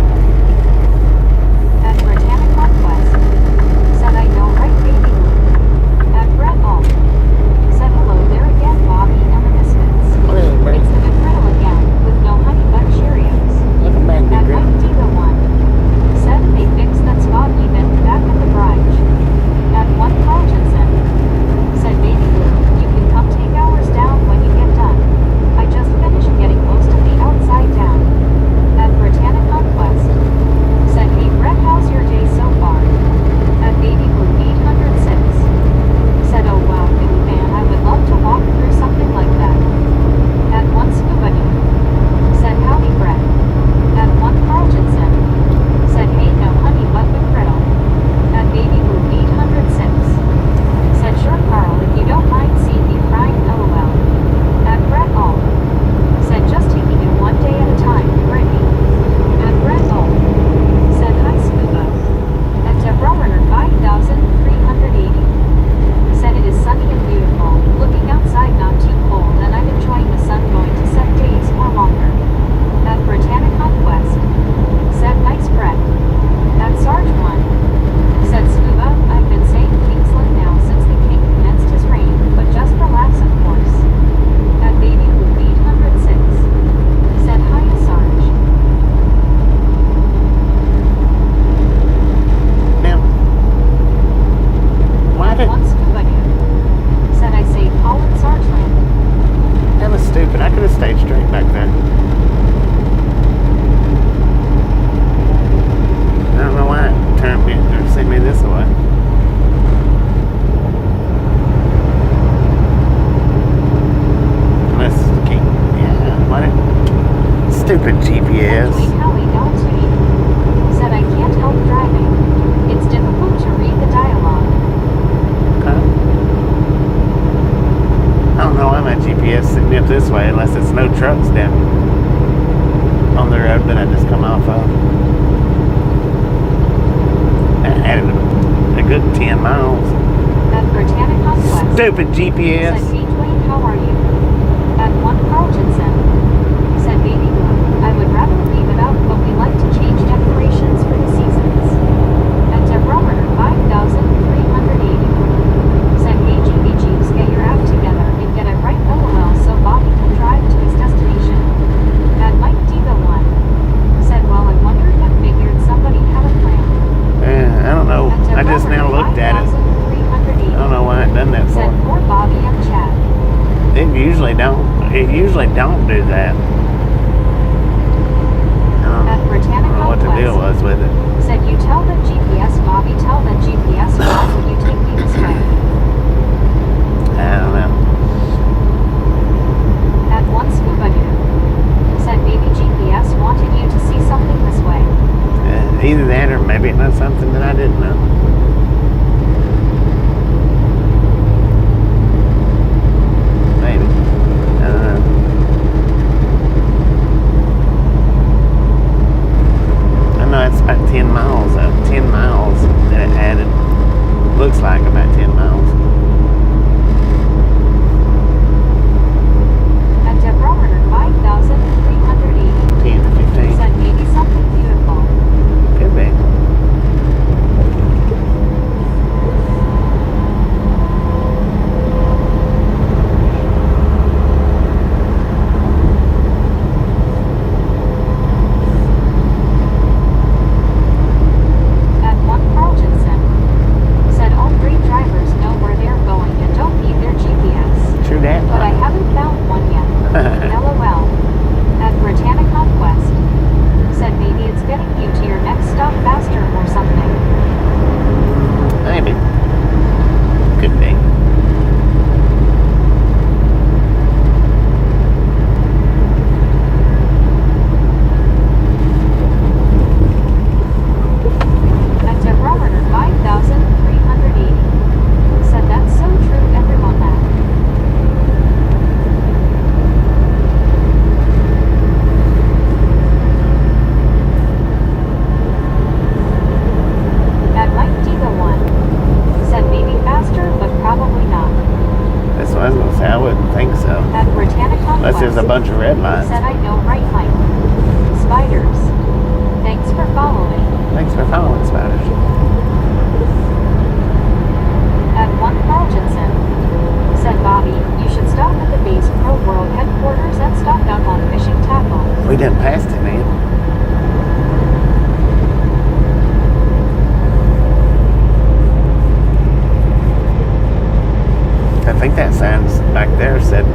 At Britannic Conquest. Said I know right Baby Blue. At Brett Alt. Said hello there again Bobby and the Misfits. It's the McGriddle again, with no honey but Cheerios. Welcome back, At Big Green. Mike Diva 1. Said they fixed that spot even back at the garage. At Stupid GPS. Wait, Howie, don't tweet. Said I can't help driving. It's difficult to read the dialogue. Huh? I don't know why my GPS sitting up this way unless it's no trucks down on the road that I just come off of. I added a good 10 miles. At Britannic Conquest. Stupid GPS. Said, hey Dwayne, how are you? At one Carltonson. Said, baby blue, I would rather leave it out, but we like to change decorations for the seasons. At Deborah 5,380. Said, hey GB Jeeps, get your act together and get it right LOL so Bobby can drive to his destination. At Mike Diva 1. Said, well, I wondered if figured somebody had a plan. I don't know. I just now looked at it. I don't know why it done that for. Said, poor Bobby and Chad. It usually don't do that. At I Britannic don't know what the deal Conquest. was with it. Said, you tell the GPS, Bobby, tell the GPS, why would you take me this way? I don't know. At one Scuba Doo. Said, maybe GPS wanted you to see something this way. Either that or maybe it knows something that I didn't know. Maybe. I don't know. I know it's about 10 miles up. 10 miles that it added. Looks like about 10 miles. At Deborah 5,380. 10 to 15. Said, maybe something beautiful. Could be. At one Carltonson. Said, all three drivers know where they're going and don't need their GPS. True that. But I haven't found one yet. LOL. At Britannic Conquest. Said, maybe it's getting you to your next stop faster or something. Maybe. Could be. At Deborah 5,380. Said, that's so true, everyone laughed. At Mike Diva 1. Said, maybe faster, but probably not. That's what I was going to say. I wouldn't think so. At Britannic Conquest. Unless there's a bunch of red lines. Said, I know, right, Mike? Spiders. Thanks for following. Thanks for following, Spiders. At one Carltonson. Said, Bobby, you should stop at the Base Pro World headquarters and stock up on fishing tackle. We done passed it, man. I think that sign back there said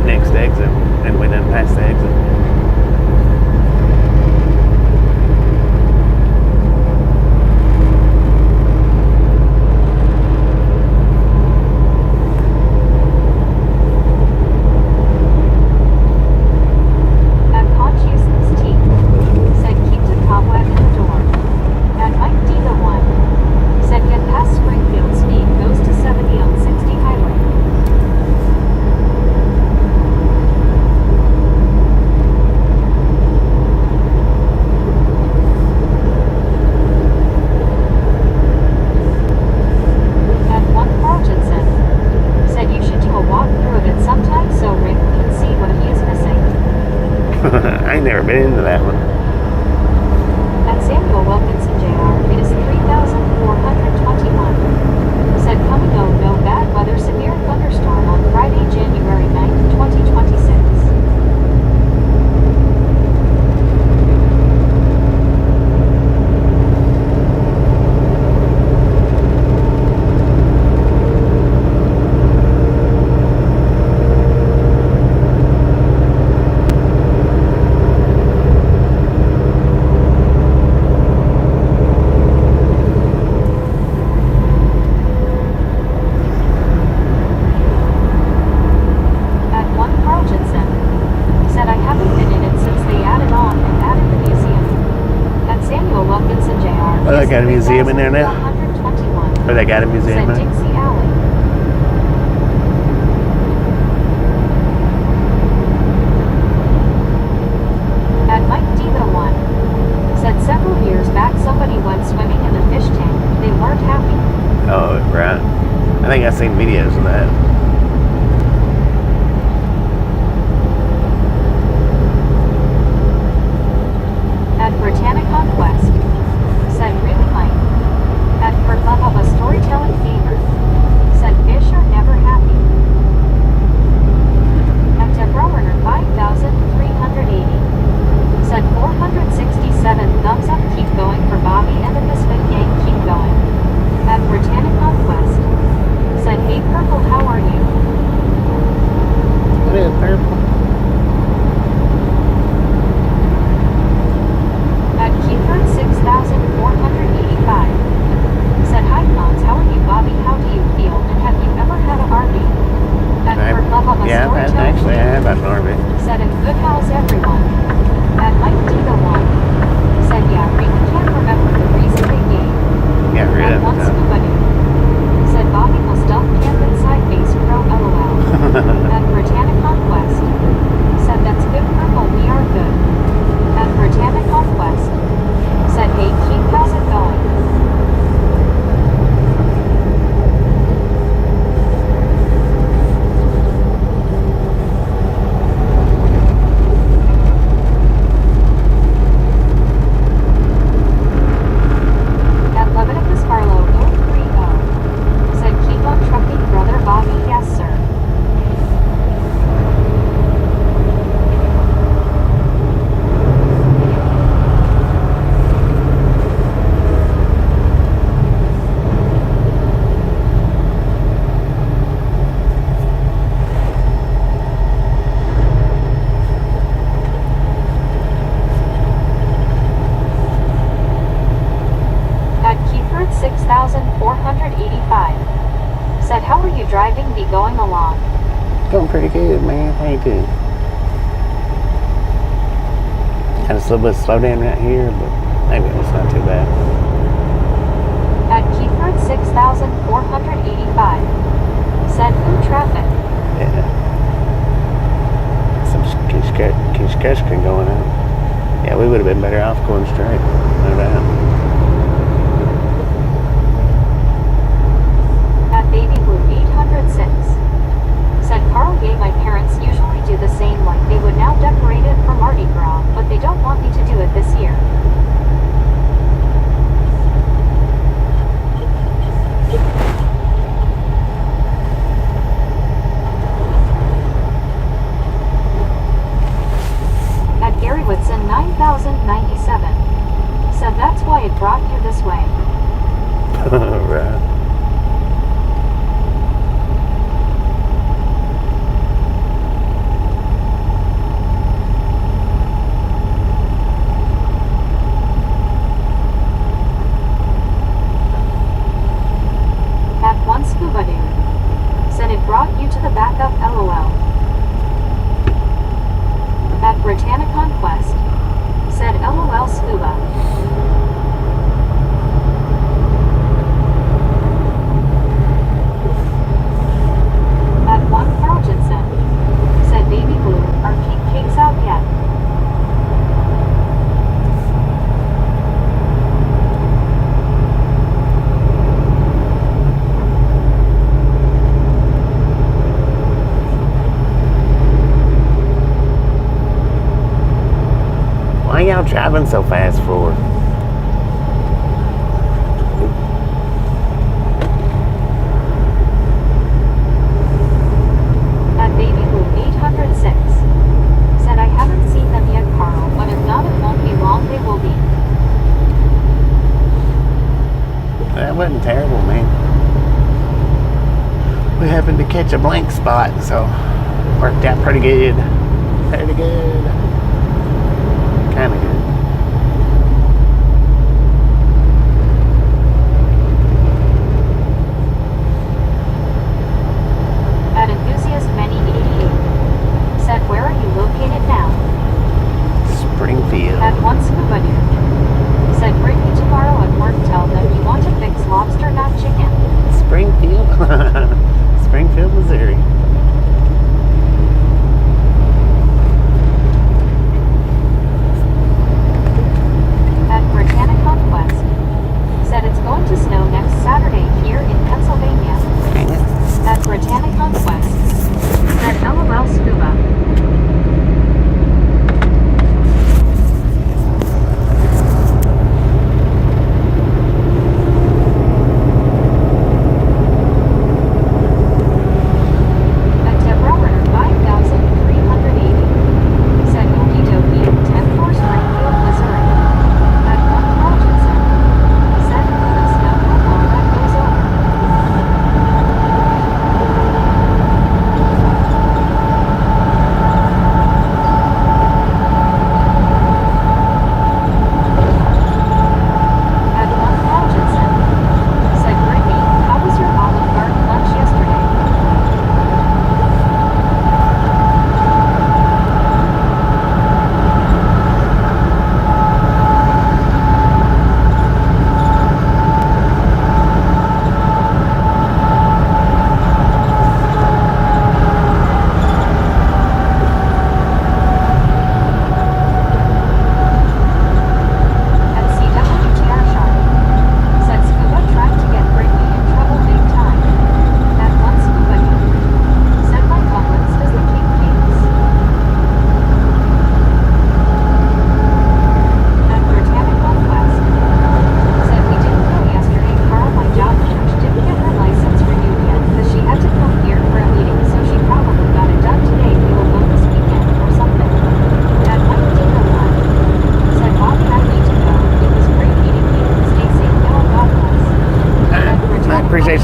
next exit, and we done passed the exit. At Consciousness T. Said, keep the cobweb in the door. At Mike Diva 1. Said, get past Springfield, speed goes to 70 on 60 highway. At one Carltonson. Said, you should do a walkthrough of it sometime so Rick can see what he is missing. I ain't never been into that one. At Samuel Wilkinson Jr., it is 3,421. Said, coming no bad weather, severe thunderstorm on Friday, January 9th, 2026. museum in there now? 3,121. Or they got a museum Said in there? Dixie Alley. At Mike Devo 1. Said several years back somebody went swimming in the fish tank. They weren't happy. Oh, right. I think I've seen videos of that. At Britannic Conquest. Said really Mike. At for love of a storytelling fever. Said fish are never happy. At Debrowner 5,380. Said 467 thumbs up, keep going for Bobby and the Misfit gang, keep going. At Britannic Conquest. Said hey Purple, how are you? What is purple? At Keyford 6,485. Said hi Cons, how are you Bobby, how do you feel, and have you ever had an RV? At for love of a Yeah, storytelling I have had an RV. said in good house everyone. At Mike Diva 1. Said yeah, we can't remember the reason they gave. Got rid At of one it. scuba dude. Said Bobby will stuff camp inside base pro LOL. At Britannic Conquest. Said that's good Purple, we are good. At Britannic Conquest. Said hey Keith, how's it going? At Leviticus Barlow 030. Said keep on trucking brother Bobby, yes sir. At Keyford 6,485. Said how are you driving, be going along? Going pretty good, man. How you doing? Kind of a little bit slow down right here, but maybe it's not too bad. At Keyford 6,485. Said food traffic. Yeah. Some Kishkeshkin going on. Yeah, we would have been better off going straight. No doubt. At Baby Blue 806. Said Carl Gay, my parents usually do the same, like they would now decorate it for Mardi Gras, but they don't want me to do it this year. At Gary Whitson 9,097. Said that's why it brought you this way. Right. At one scuba dude. Said it brought you to the backup LOL. At Britannic Conquest. Said LOL scuba. At one Carl Jensen. Said Baby Blue, are king cakes out yet? Why y'all driving so fast for? At Baby Blue 806. Said I haven't seen them yet Carl, but if not it won't be long they will be. That wasn't terrible, man. We happened to catch a blank spot, so worked out pretty good. Pretty good. Kind of good. At Enthusiast Many 88. Said where are you located now? Springfield. At one scuba dude. Said bring me tomorrow at work, tell them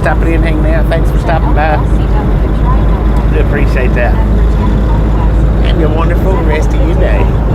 stopping in, hanging out. Thanks for stopping by. We appreciate that. Have a wonderful rest of your day.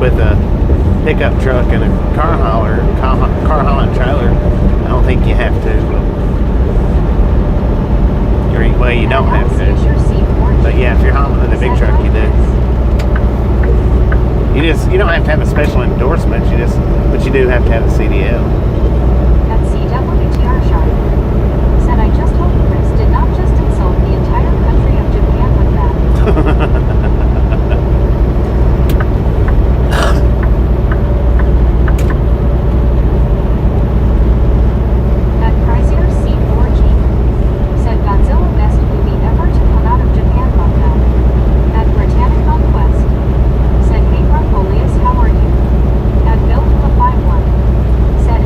with a pickup truck and a car hauling trailer, I don't think you have to. Well, you don't have to. But yeah, if you're hauling in a big truck, you do. You don't have to have a special endorsement. But you do have to have a CDL. At CWTR Sharp said, I just hope Chris did not just insult the entire country of Japan with that. At Chrysler C4G said, Godzilla best movie ever to come out of Japan lockdown. At Britannic on Quest said, hey Rumpolius, how are you? At Built the 51 said,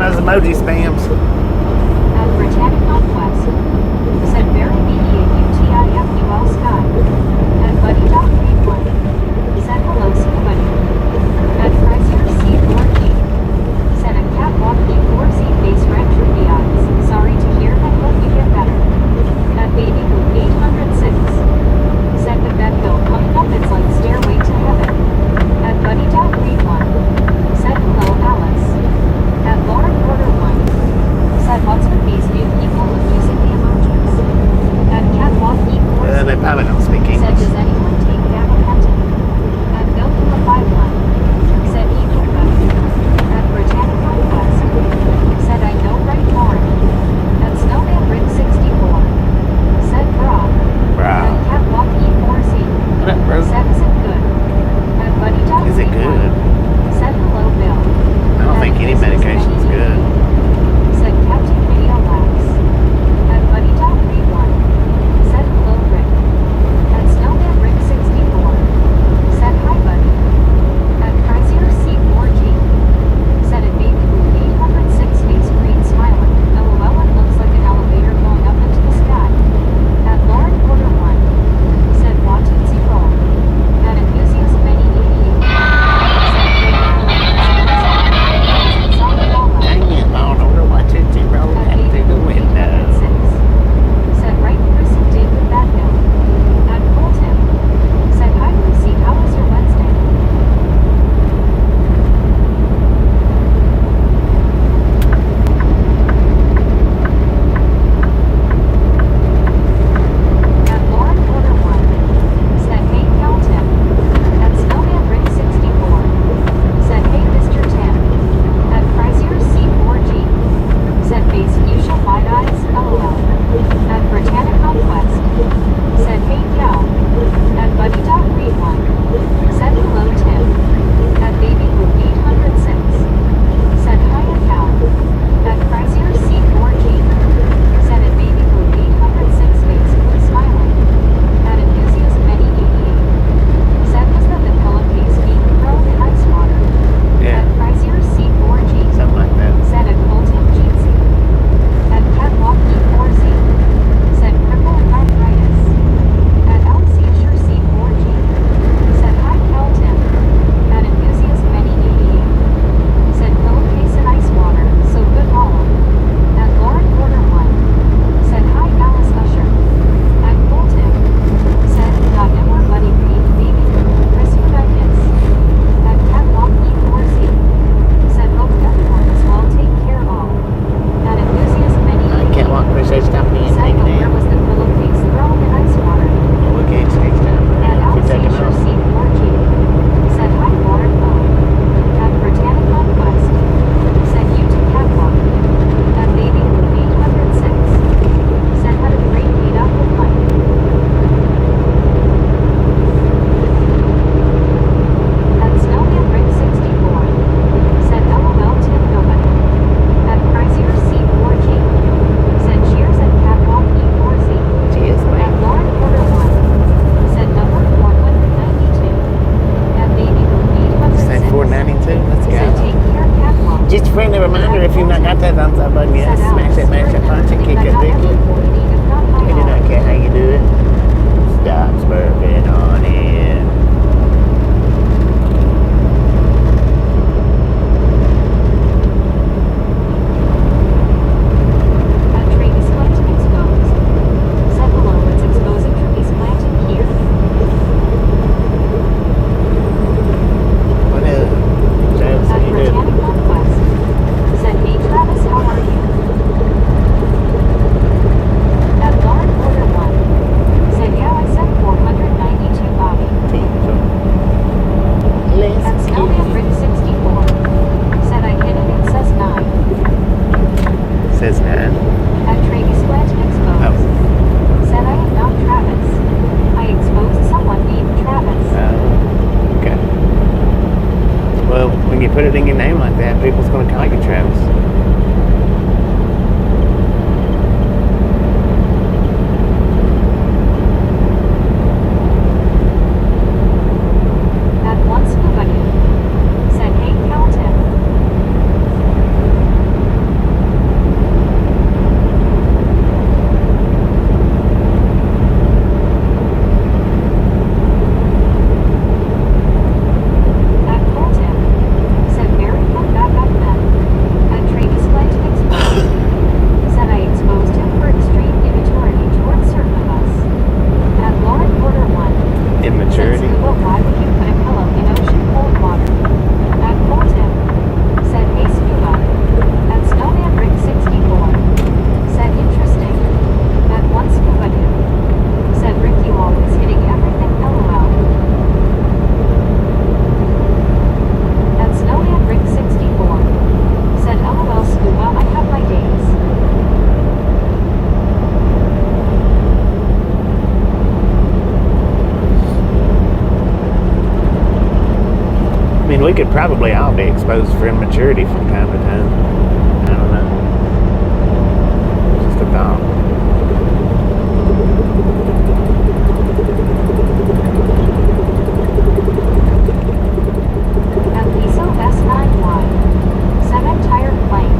of those emoji spams. At Britannic Conquest, said very BEAUTIFUL Sky. At Buddy Dog Read One, said hello Buddy. At Chrysler C4G, said a catwalk E4Z face red droopy eyes. Sorry to hear that, hope you get better. At Baby Boop 806, said the bed bill coming up, it's like stairway to heaven. At Buddy Dog Read One, said hello Alice. At Laura Porter One, said what's with these new people using the emojis. At Catwalk E4Z, They probably don't speak said English. does anyone take gabapentin? At Bill Killa 51, said Ebola. At Britannic Conquest, said I know right Lauren. At Snowman Rick 64, said bra. Bra. At Catwalk E4Z, What up, bro? said is it good? At Buddy Dog Is it Read One, good? said hello Bill. I don't think any medication is good. Said Captain Video Labs. At Buddy Dog Read One, said hello Rick. At Snowman Rick 64, said hi buddy. At Chrysler C4G, said at Baby Blue 806 face green smiling. LOL, it looks like an elevator going up into the sky. At Lauren Porter 1, said wanted zero. At Enthusiast Many 88, Dang it, Lord, over watch it, she rolled that through the window. said right Chris and David Batman. At Colton, said hi Lucy, how was your Wednesday? At Lauren Porter 1, said hey Calton. At Snowman Rick 64, said hey Mr. Tim. At Chrysler C4G, said face fuchsia wide eyes, LOL. At Britannic Conquest, said hey Cal. At Buddy Dog Read One, said hello Tim. At Baby Boop 806, said hi Cal. At Chrysler C4G, said at Baby Boop 806 face blue smiling. At Enthusiast Many 88, said was that the pillowcase being thrown in ice water. Yeah, At Chrysler C4G, something like that. said at Colton Jeetsy. At Catwalk E4Z, said cripple and arthritis. At Alciasure C4G, said hi Kelton. At Enthusiast Many 88, said pillowcase and ice water, so good hollow. At Lauren Porter 1, said hi Alice Usher. At Colton, said got no more buddy read baby Chris Udikis. At Catwalk E4Z, said hope everyone is well taken care of. At Enthusiast Many I can't walk for such time being said taken where in. was the pillowcase thrown in ice water? Well, we can't next time. At If you take it Alciasure off. C4G, said hi Lauren O. At Britannic Conquest, said you to Catwalk. At Baby Blue 806, said had a great meetup with Mike. At Snowman Rick 64, said LOL Tim nobody. At Chrysler C4G, said cheers at Catwalk E4Z. Cheers, At mate. Lauren Porter 1, said number 492. At Baby Boop 806, Said 492. Let's said go. take care Catwalk. Just a friendly reminder, if you've not got that thumbs up button yet, Said smash that, Alice, punch it, kick it, dig it. if not my I do not care how you do it. Stop burping on it. At trees planted exposed. Said hello, it's exposing trees planted here. What up? Travis, how At you doing? Britannic Conquest, said hey Travis, how are you? At Lauren Porter 1, said yeah I said 492 Bobby. Let's At Snowman get Rick 64, said I hit it, it says 9. it. Says 9. At Travis Planted exposed. Oh. Said I am not Travis. I exposed someone named Travis. Okay. Well, when you put it in your name like that, people's going to call you Travis. At once nobody, said hey Calton. mean, we could probably all be exposed for immaturity from time to time. I don't know. Just a thought. At Liso S9Y, 7 tire plane.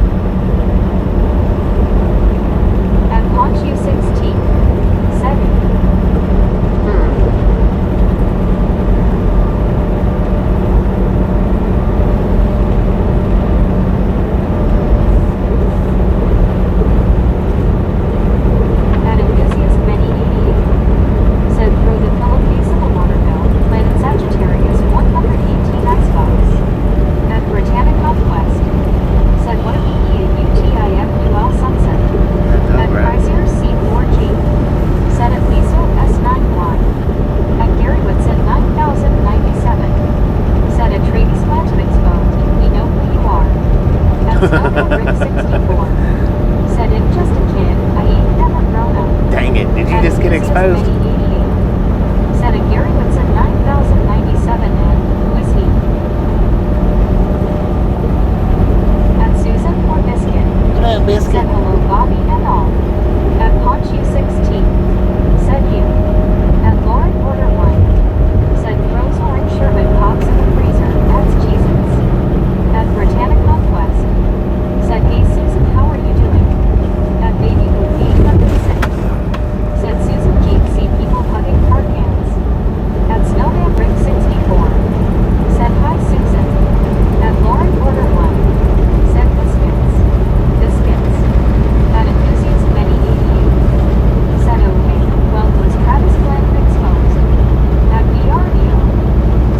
At Ponchu 16, 7. At enthusiast many 88, said throw the pillowcase of a water bill, planet Sagittarius 118 Xbox. At Britannic Northwest, said what a UTIF UL sunset. At Chrysler C4G, said at Liso S9Y. At Gary Woodson 9097, said at Travis Planted Exposed, we know who you are. At Snowman Rick 64, said if just a kid, I ain't never grown up. Dang it, did you At just get Enthusiast exposed? Many 88, said at Gary Woodson 9097 and who is he? At Susan or Biscuit, What up, Biscuit? said hello Bobby and all. At Ponchu 16, said you. At Lauren Order 1, said throws orange sherbet pops in the freezer, that's Jesus. At Britannic Northwest, said hey Susan, how are you doing? At Baby Boot 806, said Susan Jeep see people hugging car cans. At Snowman Rick 64, said hi Susan. At Lauren Order 1, said biscuits. Biscuits. At Enthusiast Many 88, said okay, well was Travis Glenn exposed. At VRDO,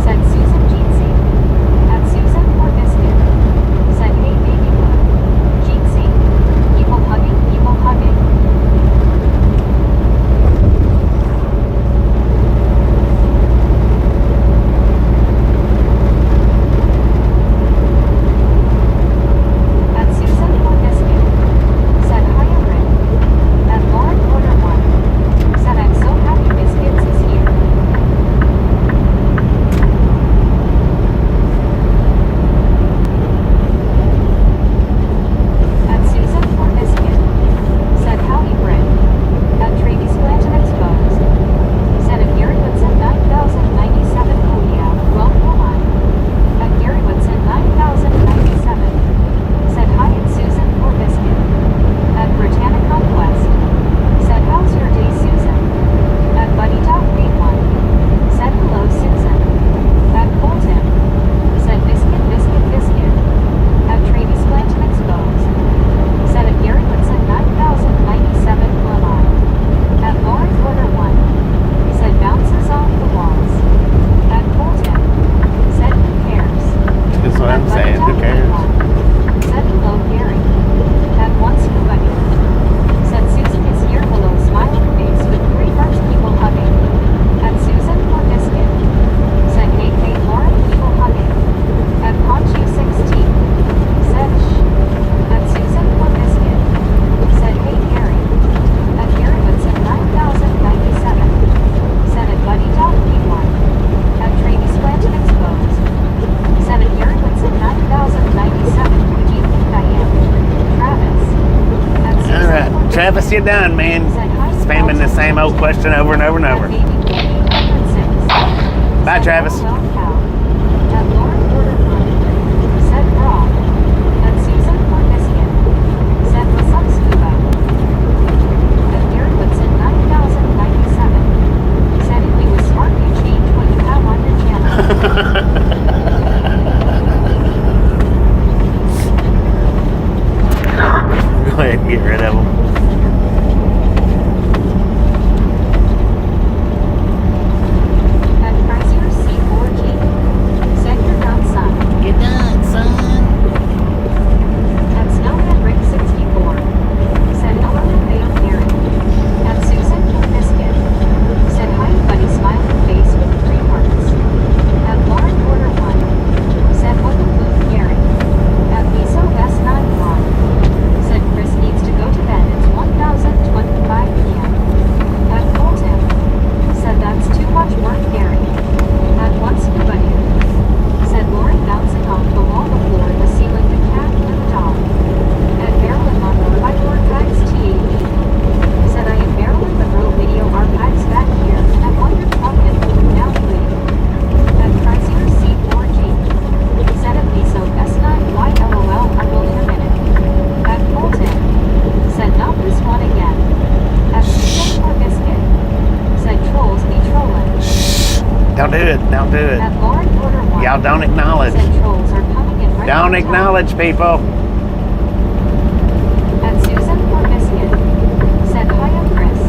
said Susan Jeetsy. At Susan or Biscuit, said hey baby boy. Jeetsy. People hugging, people hugging. At Susan or Biscuit, said hi Rick. At Lauren Order 1, said I'm so happy Biscuits is here. At Susan or Biscuit, said howdy Brett. At Travis Planted Exposed, said at Gary Woodson 9097 oh yeah, well come on. At Gary Woodson 9097, said hi at Susan or Biscuit. At Britannic Conquest, said how's your day Susan? At Buddy Dog 81, said hello Susan. At Colton, said biscuit biscuit biscuit. At Travis Planted Exposed, said at Gary Woodson 9097 will I. At Lauren Order 1, said bounces off the walls. At Colton, said who cares? That's what I'm saying, who cares? Said hello Gary. At once nobody. Said Susan is here below smiling face with 3 hearts people hugging. At Susan or Biscuit, said hey hey Lauren people hugging. At Ponchu 16, said shh. At Susan or Biscuit, said hey Gary. At Gary Woodson 9097, said at Buddy Dog 81. At Travis Planted Exposed, said at Gary Woodson 9097 who do you think I am? Travis. At Susan or Alright, Biscuit, Travis, you're done, man. said hi Spamming the same old question over and over and over. Bye, Travis. At Lauren Order 1, said Rob. At Susan or Biscuit, said what's up Scuba. At Gary Woodson 9097, said if we was smart you change what you have on your channel. Go ahead and get rid of them. At Chrysler C4G, said you're done son. You're done, son. At Snowman Rick 64, said hello to Vale Karen. At Susan or Biscuit, said hi buddy smiling face with 3 hearts. At Lauren Order 1, said what the flute Gary. At Liso S9Y, said Chris needs to go to bed, it's it. Don't do it. At Lauren Porter 1. Y'all don't acknowledge. Said trolls are coming in right Don't on time. acknowledge, people. At Susan or Biscuit. Said hiya, Chris.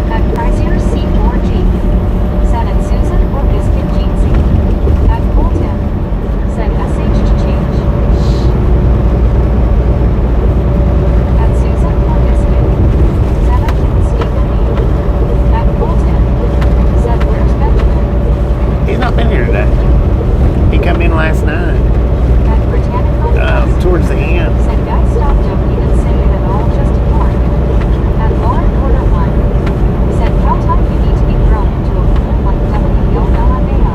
At Chrysler C4G. Said at Susan or Biscuit Jeansy. At Colton. Said SH to change. At Susan or Biscuit. Said I didn't speak the name. At Colton. Said where's Benjamin? He's not been here today. He come in last night. At Britannica. Towards the end. Said guys stop, don't even say it at all, just ignore it. At Lauren Porter 1. Said how tough you need to be thrown into a pool like WLLMAO.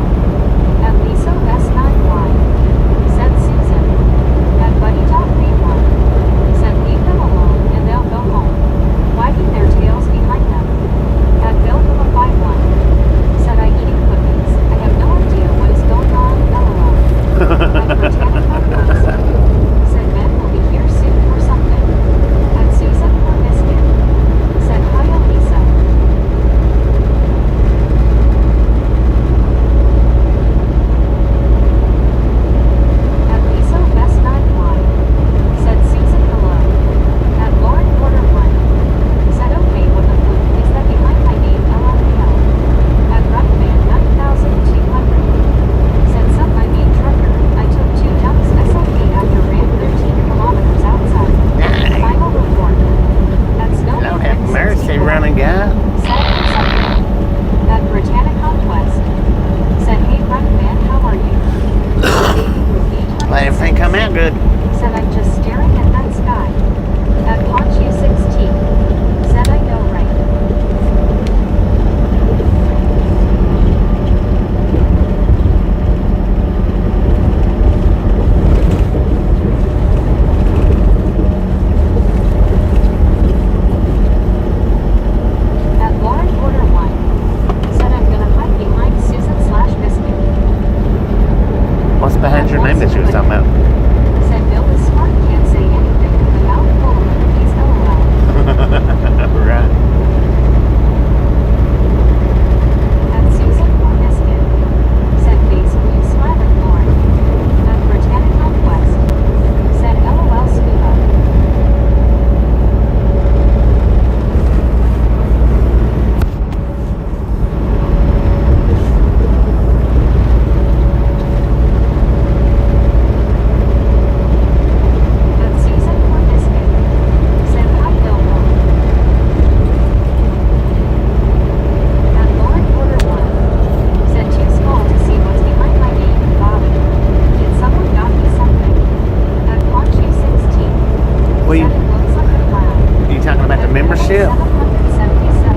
At Lisa Best 9Y. Said Susan. At Buddy Dog B1. Said leave them alone and they'll go home, wagging their tails behind them. At Bill Puma 51. Said I eating cookies. I have no idea what is going on, LOL. At Britannica Post. Said Ben will be here soon or something. At Susan or Biscuit. Said hi, Lisa. At Lisa Best 9Y. Said Susan hello. At Lauren Porter 1. Said okay, what the fuck is that behind my name, LMAO. At Ruckman 9200. Said some I mean trucker. I took 2 dumps SLP after ran 13 kilometers outside. Dang. Final report. At Snow Lord have mercy, running guy. At Britannica West. Said hey running man, how are you? Let everything come out good. Said I'm just staring at that sky. At Ponchu 16. Said I know right. At Lauren Porter 1. Said I'm gonna hide behind Susan / Biscuit. What's behind your name that you was talking about? Said Bill is smart, can't say anything. The mouth full of cookies, LOL. Right. At Susan or Biscuit. Said face blue smiling Lauren. At Britannica West. Said LOL scuba. At Susan or Biscuit. Said hi Domo. At Lauren Porter 1. Said too small to see what's behind my name, Bobby. Did someone got me something? At Ponchu 16. Well, Said it looks like a cloud. you talking about the membership? 777.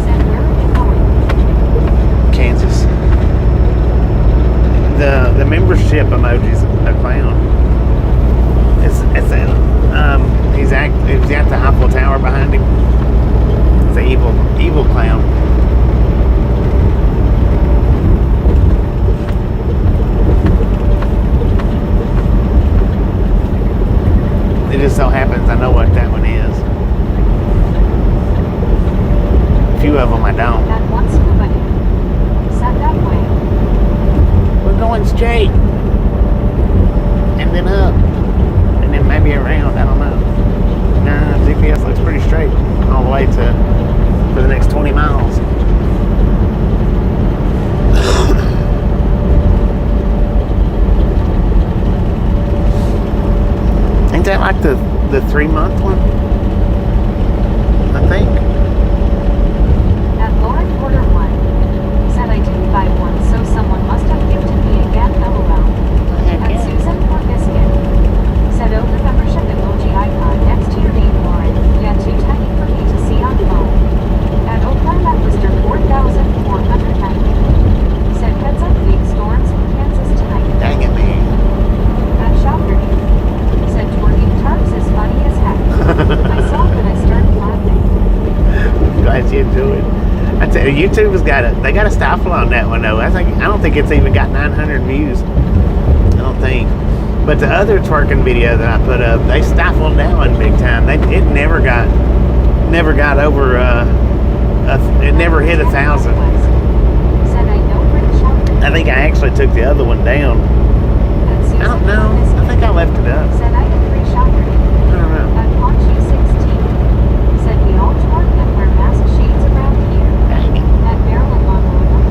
Said where are you going? Kansas. The membership emoji's a clown. It's he's at the Eiffel Tower behind him. It's an evil clown. It just so happens I know what that one is. A few of them I don't. At one scuba. Said that way. We're going straight. And then up. And then maybe around. I don't know. Nah, GPS looks pretty straight. All the way for the next 20 miles. Ain't that like the 3-month one? I think. At Lauren Porter 1. Said I didn't buy one, so someone must have gifted me again, LOL. At Susan or Biscuit. Said oh the membership emoji icon next to your name, Lauren. Yeah, too tiny for me to see on phone. At Oakland at Mr. 4490. Said heads up big storms in Kansas tonight. Dang it, man. At Shopper. Said twerking tarps is funny as heck. I saw it and I started laughing. Glad you enjoyed. I tell you, YouTube they got a stifle on that one though. I don't think it's even got 900 views. think. But the other twerking video that I put up, they stifled down big time. It never got over. It never hit 1,000. I think I actually took the other one down. I don't know. I think I left it up. Said I had 3 shoppers. I don't know. At Ponchi 16. Said we all twerk and wear mask shades around here. Dang it. At Maryland Lawnmower.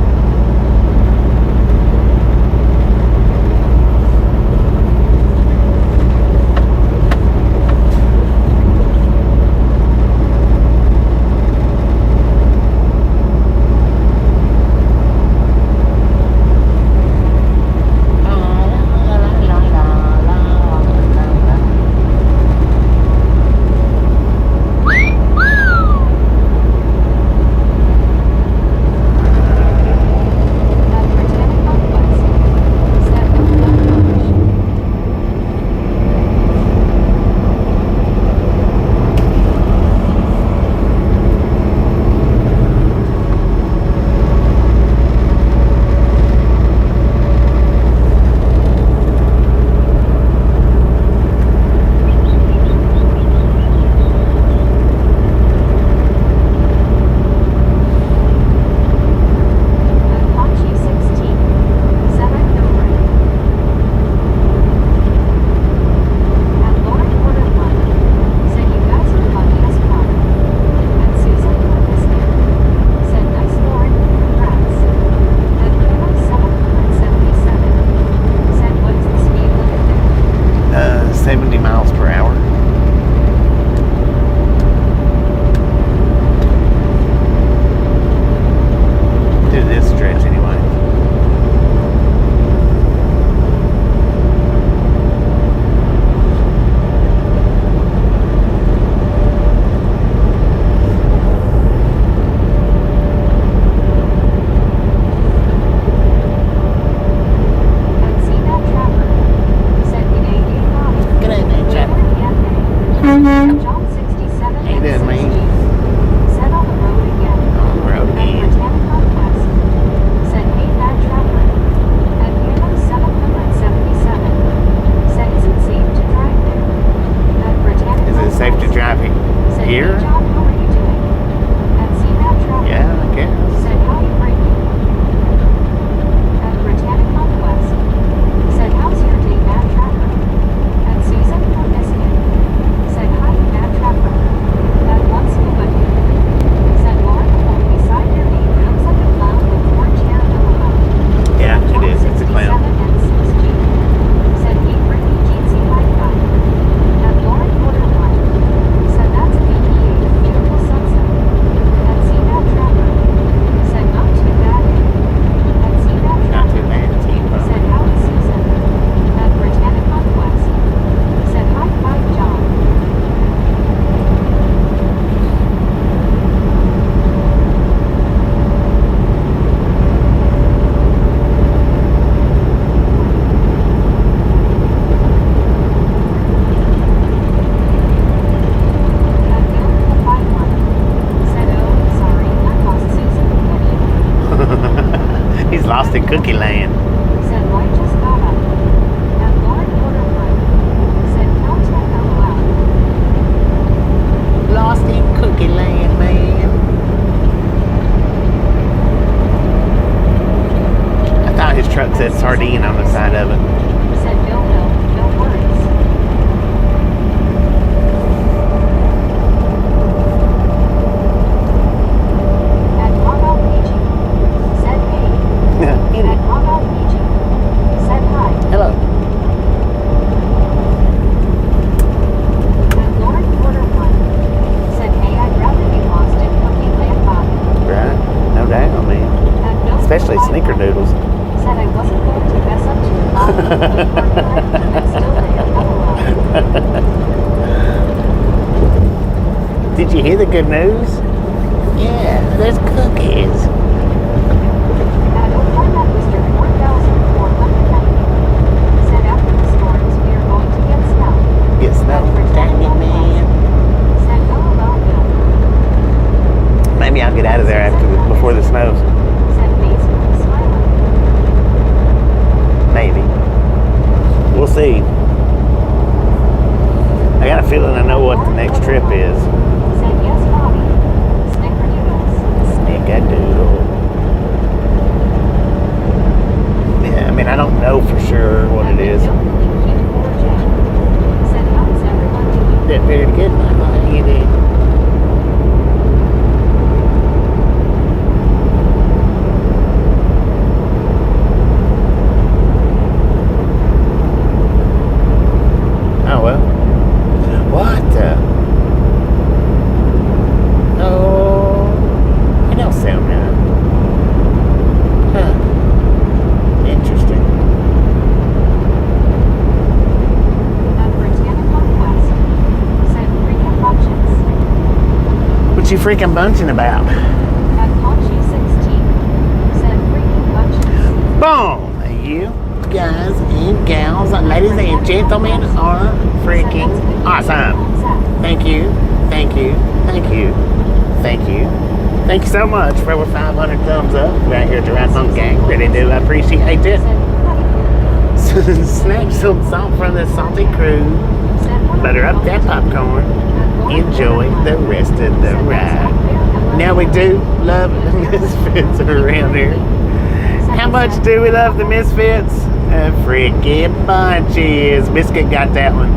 lost in Cookie Land. Said Lloyd just got up. And Lauren ordered one. Said count to LOL. Lost in Cookie Land, man. I thought his truck said sardine on the side of it. Said Bill, no worries. At Marvel PG. Said hey. Get At it. Marvel PG. Said hi. Hello. And Lauren ordered one. Said hey, I'd rather be lost in Cookie Land Bobby. Right. No doubt, man. And Bill Especially replied, snickerdoodles. Said I wasn't going to mess up to your body. I'm still there. LOL. Did you hear the good news? Yeah, there's cookies. At Oklahoma, Mr. 4,490. Said after the storms, we are going to get snow. Get snow. Dang it, man. Said LOL Bill. Maybe I'll get out of there before the snows. Said Mason smiling. Maybe. What you freaking bunching about? At Paunchy 16, said freaking bunches. Boom! You guys and gals, ladies and gentlemen, are freaking awesome. Thank you, thank you, thank you, thank you. Thank you so much for over 500 thumbs up right here at the Ride Home Gang. Really do appreciate it. Snatch some salt from the salty crew. Butter up that popcorn. Enjoy the rest of the ride. Now we do love the Misfits around here. How much do we love the Misfits? A freaking bunches. Biscuit got that one.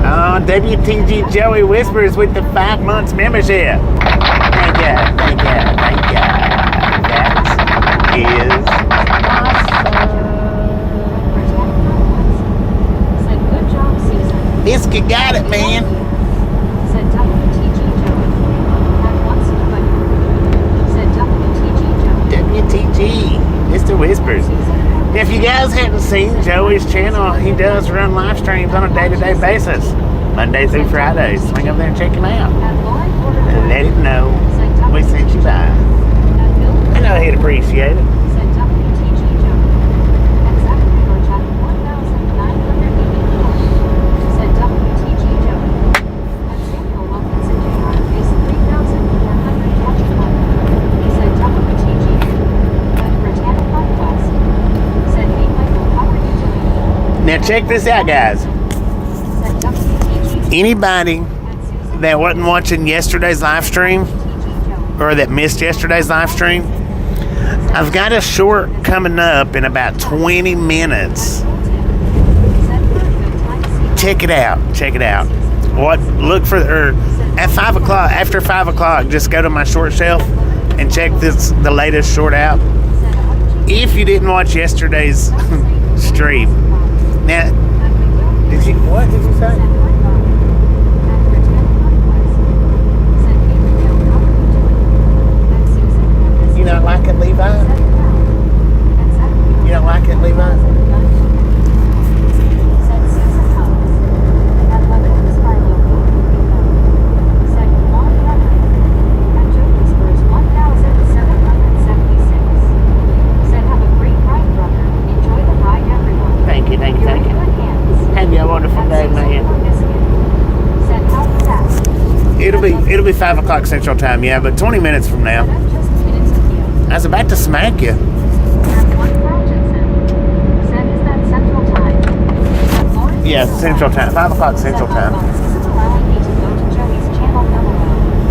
Oh, WTG Joey Whispers with the 5 months membership. Thank ya, thank ya, thank ya. That is awesome. Biscuit got it, man. Said WTG Joey. At once said WTG Joey. WTG, Mr. Whispers. If you guys hadn't seen Joey's channel, he does run live streams on a day-to-day basis. Monday through Friday. Swing over there and check him out. And let him know we sent you by. I know he'd appreciate it. Now check this out, guys. Anybody that wasn't watching yesterday's live stream or that missed yesterday's live stream, I've got a short coming up in about 20 minutes. Check it out. Check it out. Look for at 5 o'clock. After 5 o'clock, just go to my short shelf and check the latest short out. If you didn't watch yesterday's stream, now what did you say? You don't like it, Levi? You don't like it, Levi? Thank you, thank you, thank you. Have you a wonderful day, man. It'll be 5 o'clock Central Time, yeah, but 20 minutes from now. I was about to smack you. Yeah, Central Time. 5 o'clock Central Time.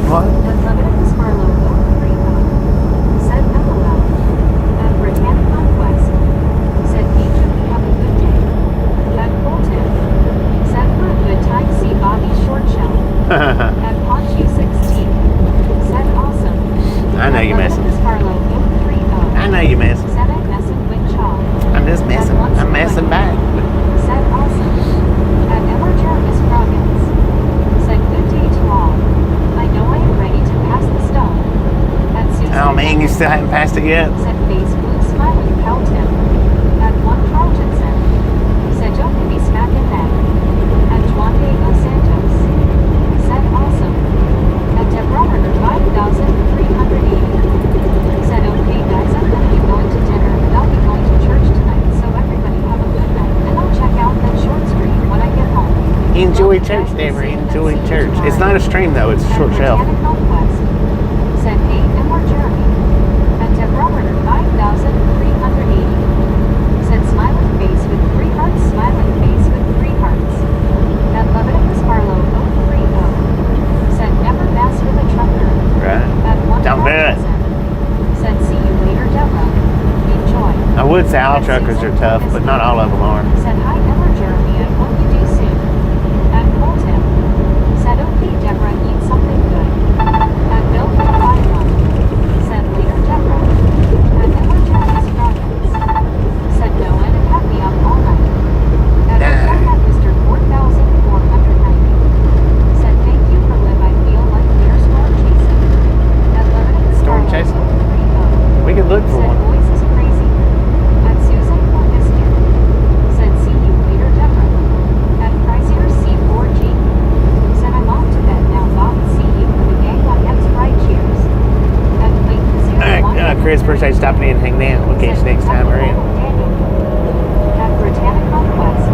What? At Paunchy 16, said awesome. I know you messing. I know you messing. Said I'm messing with Chaw. I'm just messing. I'm messing back. Said awesome. At Emma Jarvis Roggins. Said good day to all. I know I am ready to pass the stone. At Susan. Oh man, you still haven't passed it yet? Said face blue smiling pal Tim. At one Carltonson. Said don't be smacking that. At Juan Diego Santos. Said awesome. At Deborah 5,380. Said okay guys, I'm gonna be going to dinner, but I'll be going to church tonight, so everybody have a good night, and I'll check out that short stream when I get home. Enjoy church, Deborah. Enjoy church. It's not a stream though, it's a short shelf. Said hey, and more Jeremy. At Deborah 5,380. Said smiling face with 3 hearts, smiling face with 3 hearts. At Leviticus Barlow 030. Said never mess with a trucker. Right. At 1 Don't do it. Said see you later, Deborah. Enjoy. I would say all truckers are tough, but not all of them are. Said hi, Emma Jeremy, and hope you do soon. At Colton. Said okay, Deborah, eat something good. At Bill 51. Said later, Deborah. At Emma Jeremy's Robbins. Said no, and it had me up all night. At Mr. 4,490. Said thank you for live. I feel like we're storm chasing. At Leviticus Storm Barlow chasing? 030. We could look for Said one. voice is crazy. At Susan Corniskin. Said see you appreciate you stopping in and hanging out. We'll catch you next time we're in. At Britannic Conquest.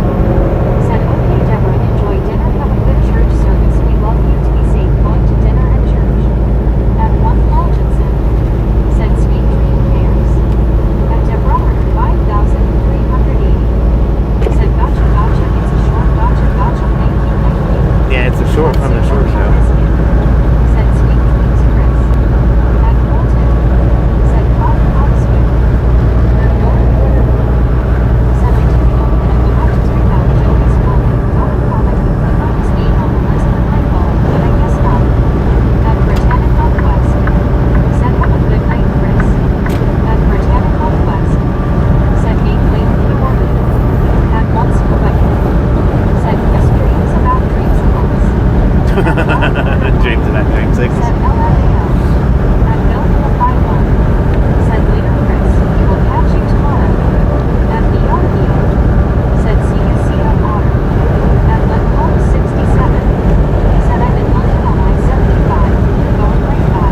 Said, okay, Deborah, enjoy dinner. Have a good church service. We love you to be safe going to dinner and church. At 1 Fulgenson. Said, sweet dream pairs. At Deborah, 5,380. Said, gotcha, gotcha. It's a short gotcha, gotcha. Thank you, thank you. Yeah, it's a short from the short show. Said, sweet dreams, Chris. At Colton. Said, Pop, Pop, sweet. At North Twitter. Said, I took home and I will have to type out Joey's comment. Don't comment. I thought his name on the list with my phone, but I guess not. At Britannic Conquest. Said, have a good night, Chris. At Britannic Conquest. Said, hey, wait, you want me? At once away. Said, yes, dreams about dreams of us. Dreams about dream sixes. Said, LMAO. At Bill for the 5-1. Said, later, Chris. We will catch you tomorrow. At BRBO. Said, see you Otter. At Lencomb 67. Said, I'm in London on I-75. Going right by.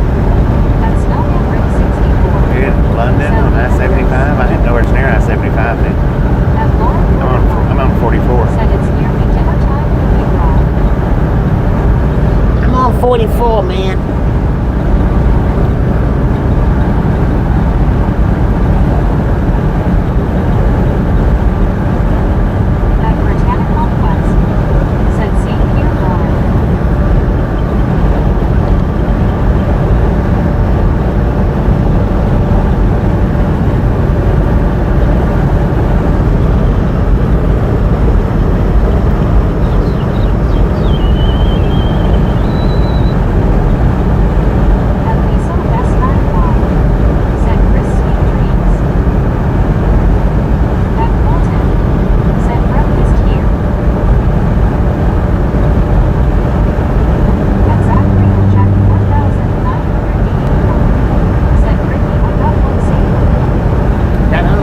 At Snowman Rick 64. You're in London on I-75? I didn't know where it's near I-75, man. At Lauren I'm on 44. Said, it's nearly dinner time for Big Rob. I'm on 44, man. At Britannic Conquest. Said, same here, Lauren. At Lisa West 95. Said, Chris, sweet dreams. At Colton. Said, breakfast here. At Zachary and Jack 4,984. Said, Ricky, I got one safe. I know.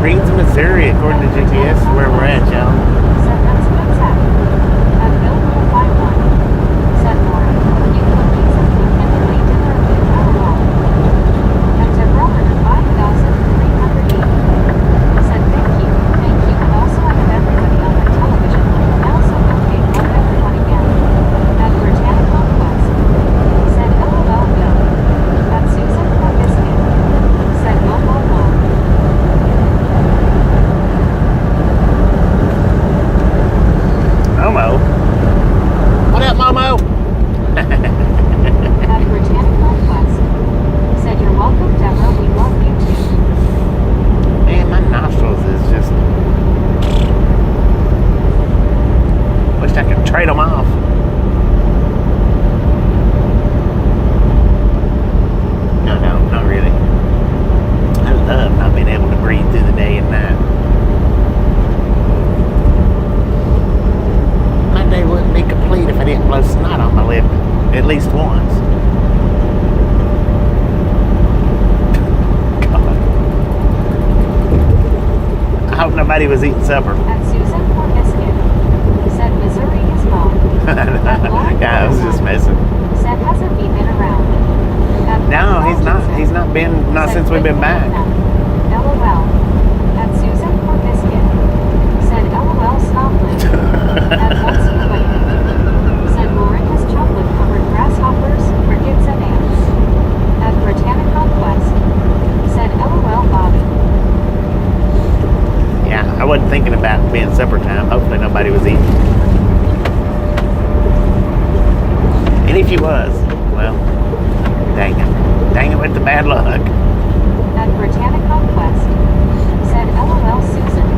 Reed's, Missouri, according to GPS, is where we're at, y'all. Said, that's what's happening. At Bill for the 5-1. Said, Lauren, you can pizza food and delay dinner with LOL. At Deborah 5,380. Said, thank you, and also I have everybody on my television. Now so okay, love everyone again. At Britannic Conquest. Said, LOL go. At Susan for Biscuit. Said, whoa, whoa, whoa. Momo. What up, Momo? At Britannic Conquest. Said, you're welcome, Deborah, we love you too. Man, my nostrils is just... Wish I could trade them off. No, not really. I love not being able to breathe through the day and night. My day wouldn't be complete if I didn't blow snot on my lip at least once. God. I hope nobody was eating supper. At Susan for Biscuit. Said, Missouri is mom. Yeah, I was just messing. Said, hasn't he been around? At No, he's not. He's not been. Not Said, since we've been back. LOL. At Susan for Biscuit. Said, LOL, stop it. At once you wait. Said, Lauren has chocolate covered grasshoppers, crickets, and ants. At Britannic Conquest. Said, LOL, Bobby. Yeah, I wasn't thinking about being supper time. Hopefully nobody was eating. And if he was, well, dang it. Dang it with the bad luck. At Britannic Conquest. Said, LOL, Susan.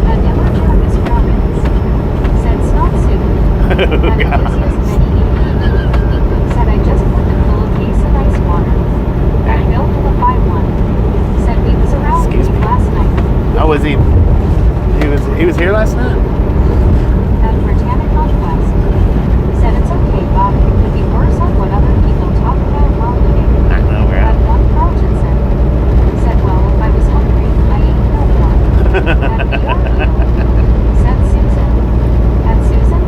At Emma Jarvis Robbins. Said, stop soon. At enthusiast Benny. Said, I just put the full case of ice water. At Bill for the 5-1. Said, he was around Excuse me. last night. Oh, was he? He was here last night? At Britannic Conquest. Said, it's okay, Bob. It could be worse on what other people talk about while eating. I know, At right? 1 Fulgenson. Said, well, if I was hungry, I ate no more. At BRBO. Said Susan. At Susan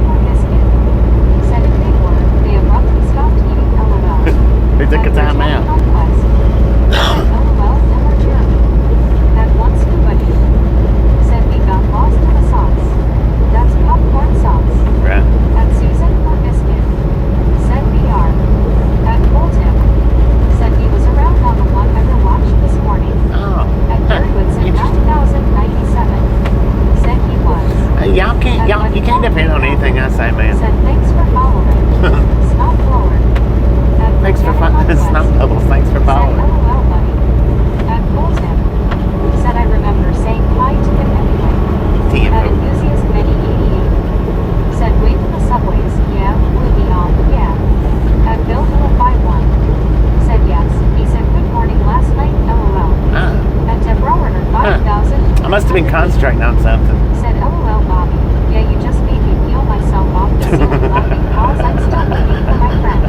must have been concentrating on something. Said LOL Bobby. Yeah, you just made me peel myself off the ceiling laughing because I'm still waiting for my friend.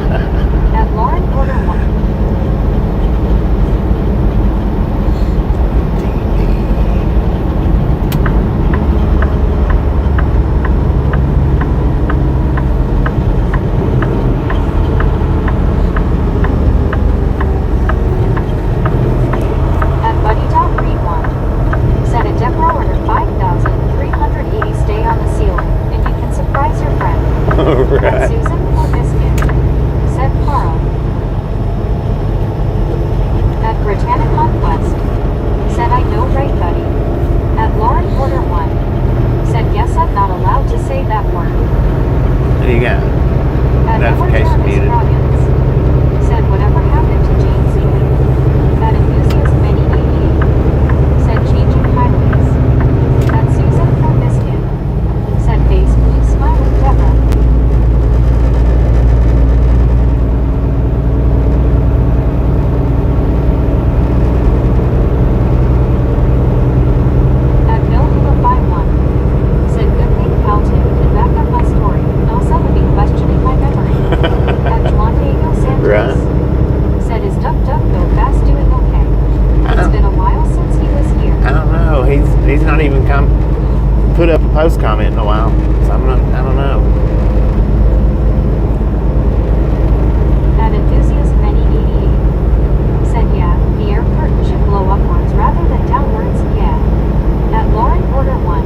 At Lauren Order 1. Right. Susan or Misfit, said Carl. At Britannic Conquest, said I know right buddy. At Lauren Order 1, said guess I'm not allowed to say that word. There you go. At Notification muted. Scroggins, said whatever happened to Jane Scenic. At Enthusiast Many 88, said changing highways. At Susan or Misfit, said face blue smiling Deborah. He's not even put up a post comment in a while, so I don't know. At Enthusiast Many 88, said yeah, the air curtain should blow upwards rather than downwards, yeah. At Lauren Order 1,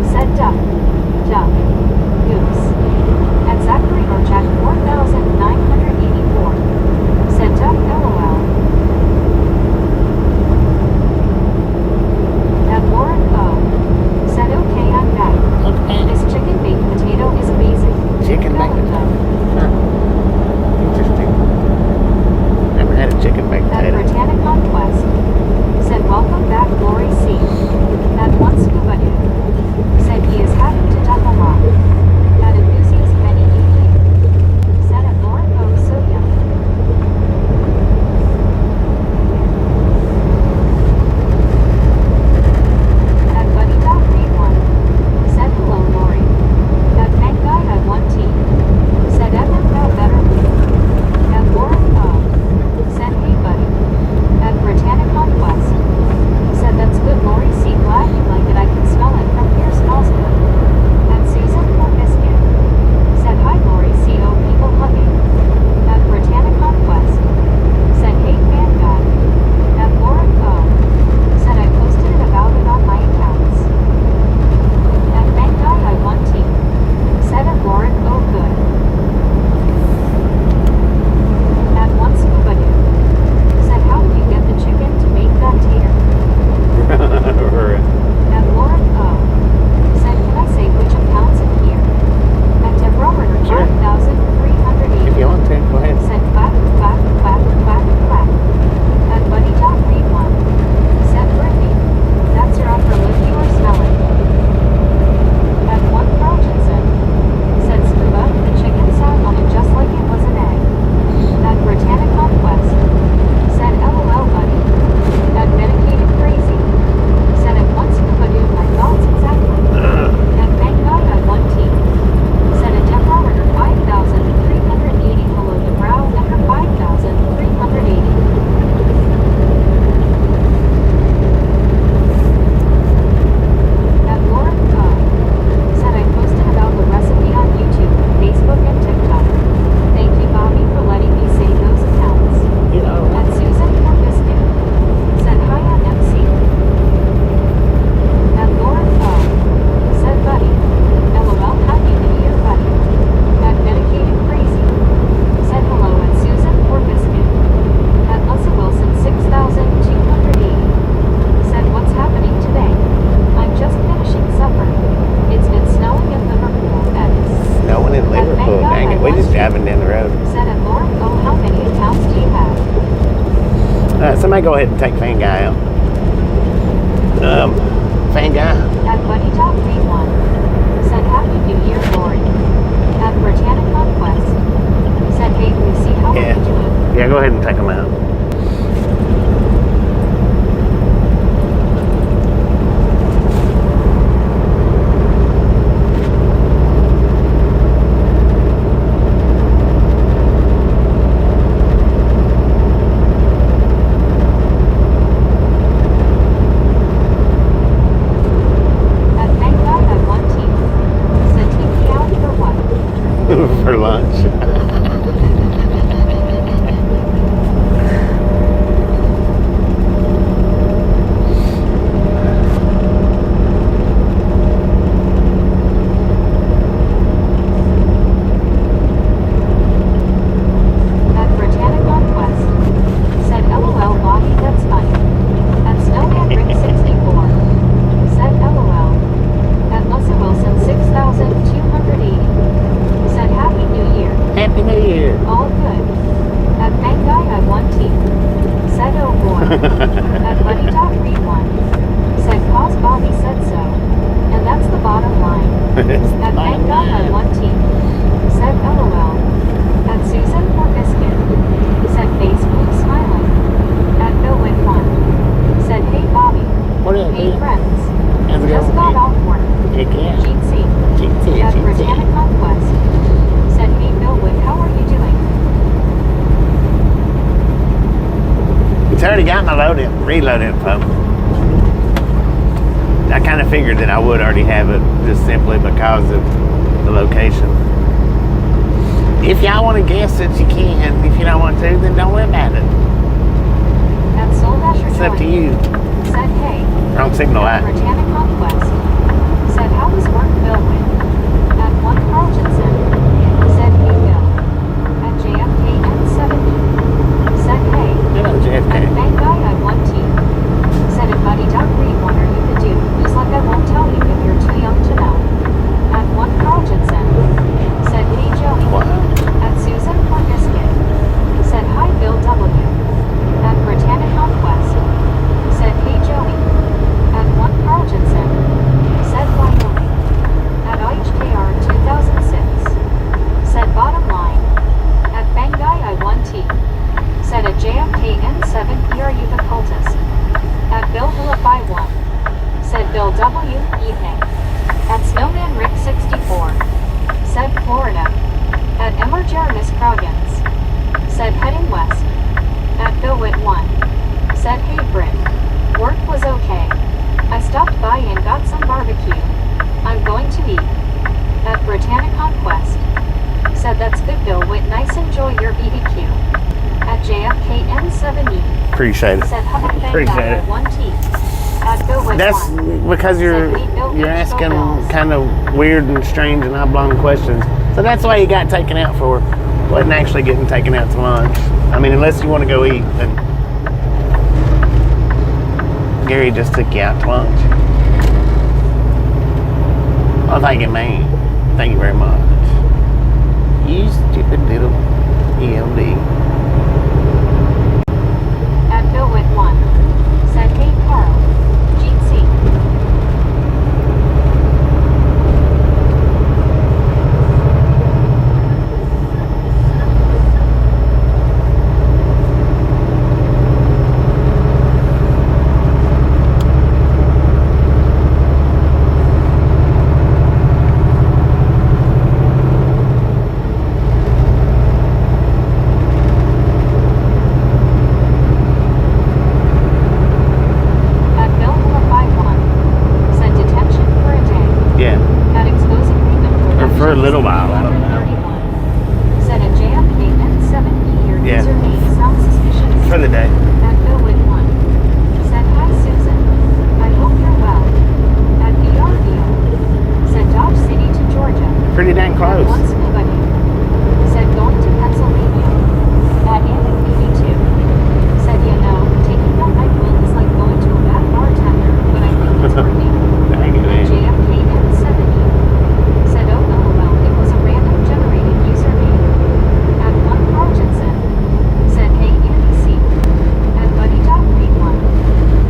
said duck, goose. At Zachary Orchak 4984, said duck LOL. At Lauren O, said okay, I'm back. Okay. This chicken baked potato is amazing. Chicken baked potato? Huh. Interesting. Never had a chicken baked At potato. Britannic Conquest, said welcome back Lori C. At One Scuba Dude, said he is having to duck a lot. At Enthusiast Many 88, said at Lauren O so yummy. At Buddy Dog Read 1, said hello Lori. At Bank Guy at 1T, said Evan felt better. At Lauren O, said hey buddy. At Britannic Conquest, said that's good Lori C. Glad you like it, I can smell it from here, smells good. At Susan or Biscuit, said hi Lori C. O people hugging. At Britannic Conquest, said hey fan guy. At Lauren O, said I posted it about it on my accounts. At Bank Guy I 1T, said at Lauren O good. At One Scuba Dude, said how did you get the chicken to make that tater? At Lauren O, said can I say which accounts in here? At Deborah Ritter Sure. 5380, If you want to, go ahead. said clap, clap, clap, clap, clap. At Buddy Dog Read 1, said Brittany, that's your upper lip you are smelling. At One Carl Jensen, said Scuba, the chicken sat on it just like it was an egg. At Britannic Conquest, said LOL buddy. At Medicated Crazy, said at One Scuba Dude my thoughts exactly. At Bank God at 1T, said at Deborah Ritter 5380 below the brow and her 5380. At Lauren Co, said I posted about the recipe on YouTube, Facebook and TikTok. Thank you Bobby for letting me say those accounts. You know. At Susan or Biscuit, said hi on MC. At Lauren O, said buddy, LOL happy new year buddy. At Medicated Crazy, said hello at Susan or Biscuit. At Leslie Wilson 6280, said what's happening today? I'm just finishing supper. It's been snowing in Liverpool and No one in Liverpool. Dang it. We're just driving down the road. said at Lauren O how many accounts do you have? Somebody go ahead and take Fan Guy out. Fan Guy. At Buddy Dog Read 1, said Happy New Year, Lori. At Britannic Conquest, said hey Lucy, how are Yeah. you doing? Yeah, go ahead and take them out. for lunch. At Britannic on Quest. Said LOL Bobby, that's funny. At Snowman Rick 64. Said LOL. At Musa Wilson 6280. Said Happy New Year. Happy New Year. All good. At Bang Guy I want tea. Said oh boy. At Buddy Dot Read One. Said cause Bobby said so. And that's the bottom line. At Bang Guy I want tea. Said LOL. At Susan or Biscuit. Said face blue smiling. At Bill Wit One. Said hey Bobby. What is Hey it? friends. How's it Just going? got off work. Heck yeah. GC. GT, At GT. Britannic Conquest. Said hey Bill Wit, how are you doing? It's already got my reload info. I kind of figured that I would already have it just simply because of the location. If y'all want to guess it, you can. If you don't want to, then don't worry about it. At Soul Dasher It's up to joined. you. Said hey. Wrong signal At out. Britannic Conquest. Said how was work Bill Wit? At one Carltonson. Said hey Bill. At JFK N70. Said hey. Hello, At JFK. Bang Guy I want tea. Said at Buddy Duck Read One or you could do. Just like I won't tell you if you're too young to know. At one Carltonson. Said hey Joey. What? At Susan or Biscuit. Said hi Bill W. At Britannic Conquest. Said hey Joey. At one Carltonson. Said Wyoming. At IHKR 2006. Said bottom line. At Bang Guy I want tea. Said at JFK N7 are you the cultist? At Bill Vilify 1. Said Bill W. Evening. At Snowman Rick 64. Said Florida. At Emmer Jeremy Crogans. Said heading west. At Bill Wit 1. Said hey Brit. Work was okay. I stopped by and got some barbecue. I'm going to eat. At Britannic Conquest. Said that's good Bill Wit, nice, enjoy your BBQ. At JFK N7E. Appreciate it. Said Hubbard Bang Appreciate Guy it. 1T. At Bill Wit That's 1. because you're asking kind of weird and strange and oblong questions. So that's why you got taken out for. Wasn't actually getting taken out to lunch. I mean, unless you want to go eat, then Gary just took you out to lunch. Oh, thank you, man. Thank you very much. You stupid little ELD. At Bill Wit 1. Said hey Carl. GC. For a little while, I don't know. Said at JFK N7E your Yeah. username sounds suspicious. For the day. At Billwood 1. Said hi Susan. I hope you're well. At BRVO. Said Dodge City to Georgia. Pretty dang At close. once nobody. Said going to Pennsylvania. At Andy BB2. Said you know, taking that night will is like going to a bad bartender, but I think it's working. Dang it, At man. JFK N70. Said oh LOL, it was a random generated username. At one Carltonson. Said hey Andy C. At Buddy Dot Read 1.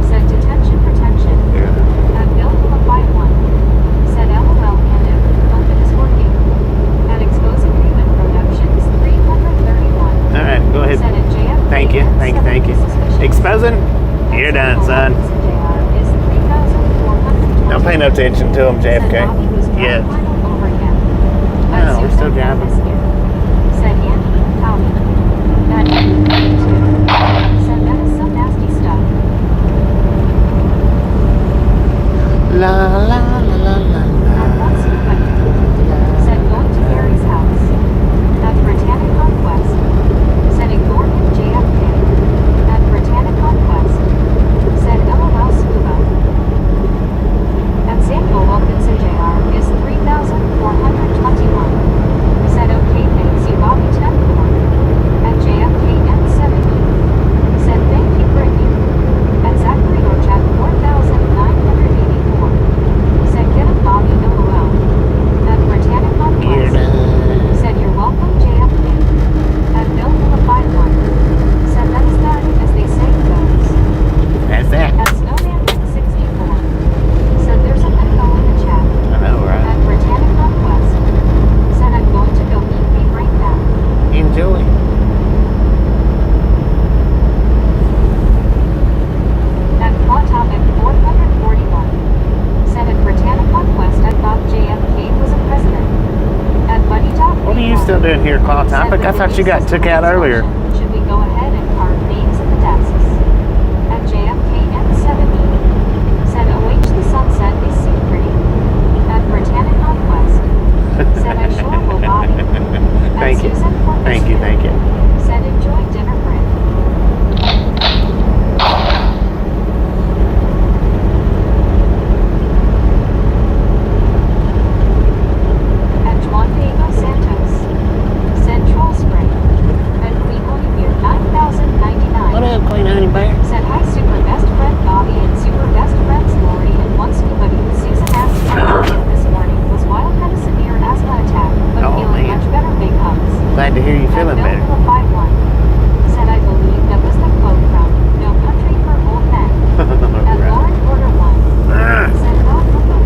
Said detention protection. Yeah. At Bill Vilify 1. Said LOL and if hope it is working. At Expose Agreement Productions 331. All right, go ahead. Said at JFK Thank you, thank you, thank you. Suspicious. Exposing? You're done, son. Is 3,420. Don't pay no attention to him, Said JFK. Bobby was Yeah. final over him. No, At we're Susan still driving. Biscuit. Said Andy, howdy. At Andy, said that is some nasty stuff. La la la la la At once la. nobody. Said going to Gary's house. in here, cloth topic. I thought you got took out earlier. Should we go ahead and carve names in the desks? At JFKN70 said OH the sunset is so pretty. At Britannic Conquest said I sure will Bobby. Thank you. Thank you, thank you. Said enjoy dinner bread. At Juan Diego Santos said troll spray. At Queen Honey Beer 9099 What up, Queen Honey Bear? said hi super best friend Bobby and super best friends Lori and one scuba dude Susan asked this morning was wild had a severe asthma attack but Oh, feeling man. much better big hugs. Glad to hear you feeling At better. Bill 51 said I believe that was the quote from No Country for Old Men. At Lauren Porter 1 said God hello.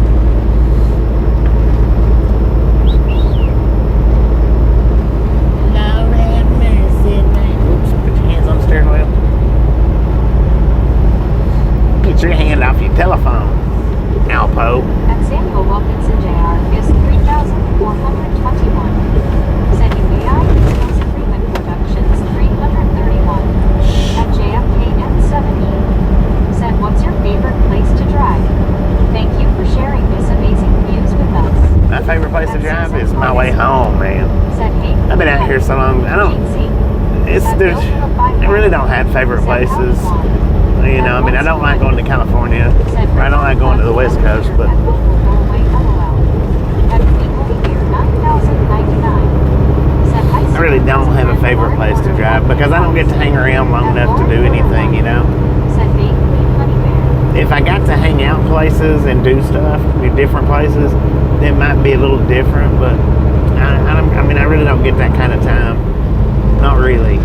Lord have mercy, man. Oops, put your hands on the steering wheel. Get your hand off your telephone, Alpo. At Samuel Wilkinson Jr. is 3,421. Said UAI Explosive Freeman Productions 331. At JFKN70 said what's your favorite place to drive? Thank you for sharing this amazing views with us. My favorite place to drive is my way home, man. Said hey. I've been out here so long. I really don't have favorite places. You know, I mean, I don't like going to California. Or I don't like going to the West Coast, but I really don't have a favorite place to drive because I don't get to hang around long enough to do anything, you know. If I got to hang out places and do stuff in different places, it might be a little different, but I mean, I really don't get that kind of time. Not really.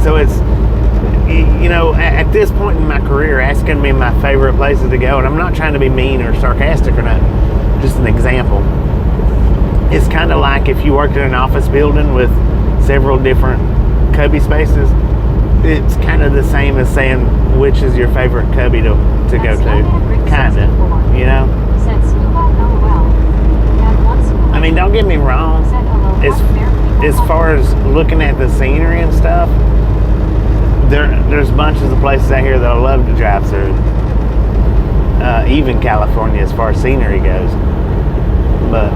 So it's, you know, at this point in my career, asking me my favorite places to go, and I'm not trying to be mean or sarcastic or not, just an example. It's kind of like if you worked in an office building with several different cubby spaces, it's kind of the same as saying which is your favorite cubby to go to. Kind of, you know? I mean, don't get me wrong. As far as looking at the scenery and stuff, there's bunches of places out here that I love to drive through. Even California as far as scenery goes. But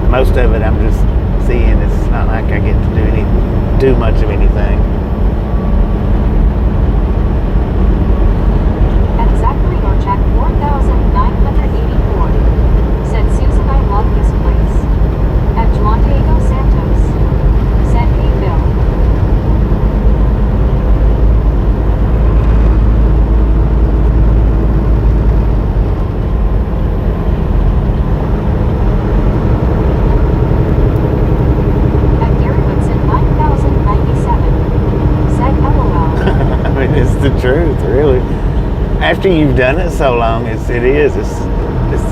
most of it I'm just seeing. It's not like I get to do much of anything. At Zachary Orchak 4,984 said Susan I love this place. At Juan Diego Santos said hey Bill. At Gary Woodson 9,097 said LOL. I mean, it's the truth, really. After you've done it so long, it's the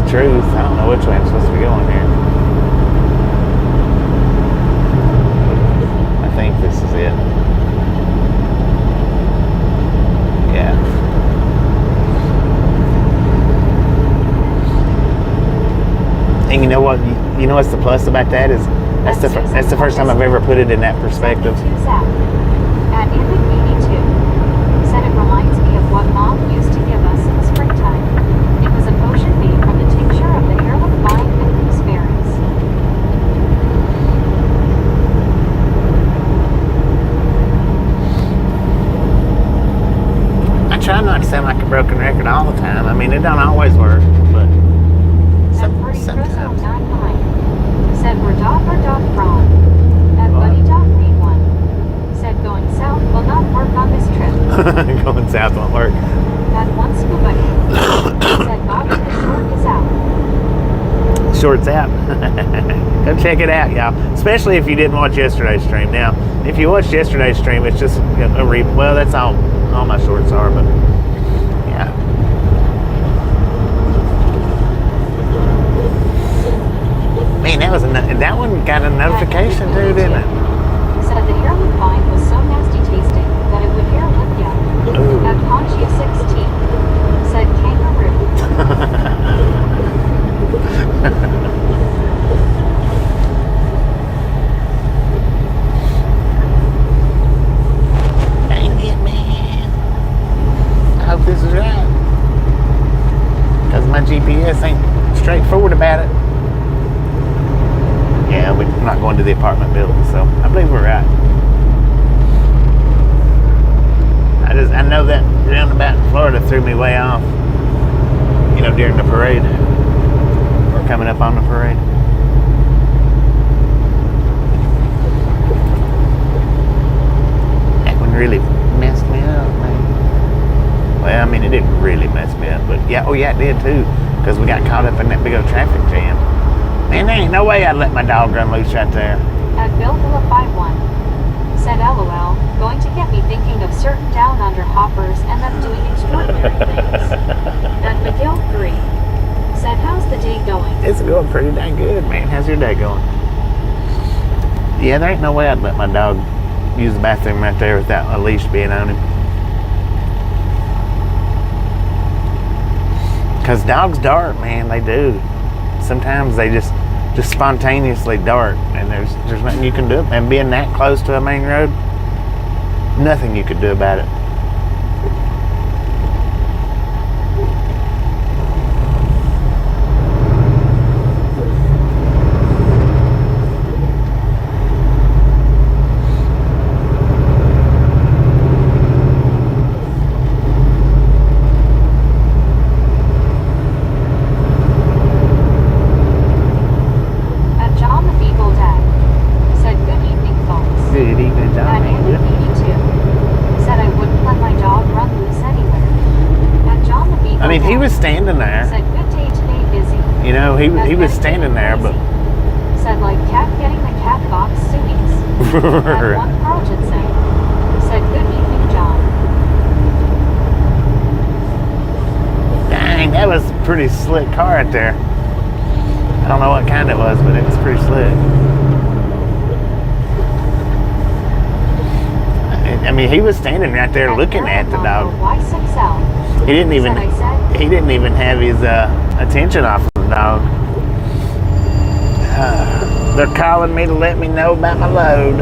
truth. I don't know which way I'm supposed to be going here. I think this is it. Yeah. And you know what? You know what's the plus about that is that's the first time I've ever put it in that perspective. At Andy82 said it reminds me of what Mom used to give us in the springtime. It was a potion made from the tincture of the heirloom vine and gooseberries. I try not to sound like a broken record all the time. I mean, it don't always work, but sometimes. 99 said we're dog from. At Buddy Dog Read 1 said going south will not work on this trip. Going south won't work. At one scuba said Bobby the short is out. Shorts out. Go check it out, y'all. Especially if you didn't watch yesterday's stream. Now, if you watched yesterday's stream, it's just a well, that's all my shorts are, but yeah. Man, that one got a notification too, didn't it? Said the heirloom vine was so nasty tasting that it would heirloom you. At Ponchia 16 said kangaroo. GPS ain't straightforward about it. Yeah, we're not going to the apartment building, so I believe we're right. I know that roundabout in Florida threw me way off. You know, during the parade. Or coming up on the parade. That one really messed me up, man. Well, I mean, it didn't really mess me up, but yeah, oh yeah, it did too. Because we got caught up in that big old traffic jam. Man, there ain't no way I'd let my dog run loose right there. At Bill Phillip 51 said LOL, going to get me thinking of certain down under hoppers and them doing extraordinary things. At McGill 3 said, how's the day going? It's going pretty dang good, man. How's your day going? Yeah, there ain't no way I'd let my dog use the bathroom right there without a leash being on him. Because dogs dart, man, they do. Sometimes they just spontaneously dart, and there's nothing you can do. And being that close to a main road, nothing you could do about it. I mean, he was standing there. Said, good day today, busy. You know, he was standing there, but... Said, like, cat getting the cat box suites. Had one Carlton said, good evening, John. Dang, that was a pretty slick car right there. I don't know what kind it was, but it was pretty slick. I mean, he was standing right there looking at the dog. He didn't even have his attention off of the dog. They're calling me to let me know about my load.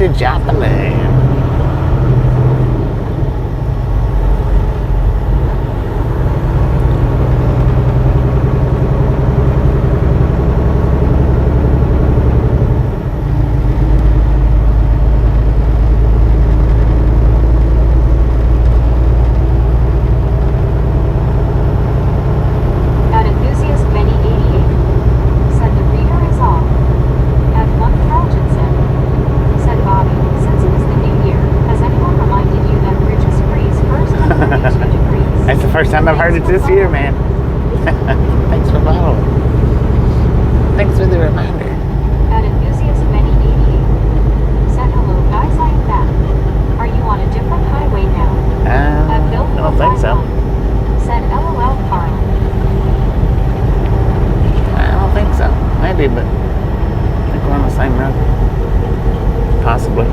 to Joplin. At enthusiast many 88 said the reader is off. At one Carlton said Bobby, since it is the new year, has anyone reminded you that Bridges freeze first at 32 degrees? That's the first time I've heard it this year, man. Thanks for following. Thanks for the reminder. At enthusiast many 88 said hello guys, I am back. Are you on a different highway now? At Bill I don't think so. 451 said LOL Carl. I don't think so. Maybe, but I think we're on the same road. Possibly.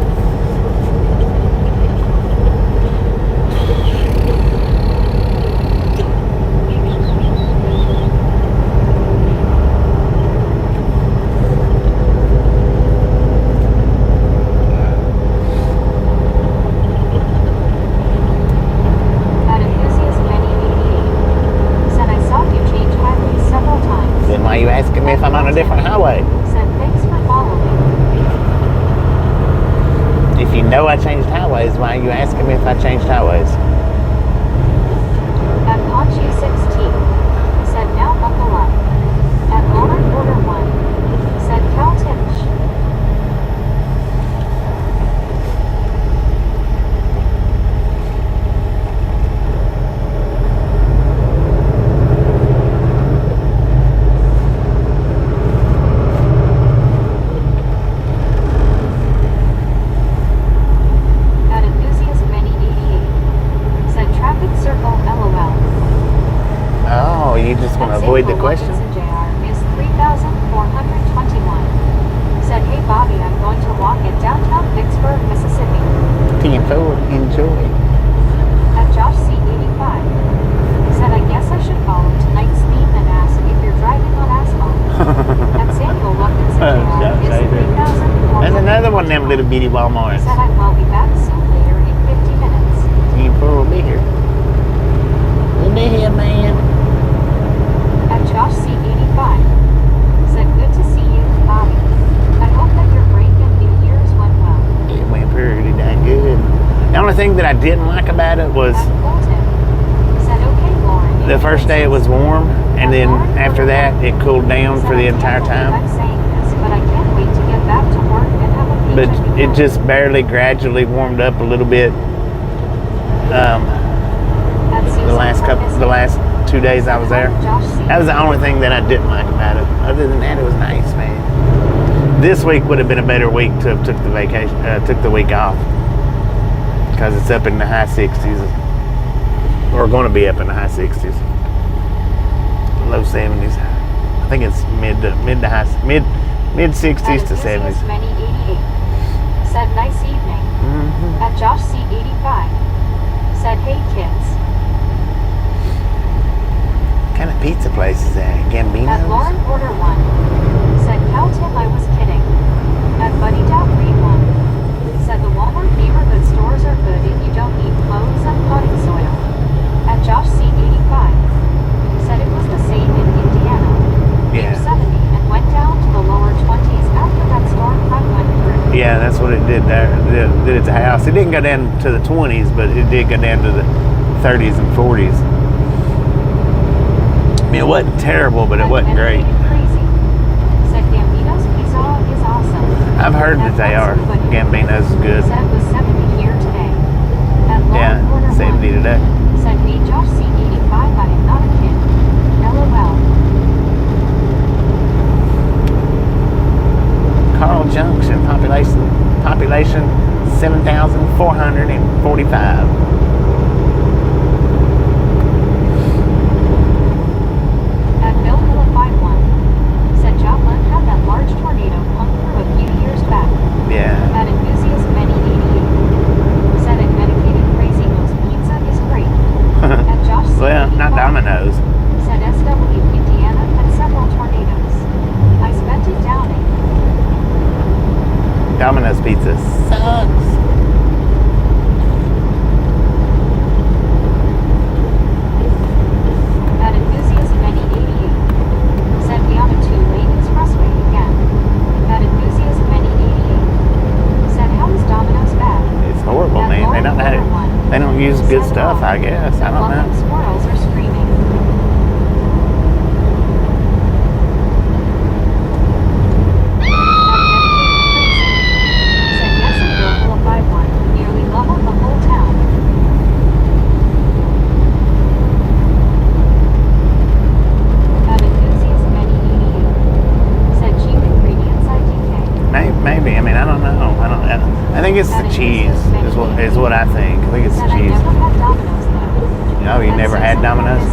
At enthusiast many 88 said I saw you change highways several times. Then why are you asking me if I'm on a different highway? Said thanks for following. If you know I changed highways, why are you asking me if I changed highways? At Ponchi 16 said now buckle up. At Lauren Order 1 said Cal Tinch. At enthusiast many 88 said traffic circle LOL. Oh, you just want to At avoid the St. question? Williams and JR is 3,421. Said, hey Bobby, I'm going to walk in downtown Vicksburg, Mississippi. Team forward, enjoy. At Josh C85 said, I guess I should follow tonight's theme and ask if you're driving on asphalt. At Samuel Watkins and JR is 3,400. There's another one of them little bitty Walmarts. Said, I will be back soon later in 50 minutes. Team forward will be here. We'll be here, man. At Josh C85 said, good to see you, Bobby. I hope that your break and New Year's went well. It went pretty dang good. The only thing that I didn't like about it was At Colton said, okay, Lauren. the first day it was warm, and then after that it cooled down for the entire I'm time. saying this, but I can't wait to get back to work and have a But paycheck it again. just barely gradually warmed up a little bit. At Susan The last 2 days I was there. Josh C. That was the only thing that I didn't like about it. Other than that, it was nice, man. This week would have been a better week to have took the vacation, took the week off, because it's up in the high 60s, or going to be up in the high 60s, low 70s. I think it's mid 60s to 70s. Many 88 said nice evening. Mm-hmm. At Josh C85 said, hey kids. What kind of pizza place is that? At Gambino's? Lauren Order 1 said, Cal Tim, I was kidding. At Buddy Dot Read 1 said, the Walmart neighborhood stores are good if you don't need clothes and potting soil. At Josh C85 said it was the same in Indiana. Yeah. Near 70 and went down to the lower 20s after that storm front went through. Yeah, that's what it did there. It did at the house. It didn't go down to the 20s, but it did go down to the 30s and 40s. I mean, it wasn't terrible, but it wasn't great. Crazy. Said Gambino's pizza is awesome. I've heard that they are. Gambino's is good. Said was 70 here today. At Lauren Order Yeah, 70 1 today. said, hey Josh C85, I am not a kid. LOL. Carl Junction, population 7,445. At Bill Hilla 51 said Joplin had that large tornado come through a few years back. Yeah. At enthusiast many 88 said at medicated crazy most pizza is great. At Josh C85 Well, not Domino's. said SW Indiana had several tornadoes. I spent it downing. Domino's pizza sucks. At enthusiast many 88. Said we on a 2-lane expressway again. At enthusiast many 88. Said how is Domino's bad? It's horrible, At man. They Lauren don't Porter have, one. they don't use good Said stuff, why? I guess. I The don't London know. squirrels are screaming. Said yes, and Bill will buy one. Nearly leveled the whole town. At enthusiast many 88. Said cheap ingredients IDK. Maybe. I mean, I don't know. I think it's the cheese is what I think. I think it's the Said I cheese. never had Domino's though. No, you never had Domino's?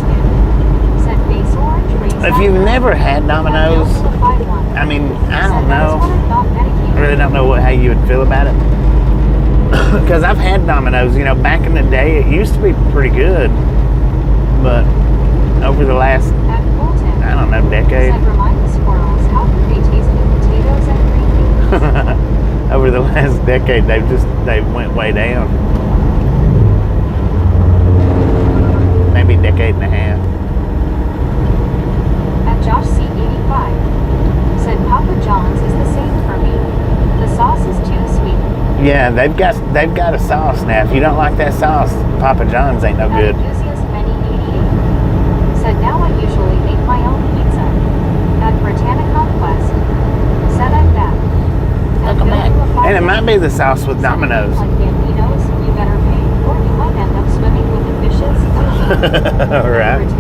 Said base orange, raised If you've never had Domino's, I I mean, I don't That's what know. I thought I really don't know how you would feel about it. Because I've had Domino's, you know, back in the day, it used to be pretty good. But over the last, At Fulton. I don't know, decade, Said remind the squirrels how could they taste the potatoes and green beans. over the last decade, they went way down. Maybe a decade and a half. At Josh C85. Said Papa John's is the same for me. The sauce is too sweet. Yeah, they've got a sauce now. If you don't like that sauce, Papa John's ain't no At good. enthusiast many 88. Said now I usually make my own pizza. At Britannic Conquest. Said I'm back. At Welcome back. Bill And it might be the sauce with Domino's. Like Bambinos, you better pay, or you might end up swimming with the fishes. Right.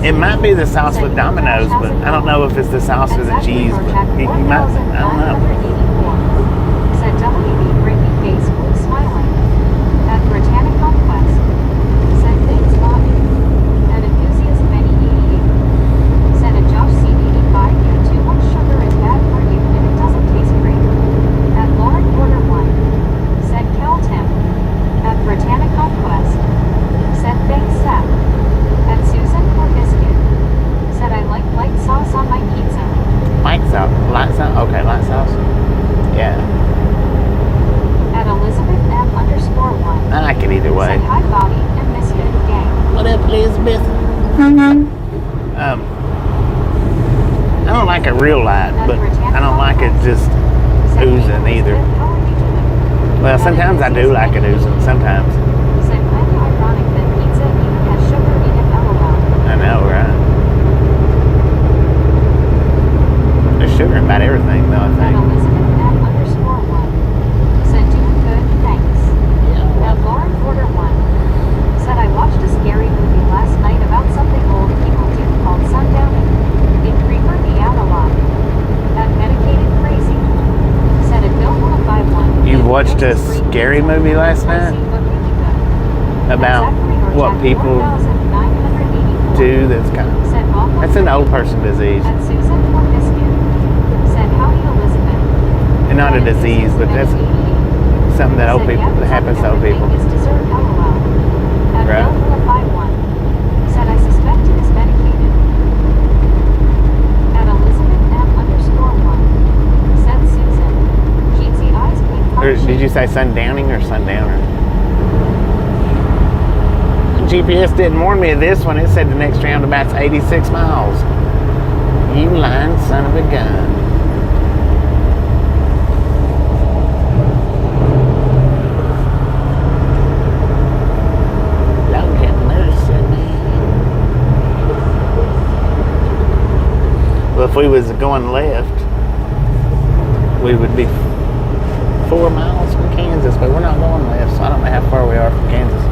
It might be the sauce with Domino's, but I don't know if it's the sauce or the cheese. But you might, I don't know. Said WB Brittany face blue smiling. At Britannic Conquest. Said thanks Bobby. At enthusiast many 88. Said at Josh C85 yeah, too much sugar is bad for you and it doesn't taste great. At Lauren Porter 1. Said Kel Tim. At Britannic Conquest. Said thanks Seth. At Susan for biscuit. Said I like light sauce on my pizza. Light sauce? Okay, light sauce. Yeah. At Elizabeth M_1. I like it either way. Said hi Bobby and Misfit gang. What up, Elizabeth? I don't like it real light, but I don't like it just Said, oozing "Hey, either. Elizabeth, how are you doing?" Well, sometimes I do like it oozing. Sometimes. Said kind of ironic that pizza even has sugar in it. LOL. I know, right? There's sugar in about everything, though, I At think. Elizabeth M_1. Said doing good, thanks. At Lauren Porter 1. Said I watched a scary movie last night about something old people do called sundowning. It creeped me out a lot. At Medicated Crazy. Said at Bill 151. You watched a scary movie last night? About what people do that's kind of... That's an old person disease. At Susan for biscuit. Said howdy Elizabeth. And not a disease, but that's something that old people, that happens to old people. Is dessert, LOL. At Right. Bill 51. Said I suspect it is medicated. At Elizabeth M_1. Said Susan. Jeetsy eyes pink Or heart did you say sundowning or sundowner? GPS didn't warn me of this one. It said the next roundabout's 86 miles. You lying son of a gun. Lord have mercy, man. Well, if we was going left, we would be 4 miles from Kansas, but we're not going left, so I don't know how far we are from Kansas.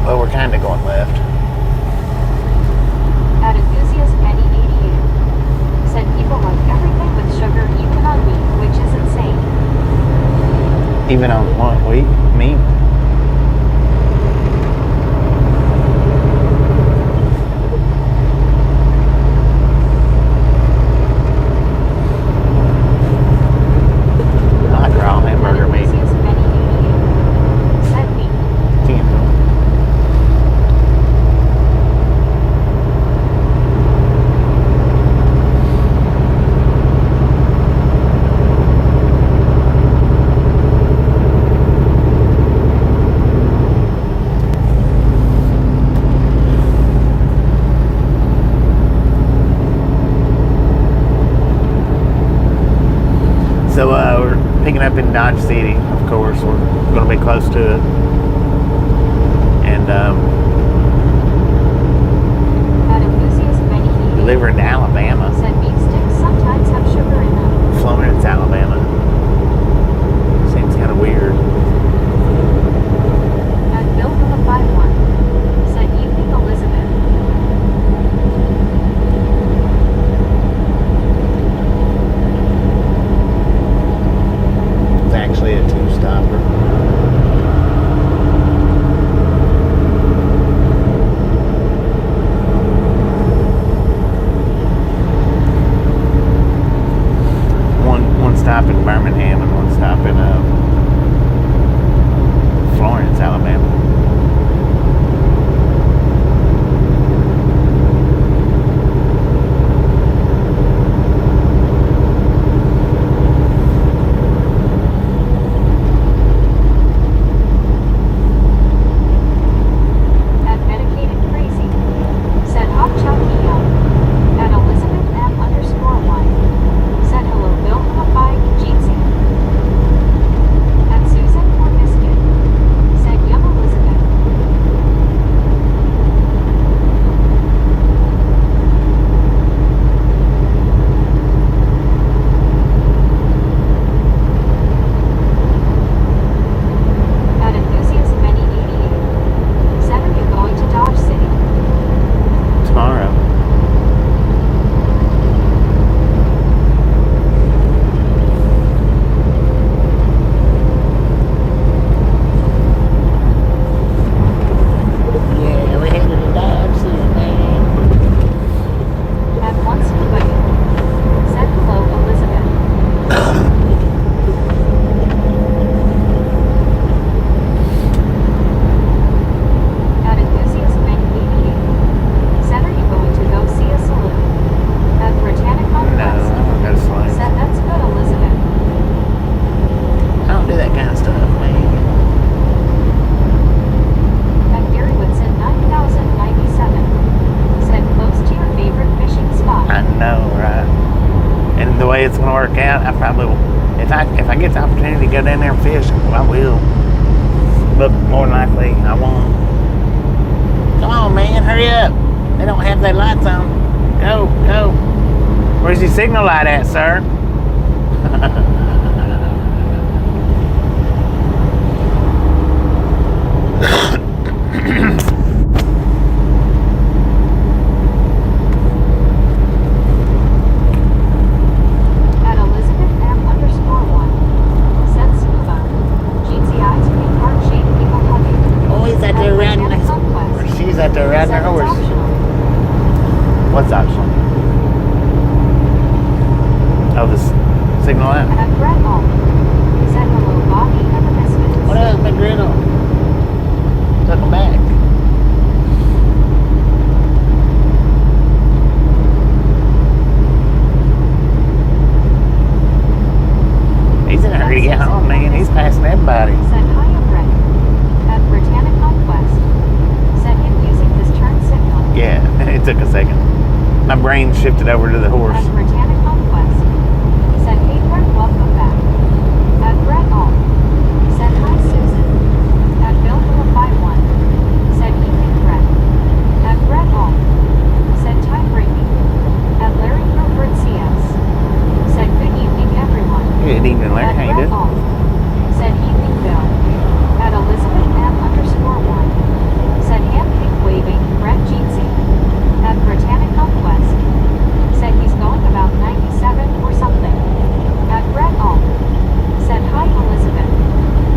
Well, we're kind of going left. At enthusiast many 88. Said people like everything with sugar even on meat, which is insane. Even on what? Wheat? Meat? I like raw hamburger meat. Enthusiast many 88. Said meat. living up in Dodge City, of course. We're going to be close to it. And At enthusiast many delivering to Alabama. said beef sticks sometimes have sugar in them. Florence, Alabama. Seems kind of weird. At Bill from a 5-1 said evening Elizabeth. It's actually a two-stopper. One stop in Birmingham and one stop in Florence, Alabama. At medicated crazy said hot chalkia. At Elizabeth M_1 said hello Bill from a 5 Jeetsy. At Susan or Misfit said yum Elizabeth. At enthusiast many 88 said are you going to Dodge City? Tomorrow. Yeah, we're headed to Dodge City, man. At once nobody said hello Elizabeth. At enthusiast many 88 said are you going to go see a saloon? At Britannica No, West that's fine. said that's good Elizabeth. I don't do that kind of stuff, man. At Gary Woodson 9097 said close to your favorite fishing spot. I know, right? And the way it's gonna work out, I probably will. If I get the opportunity to go down there and fish, I will. But more than likely, I won't. Come on, man, hurry up! They don't have their lights on. Go, go. Where's your signal light at, sir? At Elizabeth M_1 said scuba. Jeetsy ice cream heart shaped people hugging. Oh, he's out there riding. At Conquest Or she's out there riding her said it's horse. optional. What's optional? Oh, this signal light. At Brett Hall said hello Bobby and the Misfits. What else, McGriddle? Took him back. He's in a hurry to get home, man. He's passing everybody. Said hi Brett. At Britannica Conquest said him using this turn signal. Yeah, it took a second. My brain shifted over to the horse. At Britannica Conquest said hey Brett welcome back. At Brett Hall said hi Susan. At Bill from a 5-1 said evening Brett. At Brett Hall said time breaking. At Larry Crawford CS said good evening everyone. Good evening, Larry. At How you Brett doing? Hall said evening Bill. At Elizabeth M_1 said handpick waving Brett Jeetsy. At Britannica Conquest said he's going about 97 or something. At Brett Hall said hi Elizabeth.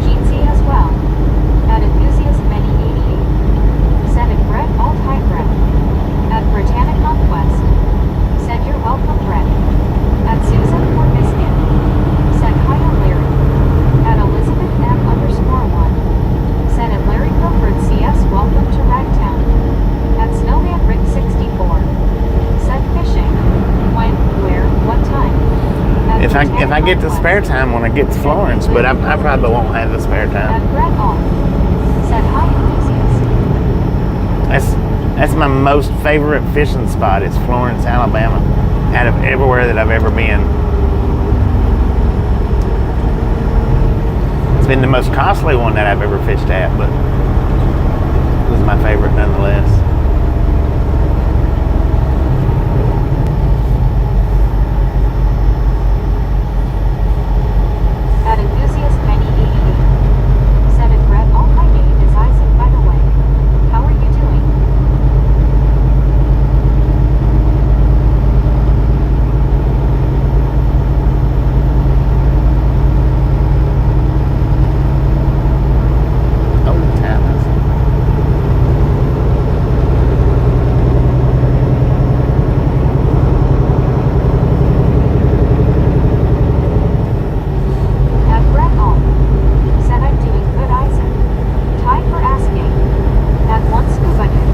Jeetsy as well. At enthusiast many 88 said at Brett all hi Brett. At Britannica Conquest said you're welcome Brett. At Susan or Misfit said hi Larry. At Elizabeth M_1 said at Larry Crawford CS welcome to Ragtown. At Snowman Rick 64 said fishing. When, where, what time? At If I get the Britannica spare time when I get to Florence, but I probably won't have the spare At time. Brett Hall said hi enthusiast. That's my most favorite fishing spot. It's Florence, Alabama. Out of everywhere that I've ever been. It's been the most costly one that I've ever fished at, but it was my favorite nonetheless. At enthusiast many 88. Said it, Brett. Oh, my name is Isaac, by the way. How are you doing? Oh, Thomas. At Brett all. Said I'm doing good, Isaac. Tied for asking. At one scuba dip.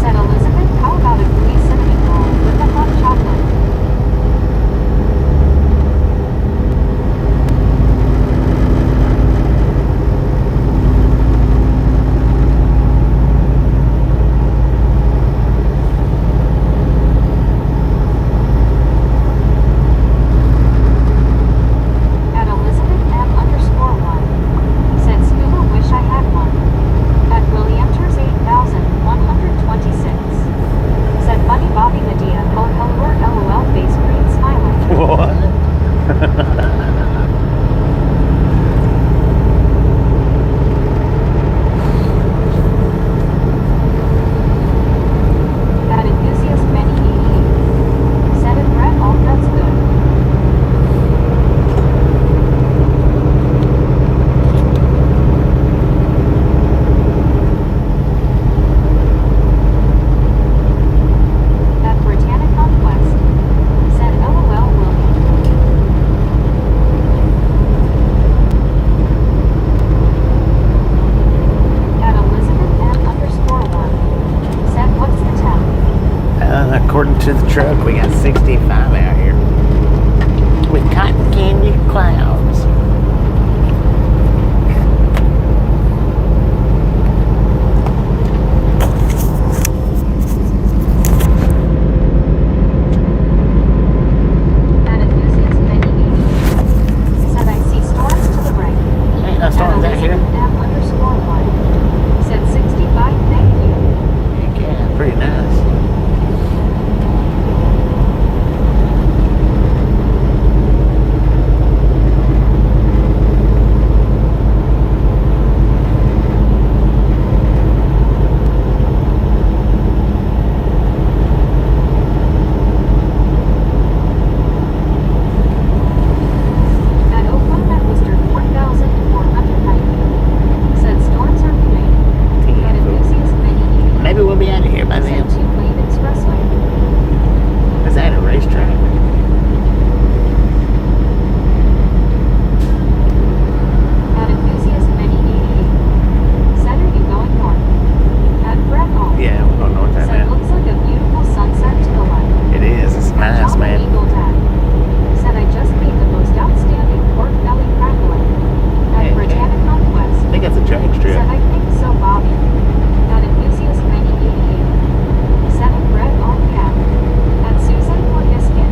Said Elizabeth, how about a gooey cinnamon roll with the hot chocolate? At Elizabeth M_1. Said scuba, wish I had one. At Williamters 8126. Said funny Bobby Medea, oh hello, LOL, face green smiling. What? At enthusiast many 88. Said it, Brett, oh that's good. At Britannic Conquest. Said LOL William. At Elizabeth M_1. Said what's the town? According to the truck, we got 65 out here with cotton candy clouds. At enthusiast many 88. Said I see storms to the right. Ain't no storms out here. M_1. Said 65, thank you. Yeah, pretty nice. At Oakland at Worcester 4,490. Said storms are coming. At enthusiast many 88. Maybe we'll be out of here by Said then. 2-lane expressway. Is that a racetrack? At enthusiast many 88. Said are you going north? At Brett all. Yeah, we're going north right Said now. looks like a beautiful sunset to the left. It is. It's nice, John man. Eagle Dad. Said I just made the most outstanding pork belly crackling. At Yeah, Britannic I Conquest. think it's a drag strip. Said I think so, Bobby. At enthusiast many 88. Said it, Brett all cat. At Susan or Biscuit.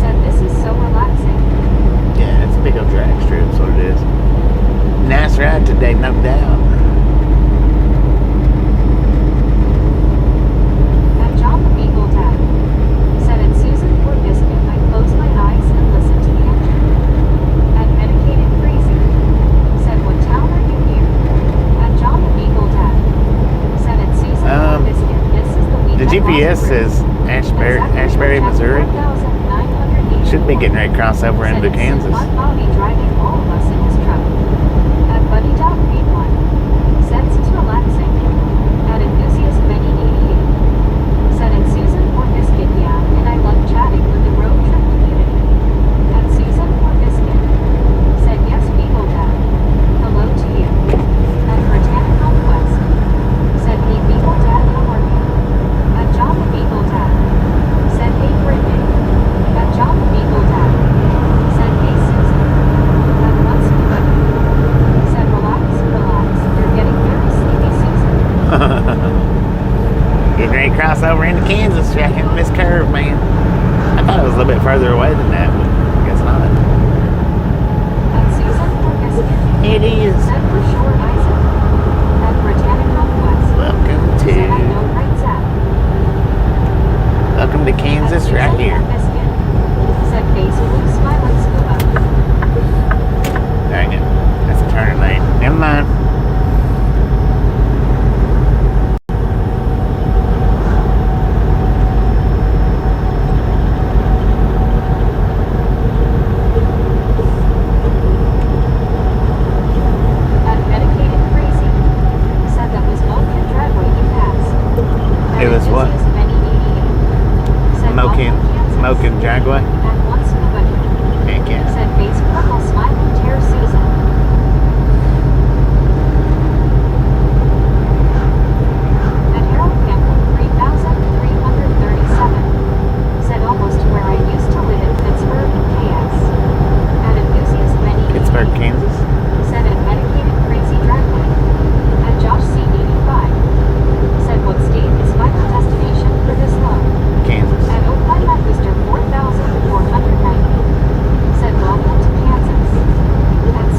Said this is so relaxing. Yeah, it's a big old drag strip, that's what it is. Nice ride today, no doubt. At John the Beagle Dad. Said at Susan or Biscuit, I close my eyes and listen to the engine. At Medicated Crazy. Said what town are you near? At John the Beagle Dad. Said at Susan or Biscuit, this is the The weekend GPS Osprey. says Ashbury, Missouri. Should be getting ready to cross over into Kansas. One Bobby driving all of us in his truck. At Buddy Dog Read One. Said it's relaxing. At enthusiast many 88. Said at Susan or Biscuit, yeah, and I love chatting with the road trip community. At Susan or Biscuit. Said yes, Beagle Dad. Hello to you. At Britannic Conquest. Said hey Beagle Dad, how are you? At John the Beagle Dad. Said hey Brittany. At John the Beagle Dad. Said hey Susan. At what's good? Said relax, relax. You're getting very sleepy, Susan. Getting ready to cross over into Kansas, tracking this curve, man. I thought it was a little bit further away than that, but I guess not. At Susan or Biscuit. it is. Said for sure, Isaac. At Britannica West. Welcome Said I know to right Zach. welcome to Kansas At right here. Misfit. Said face blue smiling scuba. Dang it. That's a turning lane. Never mind. At Medicated Crazy. Said that was Moken driveway you passed. At It was what? Enthusiast Many 88. Said Moken, Kansas. Moken Dragway. At one scuba. Heck yeah. Said face purple smiling tear Susan. At Harold Campbell 3337. Said almost where I used to live in Pittsburgh, KS. At Enthusiast Many Pittsburgh, Kansas. said at Medicated Crazy Driveway. At Josh C85. Said what state is final destination for this loan? Kansas. At Oakland Mr. 4490. Said welcome to Kansas. At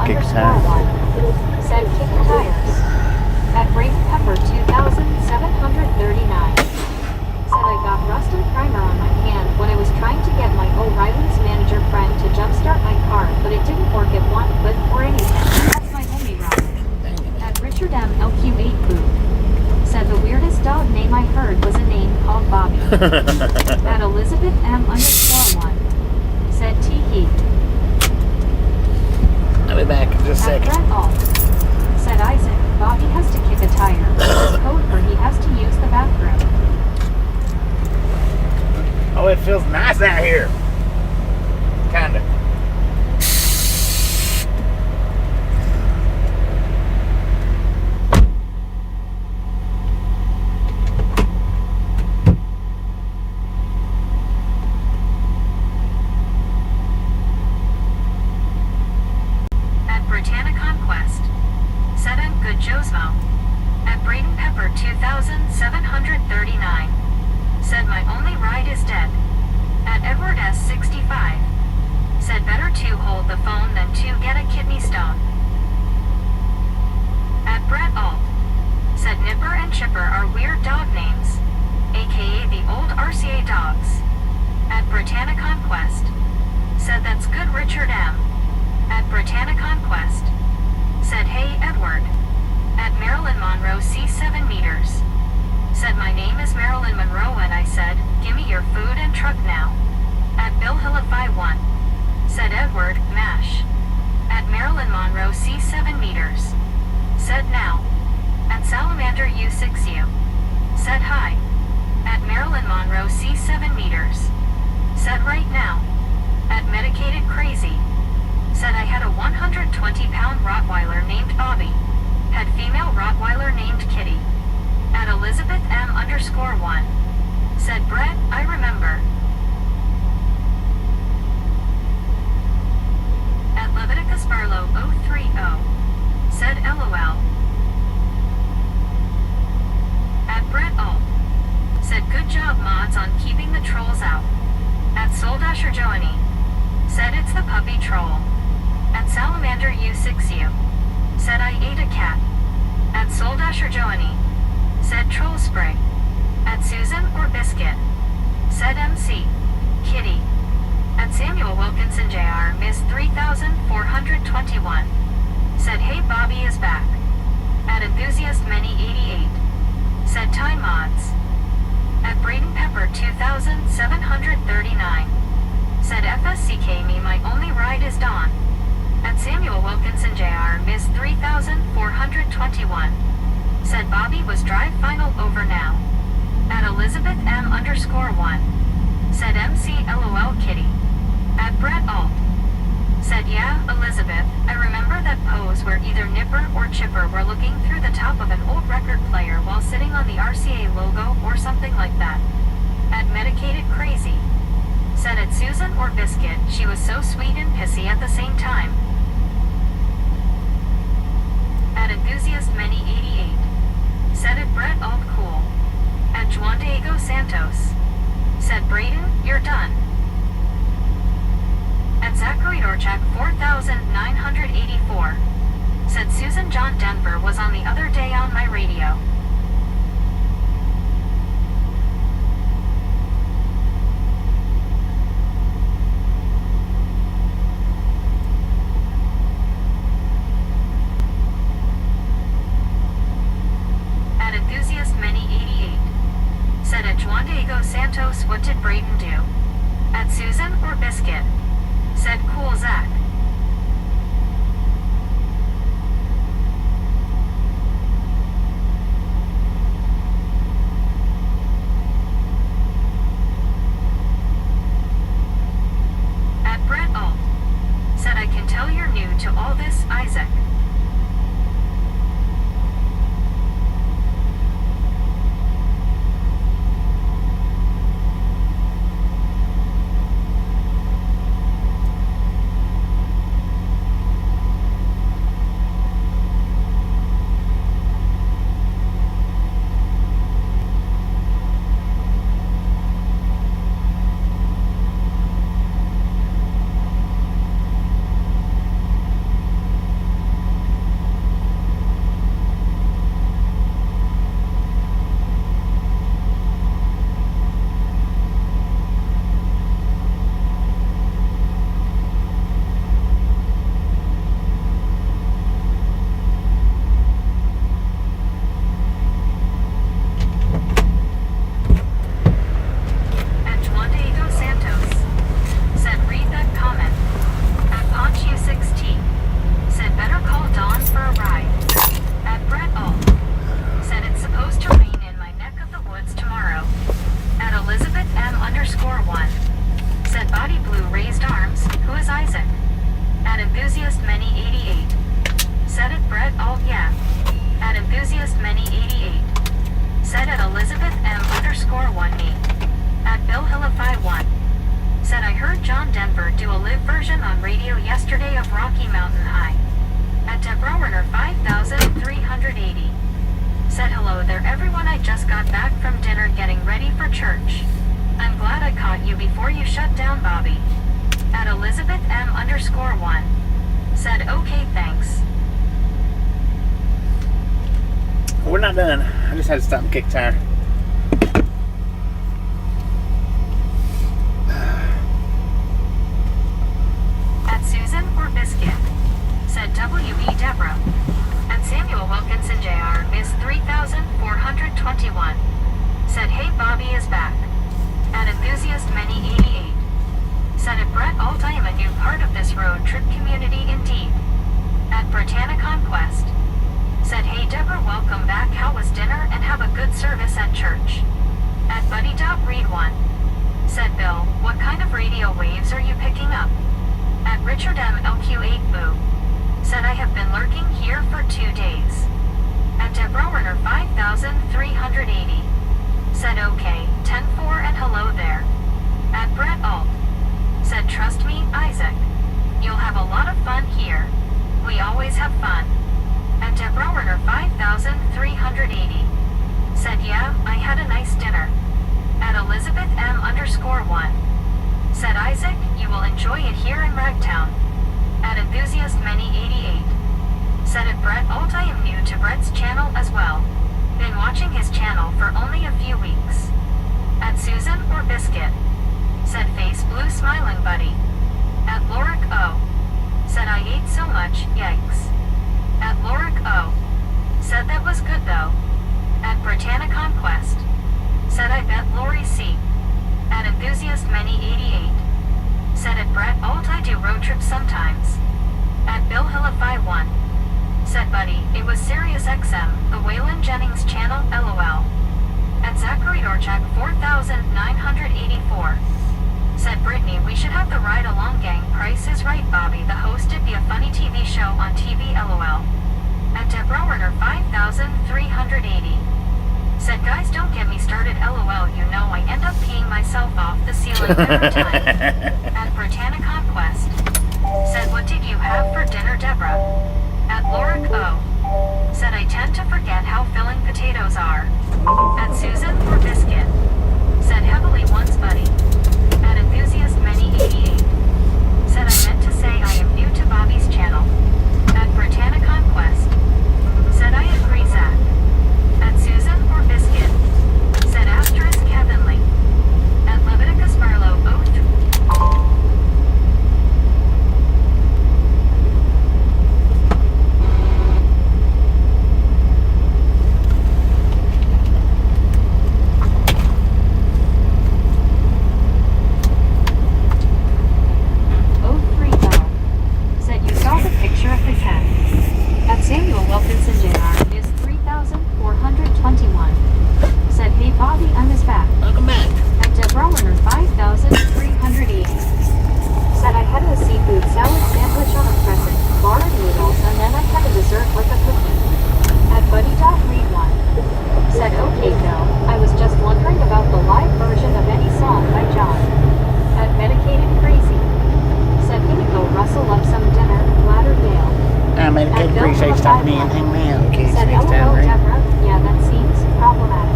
kick a underscore tire. 1 said kick tires. At Brain Pepper 2739 said I got rust and primer on my hand when I was trying to get my O'Reilly's manager friend to jumpstart my car, but it didn't work at one foot or anything. That's my homie Rob. At Richard M. LQ8 Boo said the weirdest dog name I heard was a name called Bobby. At Elizabeth M. underscore 1 said Tee-hee. I'll be back in just a At second. Brett Alt said Isaac, Bobby has to kick a tire, which is code for he has to use the bathroom. Oh, it feels nice out here. Kinda. At Britannia Conquest said I'm good Josmo. At Braden Pepper 2739 said my only ride is dead. At Edward S65 said better to hold the phone than to get a kidney stone. At Brett Alt said Nipper and Chipper are weird dog names, aka the old RCA dogs. At Britannia Conquest said that's good Richard M. At Britannia Conquest said hey Edward. At Marilyn Monroe C7 meters said my name is Marilyn Monroe and I said, gimme your food and truck now. At Bill Hillify 1 said Edward, mash. At Marilyn Monroe C7 meters said now. At Salamander U6U said hi. At Marilyn Monroe C7 meters said right now. At Medicated Crazy said I had a 120-pound Rottweiler named Bobby. Had female Rottweiler named Kitty. At Elizabeth M underscore 1 said Brett, I remember. At Leviticus Barlow 030 said LOL. At Brett Alt said good job mods on keeping the trolls out. At Soldasher Joanie said it's the puppy troll. At Salamander U6U said I ate a cat. At Soldasher Joanie said troll spray. At Susan or Biscuit said MC Kitty. At Samuel Wilkinson Jr. Miss 3421 said hey Bobby is back. At Enthusiast Many 88 said time mods. At Braden Pepper 2739 said FSCK me my only ride is Dawn. At Samuel Wilkinson Jr. Miss 3421 said Bobby was drive final over now. At Elizabeth M underscore 1 said MC LOL Kitty. At Brett Alt said yeah Elizabeth, I remember that pose where either Nipper or Chipper were looking through the top of an old record player while sitting on the RCA logo or something like that. At Medicated Crazy said at Susan or Biscuit she was so sweet and pissy at the same time. At Enthusiast Many 88 said at Brett Alt Cool. At Juan Diego Santos said Braden, you're done. At Zachary Dorchak 4984 said Susan John Denver was on the other day on my radio. At Enthusiast Many 88 said at Juan Diego Santos what did Braden do? At Susan or Biscuit said cool Zach. At Brett Alt said I can tell you're new to all this, Isaac. Elizabeth M_1 me. At BillHillify1. Said I heard John Denver do a live version on radio yesterday of Rocky Mountain High. At Debrowerner 5380. Said hello there everyone, I just got back from dinner getting ready for church. I'm glad I caught you before you shut down, Bobby. At Elizabeth M_1. Said okay, thanks. We're not done. I just had to stop and kick tire. At Susan or Biscuit. Said W.E. Deborah. At Samuel Wilkinson Jr. is 3421. Said hey, Bobby is back. At Enthusiast Many 88. Said at Brett Alt, I am a new part of this road trip community indeed. At Britannia Conquest. Said hey Deborah, welcome back, how was dinner and have a good service at church. At Buddy.Read1. Said Bill, what kind of radio waves are you picking up? At Richard M.LQ8 Boo. Said I have been lurking here for 2 days. At Debrowerner 5380. Said okay, 10-4 and hello there. At Brett Alt. Said trust me, Isaac. You'll have a lot of fun here. We always have fun. At Debrowerner 5380. Said yeah, I had a nice dinner. At Elizabeth M_1. Said Isaac, you will enjoy it here in Ragtown. At Enthusiast Many 88. Said at Brett Alt, I am new to Brett's channel as well. Been watching his channel for only a few weeks. At Susan or Biscuit. Said face blue smiling buddy. At Lorik O. Said I ate so much, yikes. At Lorik O. Said that was good though. At Britannia Conquest. Said I bet Lori C. At Enthusiast Many 88. Said at Brett Alt, I do road trips sometimes. At BillHillify1. Said buddy, it was Sirius XM, the Waylon Jennings channel, LOL. At Zachary Dorchak 4984. Said Brittany, we should have the ride along gang, Price is Right Bobby, the host it'd be a funny TV show on TV, LOL. At Debrowerner 5380. Said guys don't get me started, LOL, you know I end up peeing myself off the ceiling every time. At Britannia Conquest. Said what did you have for dinner, Deborah? At Lorik O. Said I tend to forget how filling potatoes are. At Susan or Biscuit. Said heavily once buddy. At Enthusiast Many 88. Said I meant to say I am new to Bobby's channel. At Britannia Conquest. Said I agree, Zach. At Susan or Biscuit. Said asterisk heavenly. At Leviticus Barlow Oath. Samuel Wilkinson Jr. is 3421. Said hey Bobby, I'm his back. Welcome back. At Debrowerner 5380. Said I had a seafood salad sandwich on a crescent, bar and noodles, and then I had a dessert with a cookie. At Buddy.Read1. Said okay Phil, I was just wondering about the live version of any song by John. At Medicated Crazy. Said gonna go rustle up some dinner, Lauderdale. Medicated Crazy stopped me and hang me out. Okay, said next time, hello right? Deborah, yeah that seems problematic.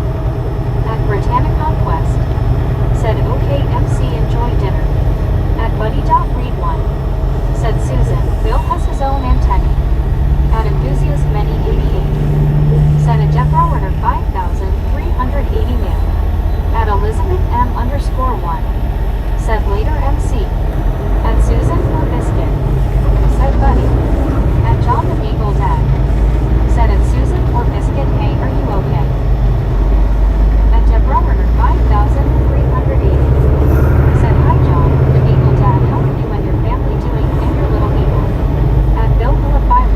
At Britannia Conquest. Said okay MC, enjoy dinner. At Buddy.Read1. Said Susan, Bill has his own antennae. At Enthusiast Many 88. Said a Debrowerner 5380 man. At Elizabeth M_1. Said later MC. At Susan or Biscuit. Said Buddy. At John the Beagle Dad. Said at Susan or Biscuit, hey, are you okay? At Debrowerner 5380. Said hi John, the Beagle Dad, how are you and your family doing and your little beagle? At BillHillify1.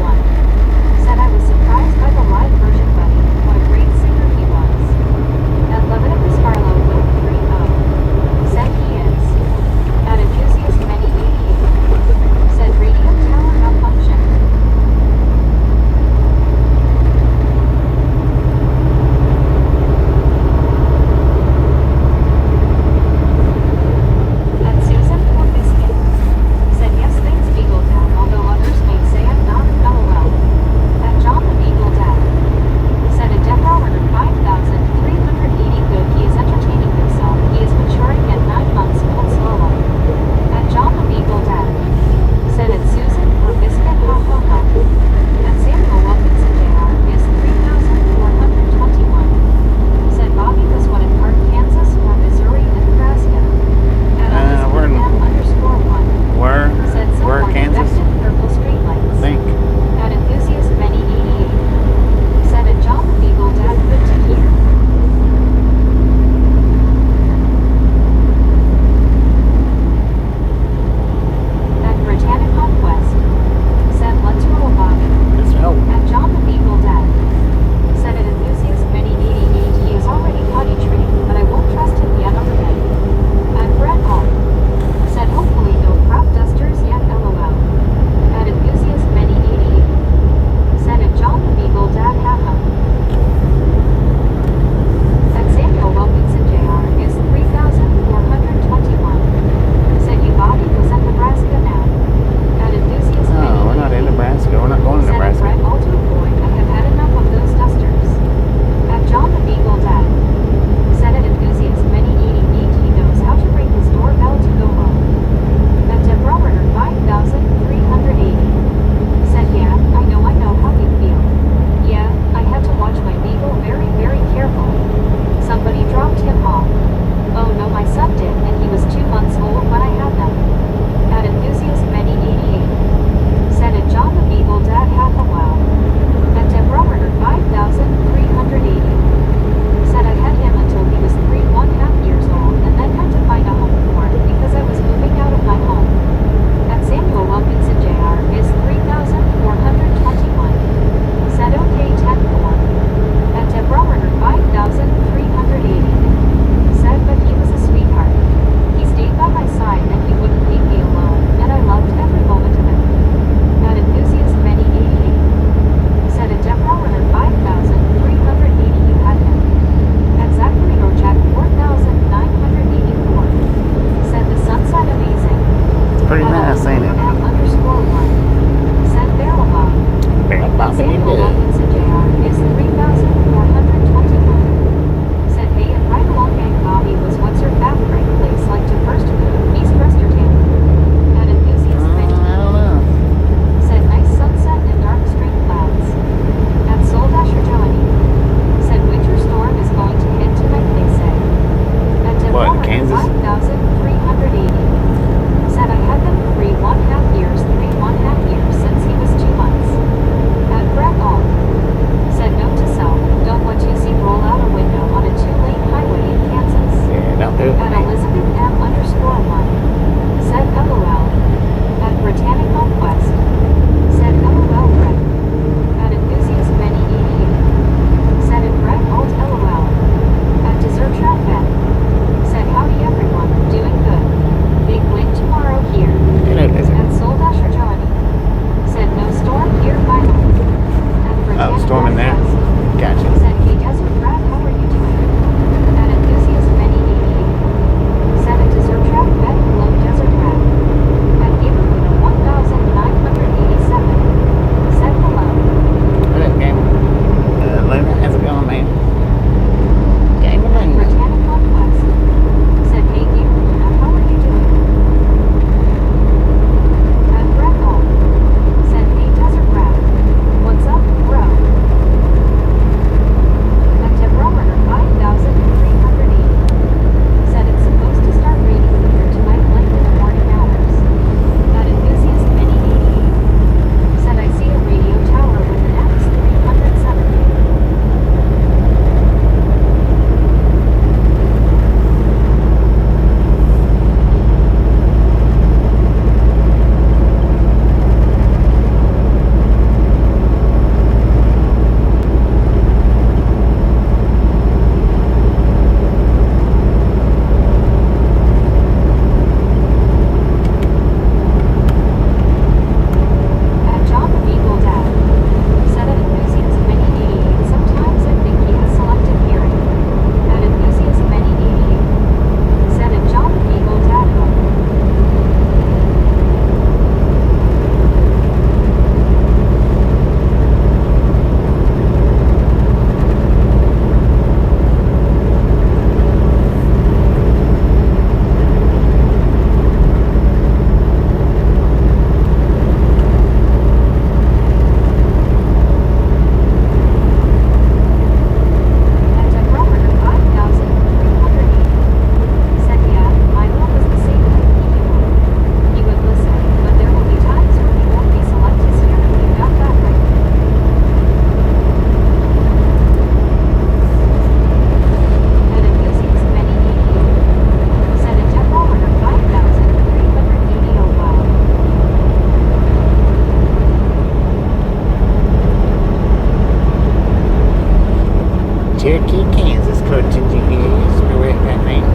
Cherokee, Kansas, according to GPS. Where we're at right now.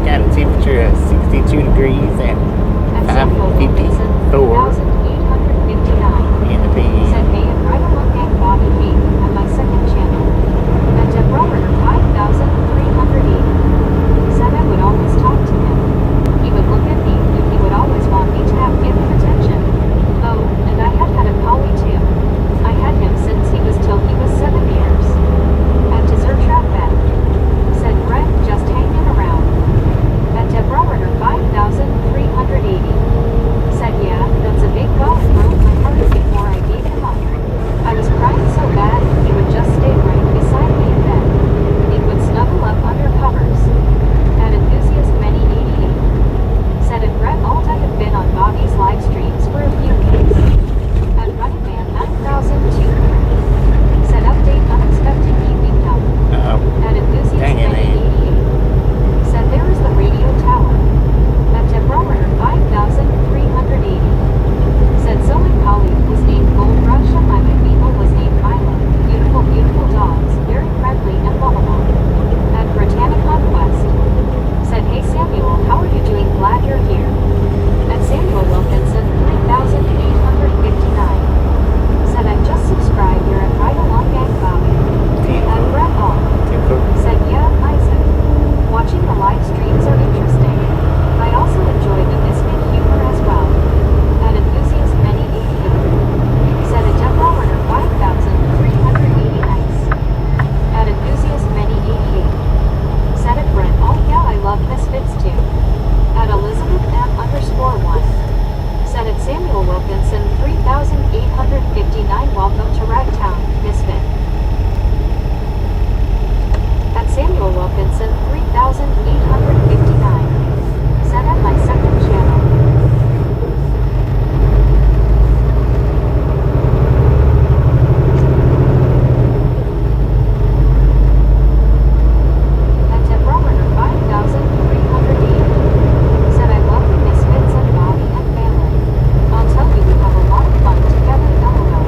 Got a temperature of 62 degrees at 5:54 in the PM. Said hey and right along and Bobby B on my second channel. And Jeff Robert 5380. Said I would always talk to him. He would look at me and he would always want me to have him attention. Oh, and I had a collie too. I had him since he was till he was 7 years. At dessert trap back. Said Brett just hanging around. At Jeff Robert 5380. Said yeah, that's a big dog broke my heart before I gave him up. I was crying so bad he would just stay right beside me in bed. He would snuggle up under covers. At enthusiast many 88. Said if Brett Alt I have been on Bobby's live streams for a few weeks. At running man 9200. Said update unexpected evening help. At enthusiast Dang it, many 88. Said there is the radio tower. At Deborah 5380. Said Sylvan Collie was named Gold Rush and my Beagle was named Milo. Beautiful, beautiful dogs, very friendly and lovable. At Britannicon Quest. Said hey Samuel, how are you doing? Glad you're here. At Samuel Wilkinson 3859. Said I just subscribed, you're at Ride Along Gang Bobby. At Brett Hall. Said yeah, Isaac. Watching the live streams are interesting. I also enjoy the Misfit humor as well. At enthusiast many 88. Said a Jeff Robert 5380 nice. At enthusiast many 88. Said it Brett, oh yeah, I love Misfits too. At Elizabeth M_1. Said it Samuel Wilkinson 3859. Welcome to Ragtown, Misfit. At Samuel Wilkinson 3859. Said at my second channel. At Deborah 5380. Said I love the Misfits and Bobby and family. I'll tell you we have a lot of fun together, LOL.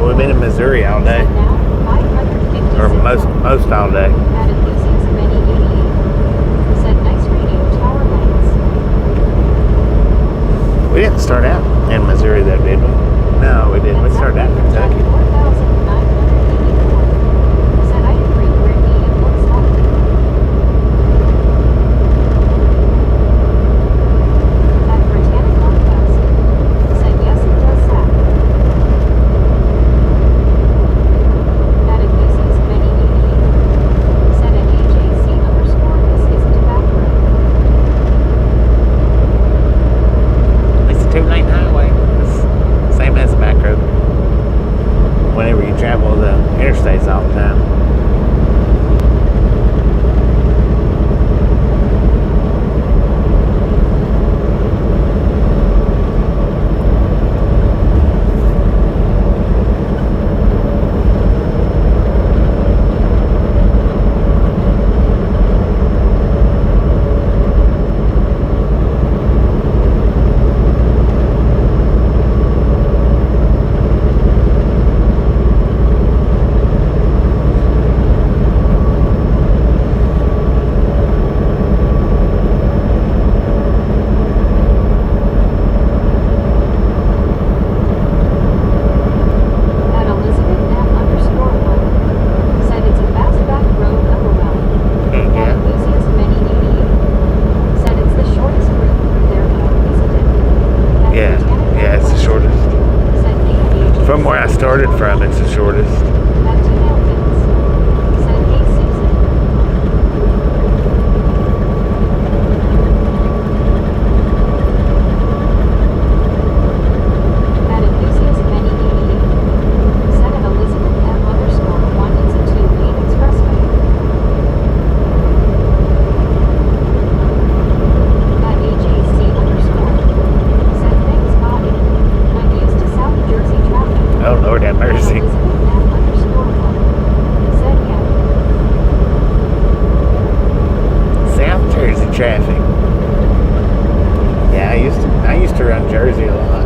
we've been in Missouri all day, Set now 556 or most all day. At enthusiast many 88. Set nice radio tower lights. We didn't start out in Missouri though, did we? No, we didn't. We started out in Kentucky. 4,984. Set item free where medium looks like. At Britannic Northwest. Said yes it does that. At enthusiast many 88. Said at AJC underscore this isn't a back road. It's a 2-lane highway. It's same as a back road. Whenever you travel the interstates all the time. At Elizabeth M underscore 1. Said it's a fast back road overwhelm. At Yeah. enthusiast many 88. Said it's the shortest route through there now, isn't it? At Yeah. Britannic Yeah, it's the Northwest. shortest. Said AJC From where I started from, it's the shortest. At Two Mountains. Said hey Susan. At enthusiast many 88. Said at Elizabeth M underscore 1 it's a 2-lane expressway. At AJC underscore. Said thanks body. I'm used to South Jersey traffic. Oh, Lord have At mercy. Elizabeth M underscore 1. Said yeah. South Jersey traffic. Yeah, I used to run Jersey a lot.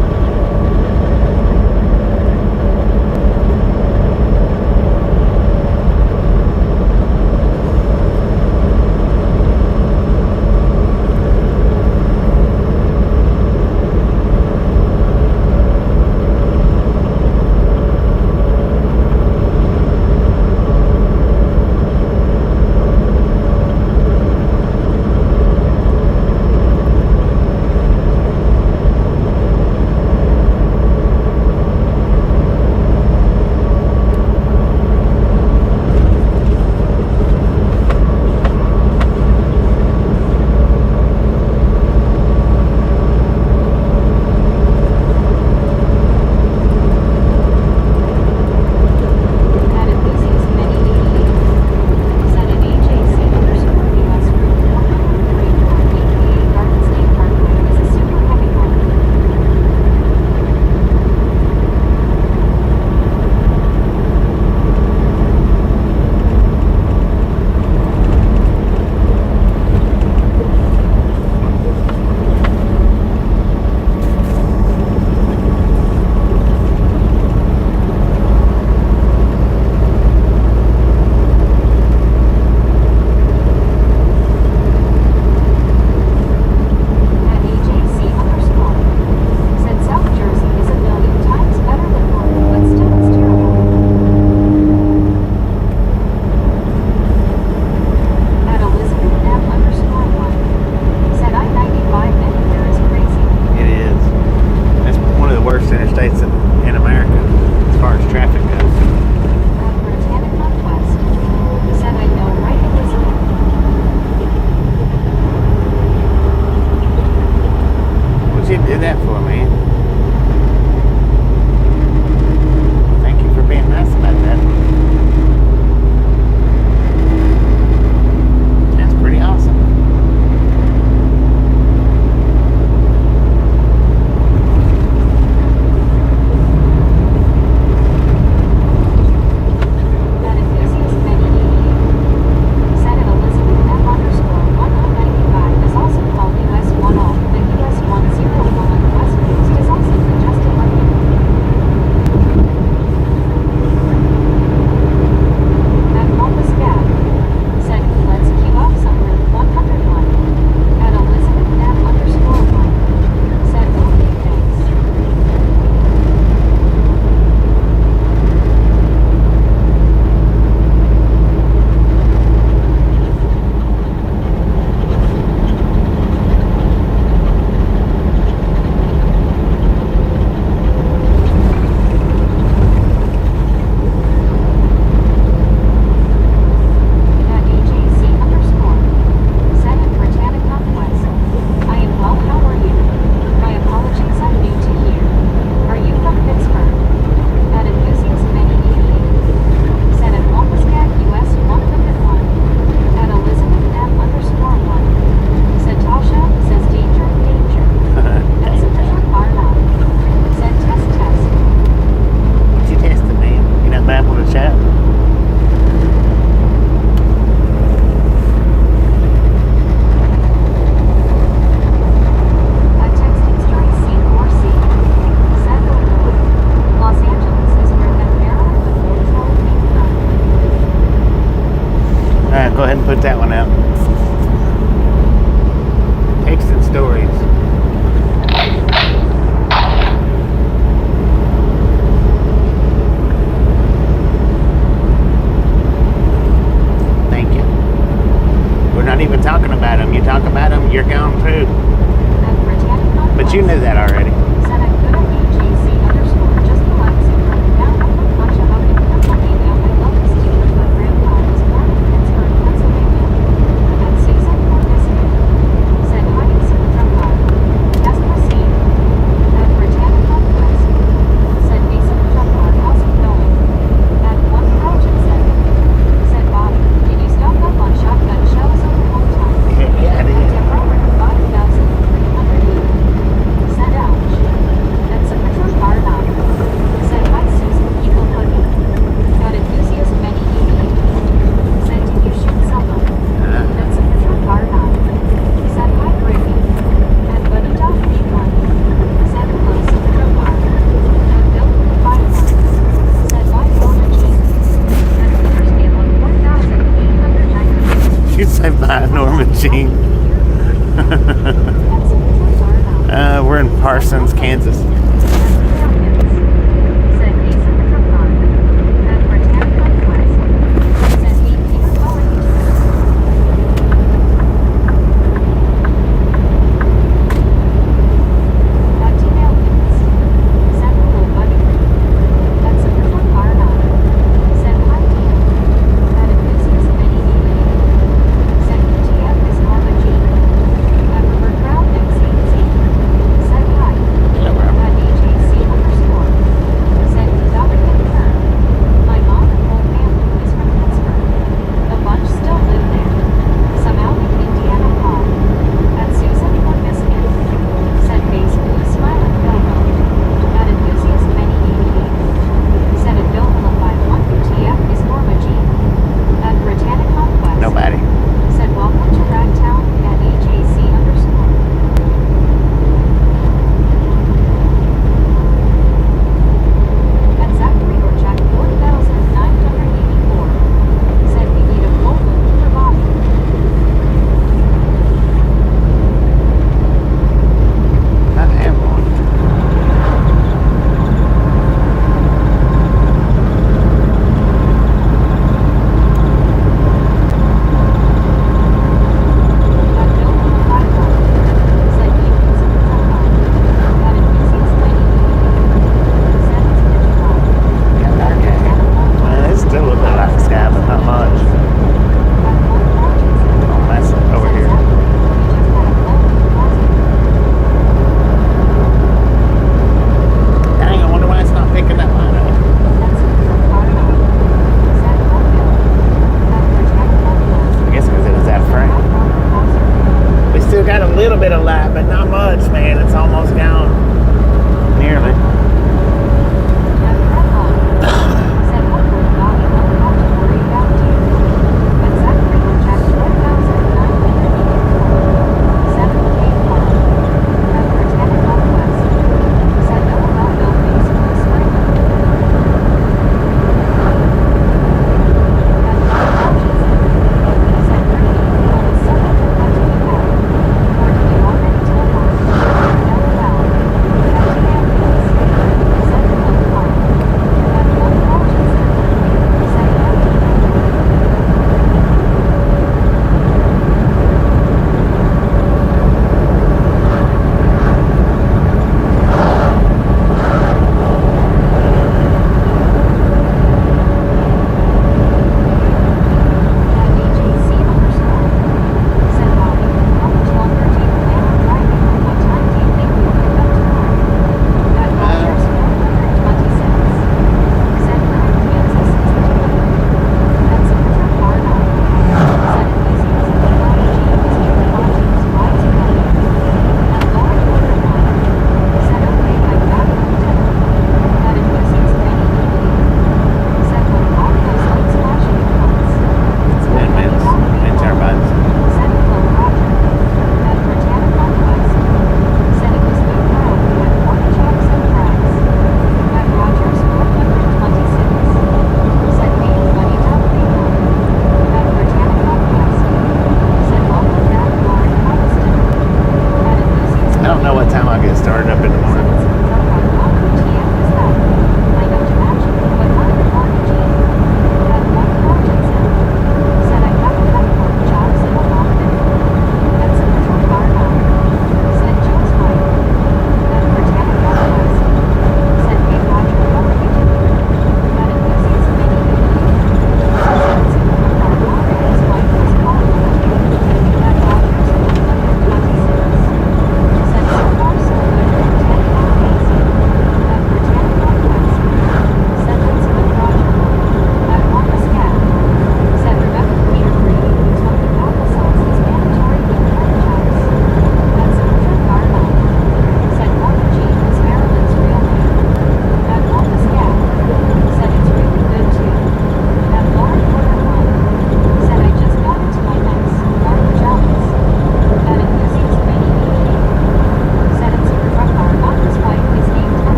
go ahead and put that one out. Text and stories. Thank you. We're not even talking about them. You talk about them, you're gone too. But you knew that already. Jean. We're in Parsons, Kansas.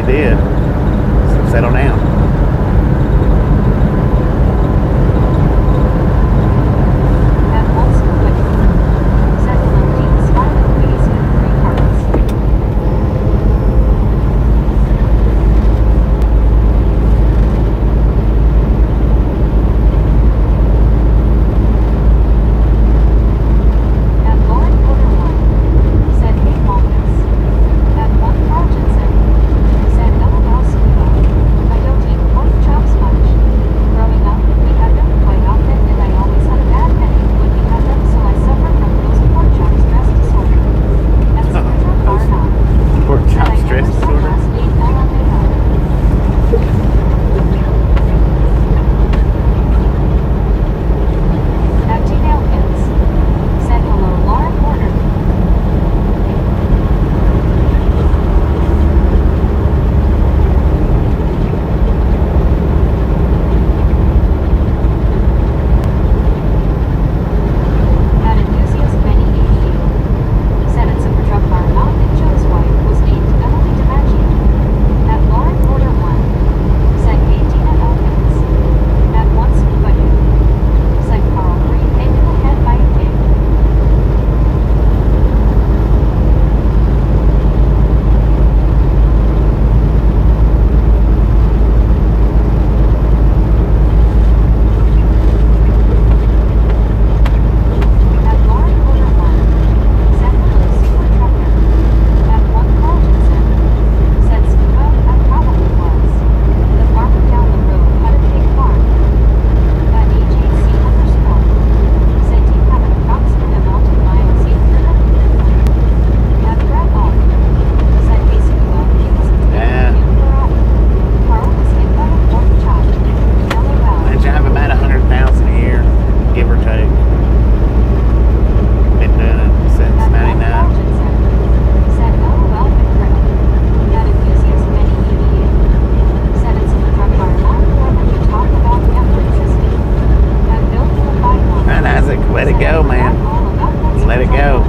did. So settle down. At once quick. Said hello deep smiling face with 3 hearts. At Lauren Porter 1. Said hey Walnus. At 1 Argenson. Said LOL Scuba. I don't eat pork chops much. Growing up, we had them quite often and I always had a bad headache when we had them, so I suffer from post pork chop stress disorder. That's super far not. Pork Said chop I stress never saw disorder. last week LMAO. At Gmail Kids. Said hello Laura Porter. At enthusiast many 88. Said at Super Truck Bar Mount and Joe's wife was named Emily DiMaggio. At Lauren Porter 1. Said hey Dina Elkins. At once Buddy. Said Carl Green hit in the head by a pig. At Lauren Porter 1. Said hello Super Trucker. At 1 Carl Jensen. Said Scuba, I probably was. The farmer down the road had a pig farm. At AJC _ said do you have an approximate amount of miles you've driven? At Brett Hall. Said hey Scuba, he wasn't Yeah. in Ferrari. Carl was hit by a pork chop. LOL. Imagine I have about 100,000 a year, give or take. Been doing it since At 1 '99. Carl Jensen. Said LOL McCriddle. At enthusiast many 88. Said it's Super Truck Bar Mount or when you talk about never existing. At Bill 451. And Isaac, let it go, man. Let it go.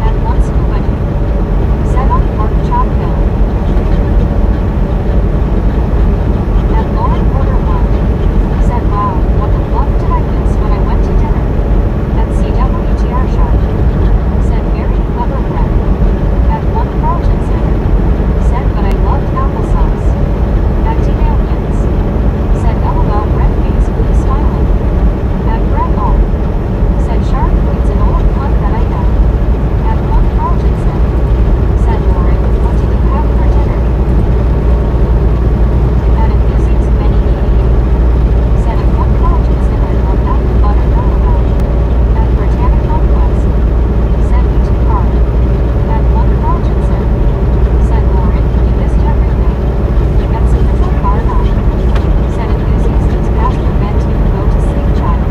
At once Buddy. Said on pork chop hill. At Lauren Porter 1. Said wow, what the fuck did I miss when I went to dinner? At CWTR shop. Said very clever Brett. At 1 Carl Jensen. Said but I loved applesauce. At Gmail Kids. Said LOL red face blue smiling. At Brett Hall. Said shark queen's an old pun that I know. At 1 Carl Jensen. Said Lauren, what did you have for dinner? At enthusiast many 88. Said at 1 Carl Jensen I love apple butter LOL. At Britannic Conquest. Said me too hard. At 1 Carl Jensen. Said Lauren, you missed everything. At Super Truck Bar 9. Said enthusiast it's past your bedtime, go to sleep child.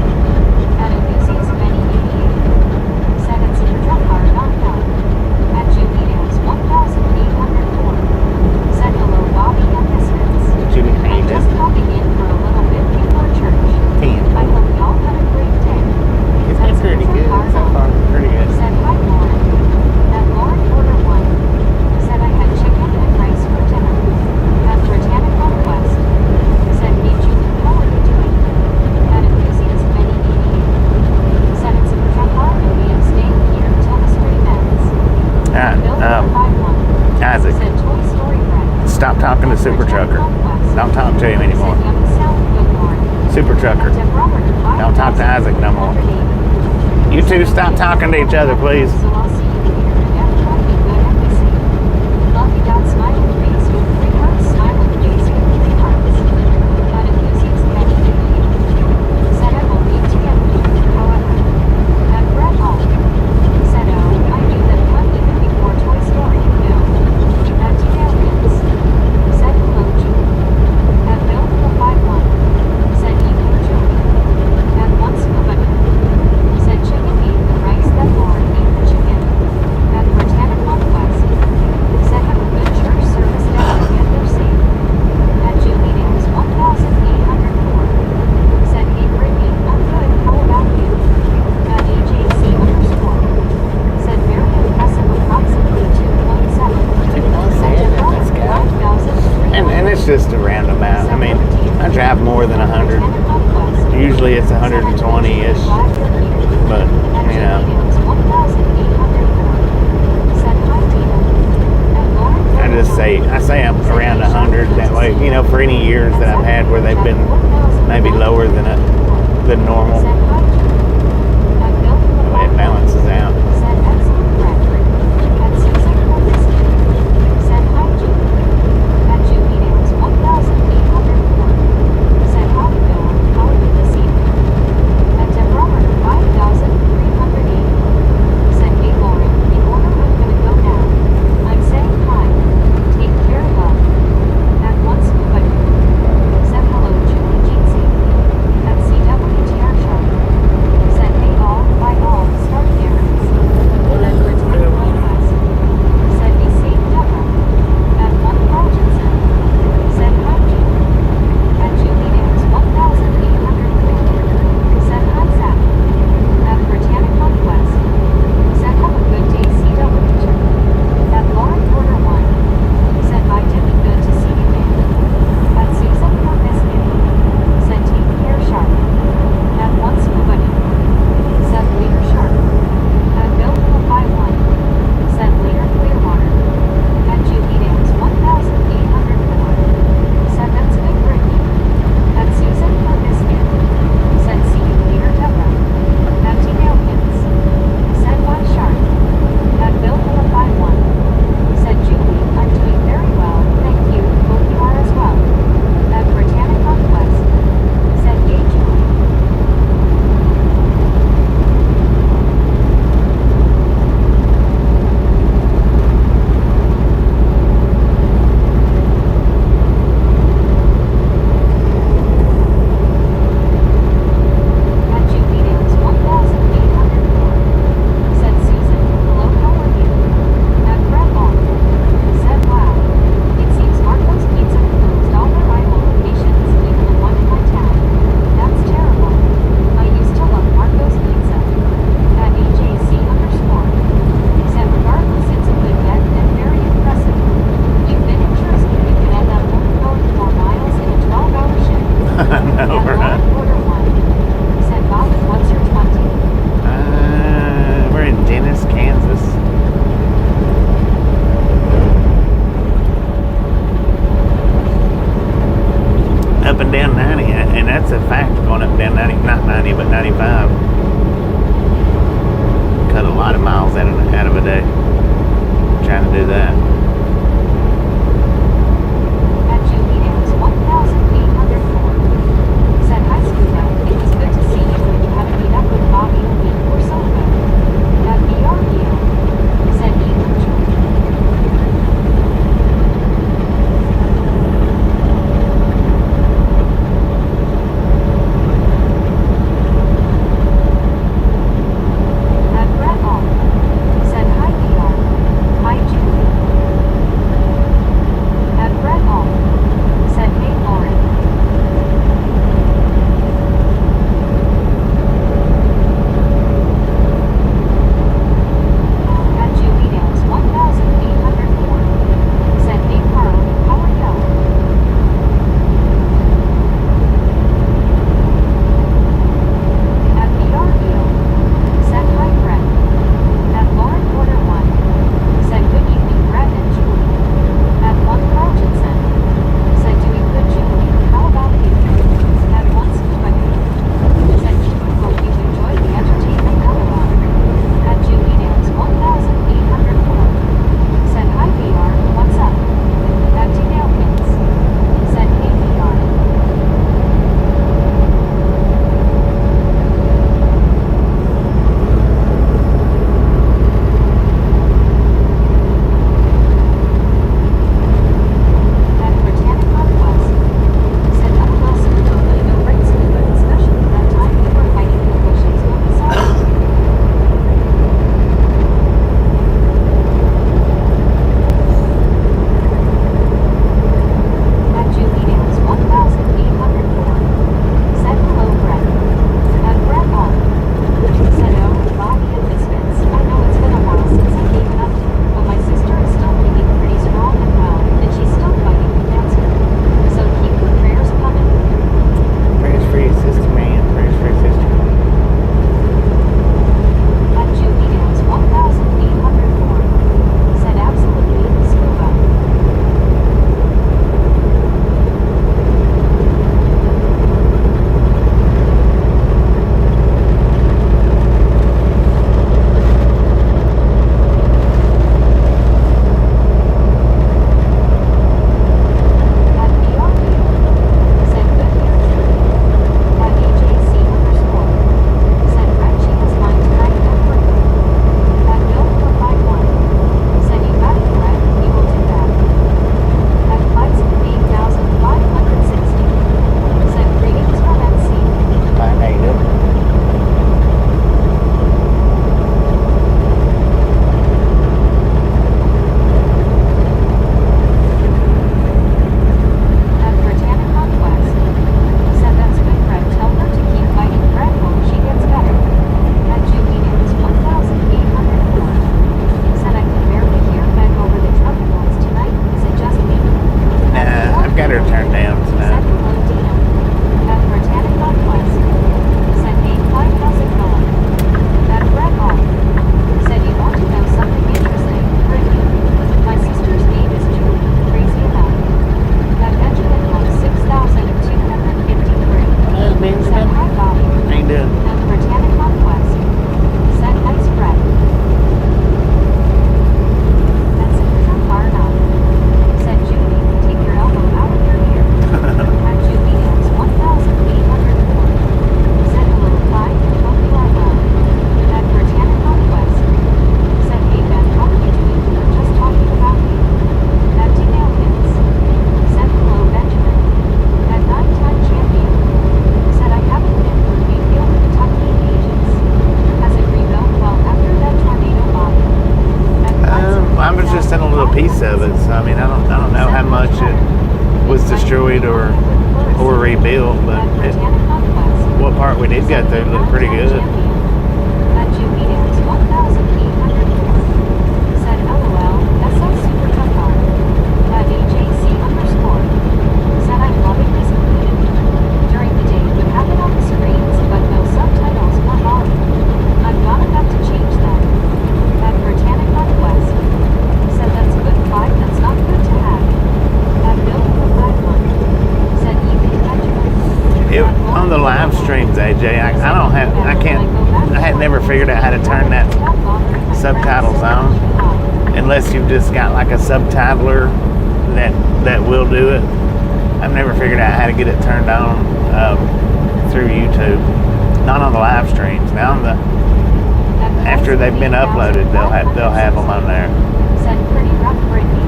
At enthusiast many 88. Said at Super Truck Bar not no. At Julia's 1804. Said hello Bobby and Misfits. Jimmy I'm Hayden. just popping in for a little bit before church. 10. I hope y'all had a great day. It's been pretty good so far. Pretty good. Said hi Lauren. At Lauren Porter 1. Said I had chicken and rice for dinner. At Britannic Conquest. Said hey Julie, how are you doing? At enthusiast many 88. Said it's Super Truck Bar movie and staying here till the stream ends. Bill 51. Isaac, Said Toy Story Bread. stop talking to Super Trucker. Don't talk to him anymore. Said yummy sound good Lauren. Super Trucker. At Robert Don't talk to Isaac no more. 5,180. You two stop talking to each other, please. So I'll see you here and everyone be good and be safe. Love you dot smiling face with 3 hearts smiling face with 3 hearts. At enthusiast many 88. Said I will need to get with you, however. At Brett Hall. Said oh, I knew that pun even before Toy Story, no. At Gmail Kids. Said hello Julie. At Bill 451. Said evening Julie. At once Buddy. Said chicken ate the rice that Lauren ate the chicken. it's just a random amount. I mean, I drive more than 100. Usually it's 120-ish. But, you know, I say I'm around 100 that way, you know, for any years that I've had where they've been maybe lower than normal. The way it balances out. got her turned down Said tonight. hello, Dina. At Britannic Northwest. Said name 5, how's it going? At Brett Hall. Said you want to know something interesting, Brittany. My sister's name is Julie, crazy enough. That Benjamin won 6,253. Said hi, Bobby. How you doing? At Britannic Northwest. Said nice Brett. That's it from far enough. Said Julie, take your elbow out of your ear. At Julie Dance 1,804. Said hello, Clyde, hope you are well. At Britannic Northwest. Said hey Ben, how are you doing? Just talking about you. At Dinailkins. Said hello, Benjamin. At 9-time champion. Said I haven't been for Mayfield Kentucky in ages. Has it rebuilt well after that tornado bomb? I was just in a little piece of it, so I mean, I don't know how much it was destroyed or rebuilt, but what part we did get through looked pretty good. At Julie Dance 1,804. Said LOL, SL Super Tough Car. At AJC _. Said I'm loving this community. During the day would have it on the screens, but no subtitles for volume. I'm gonna have to change that. At Britannic Northwest. Said that's a good fight, that's not good to have. At Bill 51. Said evening Benjamin. On the live streams, AJ, I had never figured out how to turn that subtitles on, unless you've just got like a subtitler that will do it. I've never figured out how to get it turned on through YouTube. Not on the live streams. Now on the after they've been uploaded, they'll have them on there. Said pretty rough Brittany.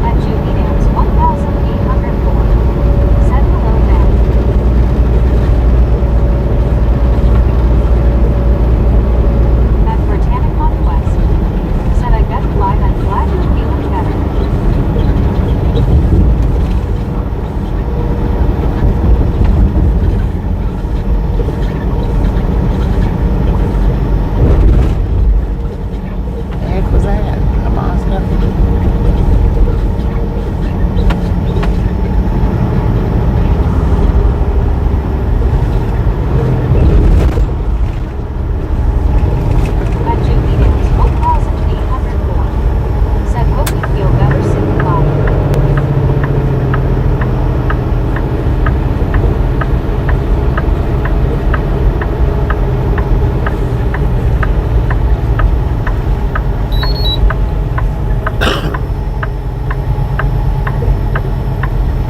At Julie Dance 1,804. Said hello Ben. At Britannic Northwest. Said I bet Clyde I'm glad you're feeling better. The heck was that? A monster? At Julie Dance 1,804. Said hope you feel better soon, Clyde.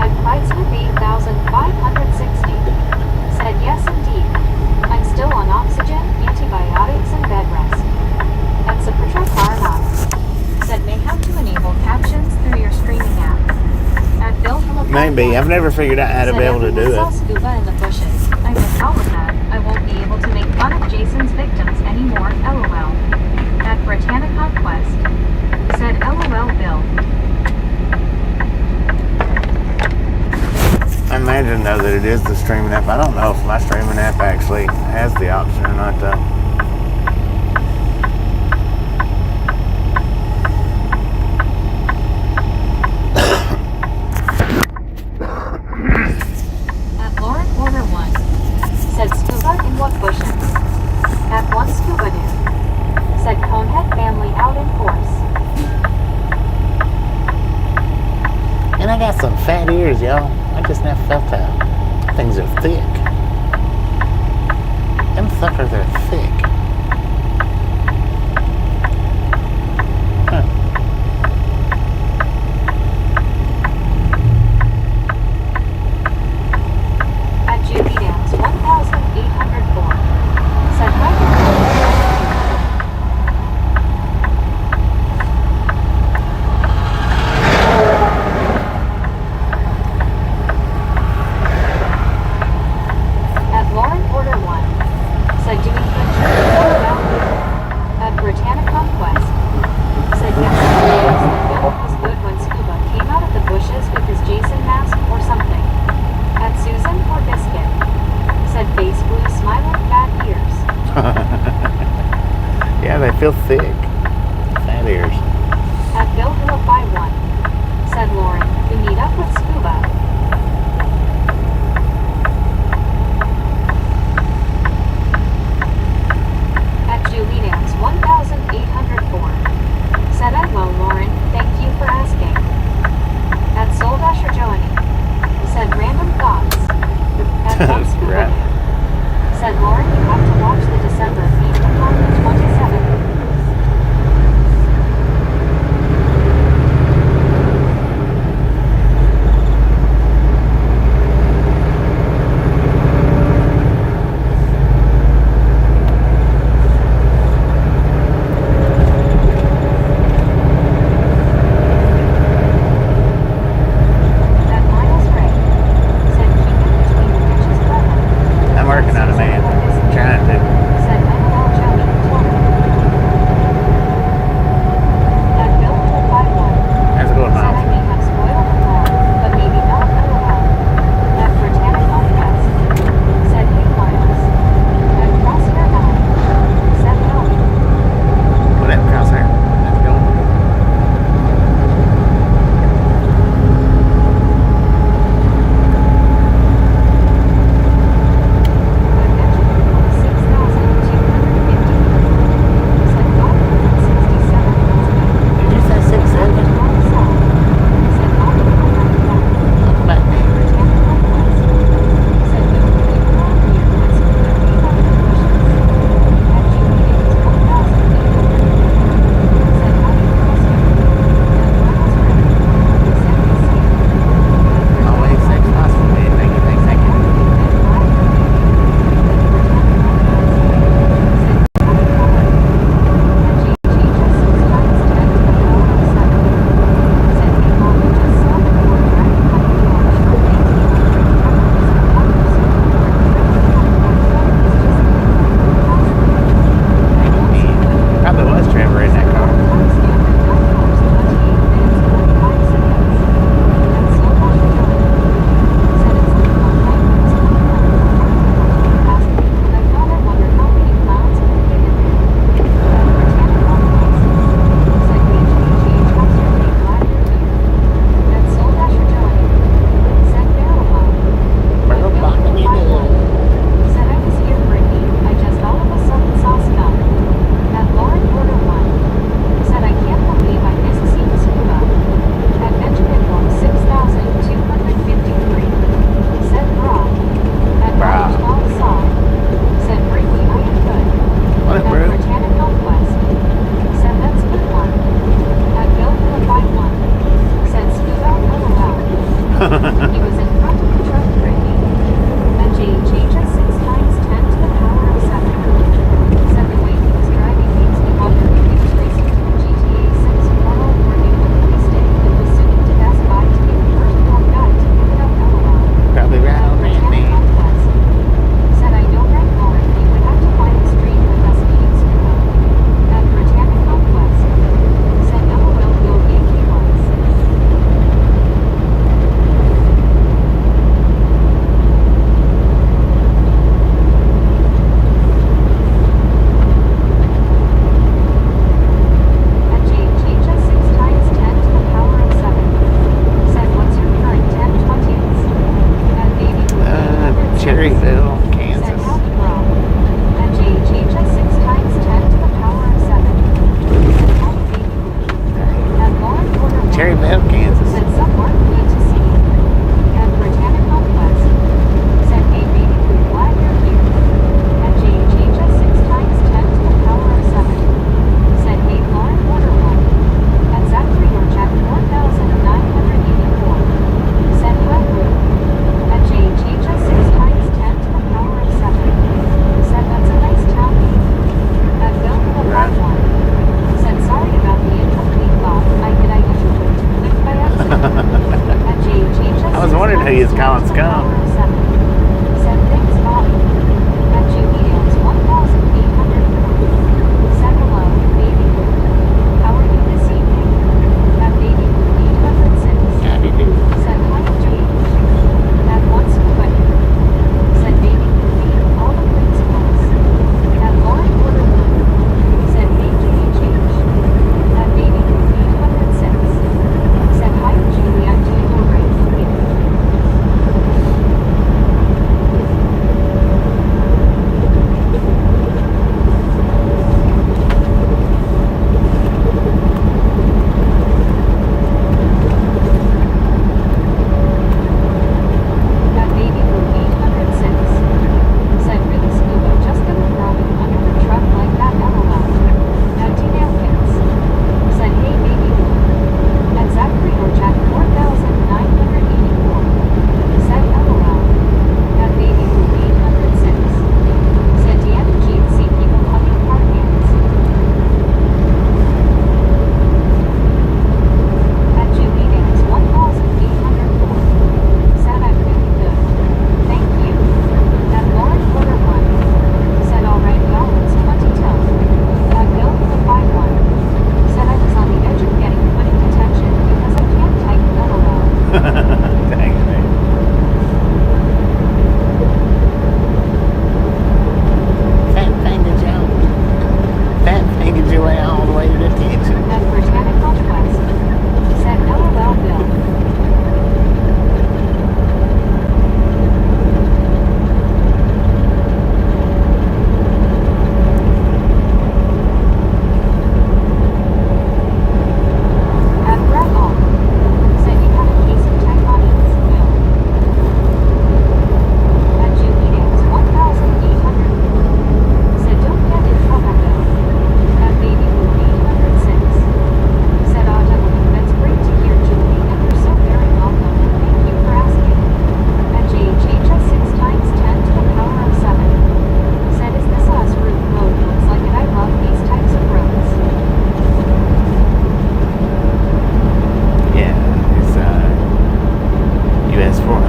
At Clydesmith 8,560. Said yes indeed. I'm still on oxygen, antibiotics, and bed rest. At Saputra Karnat. Said may have to enable captions through your streaming app. At Bill Philip. Maybe. I've never figured out how to be able to do saw it. scuba in the bushes. I miss all of that. I won't be able to make fun of Jason's victims anymore, LOL. At Britannic Conquest. Said LOL Bill. I imagine though that it is the streaming app. I don't know if my streaming app actually has the option or not though. At Lauren Porter 1. Said scuba in what bushes? At one scuba dude. Said Conehead family out in force. And I got some fat ears, y'all. I just never felt that. Things are thick. Them suckers are thick. Huh. At Julie Dance 1,804. Said hi. At Lauren Porter 1. Said doing good job. At Britannic Conquest. Said yes, it was good when scuba came out of the bushes with his Jason mask or something. At Susan or Biscuit. Said face blue smiling fat ears. Yeah, they feel thick. Fat ears. At Bill Philip by 1. Said Lauren, we meet up with scuba. That's Right. Said Lauren, you have to watch the December feed upon the 27th. That Miles Ray said keep it between the ditches, brother. I'm working on it, man. Trying to. Said LOL Joey, Twitter. That Bill 251 How's it going, said I Miles? may have spoiled it all, but maybe not LOL. That Britannic Podcast said hey Miles. That Crosshair 9 said Howdy. What up, Crosshair? How's it going? Did you say 6'7"? Welcome back, man. Always sex possible, man. Thank you, thank you. Probably was Trevor in that car. Said I was here, Brittany. I just all of a sudden saw stuff. That Lauren Porter one. Said I can't believe I missed seeing scuba. That Benjamin Book 6,253. Said bra. That Bra. Knowledge Long Saw. Said Brittany, I am good. What up, That bro? Britannic Northwest. Said that's a good one. That Bill 451. Said scuba, LOL. He was in front of the truck, Brittany. That JH just 6 times 10 to the power of 7. Said the way he was driving makes me wonder if he was racing to a GTA 6 portal or he would police day and was zooming to Best Buy to be the first poor guy to pick it up, LOL. Probably right That on that, Britannic man. Northwest. Said I know right, Lauren, you would have to find the stream with us eating scuba. That Britannic Northwest. Said LOL go Yankee ones. At JH just 6 times 10 to the power of 7. Said what's your current 10/20s? At baby Cherryville, said Kansas. howdy bro. At JH just 6 times 10 to the power of 7. Said howdy baby boo. At Lauren Porter one. Cherryville, Kansas. Said some work good to see you. At Britannic Northwest. Said hey baby boo, glad you're here. At JH just 6 times 10 to the power of 7. Said hey Lauren Porter one. At Zachary George at 4,984. Said hi boo. At JH just 6 times 10 to the power of 7. Said that's a nice town name. At Bill 451. Said sorry about the incomplete thought. I usually click by accident. At JH just I was wondering who you was calling scum. Said thanks Bobby. At Julie Hills 1,840. Said hello, baby boo. How are you this evening? At baby boo 806. Howdy do. Said hi JH. At once quick. Said baby boo meet all the principals. At Lauren Porter one. Said hey JH. At baby boo 806. Said hi Julie, I'm doing alright.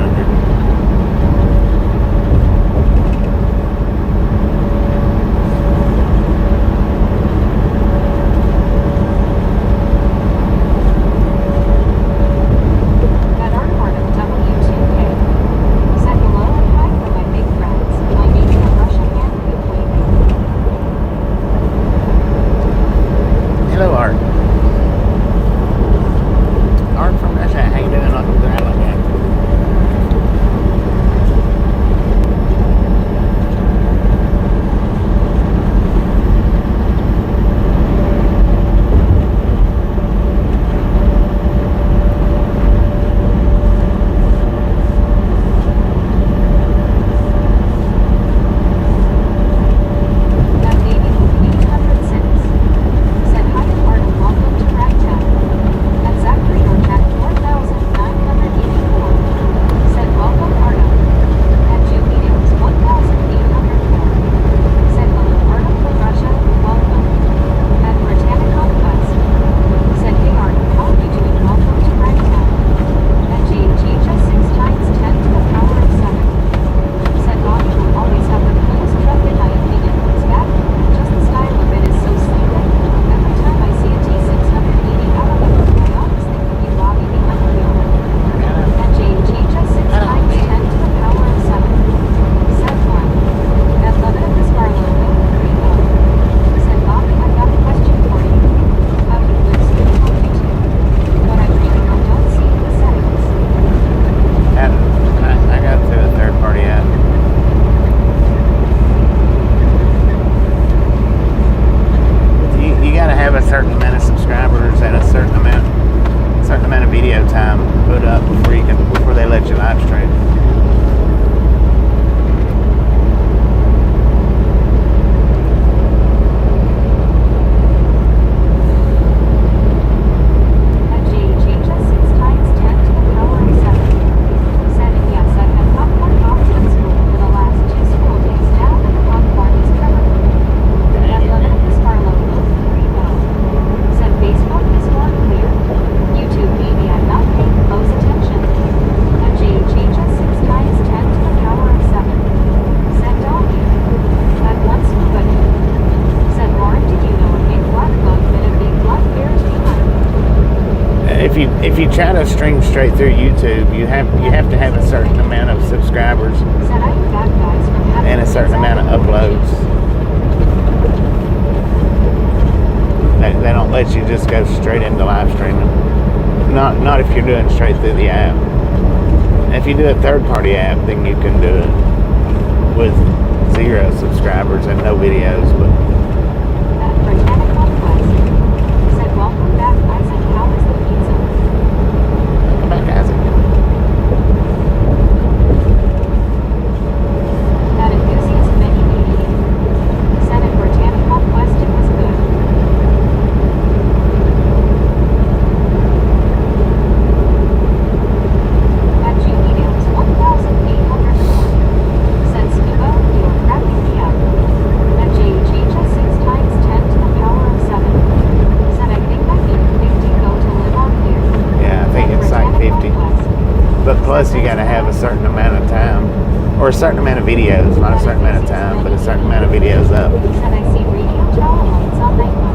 600. That are part of W2K. Said hello and hi for my big friends. My name is Russia and good waving. Hello, Art. Art from Russia. How you doing? Welcome to Island Gang. That baby with 806. Said hi to Art and welcome to Ragtown. At Zachary or Jack 4984. Said welcome Artem. At Julie it was 1804. Said hello Artem from Russia, welcome. At Britannica Quest. Said hey Artem, how are you doing? Welcome to Ragtown. At GG just 6 times 10 to the power of 7. Said Bobby will always have the coolest truck in my opinion. It's back. Just the style of it is so sleek. Every time I see a T680 out of the road, I always think of you, Bobby, the unwheeler. At JG just 6 times 10 to the power of 7. Said 1. At Lebanon the Scarlow Hill, Greenbow. Said Bobby, I've got a question for you. How do you live streaming on YouTube? But I really don't see the settings. I got to a third party app. You gotta have a certain amount of subscribers and a certain amount of video time put up before they let you live stream. At GG just 6 times 10 to the power of 7. Said yes, I have popcorn box at school for the last 2 school days now and the popcorn is covered. At Lebanon the Scarlow Hill, Greenbow. Said Facebook is more clear. YouTube maybe I'm not paying close attention. At GG just 6 times 10 to the power of 7. Said doggy. At once good. Said Lauren, did you know a big black bug and a big black bear's behind? If you try to stream straight through YouTube, you have to have a certain amount of subscribers Said I'm bad guys from having and a certain amount of uploads. They don't let you just go straight into live streaming. Not if you're doing straight through the app. If you do a third party app, then you can do it with 0 subscribers and no videos. But At Britannica Quest. Said welcome back Isaac, how is the pizza? welcome back, Isaac. That enthusiast many 88. Said at Britannica Quest it was good. At Julie it was 1804. Said Skibo, you are cracking me up. At JG just 6 times 10 to the power of 7. Said I think I need 50 go to live on here. Yeah, I think At it's like Britannica 50. Quest. But plus you gotta have a certain amount of time. Or a certain amount of videos. Not a certain amount of time, but a certain amount of videos up. Said I see radio tower lights on night mode.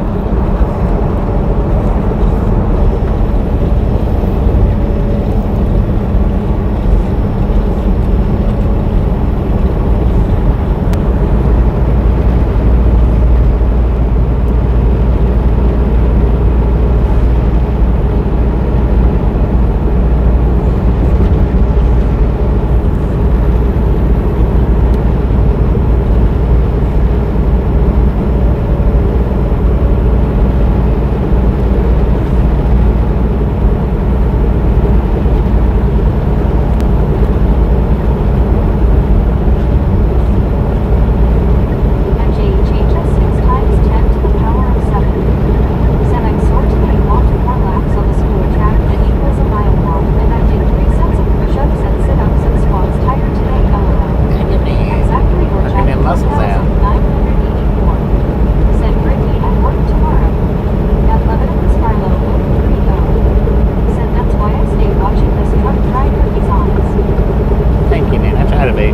to be.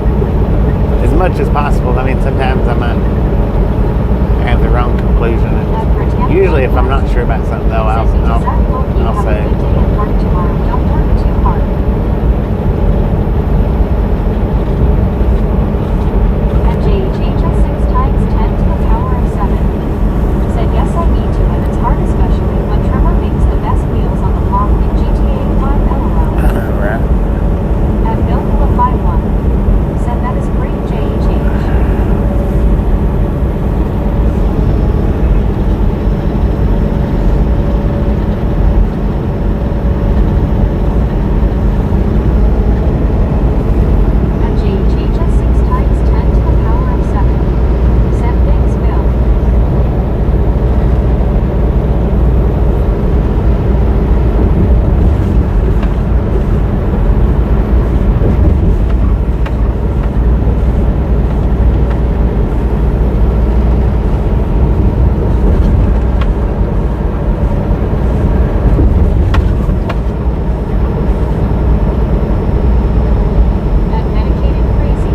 As much as possible. I mean, sometimes I might have the wrong conclusion. And usually, if I'm not sure about something, though, I'll say. Don't work too hard. And JHHS 6 times 10 to the power of 7. Said yes, I need to, and it's hard, especially when Trevor makes the best meals on the block in GTA 5 LOL. Right. And Bill will buy one. Said that is great, JHH. And JHHS 6 times 10 to the power of 7. Said thanks, Bill. And dedicated crazy.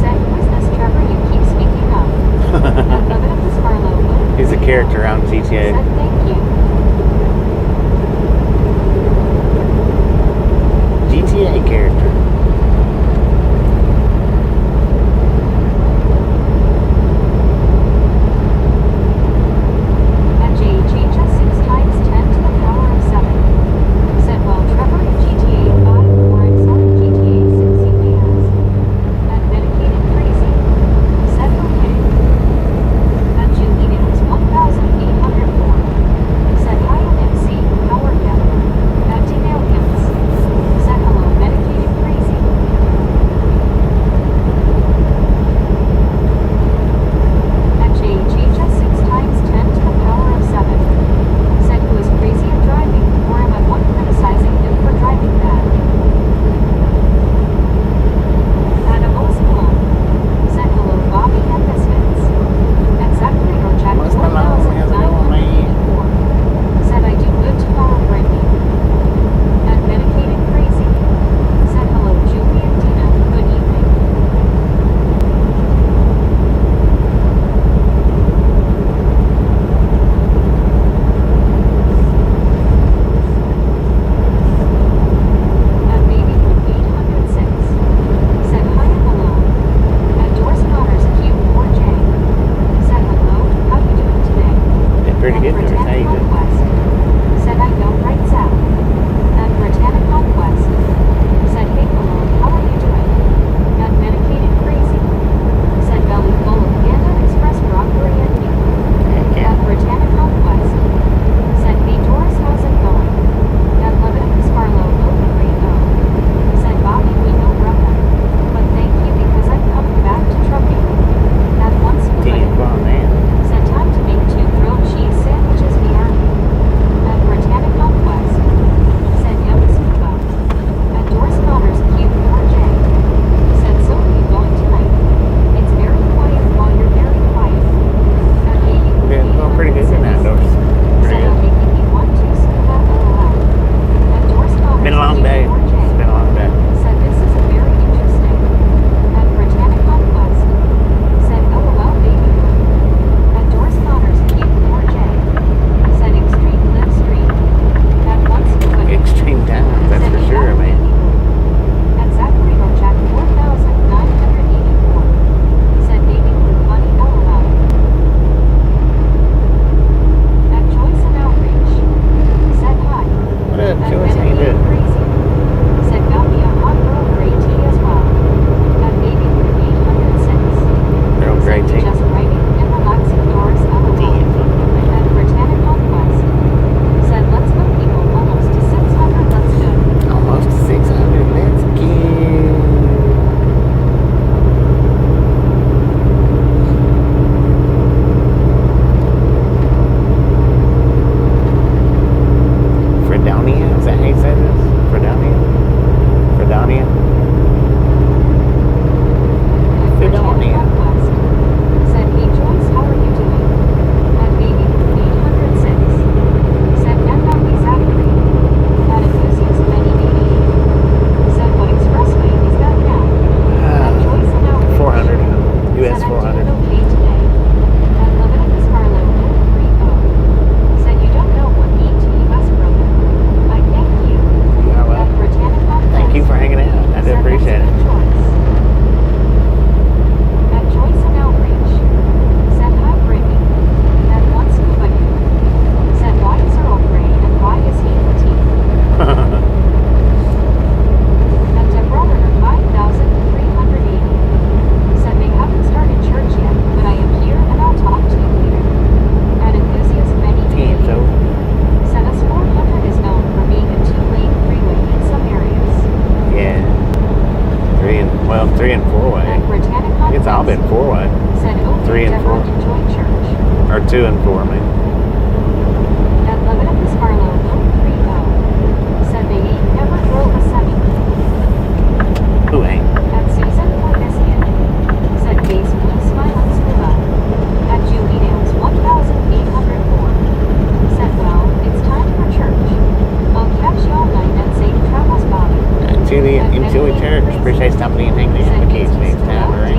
Said, who is this Trevor you keep speaking of? And love it if this Marlowe would. He's a character on GTA. Said thank you. GTA character. And JHHS 6 times 10 to the power of 7. Said, well, Trevor in GTA 5 or in some GTA 6 he has. And dedicated crazy. Said okay. And Julian was 1,804. Well, 3 and 4 way. At Britannicon It's all been West, 4 way. said open 3 and Deborah 4. enjoyed church. Or 2 and 4, I mean. At Leviticus Harlow 030, said they ain't never drove a semi. Who ain't? At Susan Cornisian, said Base Blue Smiling Scuba. At Julie Dales 1804, said well, it's time for church. I'll catch y'all night and safe travels Bobby. Until we church, appreciate stopping and hanging out with the kids next time, alright?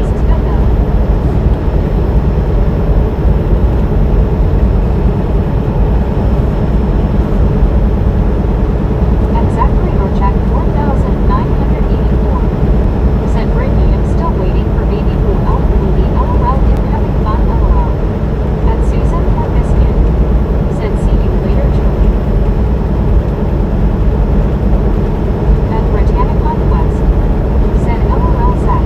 At Zachary Orchak 4984, said Brittany, I'm still waiting for baby blue elf movie LOL incoming fun LOL. At Susan Cornisian, said see you later Julie. At Britannicon West, said LOL Zach.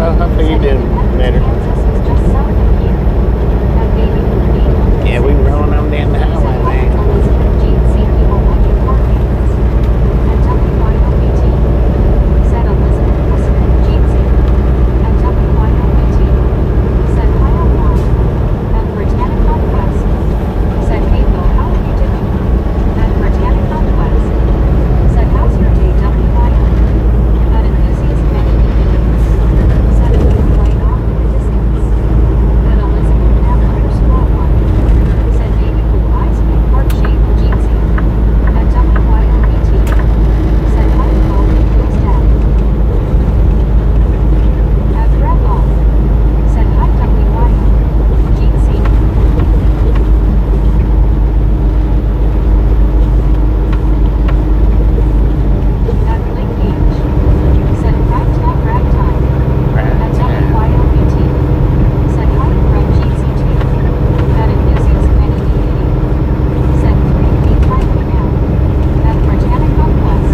Well, hopefully you're doing better. Kansas is just south of here. That baby will be. Yeah, we were rolling on down the highway, man. Elizabeth Jean C. people want you for hands. Kentucky YOBT. Said Elizabeth Jean C. Kentucky YOBT. Said Kyle Wong. And Britannica West. Said hey Bill, how are you doing? And Britannica West. Said how's your day WYO? An enthusiast many meetings. Said a new light off in the distance. And Elizabeth F_1. Said baby blue eyes make heart shape jeansy. And WYOBT. Said hi Bo, who's that? And Red off. Said hi WYO. Jeansy. And Blink Beach. Said ragtime. And WYOBT. Said hi from GC2. That enthusiast many meeting. Said 3 feet highway now. And Britannica West.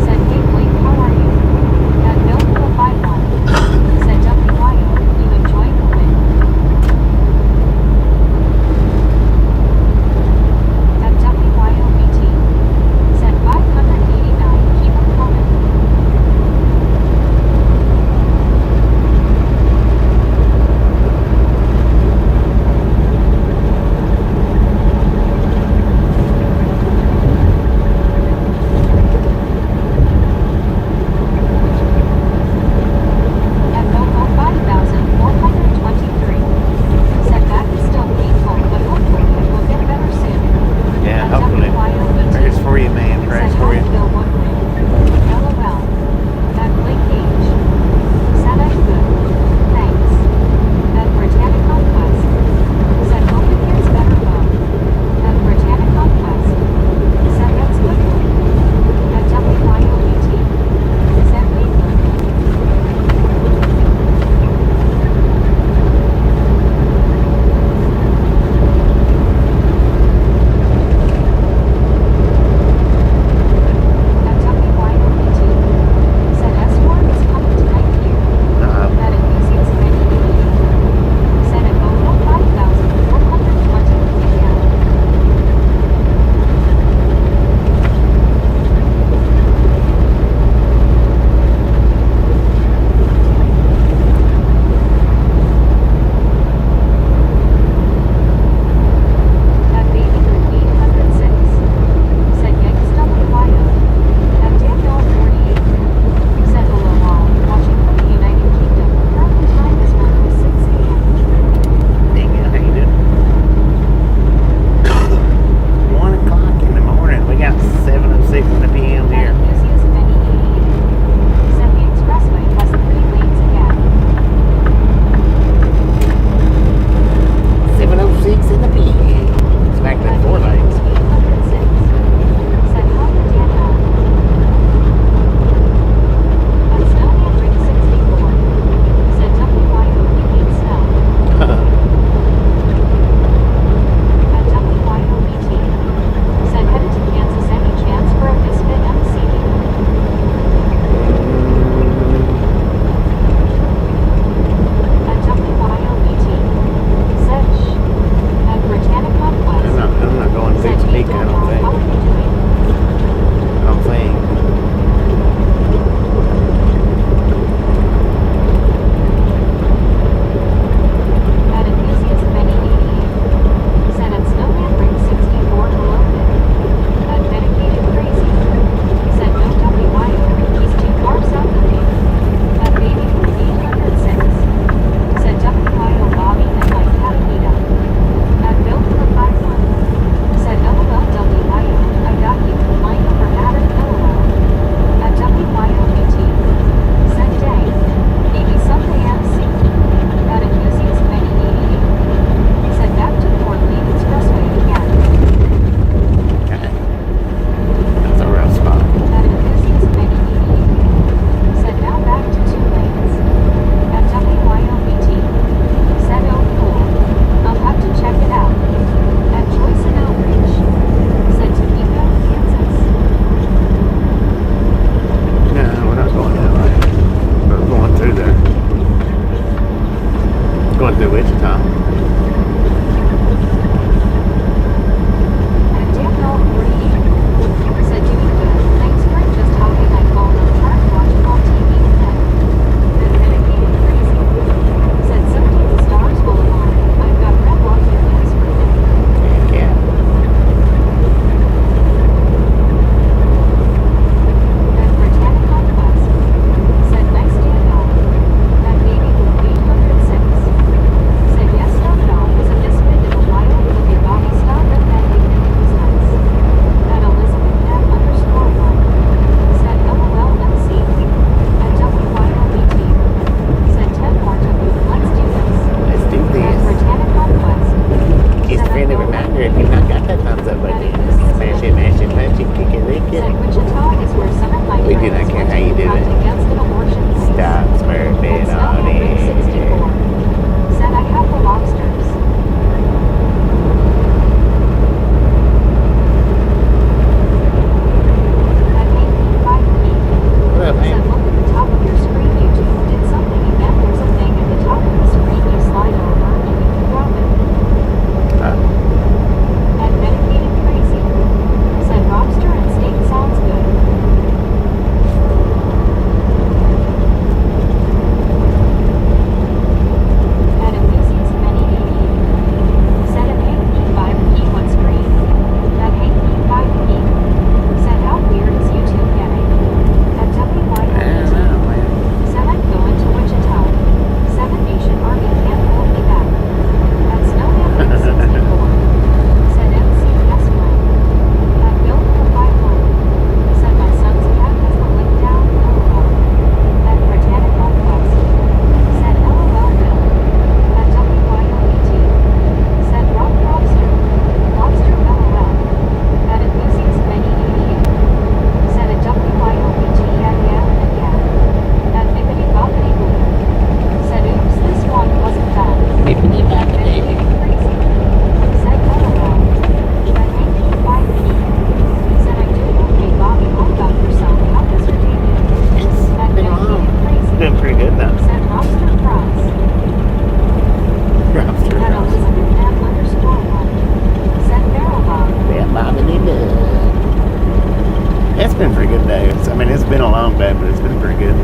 Said hey Blake, how are you? And Bill will buy one. Said WYO, you enjoying the win? And WYOBT. Said 589, keep 'em coming. And Bobo 5,423. Said back is still painful, but hopefully it will get better soon. Yeah, And hopefully. WYOBT. Prayers for you, man. Prayers Said for you. hi Bill Woodward. LOL. And Blake Gage. Said I'm good. Thanks. And Britannica West. Said hope it gets better though. And Britannica West. Said that's good. And WYOBT. Said Mayfield. pretty good day. I mean, it's been a long day, but it's been pretty good.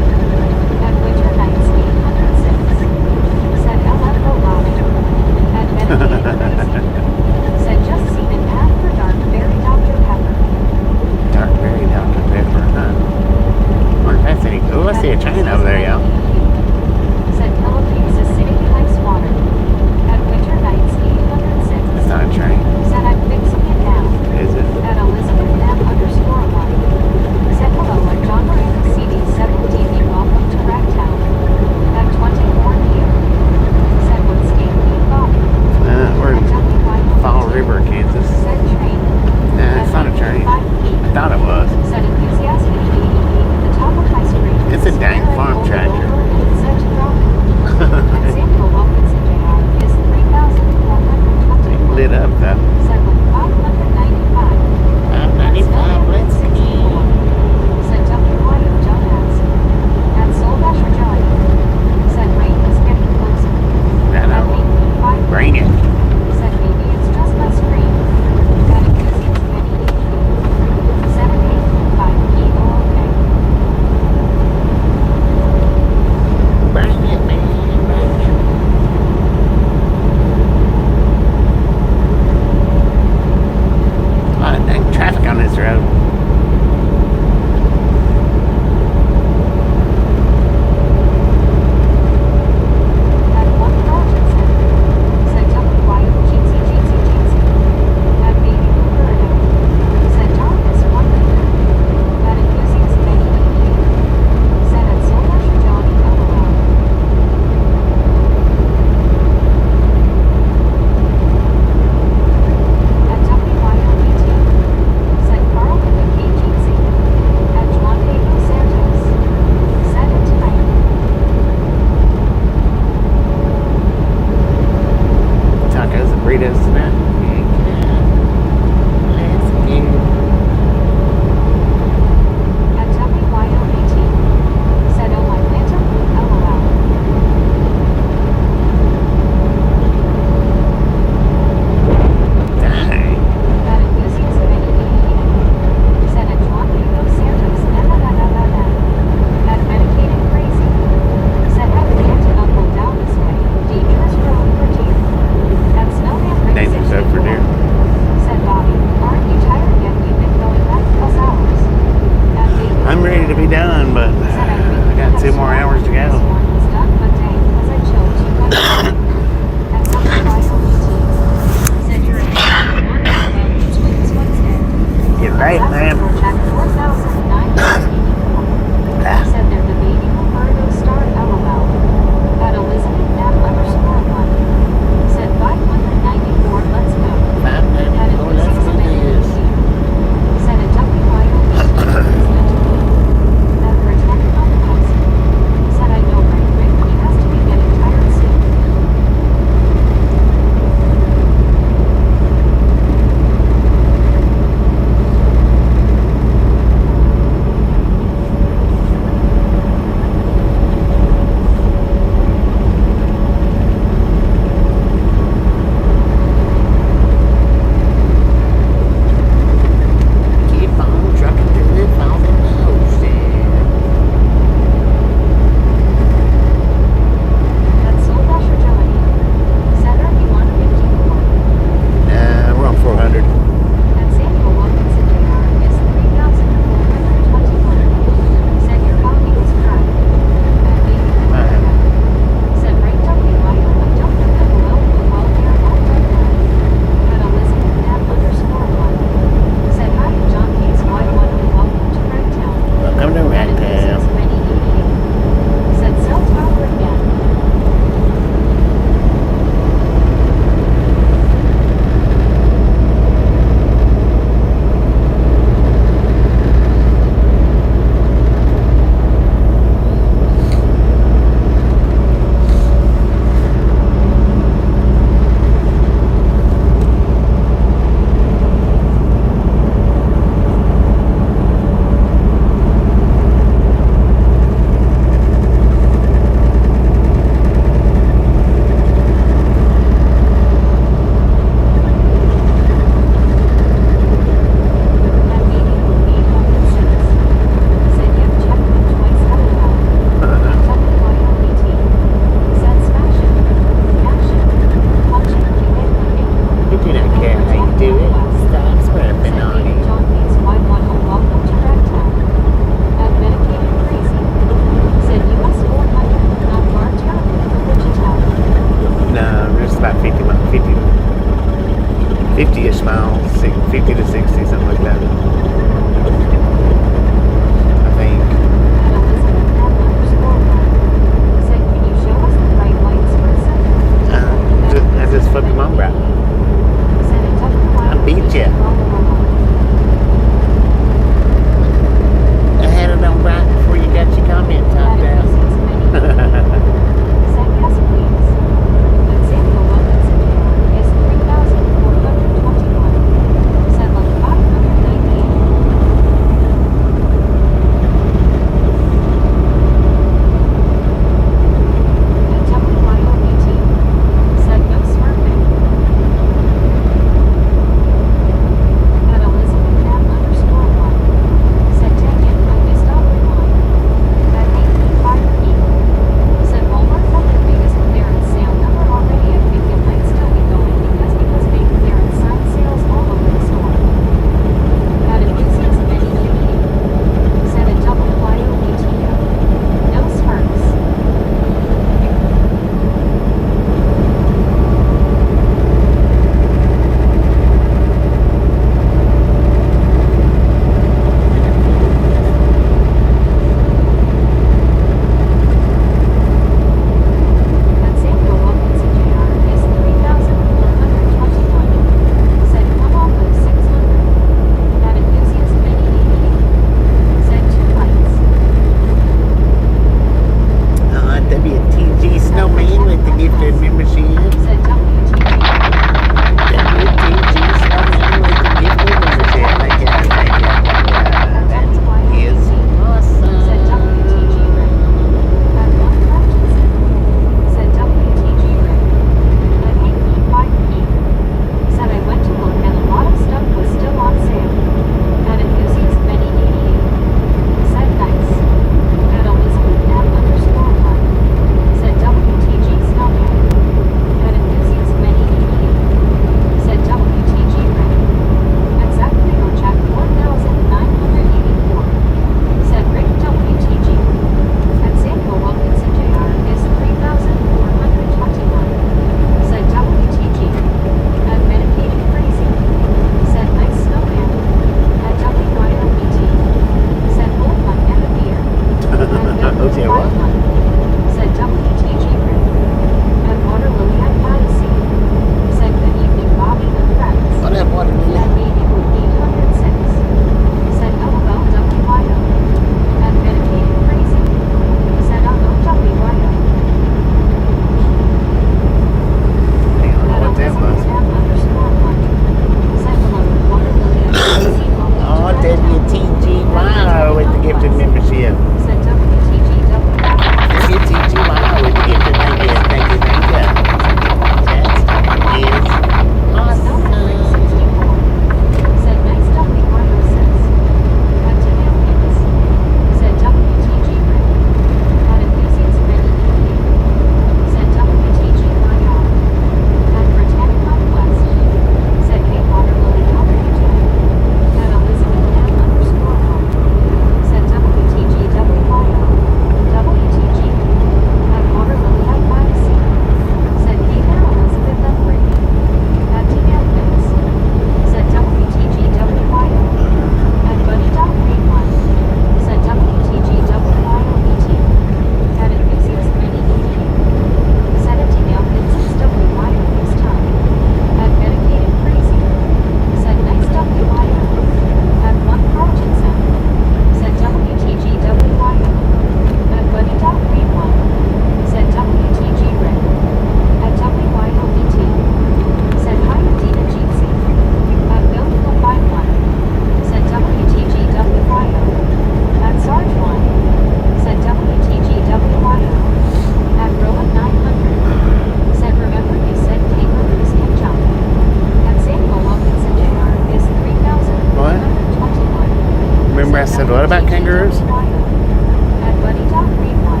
Remember I said what about kangaroos? At Buddy Dog Read One.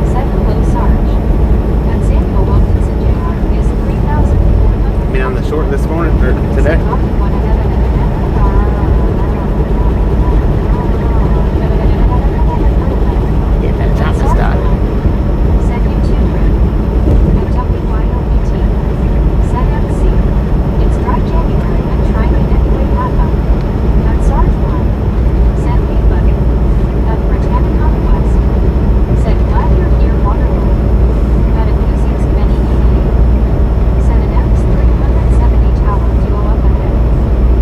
Said hello, Sarge. At Samuel Wilkinson Jr. is 3,400. Been on the short this morning or today? Get that chopper started. Said YouTube Red. At WYOBT. Said MC. It's dry January and trying it anyway, Papa. At Sarge One. Said Big Bucket. At Britannic Conquest. Said glad you're here, Waterloo. At Enthusiast Benny EA. Said an X370 tower duo up ahead.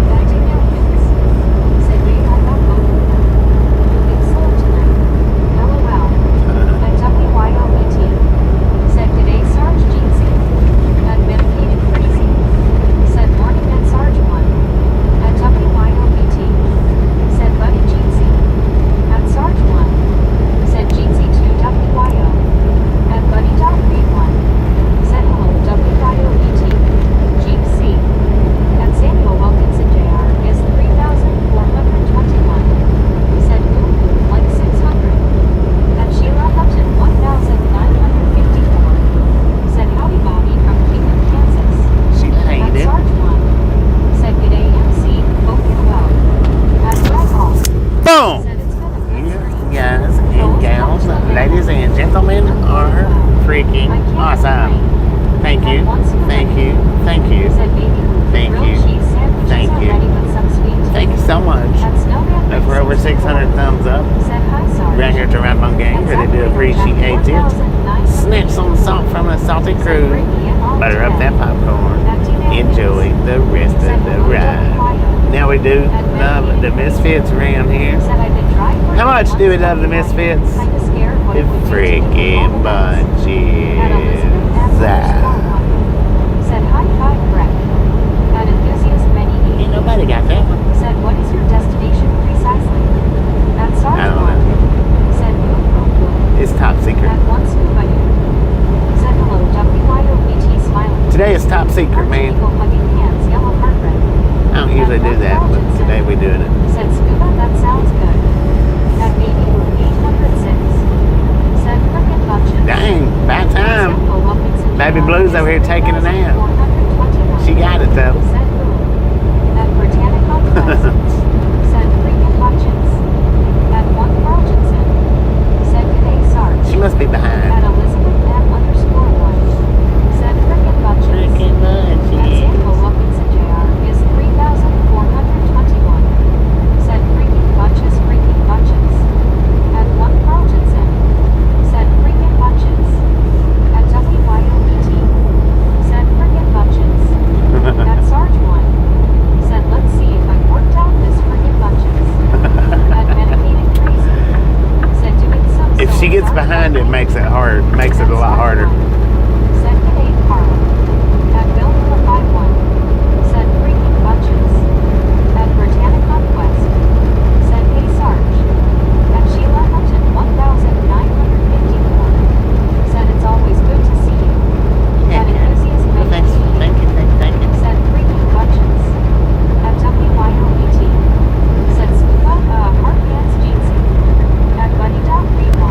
At Dig Elkins. Said Big I got both of them. It's slow tonight. LOL. At WYOBT. Said today Sarge Jeansy. At Medicated Crazy. Said morning at Sarge 1. At WYOBT. Said Buddy Jeansy. At Sarge 1. Said Jeansy 2 WYO. At Buddy Dog Read 1. Said hello WYOBT. Jeep C. At Samuel Wilkinson Jr. is 3,421. Said ooh, like 600. At Sheila Hutton 1,954. Said howdy Bobby from Cleveland, Kansas. She At paid it. Sarge 1. Said good day MC, hope you're well. At Brad Hall. Boom! Said it's been a good You stream. guys and gals, ladies and gentlemen are freaking awesome. Thank you, thank you, thank you, Said baby Thank grilled you. cheese sandwiches Thank you. already with some sweet tea. thank you so much. At Snowman That's for over 600 thumbs up. Said hi Sarge. Right here at the Roundbone Gang, really do appreciate it. Snatch some salt from the salty crew. Butter up that popcorn. Enjoy the rest of the ride. Now we do love the Misfits around here. How much do we love the Misfits? The freaking bunches. Said hi five Brett. At Enthusiast Benny E. Ain't nobody got that one. Said what is your destination precisely? At Sarge I don't 1. know. Said boom boom boom. It's top secret. At one scuba dude. Said hello WYOBT smiling. Today is top secret, man. People hugging hands, yellow heart red. I don't usually do that, but today we're doing it. Said scuba, that sounds good. At baby room 806. Said frickin' bunches. Dang, by time. Baby Blue's over here taking a nap. She got it though. Said boom. At Britannic Conquest. Said frickin' bunches. At one Carltonson. Said good day, Sarge. She must be At behind. Elizabeth M_1. Said frickin' bunches. Freaking At bunches. Samuel Wilkinson Jr. is 3,421. Said freaking bunches, freaking bunches. At one Carltonson. Said freaking bunches. At WYOBT. Said freaking bunches. At Sarge 1. Said let's see if I worked out this freaking bunches. At Medicated Crazy. Said doing some If she gets behind, it makes it hard. Makes it a lot harder. Said good day, Carl. At Bill Miller 51. Said freaking bunches. At Britannic Conquest. Said hey Sarge. At Sheila Hutton 1,954. Said it's always good to see you. At Enthusiast Well, Benny thanks. E. Thank you, thank you. Said freaking bunches. At WYOBT. Said scuba, heart hands jeansy. At Buddy Dog Read 1.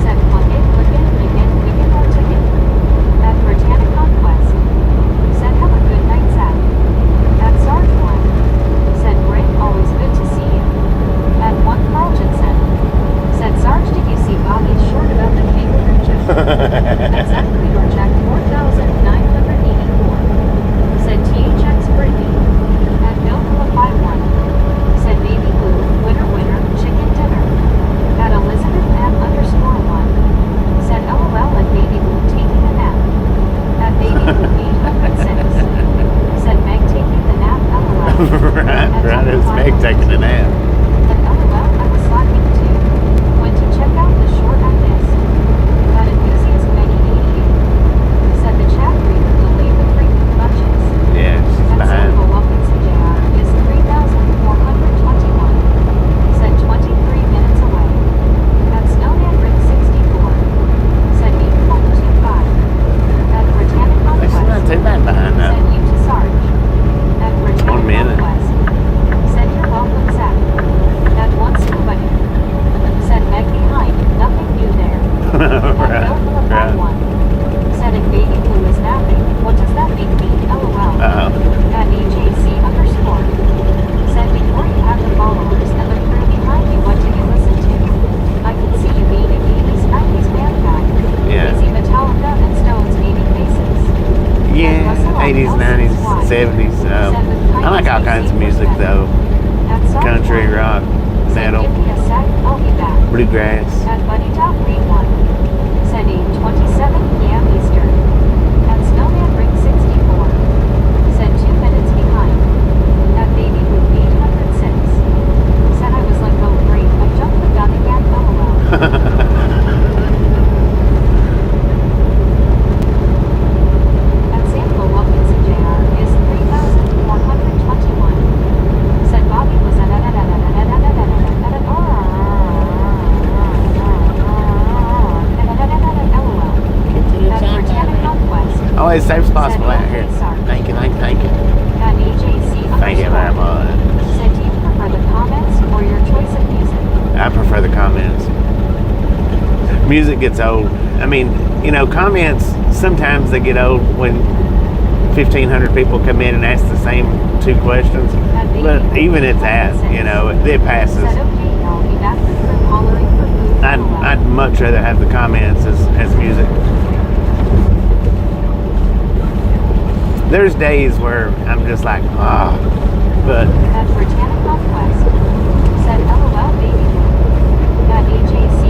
Said plug it, click it, link it, click it or ticket. At Britannic Conquest. Said have a good night, Zach. At Sarge 1. Said Brent, always good to see you. At one Carltonson. Said Sarge, did you see Bobby's short about the kangaroo joke? At Zach Creedor Jack 4,984. Said THX Brittany. At Bill Miller 51. Said Baby Blue, winner winner, chicken dinner. At Elizabeth M_1. Said LOL at Baby Blue taking a nap. At Baby Blue 806. Said Meg taking the nap, LOL. right, it's Meg taking a nap. At LOL, I was slacking too. Went to check out the short I missed. At Enthusiast Benny 88. Said the chat reader delayed the freaking bunches. Yeah, she's At behind. Samuel Wilkinson Jr. is 3,421. Said 23 minutes away. At Snowman Rick 64. Said 8.25. At Britannic She's not Conquest. too bad behind Said though. you to Sarge. At Britannic 1 minute. Conquest. Said you're welcome, Zach. Bluegrass. At Buddy Top Read 1, said 8:27 p.m. Eastern. At Snowman Ring 64, said 2 minutes behind. At Baby Boot 806, said I was like, oh great, I jumped the gun again, lol. At Sample Wilkinson Jr. is 3,421, said Bobby was at Always safe as possible out here. Thank you. At AJC Thank you very much. said, do you prefer the comments or your choice of music? I prefer the comments. Music gets old. I mean, you know, comments, sometimes they get old when 1,500 people come in and ask the same 2 questions. But even at that, you know, it passes. Said, okay, I'll be back with room hollering for food. I'd much rather have the comments as music. There's days where I'm just like, but At Britannica Quest, said LOL baby. At AJC _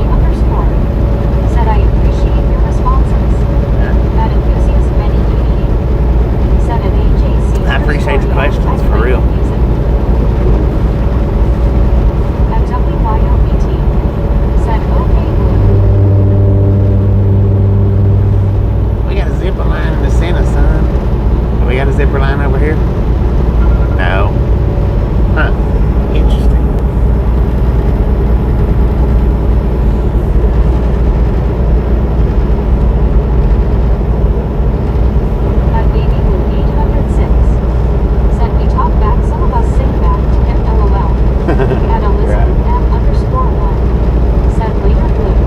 said I appreciate your responses. At enthusiast many said at AJC I appreciate the questions, for real. At WYOBT, said okay. we got a zipper line in the center, son. We got a zipper line over here? No. Huh. Interesting. At Baby Blue 806, said we talk back, some of us sing back to him LOL. At Elizabeth M _ 1, said later blue.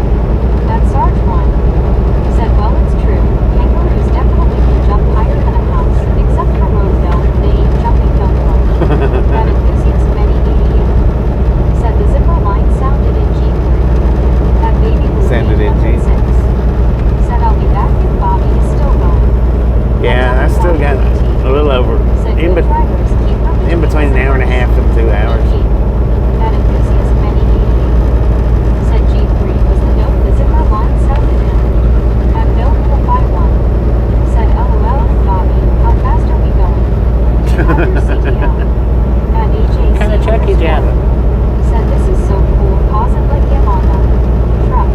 At Sarge 1, said well it's true, kangaroos definitely can jump higher than a house, except for Roseville, they ain't jumping dumb. At enthusiast many 88, said the zipper line sounded in G3. At Baby Blue Sounded in G. 806, said I'll be back if Bobby is still going. Yeah, I still got a little over. Said In, good drivers keep in between an hour and a half and 2 hours. That enthusiast many 88, said G3 was the note the zipper line sounded in. At Bill 451, said LOL, Bobby, how fast are we going? After CTL. At AJC Kind of truck you driving? said this is so cool, pause and let him on the truck.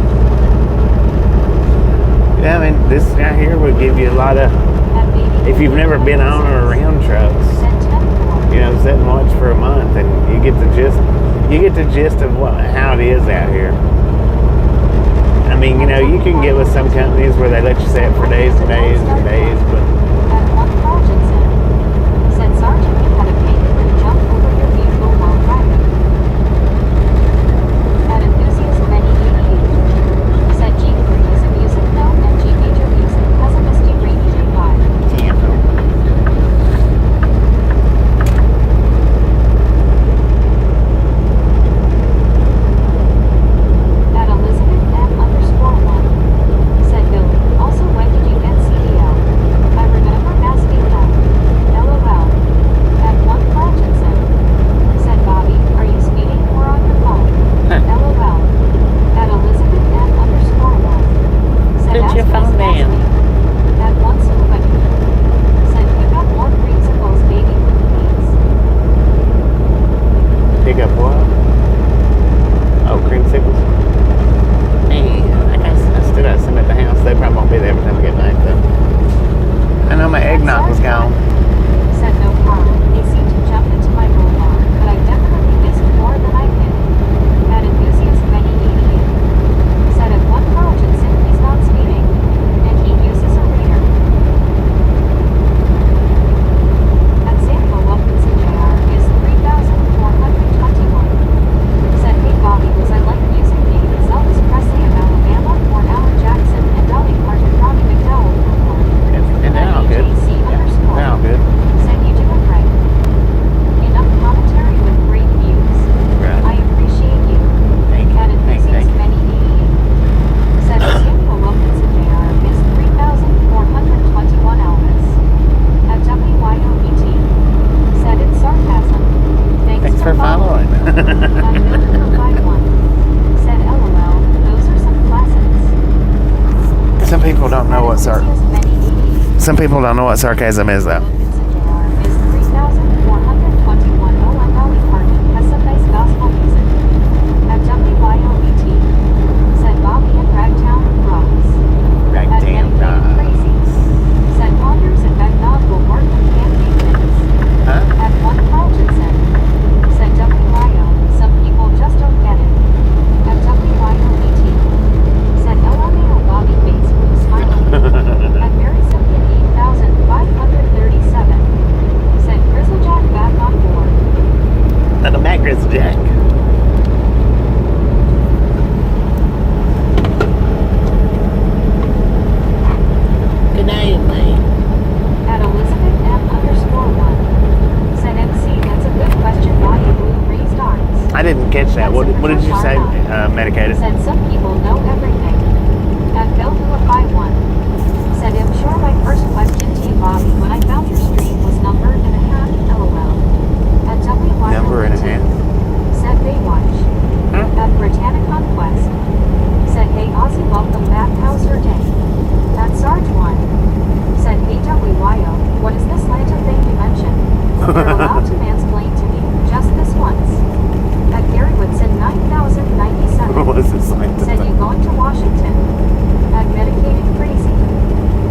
Yeah, I mean, this right here would give you a lot of, At Baby if you've never been on or around trucks, said 10-4. you know, sit and watch for a month and you get the gist of how it is out here. I mean, you know, you can get with some companies where they let you sit for days and days and days, but At one Rogerson, said Sergeant, you had a kangaroo jump over your vehicle while driving. At enthusiast many 88, said G3 is a music note and G major music has a misty rainy day vibe. At Elizabeth M _ 1, said Billy, also when did you get CDL? I Enthusiast many EV. Some people don't know what sarcasm is, though. Is 3,421. Oh, and Dolly Parton has some nice gospel music. At WYOBT, said Bobby and Ragtown rocks. At Ragtown Medicated Crazy, said Ponders and Bagnog will work with campaign minutes. Huh? At one Carltonson, said WYO, some people just don't get it. At WYOBT, said LMAO Bobby face blue smiling. At Mary Simpkin 8,537, said Grizzlejack back on board. Welcome back, Grizzlejack. Good night, mate. At Elizabeth M_1, said MC, that's a good question, why you blue raised arms. I didn't catch that. What did you say, medicated? Said some people know everything. At Bill251, said I'm sure my first question to you, Bobby, when I found your stream was number and a half, LOL. At WYO, Number and a half? said Baywatch. At Britannicon Quest, said hey Ozzy, welcome back, how's your day? At Sarge1, said hey WYO, what is this Lanta thing you mentioned? You're allowed to mansplain to me, just this once. At Gary Woodson 9097, What is this like? said you going to Washington? At Medicated Crazy,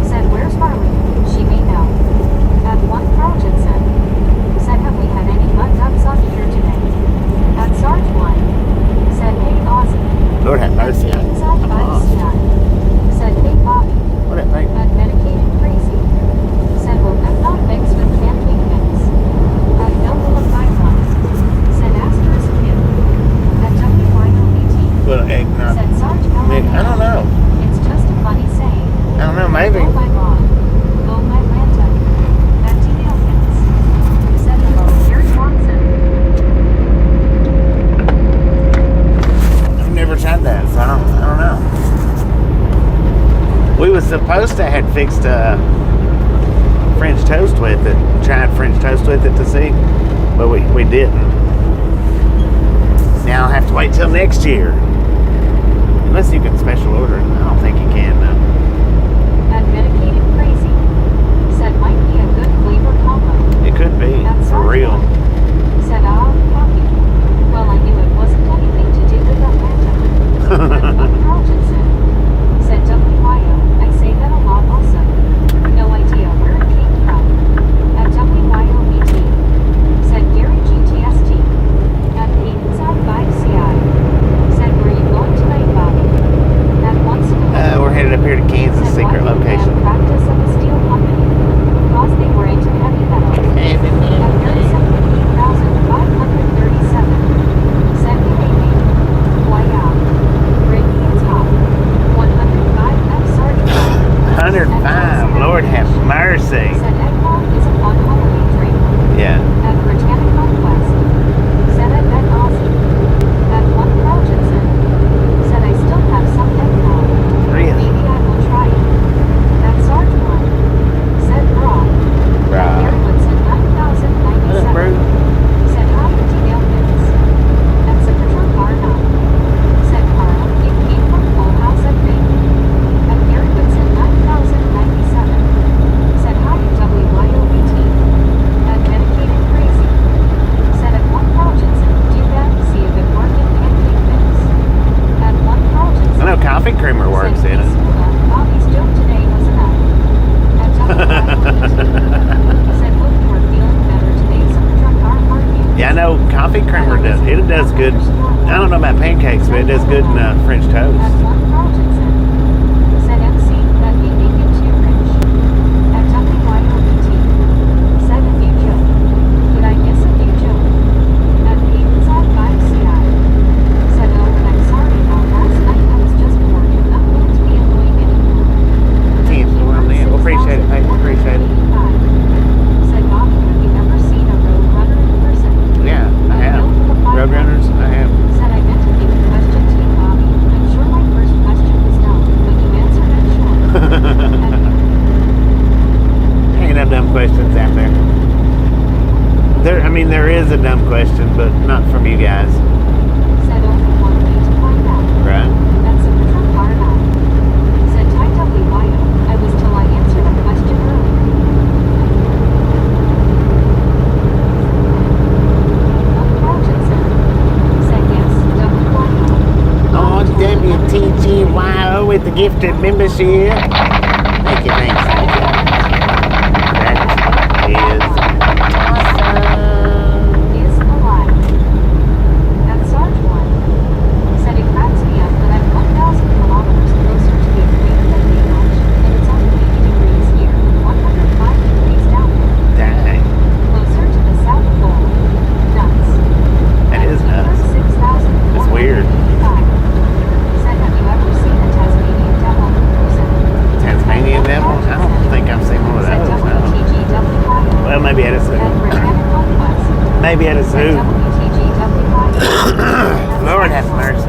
said where's Marley? She may know. At one Carltonson, said have we had any mud ducks on here today? At Sarge1, said hey Ozzy. Lord have mercy. Inside by the sky, said hey Bobby. What it like? At Medicated Crazy, said well I'm not mixed with camping mix. At Bill51, said asterisk Kim. At WYOBT, Well, eggnog. said Sarge I don't know. It's just a funny saying. I don't know, maybe. Go my log. Go my Lanta. At T. Elkins, said hello Gary Watson. I've never tried that, so I don't know. We was supposed to have fixed French toast with it. Tried French toast with it to see, but we didn't. Now I'll have to wait till next year. Unless you can special order it. I don't think you can, though. At Medicated Crazy, said might be a good flavor combo. It could be, At for real. Sarge1, said coffee. Well, I knew it wasn't anything to do with Atlanta. At Buck Carltonson, said WYO, I say that a lot also. No idea where it came from. At WYOBT, said Gary GTST. At Inside 5CI, said where you going tonight, Bobby? At one school, We're headed up here to Kansas, said secret why did they location. have practice of the steel company? Because they were into heavy metal. At 37,537, said Canadian. Why out? Breaking its top. 105 F Sergeant. 105. Lord have mercy. Said eggnog is a fun holiday drink. Yeah. At Britannica Quest, said I bet Ozzy. At one Carltonson, said I still have some eggnog. Really? Maybe I will try it. At Sarge1, said Broad. At Gary Woodson 9097, said hi to T. Elkins. At Secretary Carna, said Carl, you came from Full House at me. At Gary Woodson 9097, said hi to WYOBT. At Medicated Crazy, said at one Carltonson, do that, see if it worked in pancake mix. At one Carltonson, I know coffee creamer works in it. Bobby's joke today was enough. At WYOBT, said hope you were feeling better today, Secretary Carna. Yeah, I know coffee creamer does. It does good. I don't know about pancakes, but it does good in French At toast. one Carltonson, said MC that may make it too rich. At WYOBT, said a new joke. Did I miss a new joke? At the Inside 5CI, said oh, and I'm sorry about last night, I was just bored and not going to be annoying anymore. Thanks for what I'm in. We'll appreciate it, mate. We'll appreciate it. Said Bobby, have you ever seen a road runner in person? Yeah, I have. Roadrunners, I have. Said I meant to give a question to you, Bobby. I'm sure my first question was dumb, but you answered it short. Ain't no dumb questions out there. There is a dumb question, but not from you guys. Said only one way to find out. Right? That's a Carna. Said Ty WYO, I was told WYO with the gifted membership. Thank you, thank you, thank you. That is awesome. Is alive. At Sarge 1 said it cracks me up that I'm 1,000 kilometers closer to the equator than the launch, and it's only 80 degrees here, 105 degrees down there. Dang. Closer to the South Pole. Nuts. That is nuts. It's weird. Said, have you ever seen a Tasmanian devil in person? Tasmanian devil? I don't think I've seen one of Said those. No. WTGWYO. Well, maybe at a zoo. And Britannic Conquest. Maybe at a Said zoo. WTGWYO. Lord have mercy.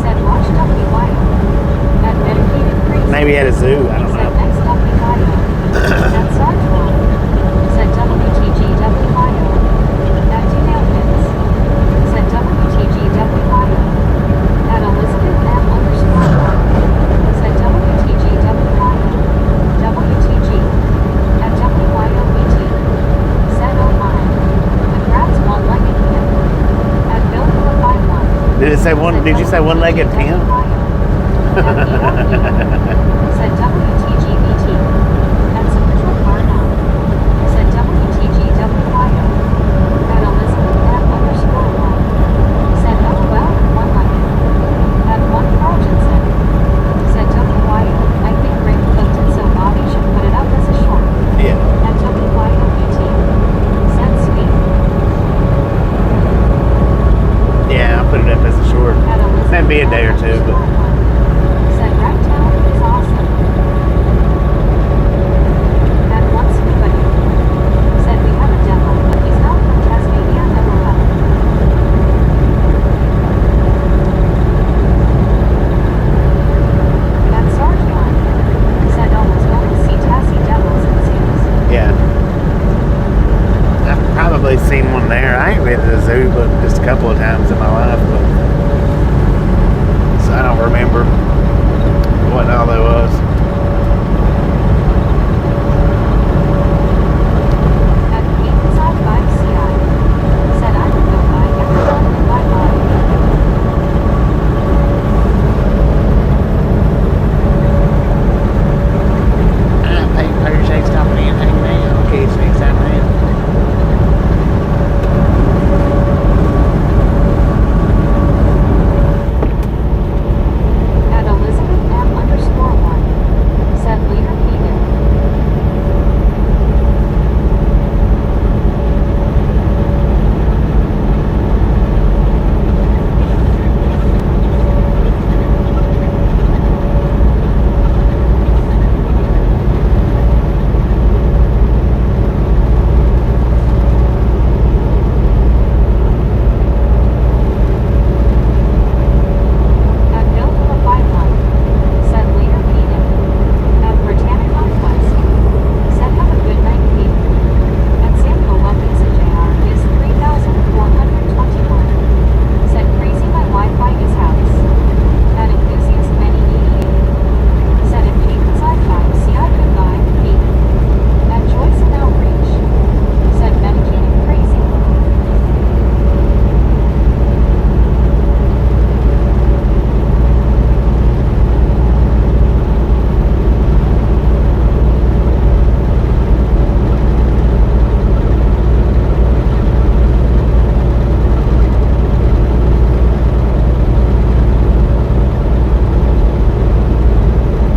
Said watch WYO. That medicated crazy. Maybe at a zoo. I don't Said know. next WYO. That Sarge 1 said WTGWYO. That Dinail Pins. Said WTGWYO. That Elizabeth M _ said WTGWYO. WTG. At WYOBT. Said oh my. Congrats one-legged pimp. At Bill for 5-1. Did it say one? Did you say one-legged pimp? Said WTGBT. At Symmetrical Car now. Said WTGWYO. At Elizabeth M _ 1. Said LOL one-legged. At one Trojan said WYO. I think Rick cooked it so Bobby should put it up as a short. Yeah. At WYOBT. Said sweet. Yeah, I'll put it up as a short. At Elizabeth Maybe a day or two, but said Ragtown is awesome. At once nobody said we have a demo, but he's not from Tasmania, never will. At Sarge 1 said almost going to see Tassie devils in zoos. yeah. I've probably seen one there. I ain't been to the zoo but just a couple of times in my life, but so I don't remember what all there was. At Inside 5 CI said I would go by everyone and bye. I paid Thursday stopping in hanging out. Okay, it's next time man. At Elizabeth M _ 1 said Leader Peter. At Bill for 5-1 said Leader Peter. At Britannic Conquest said have a good night, Pete. At Samuel Wilkinson Jr. is 3,421 said crazy my Wi-Fi is house. At enthusiast many 88 said if Pete inside 5 CI goodbye, Pete. At Joyce and Outreach said medicated crazy.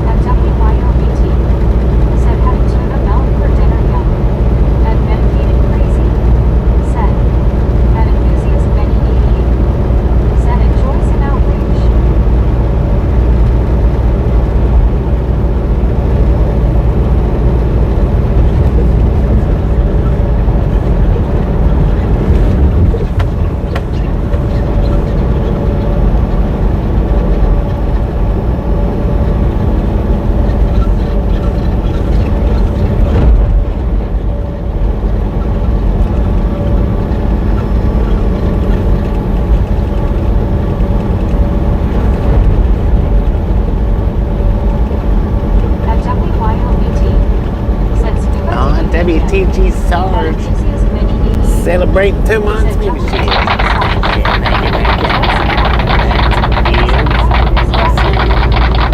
At WYOBT said having tuna milk for dinner young. At medicated crazy said at enthusiast many 88 said at Joyce and Outreach. At WYOBT said scuba Oh, diving WTG at Sarge. enthusiast many 88 Celebrate 2 months said membership. WTG Sarge. Yeah, thank you, thank you. Joyce and Outreach That is awesome.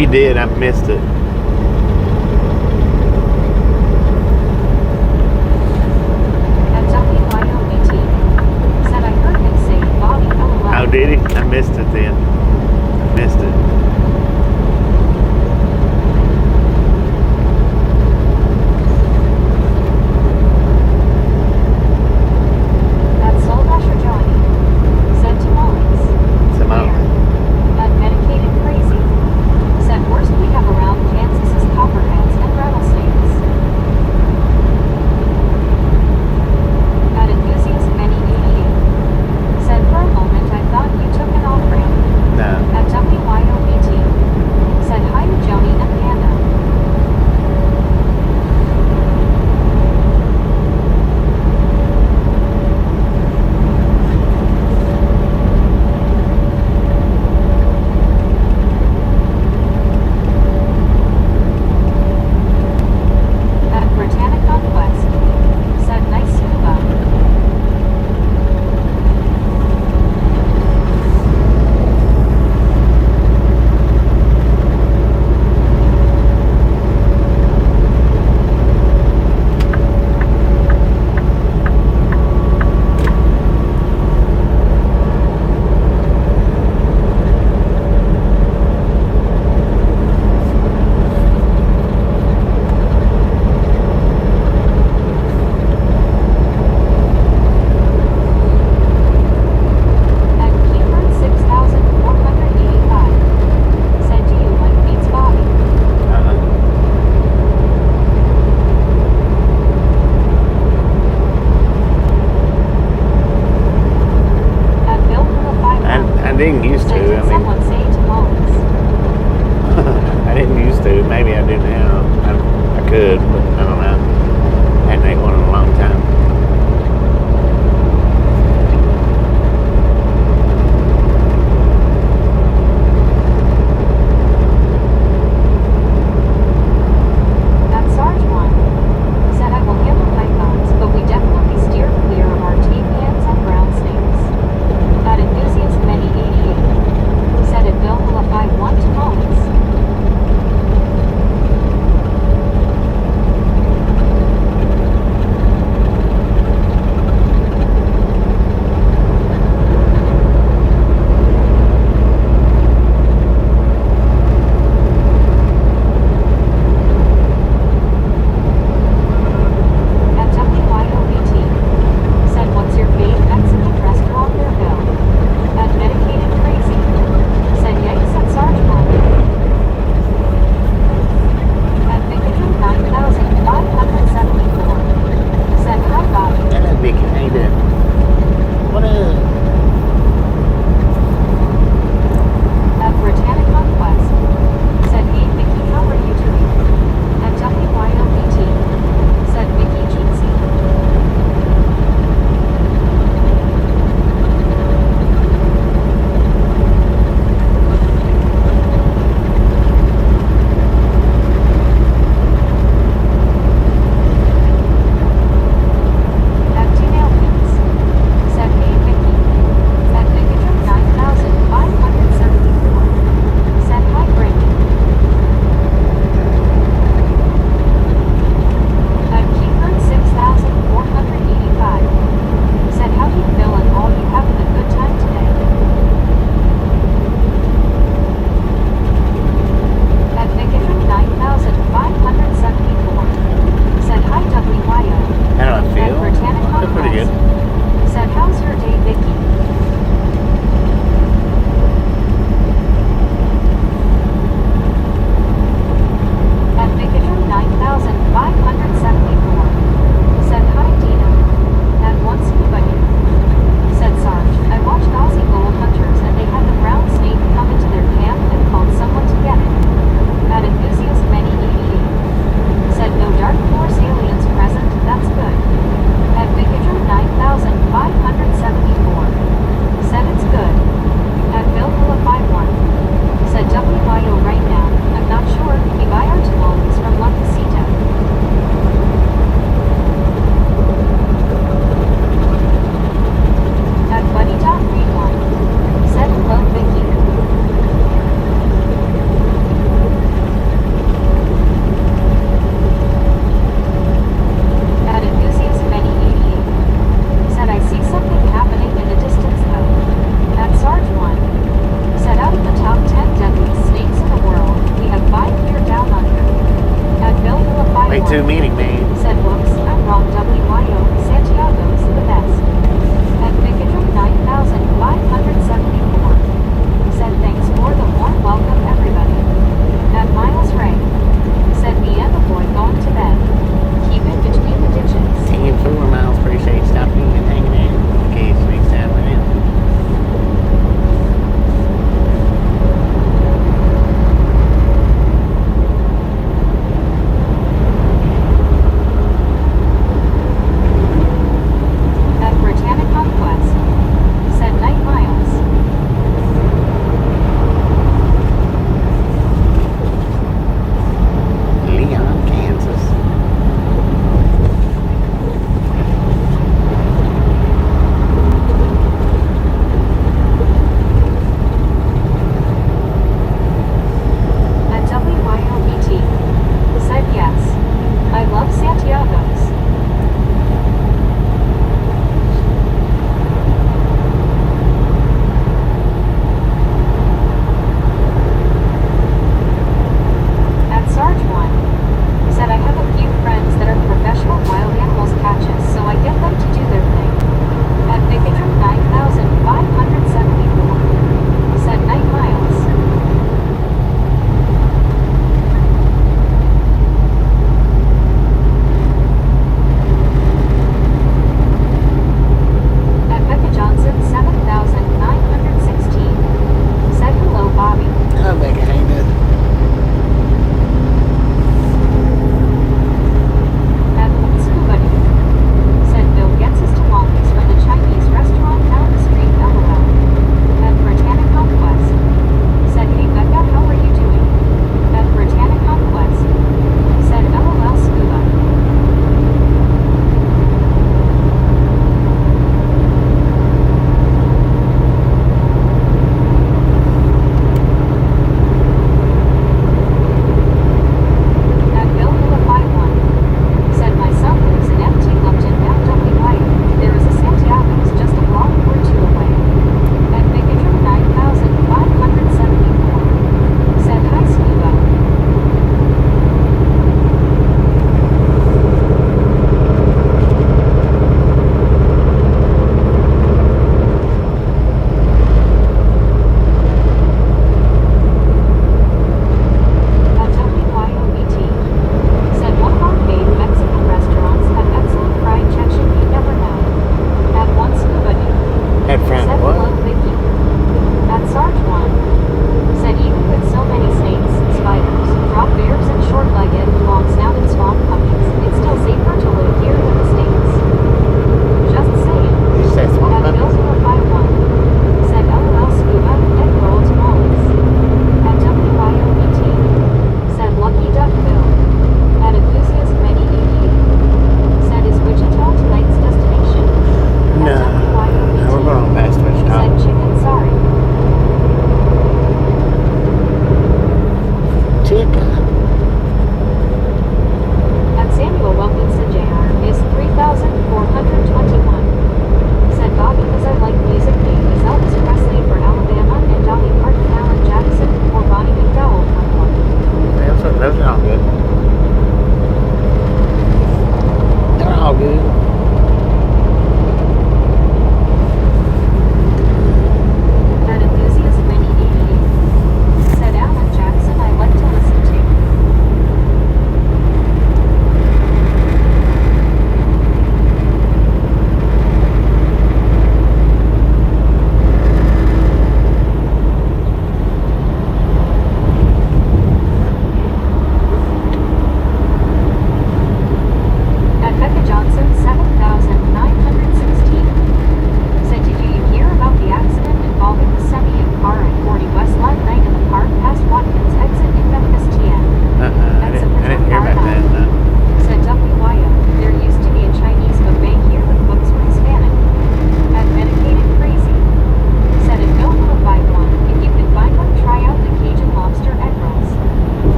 you did, I missed it. At WYOBT. Said I heard him say Bobby LOL. Oh, did he? I missed it then. Missed it. At Soul Dasher Johnny. Said to Mullins. Simone. Unmedicated crazy. Said worst we have around Kansas is copperheads and rattlesnakes. At enthusiast many 88. Said for a moment I thought you took an off-ramp. No. At WYOBT. Said hi to Joni and Panda. At Britannic Conquest. Said nice scuba. At Keyword 6485. Said do you like Beats Bobby? Uh-uh. At Bill Crew 5. I didn't used to. Said did I mean, someone say to Mullins? I didn't used to. Maybe I do now. I could, but I don't know. Hadn't ate one in a long time. At Sarge 1. Said I will handle pythons, but we definitely steer clear of our TPNs and brown snakes. At enthusiast many 88. Said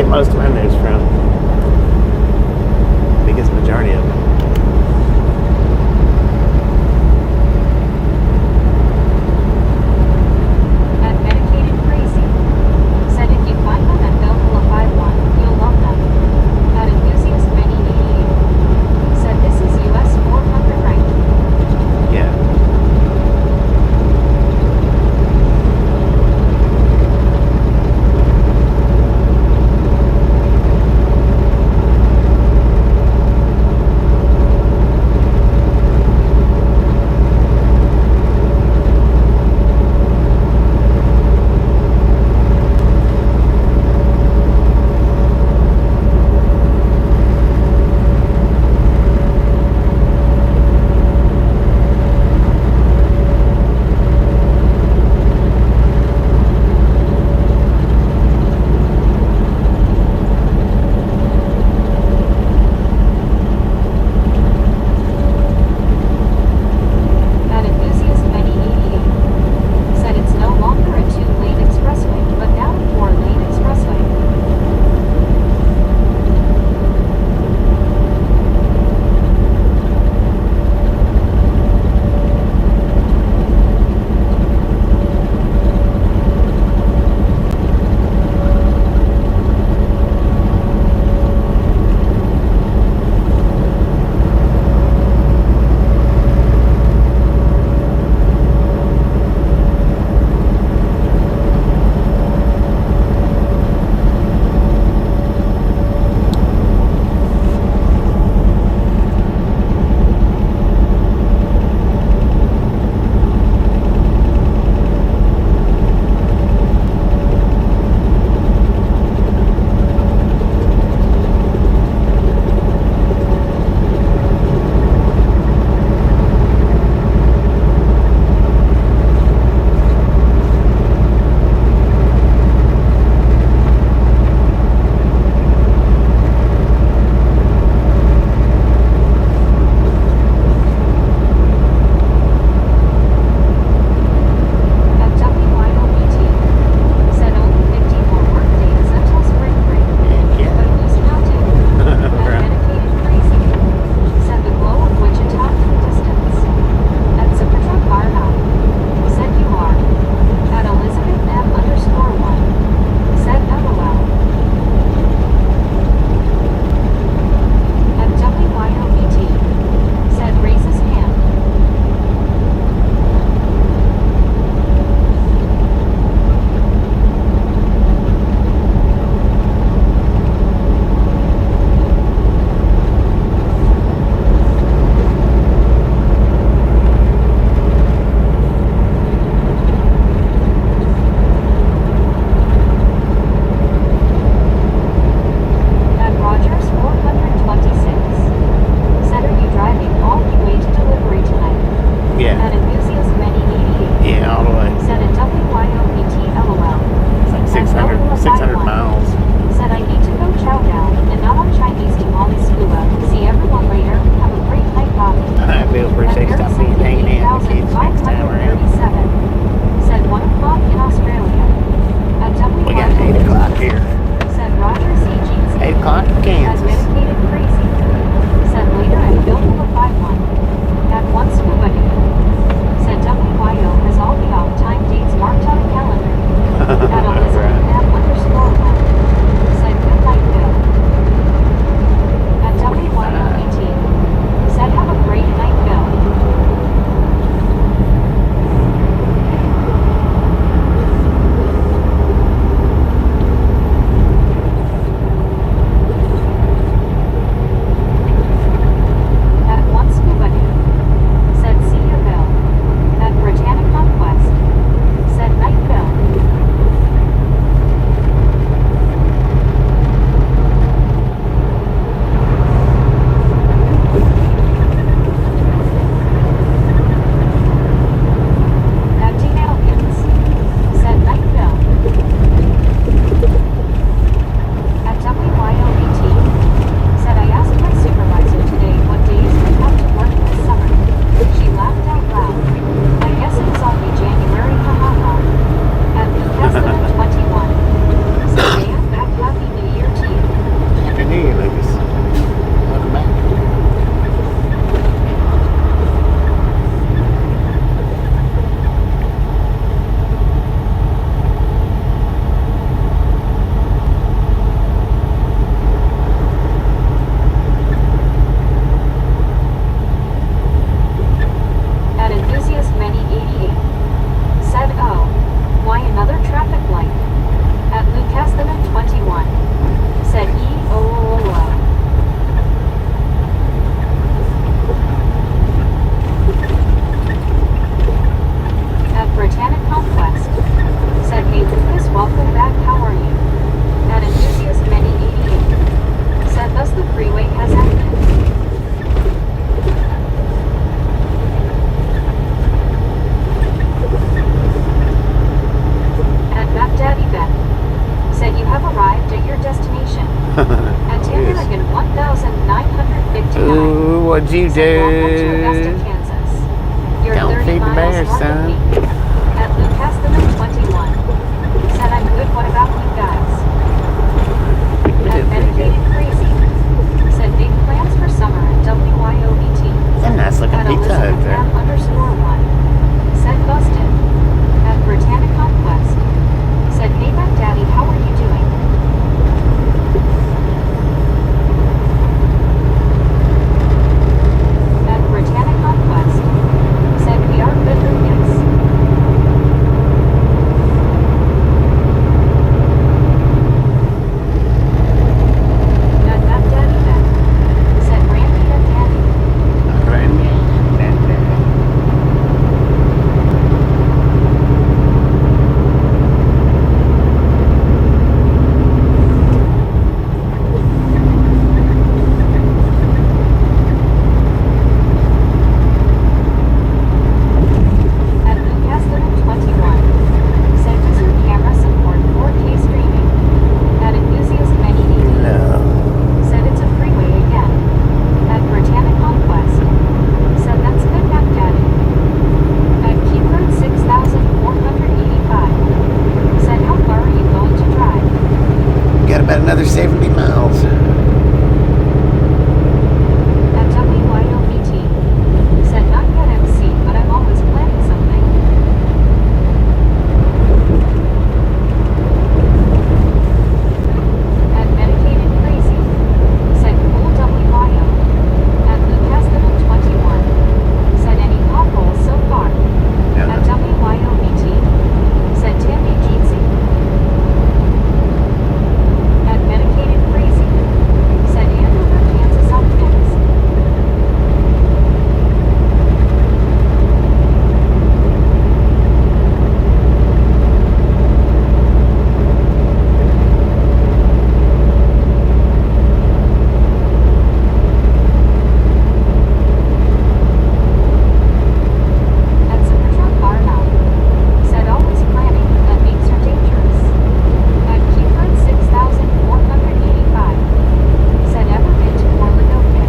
get most of my news from. Biggest majority of it. At Medicated Crazy. Said if you find them at Belcola 51, you'll love them. At Enthusiast Many 88. Said this is US 400 right. Yeah. At Tamaragan 1959. Ooh, what'd you Said welcome to Augusta, do? Kansas. You're Don't 30 feed the miles bears, north son. of me. At New Testament 21. Said I'm good, what about you guys? At Medicated Crazy. Said big plans for summer at WYOBT. A nice looking At pizza Hut Elizabeth there. M_1. Said busted. At Britannic Conquest. Said hey back daddy, how are you doing? At Britannic Conquest. Said we are good yes. At that daddy then. Said Randy and daddy. At Newcastle 21. Said does your camera support 4K streaming? At Enthusiast Many No. said it's a freeway again. At Britannic Conquest. Said that's good enough, daddy. At Keyword 6485. Said how far are you going to drive? Got about another 70 miles. At WYOBT. Said not yet MC, but I'm always planning something. At Medicated Crazy. Said cool WYO. At Newcastle 21. Said any potholes so far. At WYOBT. Said Tammy Jeezy. At Medicated Crazy. Said Andover, Kansas up next. At Supertruck Bar Mountain. Said always planning, that means you're dangerous. At Keyword 6485. Said ever been to Orlando Pit.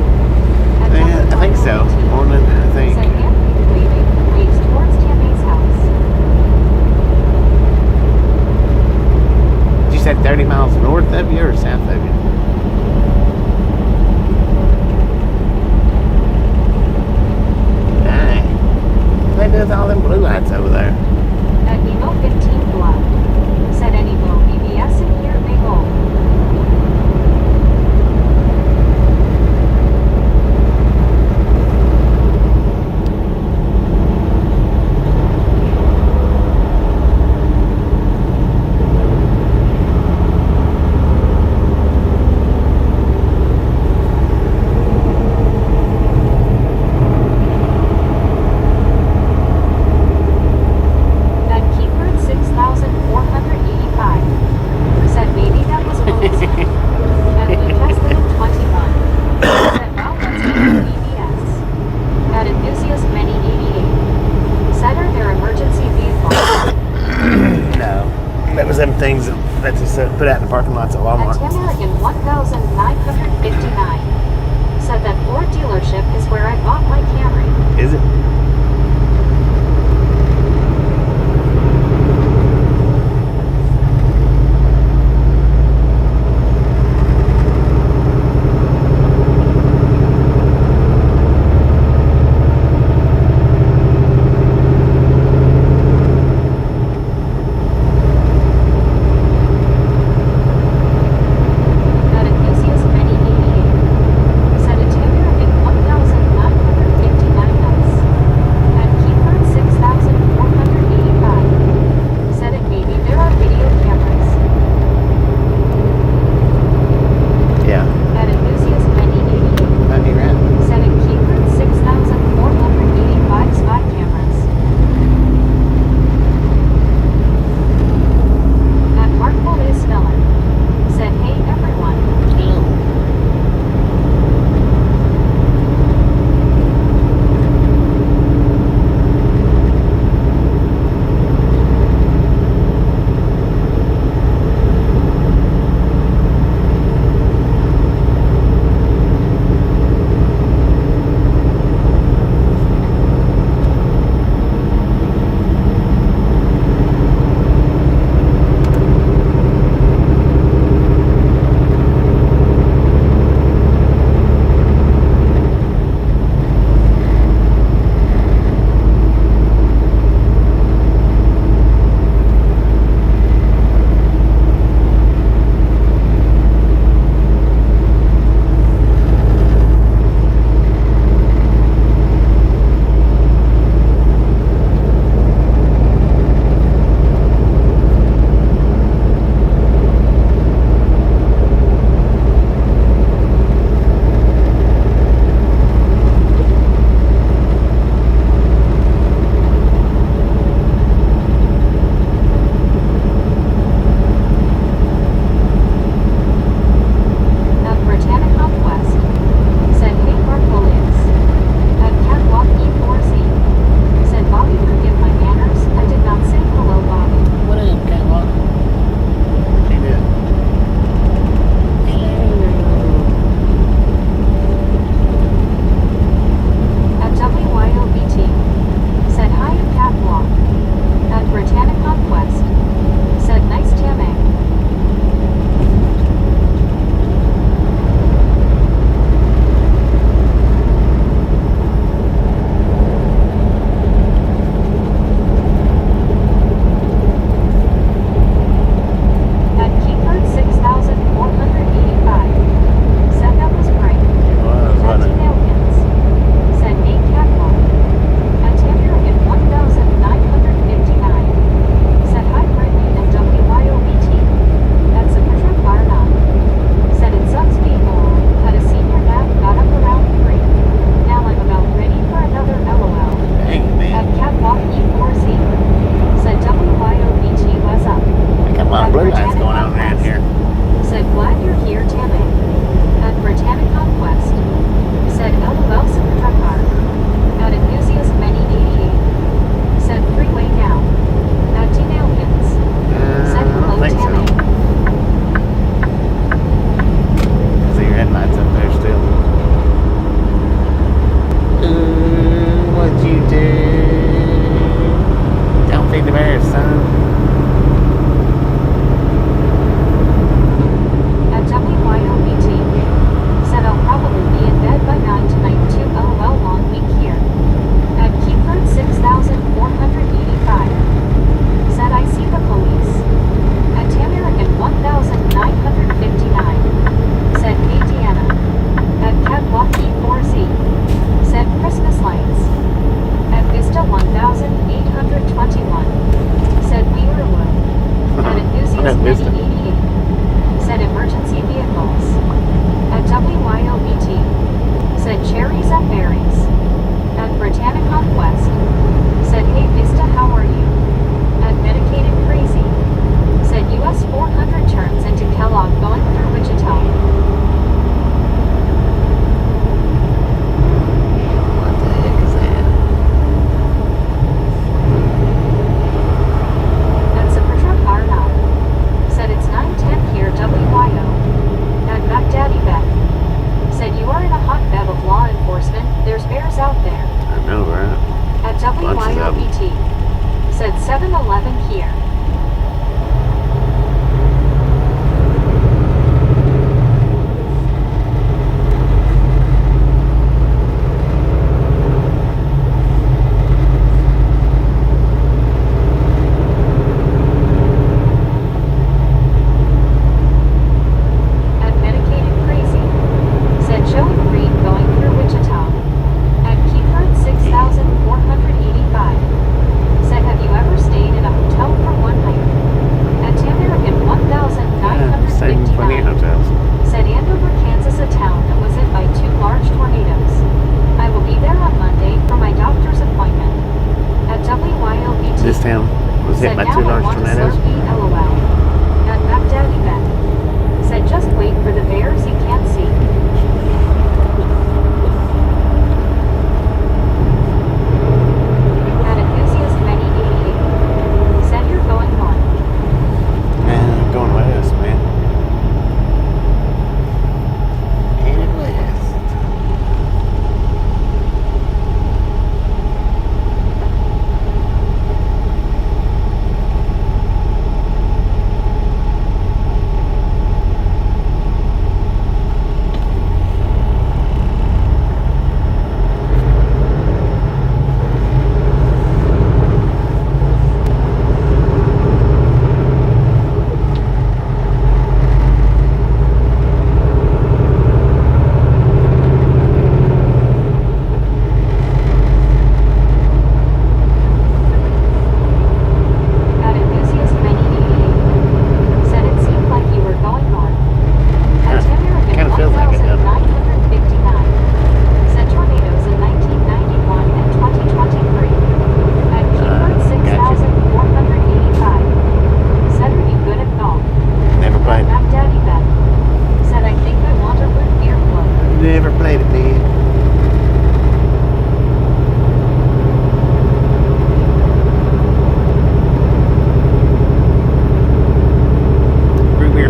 At I think so. WYOBT. Morning, I think. Said Anthony waving, waves towards Tammy's house. You said 30 miles north of you or south of you? Dang. What they do with all them blue lights over there? At Evo 15 Blood. Said any low BBS in here may go. At Keyword 6485. Said maybe that was Wilson. At Newcastle 21. Said well, let's get a BBS. At Enthusiast Many 88. Said are there emergency vehicles? No. That was them things that just put out in the parking lots at At Walmart. Tamaragan 1959. Said that Ford dealership is where I bought my Camry. Is it? At Enthusiast Many 88. Said a Tamaragan 1959.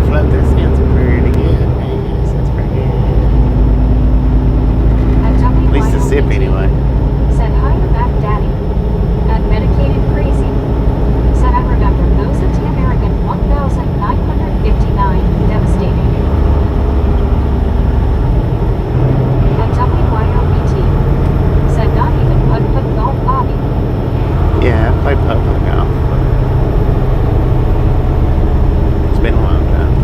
your float. That sounds pretty good, man. That sounds pretty good. At least a sip anyway. Said hi to back daddy. At medicated crazy. Said I remember those at American 1959. Devastating. At WYOBT. Said not even putt golf Bobby. Yeah, I played putt-putt golf. It's been a long time.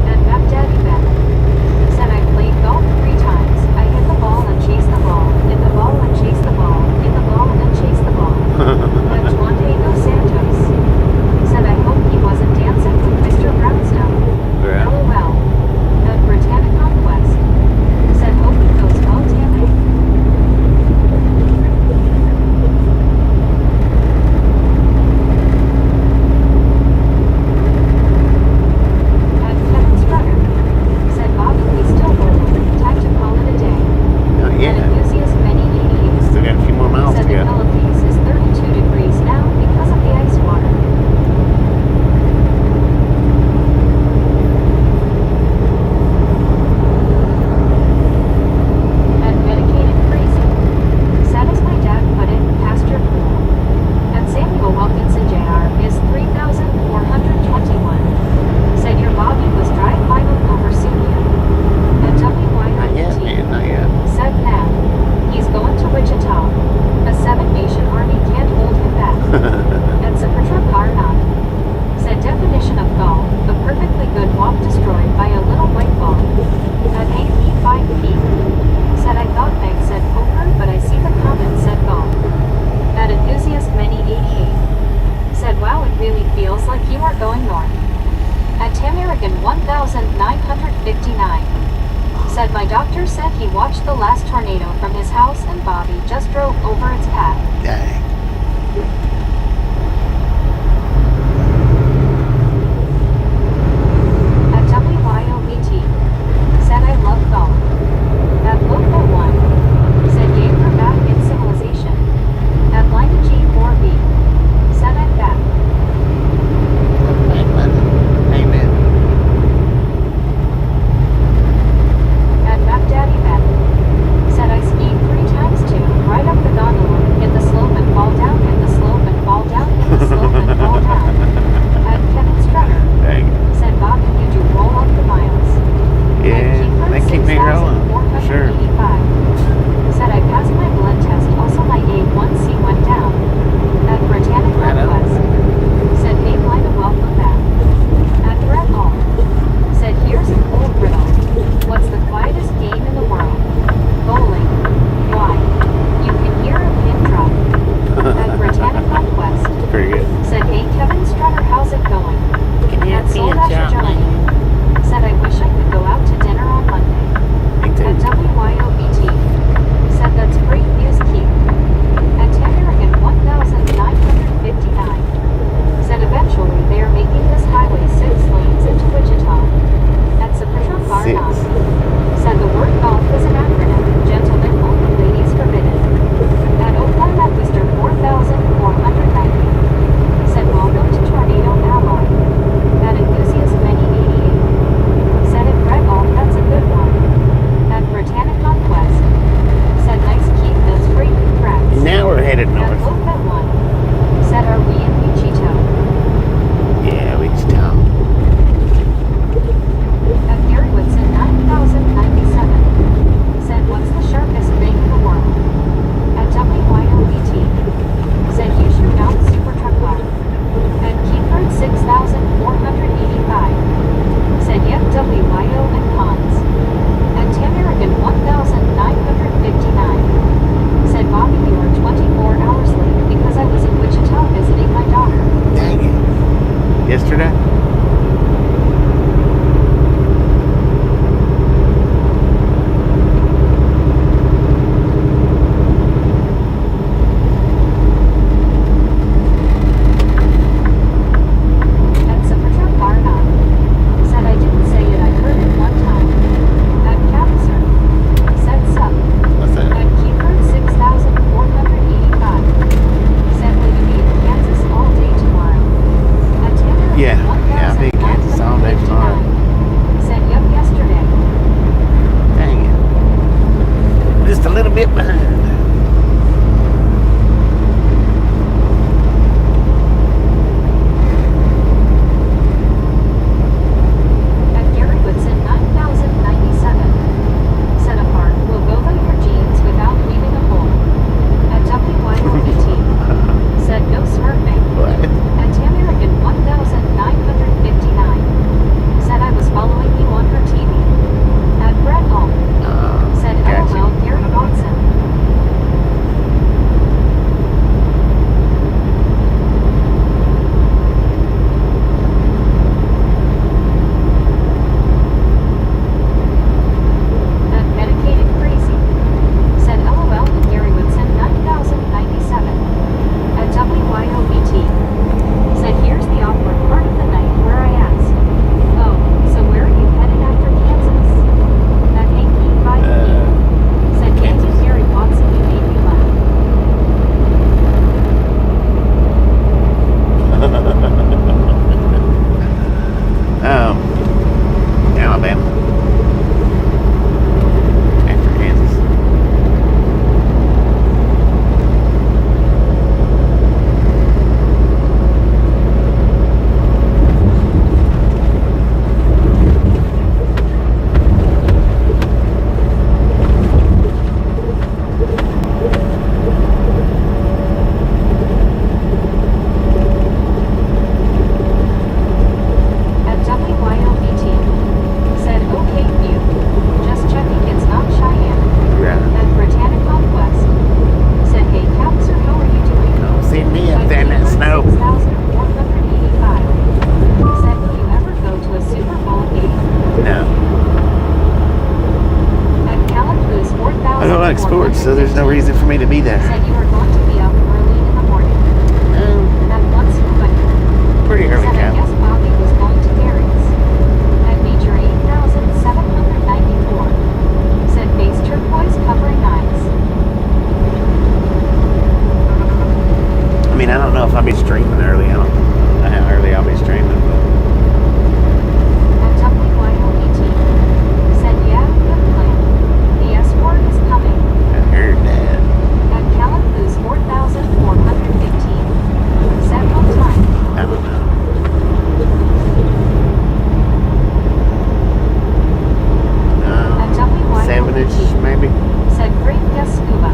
And back daddy back. Said I played golf 3 times. I hit the ball and chased the ball. Hit the ball and chased the ball. Hit the ball and chased the ball. At Juan Diego Santos. Said I hope he wasn't dancing with Mr. Brownstone. Yeah. LOL. At Britannic Conquest. Said hope it goes well, damn it. At Kevin Strutter. Said Bobby we still rolling. Time to call it a day. Not At yet. enthusiast many 88. Still got a few more miles to Said the go. Philippines is 32 degrees now because of the ice water. At medicated crazy. Said as my dad put it, pasture pool. And Samuel Wilkinson Jr. is 3,421. Said your Bobby was drive final over Sunia. At Not yet, WYOT. man. Not yet. Said Nat. He's going to Wichita. A 7-nation army can't hold him back. And Saputra Karnat. Said definition of golf, a perfectly good walk destroyed by a little white ball. At 8 feet. Said I thought Meg said poker, but I see the comment said golf. At enthusiast many 88. Said wow, it really feels like you are going north. At Tamarigan 1959. Said my doctor said he watched the last tornado from his house and Bobby just drove over its path. Dang. At WYOBT. Said I love golf. At Loca 1. Said gave her back in civilization. At Lina G4B. Said I'm back. Amen. At Back Daddy back. Said I skied 3 times too, right up the gondola, hit the slope and fall so there's no reason for me to be there. Said you were going to be up early in the morning. At once, but Pretty early, said I Cal. guess Bobby was going to Gary's. At major 8,794. Said base turquoise covering eyes. I mean, I don't know if I'll be streaming early. I don't know how early I'll be streaming, but At WYOET. Said yeah, good plan. The escort is coming. I heard that. At Kalamazoo's 4,415. Said what time? I don't know. At WYOET. 7-ish, maybe. Said great guest scuba.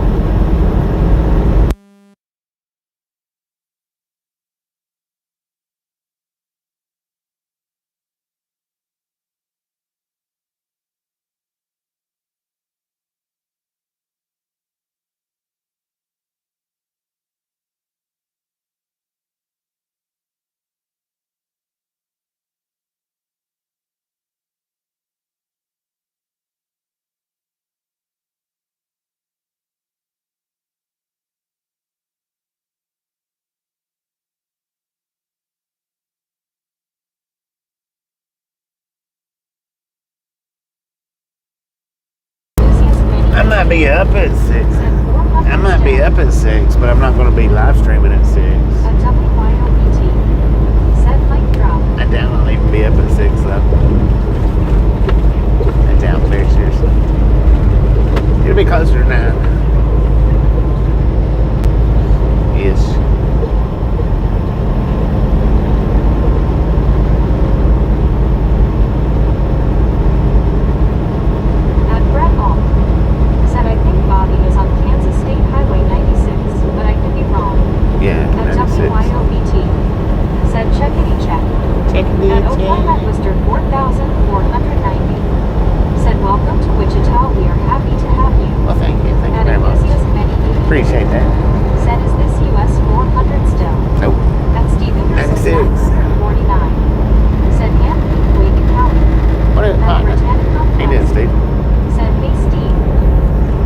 Enthusiast many. I might be up at 6. Said 400. I might be up at 6, but I'm not going to be live streaming at 6. At WYOET. Said mic drop. I doubt I'll even be up at 6, though. I doubt very seriously. It'll be closer to 9. Ish. At Brett Hall. Said I think Bobby is on Kansas State Highway 96, but I could be wrong. Yeah, At 96. WYOET. Said checkity check. At Oklahoma Worcester 4,490. Said welcome to Wichita. We are happy to have you. Well, thank you. Thank you At very much. Enthusiast many. Appreciate that. Said is this US 400 still? Nope. At Steve Anderson 96. 949. Said Anthony Wavy County. What is At partner? Britannica He did, Steve. Said hey Steve.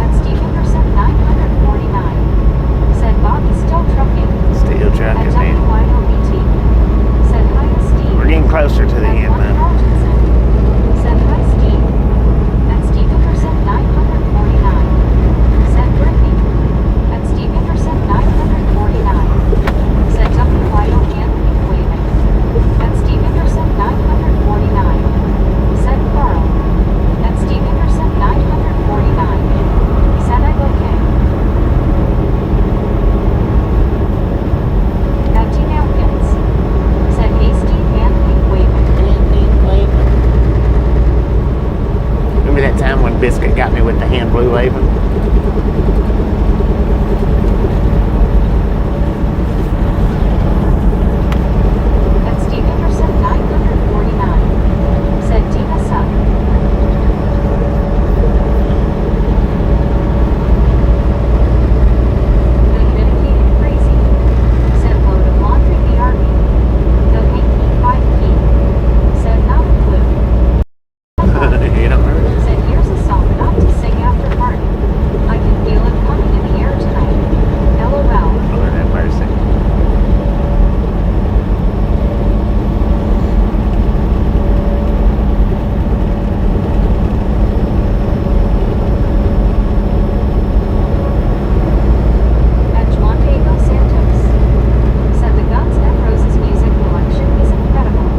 At Steve Anderson 949. Said Bobby still trucking. Still At trucking, man. WYOET. Said hi Steve. We're getting closer to the At end Mark now. Rogerson. Said hi Steve. At Steve Anderson 949. Said Brittany. At Steve Anderson 949. Said WYO Anthony waving. At Steve Anderson 949. Said Carl. At Steve Anderson 949. Said I'm okay. At T. Napkins. Said hey Steve Anthony waving. Remember that time when Biscuit got me with the hand blue waving? At Steve Anderson 949. Said Dina Suck. The dedicated crazy. Said load of laundry BRB. The hanky 5 key. Said not a clue. You don't remember? Said here's a song not to sing after party. I can feel it coming in the air tonight. LOL. Lord have mercy. At Juan Diego Santos. Said the Guns N' Roses music collection is incredible.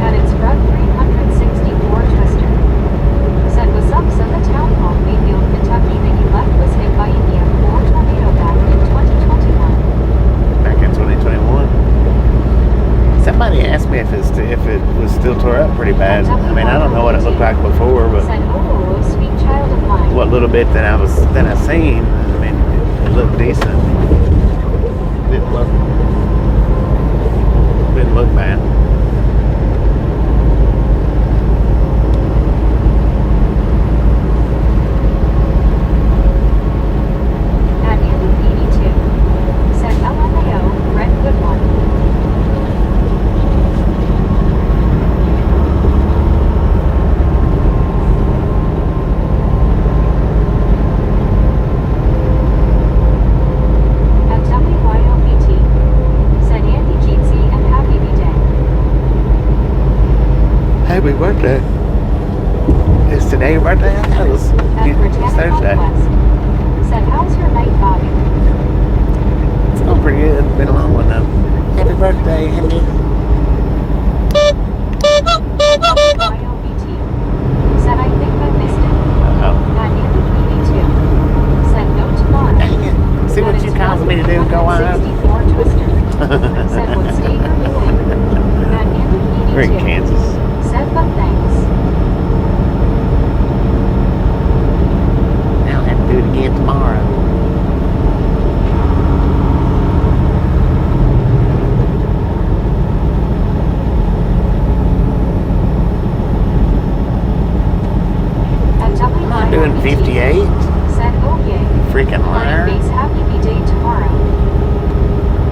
At its Rug 364 Twister. Said what's up, said the town hall Mayfield, Kentucky that you left was hit by an EF4 tornado back in 2021. Back in 2021. Somebody asked me if it was still tore up pretty bad. I mean, I don't know what it looked like before, but Said oh, sweet child of mine. what little bit that I seen, I mean, it looked decent. Didn't look bad. At Andy 82. Said LMAO, Red good one. birthday? Is today your birthday? I thought it was it's Thursday. Said, how's your night vibing? It's going pretty good. It's been a long one though. Happy birthday, Henry. YOBT. Said, I think I missed it. Uh-oh. That Andy Keely too. Said, no tomorrow. Dang it. See what you causing me to do? Go on. 64 Twister. Said, what state are you in? That Andy Keely We're in too. Kansas. Said, but thanks. Now I'll have to do it again tomorrow. I'm not doing 58. Said, oh yay. Freaking liar. Base happy B-Day tomorrow.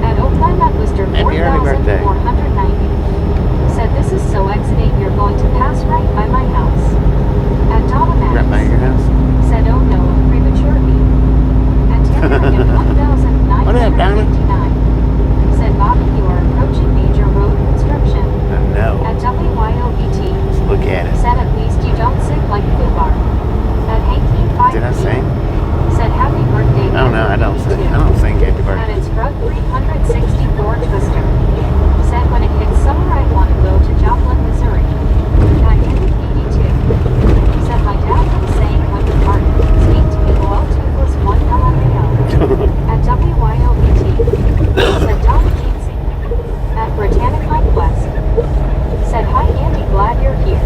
At Oakland at Worcester, Happy early birthday. 490. Said, this is so exciting, you're going to pass right by my house. At Donna Right by your house. Said, oh no, prematurely. At Tamarian, 1,959. What up, Donna? Said, Bobby, you are approaching major road construction. No. At WYOBT. Look at it. Said, at least you don't sing like Fubar. At Hanky 5. Did I sing? Said, happy birthday. Oh no, I don't sing. I don't sing happy At birthday. its front 364 Twister. Said, when it hits summer, I want to go to Joplin, Missouri. At Andy 82. Said, my dad was saying when the partner speak to me well toothless one LMAO. At WYOBT. Said, Donna Casey. At Britannicon Quest. Said, hi Andy, glad you're here.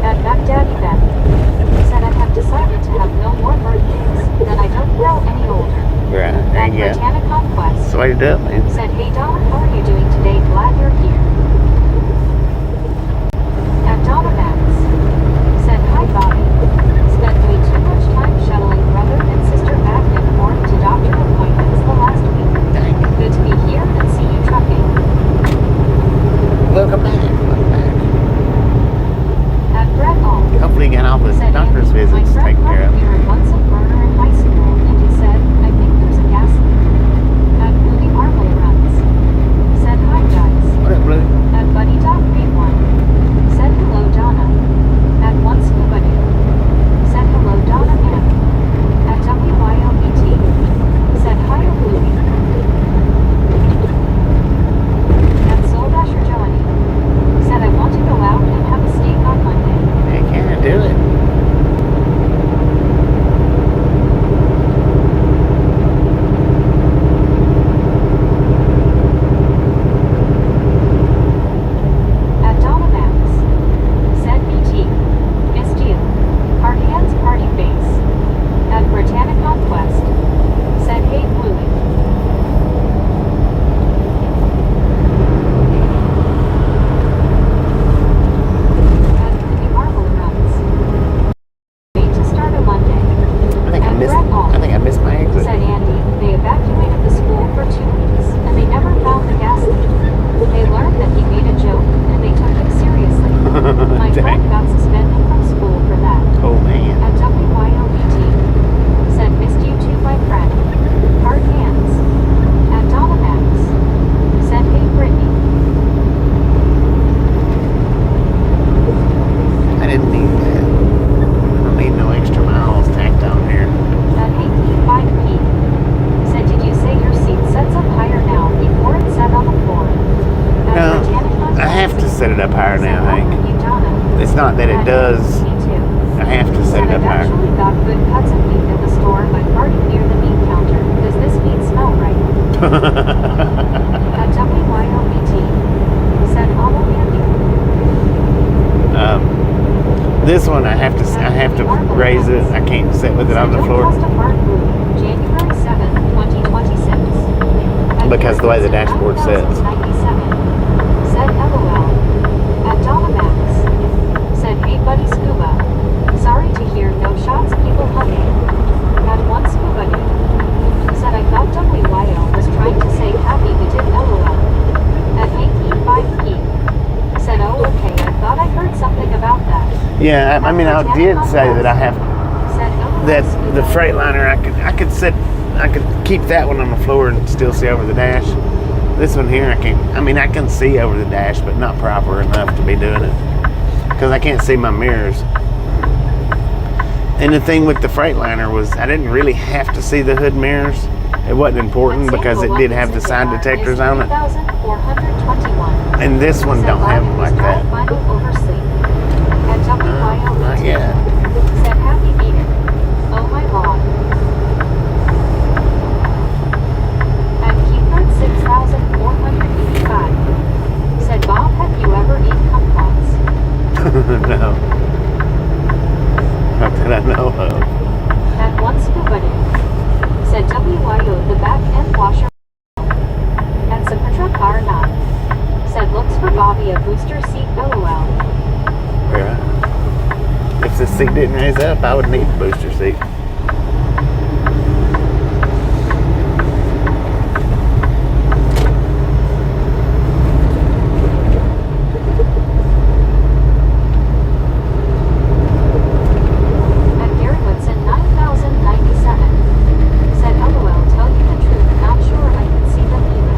At Baghdadi Ben. Said, I have decided to have no more birthdays, then I don't grow any older. Right, there At you go. Britannicon Quest. That's the way to do it, man. Said, hey Donna, how are you doing today? Glad you're here. At Donna Max. Said, hi Bobby. Spent way too much time shuttling brother and sister back and forth to doctor appointments the last week. Dang it. Good to be here and see you trucking. Welcome back. Welcome back. At Brett All. Hopefully you got all the Said, doctor's Andy, my visits friend taken care of. brought here a Bunsen burner in high school and he said, I think there's a gas leak. At Movie Marble Runs. Said, hi guys. What up, Blue? At Buddy Dog B1. Said, hello Donna. At One Scuba Doo. Said, hello Donna M. At WYOBT. Said, hi Bluey. At Soul Dasher Johnny. Said, I want to go out and have a steak on Monday. Hey, can I do it? At Donna Max. Said BT. Missed you. Our hands party face. At Britannicon Quest. Said, hey Bluey. At Movie Marble Runs. Wait to start a Monday. I think I missed my exit. Said Andy, they evacuated the school for 2 weeks, and they never found the gas leak. They learned that he made a joke, and they took it seriously. My friend got suspended from school for that. Oh man. At WYOBT. Said, missed you too, my friend. Hard hands. At Donna Max. Said, hey Brittany. I didn't need that. I don't need no extra miles tacked on here. At Hanky 5P. Said, did you say your seat sets up higher now before it's set on the floor? At No, Britannicon I have to set it up higher Said, now, how Hank. are you, Donna? It's not that it At does. Me too. I have to set it Said, up I've higher. actually got good cuts of meat at the store, but party near the meat counter. Does this meat smell right? At WYOBT. Said, follow Andy. This one I have to raise it. I can't sit with it on the floor January 7th, 2026. because the way the dashboard sets. Said LOL. At Donna Max. Said, hey buddy Scuba. Sorry to hear no shots people hugging. At One Scuba Doo. Said, I thought WYO was trying to say happy we did LOL. At Hanky 5P. Said, oh okay, I thought I heard something about that. Yeah, I mean I did say that I have Said LOL. that the Freightliner I could keep that one on the floor and still see over the dash. This one here I can't. I mean I can see over the dash, but not proper enough to be doing it. because I can't see my mirrors. And the thing with the Freightliner was I didn't really have to see the hood mirrors. It wasn't important because it did have the side detectors on it. 3,421. And this one don't have them like that. Final oversleep. At WYO Not yet. said happy meeting. Oh my lord. At Keyford 6,485. Said Bob, have you ever eaten kumquats? No. Not that I know of. At one scuba day. Said WYO the back end washer. At Sapitra car 9. Said looks for Bobby a booster seat LOL. Yeah. If the seat didn't raise up, I would need a booster seat. At Gary Woodson 9,097. Said LOL tell you the truth, not sure I can see them either.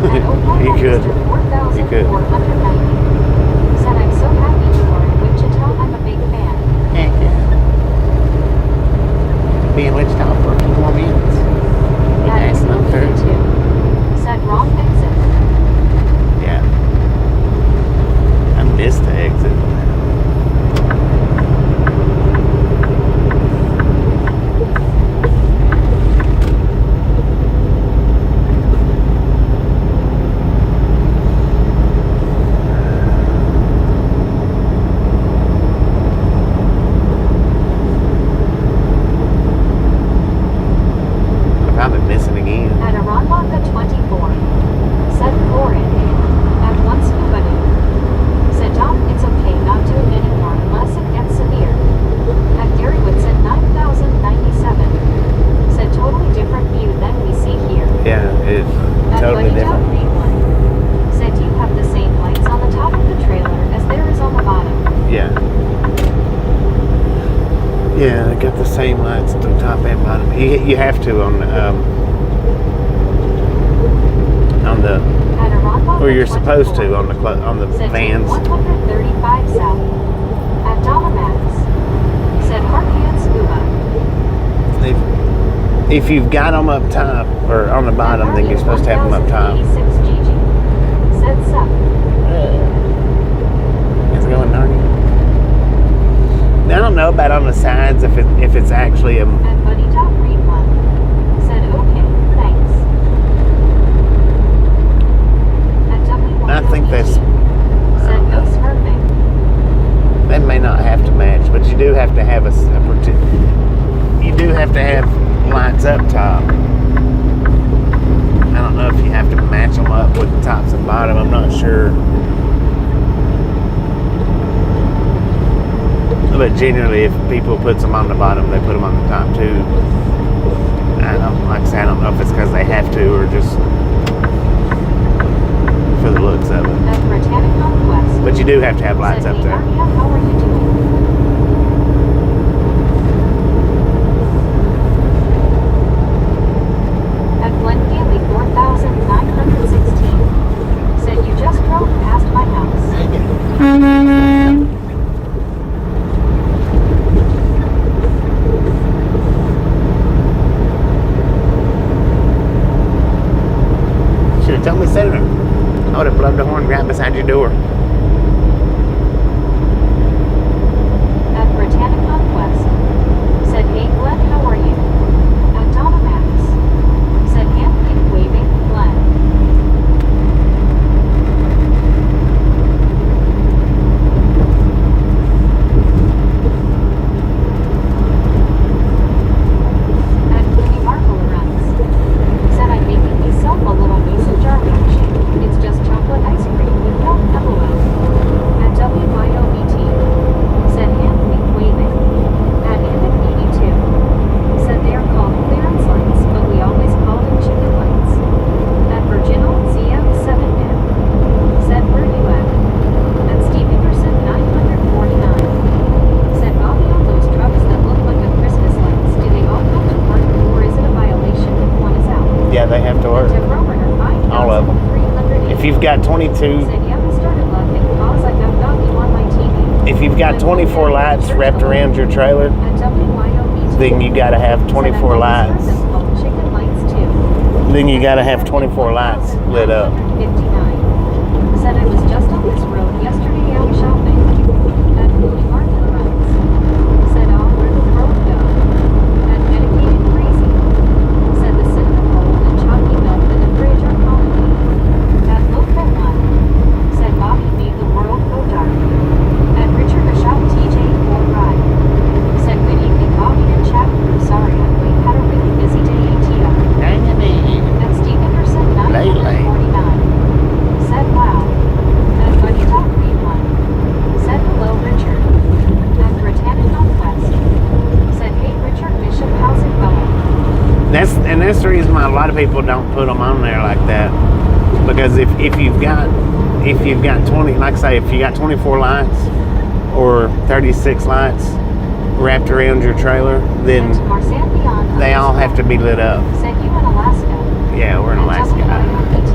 At Oklahoma You could. Mr. You could. 4,490. Said I'm so happy you are in Wichita, I'm a big fan. Heck yeah. Be in Wichita for a few more minutes. Be At nice enough Sylvia there. 2. Said wrong exit. Yeah. I missed the exit. I'm probably missing again. At Aranbaka 24. Said Corin. At one scuba day. Said Tom, it's okay not to anymore unless it gets severe. At Gary Woodson 9,097. Said totally different view than we see here. Yeah, it's At totally Buddy different. Read One. Said you have the same lights on the top of the trailer as there is on the bottom. Yeah. Yeah, they got the same lights at the top and bottom. You have to on the At Aranbaka or you're supposed to 24. on the Said vans. 135 south. At Dolamax. Said Harkhand Scuba. If you've got them up top or on the bottom, then you're supposed to have them up top. 1086 GG. Said sup. It's going Narnia. Now, I don't know about on the sides if it's actually a. And Buddy Top Read One. Said okay, thanks. At W1 I think that's. said no smurfing. That may not have to match, but you do have to have you do have to have lights up top. I don't know if you have to match them up with the tops and bottom. I'm not sure. But generally, if people put them on the bottom, they put them on the top too. I don't, like I say, I don't know if it's because they have to or just for the looks of it. At Britannic Conquest. But you do have to have lights said up there. Narnia, how are you doing? At Glen Daly 4,916. Said you just drove past my house. Should have told me sooner. I would have blown the horn right beside your door. At Britannic Conquest. Said hey Glenn, how are you? At Dolamax. Said hand in waving Glenn. At Cookie Marble runs. Said I'm making myself a little mason jar milkshake. It's just chocolate ice cream with milk LOL. At WYOBT. Said hand wink waving. At Andic82. Said they are called clearance lights, but we always call them chicken lights. At Virginal ZF7M. Said where you at? At Steve Ingerson 949. Said Bobby on those trucks that look like a Christmas lights, do they all come to work or is it a violation if one is out? Yeah, they have to work. At Romer 5,380. All of them. If you've got 22, Said yeah, I started laughing because I got Bobby on my TV. if you've got 24 lights wrapped around your trailer, then you gotta have 24 lights. Then you gotta have 24 lights lit up. Said I was just on this road yesterday out shopping at Movie Market Runs. Said, oh, where the road go? At Dedicated Crazy. Said the cinnamon roll and chalky milk in the fridge are calling me. At Local One. Said Bobby made the world go dark. At Richard Bishop TJ Ford Ride. Said good evening Bobby and chat crew. Sorry we had a really busy day ATO. At Steve Anderson 949. Said wow. At Buddy Talk Read1. Said hello Richard. At Britannic Northwest. Said hey Richard Bishop, how's it going? That's the reason why a lot of people don't put them on there like that. Because if you've got 20, like I say, if you got 24 lights or 36 lights wrapped around your trailer, then And Marsan Beyond they all have to be lit up. Said you in Alaska. Yeah, we're in At Alaska. WYOPT.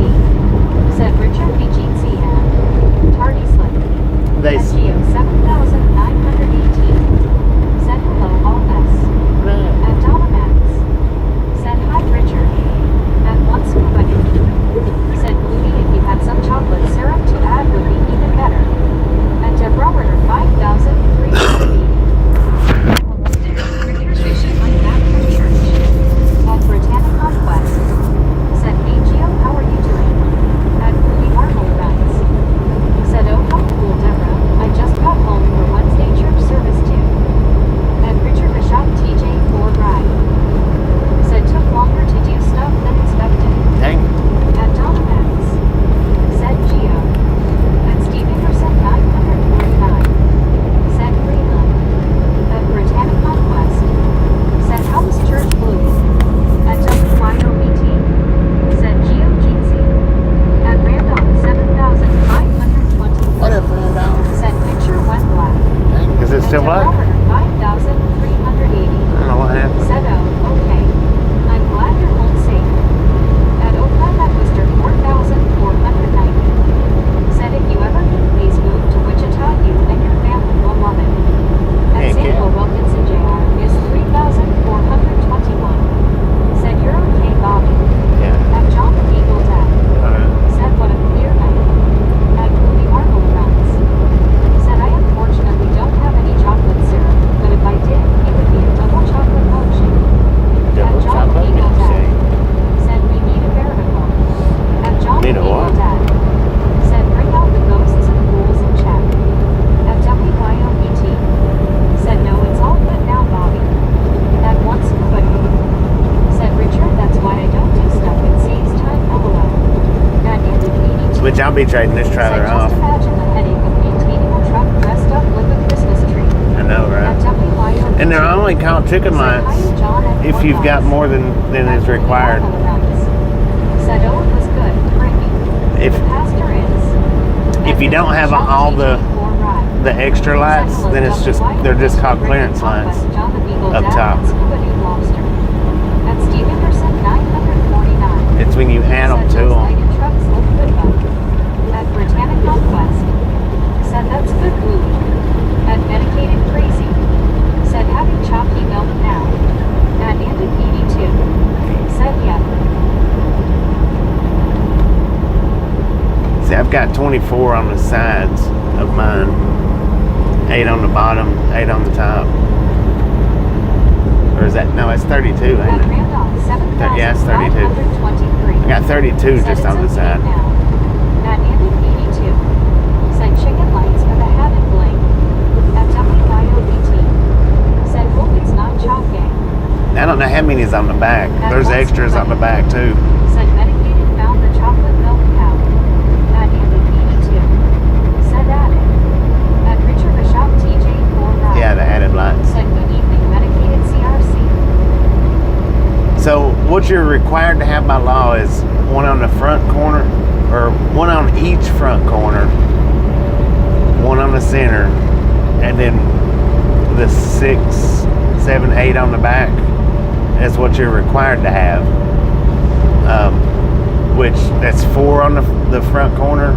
Said Richard BGC and Tardy Slip. They At Geo 7918. Said hello all this. At Donomax. Said hi Richard. At Once Nobody. Said Bluey if you had some chocolate syrup to add would be even better. At Deborah 5380. Richard Bishop went back from church. At Britannic Northwest. Said hey Geo, how are you doing? At Bluey Marble Runs. Said oh how cool Deborah. I just got home for Wednesday church service too. At Richard Bishop TJ Ford Ride. Said took longer to do stuff than expected. Dang. At Donomax. Said Geo. At Steve Anderson 949. Said Greenland. At Britannic Northwest. Said how was church Bluey? At WYOBT. Said Geo Jeezy. At Randolph 7520. What up, Randolph? Said picture went black. Is it still black? 5380. I don't know what happened. Said oh, okay. I'm glad you're home safe. At Oakland at Worcester 4490. Said if you ever do, please move to Wichita, you and your family will love it. At Heck yeah. Samuel Wilkinson Jr. is 3421. Said you're okay, Bobby. Yeah. At John the Eagle Dad. Said what a clear night. At Movie Marble Runs. Said I unfortunately don't have any chocolate syrup, but if I did, it would be a double chocolate milkshake. Double At John the chocolate Eagle Dad. milkshake. Said we need a veritable. At John the Need a Eagle what? Dad. Said bring out the ghosts and ghouls and chat. At WYOBT. Said no, it's all good now, Bobby. At Once Nobody. Said Richard, that's why I don't do stuff, it saves time, LOL. At Andy 82. Which I'll be trading this trailer Said off. just imagine the headache of maintaining a truck dressed up with a Christmas tree. I know, At right? WYOBT. And they're only called chicken lights if you've got more than is required. Said oh it was good, Brittany. If The pastor is. if you don't have all the extra lights, then it's just they're just called clearance lights up top. At Steve Anderson 949. It's when you add them to them. At Britannic Northwest. Said that's good Bluey. At Medicated Crazy. Said having chalky milk now. At Andy 82. Said yeah. See, I've got 24 on the sides of mine. 8 on the bottom, 8 on the top. Or is that, no, it's 32, ain't it? At Randolph Yeah, it's 32. 7,523. I got 32 Said just it's on the okay side. now. At Andy 82. Said chicken lights for the habit bling. At WYOBT. Said hope it's not chalk gang. I don't know how many is on the back. There's extras on the back too. Said medicated found the chocolate milk cow. At Andy 82. Said added. At Richard Bishop TJ 4 Yeah, the added lights. Said good evening medicated CRC. So what you're required to have by law is one on the front corner, or one on each front corner, one on the center, and then the 6, 7, 8 on the back is what you're required to have. Which that's 4 on the front corner,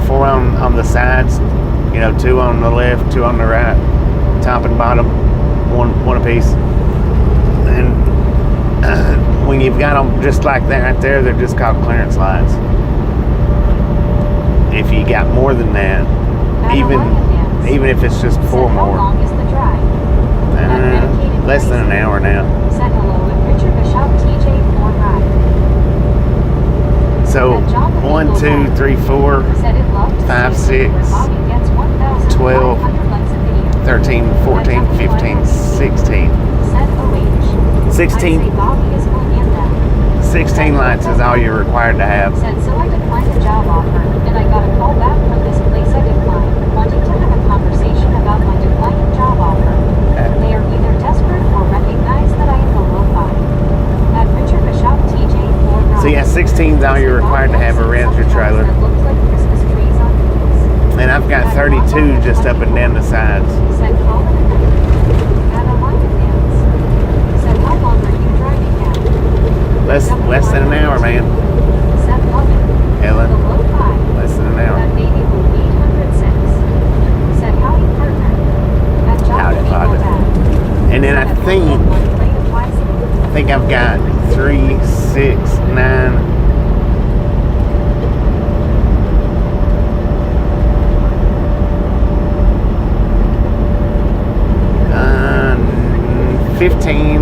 4 on the sides, You know, 2 on the left, 2 on the right, top and bottom, one apiece. And when you've got them just like that right there, they're just called clearance lights. If you got more than that, even if it's just 4 How more, long is the drive? less than an hour now. Said hello at Richard Bishop TJ 4 Ride. So 1, 2, 3, 4, Said it loved 5, 6, Bobby gets 12, 1,500 likes a video. 13, 14, 15, 16. Said OH. 16. I'd say Bobby is going in that. 16 lights is all you're required to have. Said so I declined a job offer, and I got a call back from this place I declined, wanting to have a conversation about my declining job offer. They are either desperate or recognize that I am below 5. At Richard Bishop TJ 4 Ride. So yeah, 16 is all you're required to have a Ranger trailer. That looks like Christmas trees on wheels. And I've got 32 just up and down the sides. Said call it a night. At a line dance. Said how long are you driving now? Less than an hour, man. Said love it. Ellen, Below 5. less than an That hour. baby will 806. Said howdy partner. That job Howdy, will be partner. no bad. And then I Said think one plate of wisely. I've got 3, 6, 9. Uh, 15,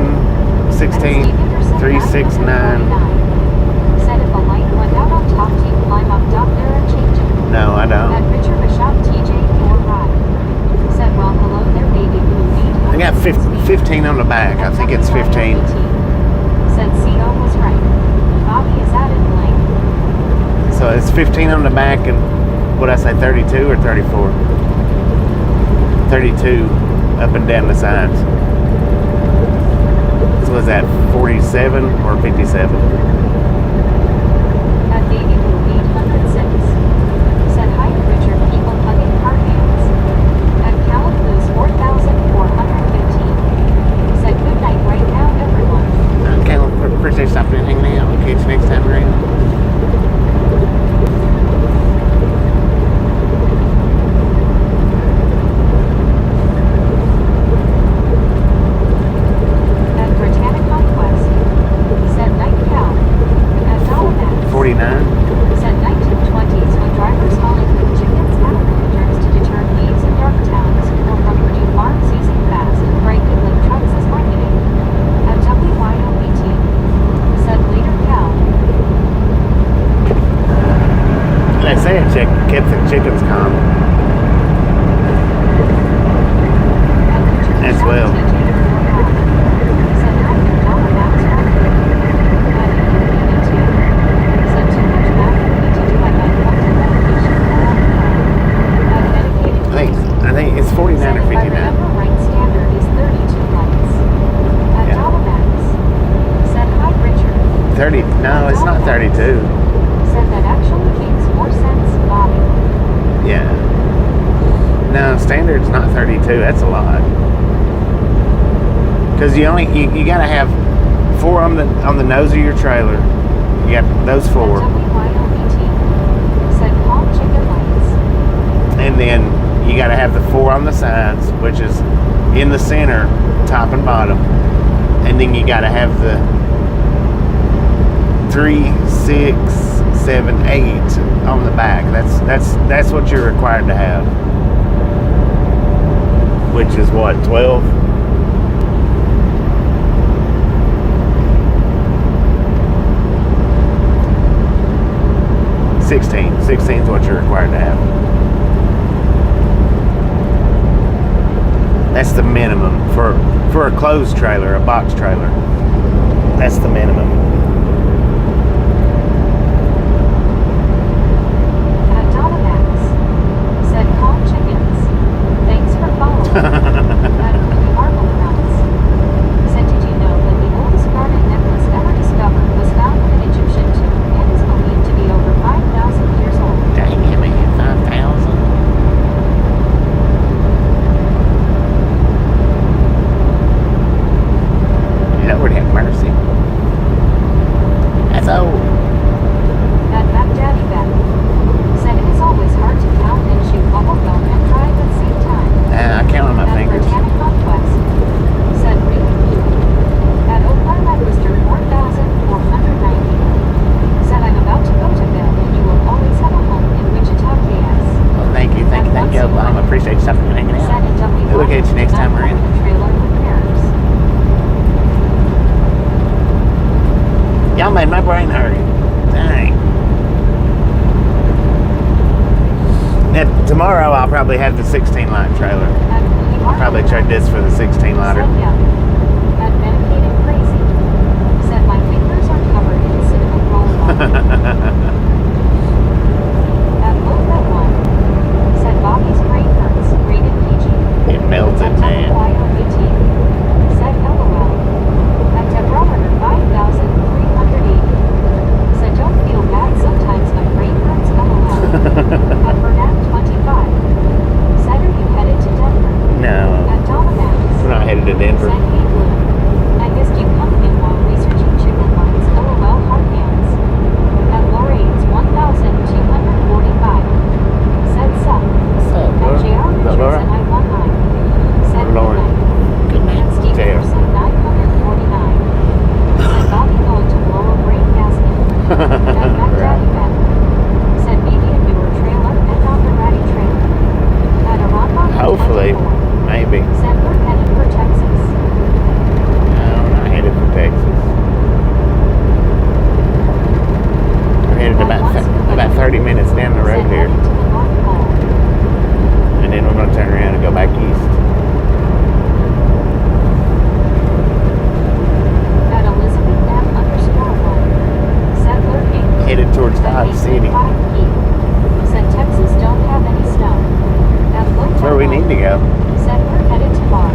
16, 3, 6, 9. Said if a light went out on top, do you climb up down there and change it? No, I At don't. Richard Bishop TJ 4 Ride. Said well hello there baby blue. I got 15 on the back. I think it's 15. Said CO was right. Bobby is at it blank. So it's 15 on the back and what I say, 32 or 34? 32 up and down the sides. So was that 47 or 57? At baby blue 806. Said hi to Richard people hugging car hands. At Calaboo's 4,415. Said good night right now everyone. Okay, well, appreciate you stopping and hanging out. We'll catch you next time around. At Britannic Conquest. Said night Cal. At Dolomax. 49. Said 1920s when drivers hauling food chickens out of managers to deter thieves in dark towns or from Purdue farms using fast, bright good trucks as marketing. At WYOBT. Said later Cal. They say it kept the chickens calm. At Richard As Bishop well. TJ 4 Ride. Said hi to Dolomax marketing. At UBT. Said too much math for me to do. I got one medication for all the time. At dedicated I think it's 49 Said or if I 59. remember right, standard is 32 lights. At Yeah. Dolomax. Said hi Richard. 30. No, it's not 32. Said that actually makes more sense, Bobby. Yeah. No, standard's not 32. That's a lot. Because you gotta have 4 on the nose of your trailer. You got those At 4, WYOBT. Said calm chicken lights. and then you gotta have the 4 on the sides, which is in the center, top and bottom, and then you gotta have the 3, 6, 7, 8 on the back. That's what you're required to have. Which is what, 12? $16 is what you're required to have. That's the minimum for a closed trailer, a box trailer. That's the minimum. At Dolomax. Said calm chickens. Thanks for following. At Marble Crowns. Said did you know that the oldest garnet necklace ever discovered was found in an Egyptian tomb and is believed to be over 5,000 years old? Dang it, man, 5,000. Lord have mercy. That's old. At Baghdadi Beck. Said it is always hard to count and chew bubble gum and try Y'all made my brain hurt. Dang. Now, tomorrow I'll probably have the 16 light trailer. I'll probably trade this for the 16 lighter. At medicated crazy. Said my fingers are covered in cinnamon roll on. At low red one. Said Bobby's brain hurts. Rated PG. It melted, man. Said LOL. At Tebrometer 5,380. Said don't feel bad sometimes my brain hurts. LOL. At Bernat 25. Said are you headed to Denver? No. At Domino's. We're not headed to Denver. Said hey Blue. I missed you coming in while researching chicken lines. LOL hard hands. At Lorraine's 1,245. Said sup. Sup, At JR Richards and I-19. Said Lauren. midnight. Good night, At Steve JR. Said 949. Said Bobby going to blow a brain gasket. At Mac Daddy Ben. Said maybe a newer trailer and not the ratty trailer. At Aronbach Hopefully. 24. Maybe. Said we're headed for Texas. No, we're not headed for Texas. We're headed about 30 minutes down the road Said here. headed to the North Pole. And then we're going to turn around and go back east. At Elizabeth M _1. Said lurking. Headed towards Said Dodge City. 5 feet. Said Texas don't have any snow. At low That's where we need to go. Said we're headed to Mars.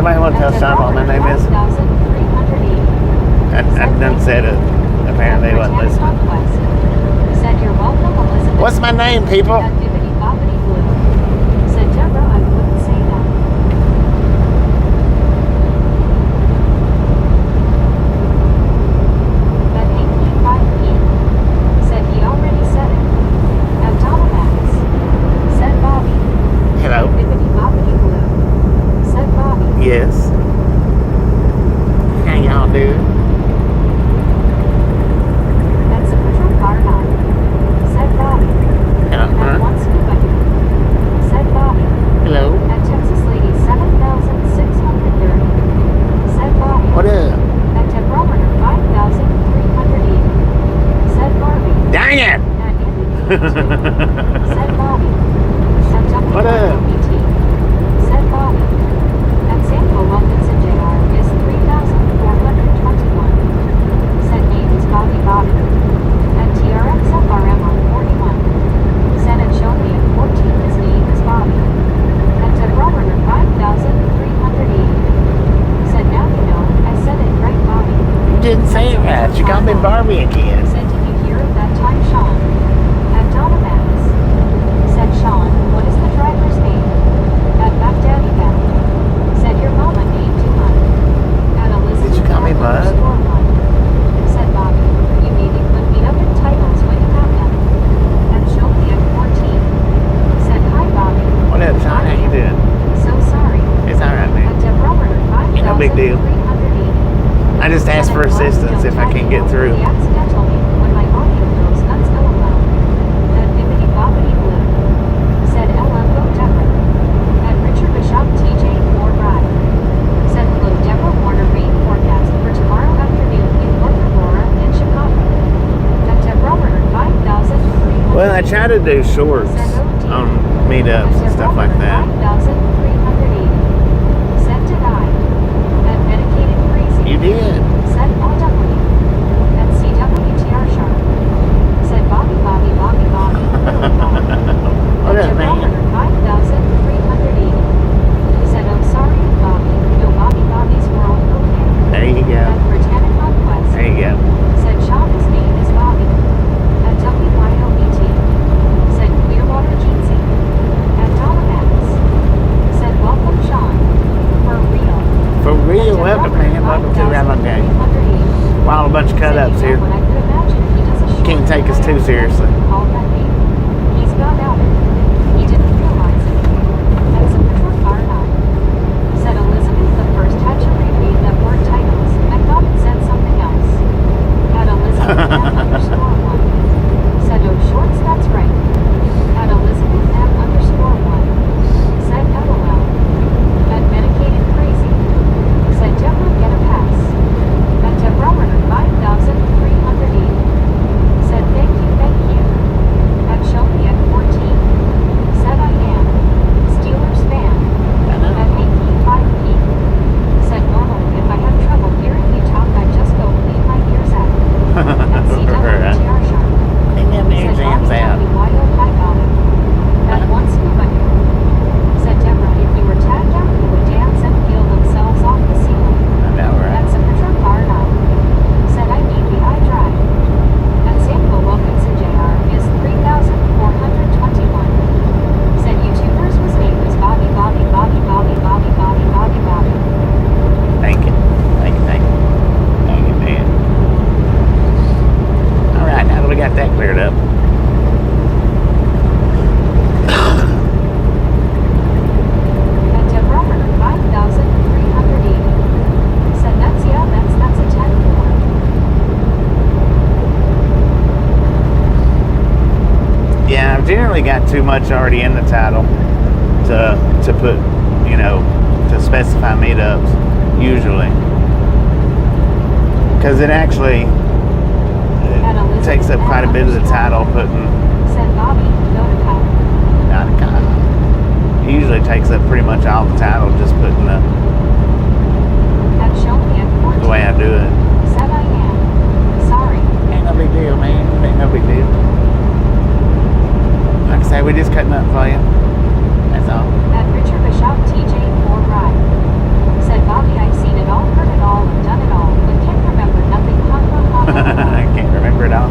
somebody want to tell Sean what my name is? 5,380. I done said it. Apparently they wasn't listening. Said you're welcome, Elizabeth. What's my name, people? At Bibbidi Bobbidi Blue. Said Deborah, I wouldn't say that. At Hanky 5P. Said he already said it. At Donomax. Said Bobby. Hello. Bibbidi Bobbidi Blue. Said Bobby. Yes. How y'all doing? At Supertruck Car 9. Said Bobby. At Uh-huh. One Scuba. Said Bobby. Hello. At Texas Lady 7,630. Said Bobby. What up? At Tebrometer 5,380. Said Barbie. Dang it! At Andy P2. Said Bobby. At What up? WYOBT. Said Bobby. At Samuel Wilkinson Jr. is 3,421. Said name is Bobby Bobby. At TRX FRM on 41. Said at show me at 14 his name is Bobby. At Tebrometer 5,380. Said now you know, I said it right, Bobby. You didn't say it right. You called me Barbie again. Said, did you hear of that time, Sean? At Donomax. Said, Sean, what is the driver's name? At Back Daddy Back. Said, your mama named you Mud. At Elizabeth. Did you call me Mud? _1. Said Bobby, you need to put me up in titles when you have them. At show me at 14. Said, hi, Bobby. What up, Sean? How you doing? So sorry. It's alright, At man. Tebrometer 5,380. Ain't no big deal. I just asked for assistance if I can't get through. The accidental me when my audio goes nuts LOL. At Bibbidi Bobbidi Blue. Said LM go Deborah. At Richard Bishop TJ 4 Ride. Said hello Deborah Warner rain forecast for tomorrow afternoon in North Aurora and Chicago. At Tebrometer 5,300. Well, I try to do shorts on meetups and stuff like that. 5,380. Said did I. At Medicated Crazy. You did. Said OW. At CWTR Sharp. Said Bobby Bobby Bobby Bobby. What up, man? 5,380. Said I'm sorry, Bobby. No Bobby Bobby's world okay. There you go. At Britannic Conquest. There you go. Said Sean's name is Bobby. At WYOBT. Said Clearwater Jeansy. At Donomax. Said welcome Sean. For real. For real, welcome, man. Welcome to Island Game. Wild a bunch of cut-ups here. Can't take us too seriously. He's got out it. He didn't realize it. At Supertruck Car 9. Said Elizabeth the first had to reread that word titles. I thought it said something else. At Elizabeth M_1. Said oh shorts, that's right. At Elizabeth M_1. Said LOL. At Medicated Crazy. Said Deborah get a pass. At Tebrometer 5,380. Said thank you, thank you. At show me at 14. Said I am. Steelers fan. I know. At Hanky 5P. Said normally if I have trouble hearing you talk I just go clean my ears out. At CWTR Sharp. Clean them Said exams Bobby out. Bobby Wyo Hi Bobby. At One Scuba. Said Deborah if you were tagged out you would dance and peel themselves off the ceiling. I know, At right? Supertruck Car 9. Said I need the I drive. At Samuel Wilkinson Jr. is 3,421. Said YouTubers was name was Bobby Bobby Bobby Bobby Bobby Bobby Bobby Bobby. Thank you. Thank you, thank you. Thank you, man. Alright, now that we got that cleared up. At Tebrometer 5,380. Said that's a 10 for. Yeah, I've generally got too much already in the title to put, you know, to specify meetups, usually. Because it actually takes up quite a bit of the title putting Said Bobby, go to cop. not a con. It usually takes up pretty much all the title just putting At show me at 14. the way I do it. Said I am. Sorry. Ain't no big deal, man. Ain't no big deal. Like I say, we're just cutting up for you. That's all. At Richard Bishop TJ 4 Ride. Said I can't remember it all.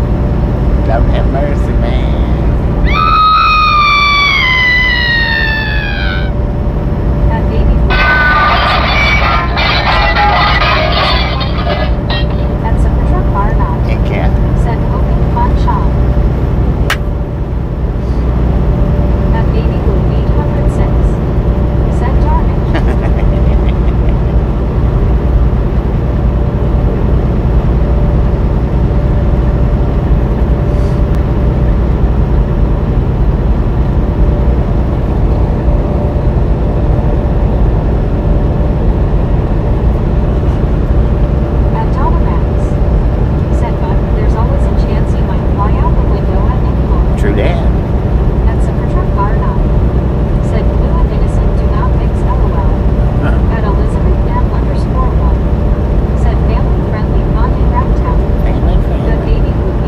Lord have mercy, man. That baby blue. That's a truck car not. It can't. Said hoping fun shop. That baby blue 806. Said darling. At Dollarmax. Said but there's always a chance he might fly out the window at any moment. True that. That's a truck car not. Said blue and innocent do not mix LOL. At Elizabeth M_1. Said family friendly fun in Raptown. Family The friendly. baby blue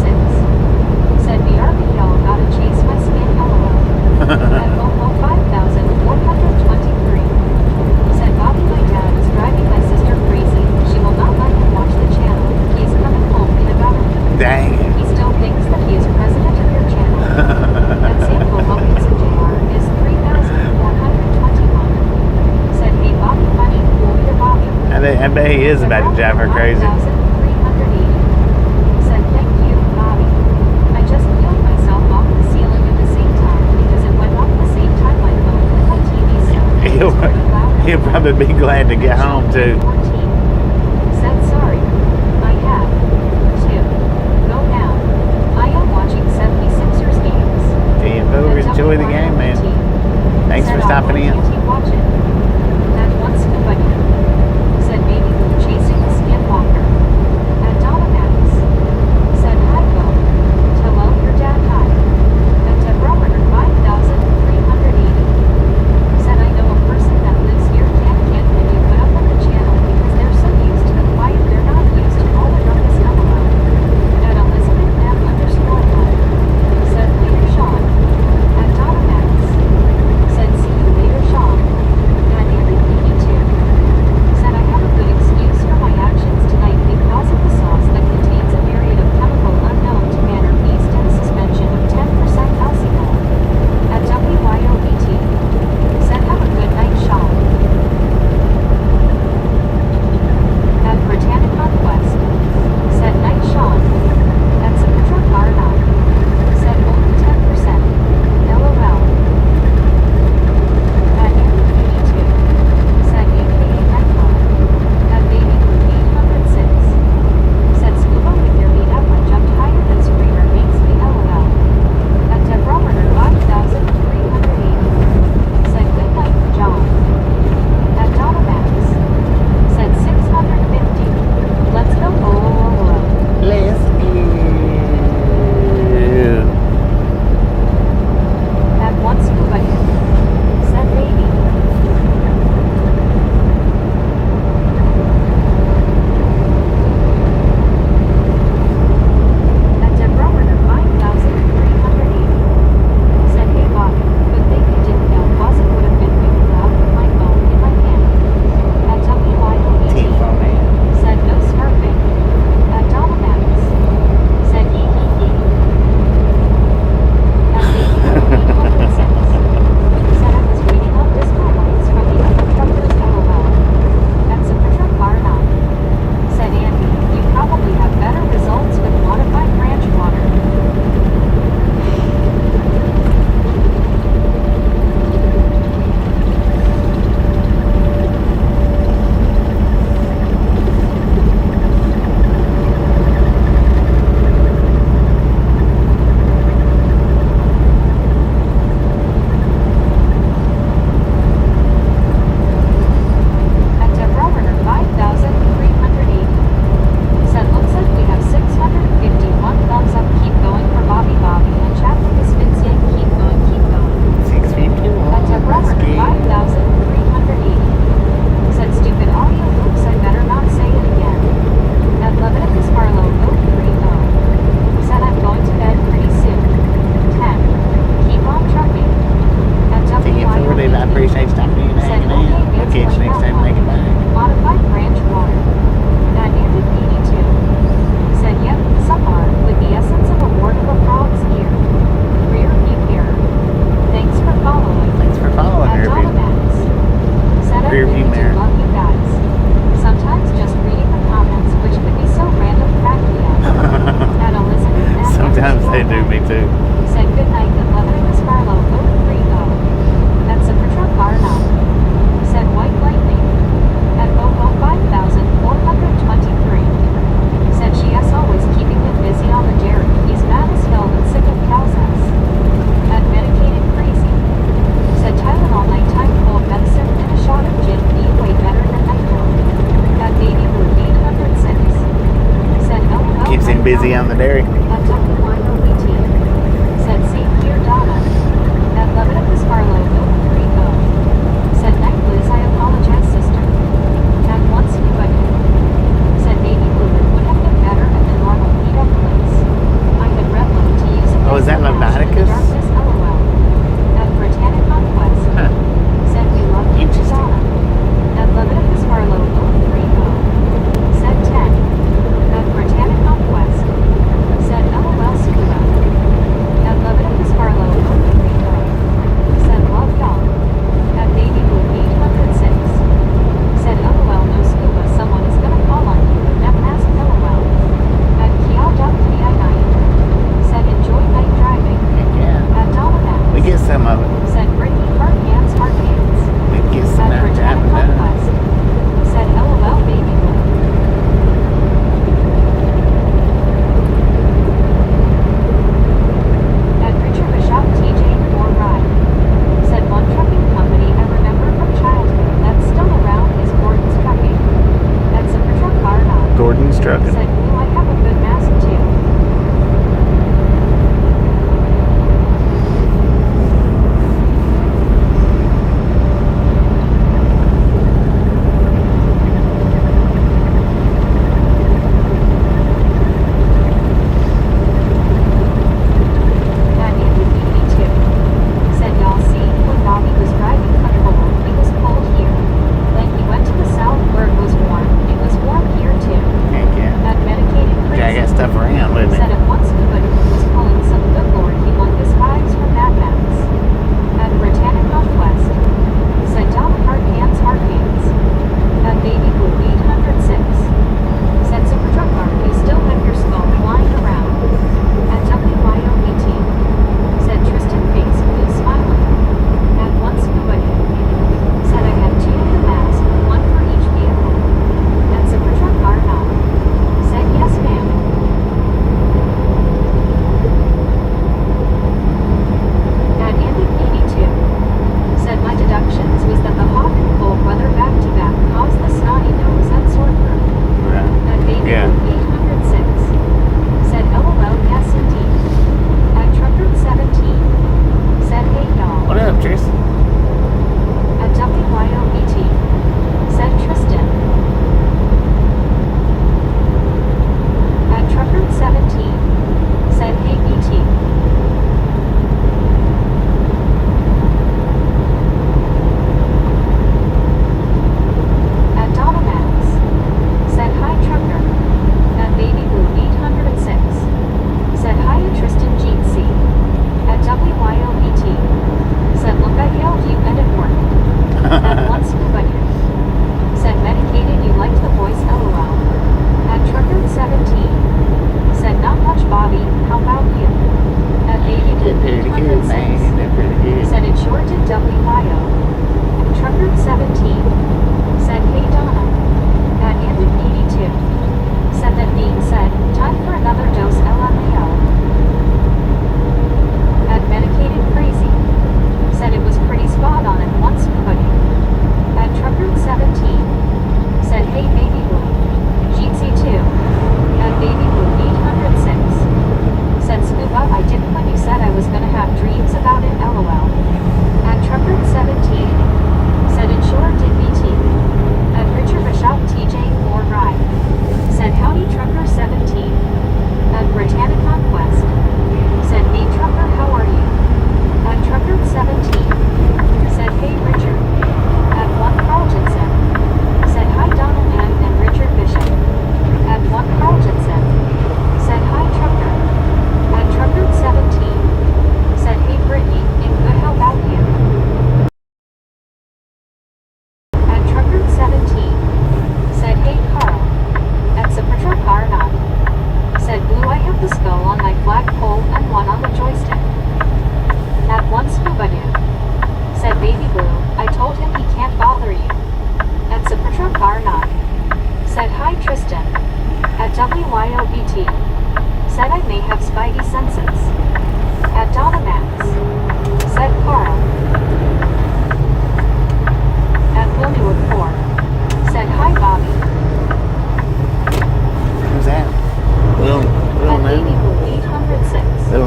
806. Said BRB y'all gotta chase my skin LOL. At Momo 5423. Said Bobby my dad is driving my sister crazy. She will not let him watch the channel. He's coming home in about a minute. Dang it. He still thinks that he is president of your channel. That sample Wilkinson JR is 3,421. Said hey Bobby funny, cool your Bobby. I bet he is about to drive her crazy. 1,380. Said thank you, Bobby. I just peeled myself off the ceiling at the same time because it went off the same time my phone with my TV stuff. He'll- It's pretty loud. He'll probably be glad to get home too. 14. Said sorry. I have to go now. I am watching 76ers games. Yeah, folks, enjoy the game, man. Thanks for stopping in. Watch it. That once nobody said maybe we were chasing a skinwalker. At Dollarmax. Said hi, Bo. Hello, your dad hi. At Deborah 5,380. Said I know a person that lives here can't when you put up on the channel because they're so used to the quiet they're not used to all the ruckus LOL. At Elizabeth M_1. Said later Sean. At Dollarmax. do, me too. Said good night at 11 at the Sparlow, 03 go. That's a patrol car now. Said white lightning. At Bobo 5423. Said she is always keeping him busy on the dairy. He's mad as hell and sick of cow's ass. At medicated crazy. Said Tylenol nighttime cold medicine and a shot of gin be way better than Ecto. At baby blue 806. Said LOL. Keeps him busy on the dairy. At Tucker Wine OBT. Said same here Donna. At Love It at the Sparlow 03 go. Said night Liz I apologize sister. At once you but said baby blue it would have been better at the normal meetup place. I had read love to use it. Oh, is that as a match in the Leviticus? darkness, LOL. At Britannic Conquest. Huh. Said we love you Interesting. Donna. At Love It at the Sparlow 03 go. Said 10. At Britannic Conquest. Said LOL Scuba. At Love It at the Sparlow 03 go. Said love y'all. At Baby Blue 806. Said LOL no scuba someone is gonna call on you. Never ask LOL. At Kiao.vi9. Said enjoy night driving.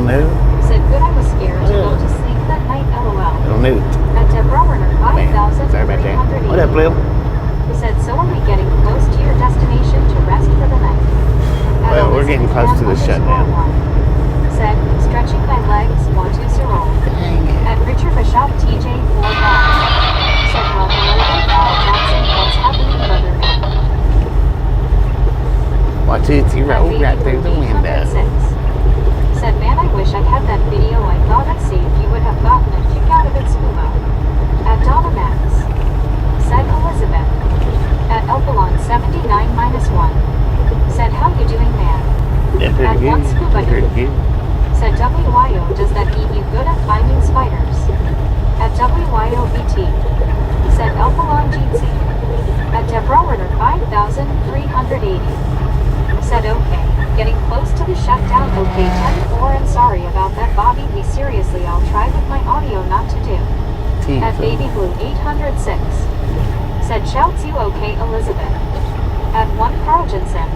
no. Said good, I was scared to go to sleep that night, lol. Little newt. At Deborah Runner Man, sorry about that. 5,380. What up, Lil? Said, so are we getting close to your destination to rest for the night? At Well, we're Elizabeth getting close to the shutdown. M_1. Said, stretching my legs, want to roll. Dang it. At Richard Bishop TJ 4 said, well, hello, Jackson, what's happening, brother? Watch it, you roll right through the window. 806. Said, man, I wish I had that video. I thought I'd see if you would have gotten a kick out of it, Scuba. At Donna Max. Said Elizabeth. At Elpalon 79-1. Said, how you doing, man? Yeah, At pretty one scuba good. Pretty good. Said WYO, does that mean you good at finding spiders? At WYOBT. Said Elpalon Jeetsy. At Deborah Runner 5,380. Said okay. Getting close to the shutdown. Okay, 10-4 and sorry about that, Bobby. We seriously, I'll try with my audio not to do. At Baby Blue 806. Said shouts you okay, Elizabeth. At 1 Carl Jensen.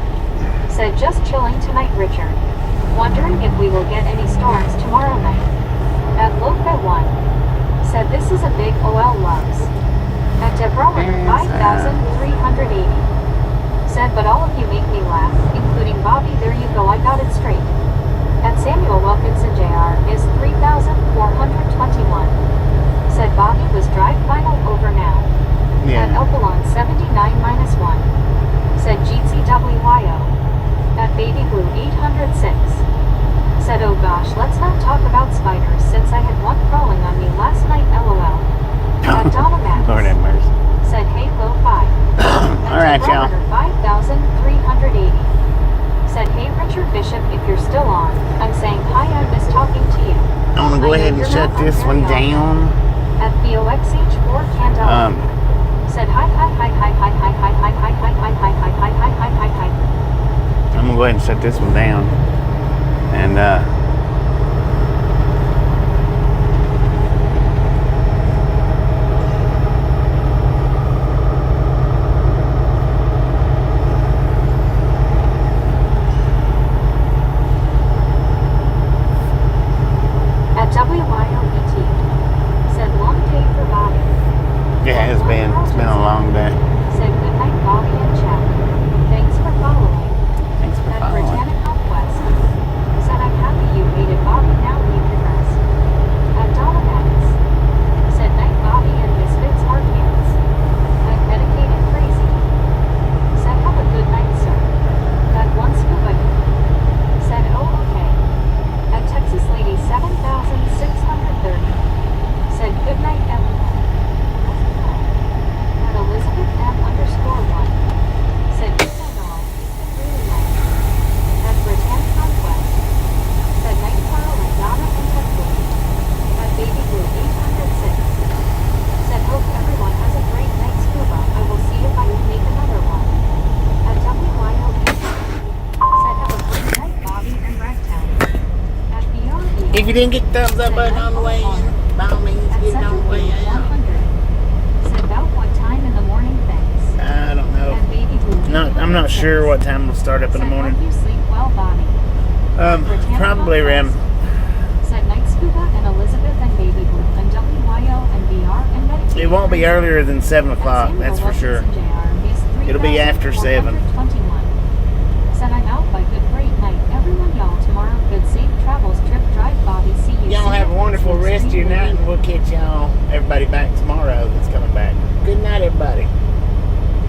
Said just chilling tonight, Richard. Wondering if we will get any storms tomorrow night. At Loca 1. Said this is a big OL loves. At Deborah Runner 5,380. Said but all of you make me laugh, including Bobby. There you go, I got it straight. At Samuel Wilkinson Jr. is 3,421. Said Bobby was drive final over now. Yeah. At Elpalon 79-1. Said GTWYO. At Baby Blue 806. Said oh gosh, let's not talk about spiders since I had one crawling on me last night, lol. At Donna Max. Lord have mercy. Said hey low 5. Alright, y'all. 5,380. Said hey Richard Bishop, if you're still on, I'm saying hi, I miss talking to you. I'm gonna go ahead and shut this one down. At BOXH4 Candela. Said hi. I'm gonna go ahead and shut this one down. And at WYOET. Said long day for Bobby. it has been. It's been a long day. Said good night, Bobby and Chad. Thanks for following. Thanks for At following. Britannic Conquest. Said I'm happy you made it, Bobby. Now you can rest. At Donna Max. Said night, Bobby and Misfits are kids. At Medicated Crazy. Said have a good night, sir. At one scuba. Said oh okay. At Texas Lady 7,630. Said good night, everyone. At Elizabeth M_1. Said good night all. Really nice. At Britannic Conquest. Said night, Carl and Donna and Hector. At Baby Blue 806. Said hope everyone has a great night, scuba. I will see if I can make another one. At WYOE. Said have a great night, Bobby and Ragtown. At BRE. If you didn't get the thumbs up button on the way in, by all means At get it on the way Central out. 100. Said about what time in the morning, thanks. I don't know. At Baby Blue I'm not sure what time we'll start up in the Said, morning. hope you sleep well, Bobby. Probably around. Said night, scuba and Elizabeth and Baby Blue and WYO and BR and Medicaid. It won't be earlier than 7 o'clock. That's for sure. It'll be after 7. Said I'm out by good great night. Everyone, y'all tomorrow. Good safe travels. Trip drive, Bobby. See you. Y'all have a wonderful rest of your night, and we'll catch y'all, everybody back tomorrow that's coming back. Good night, everybody.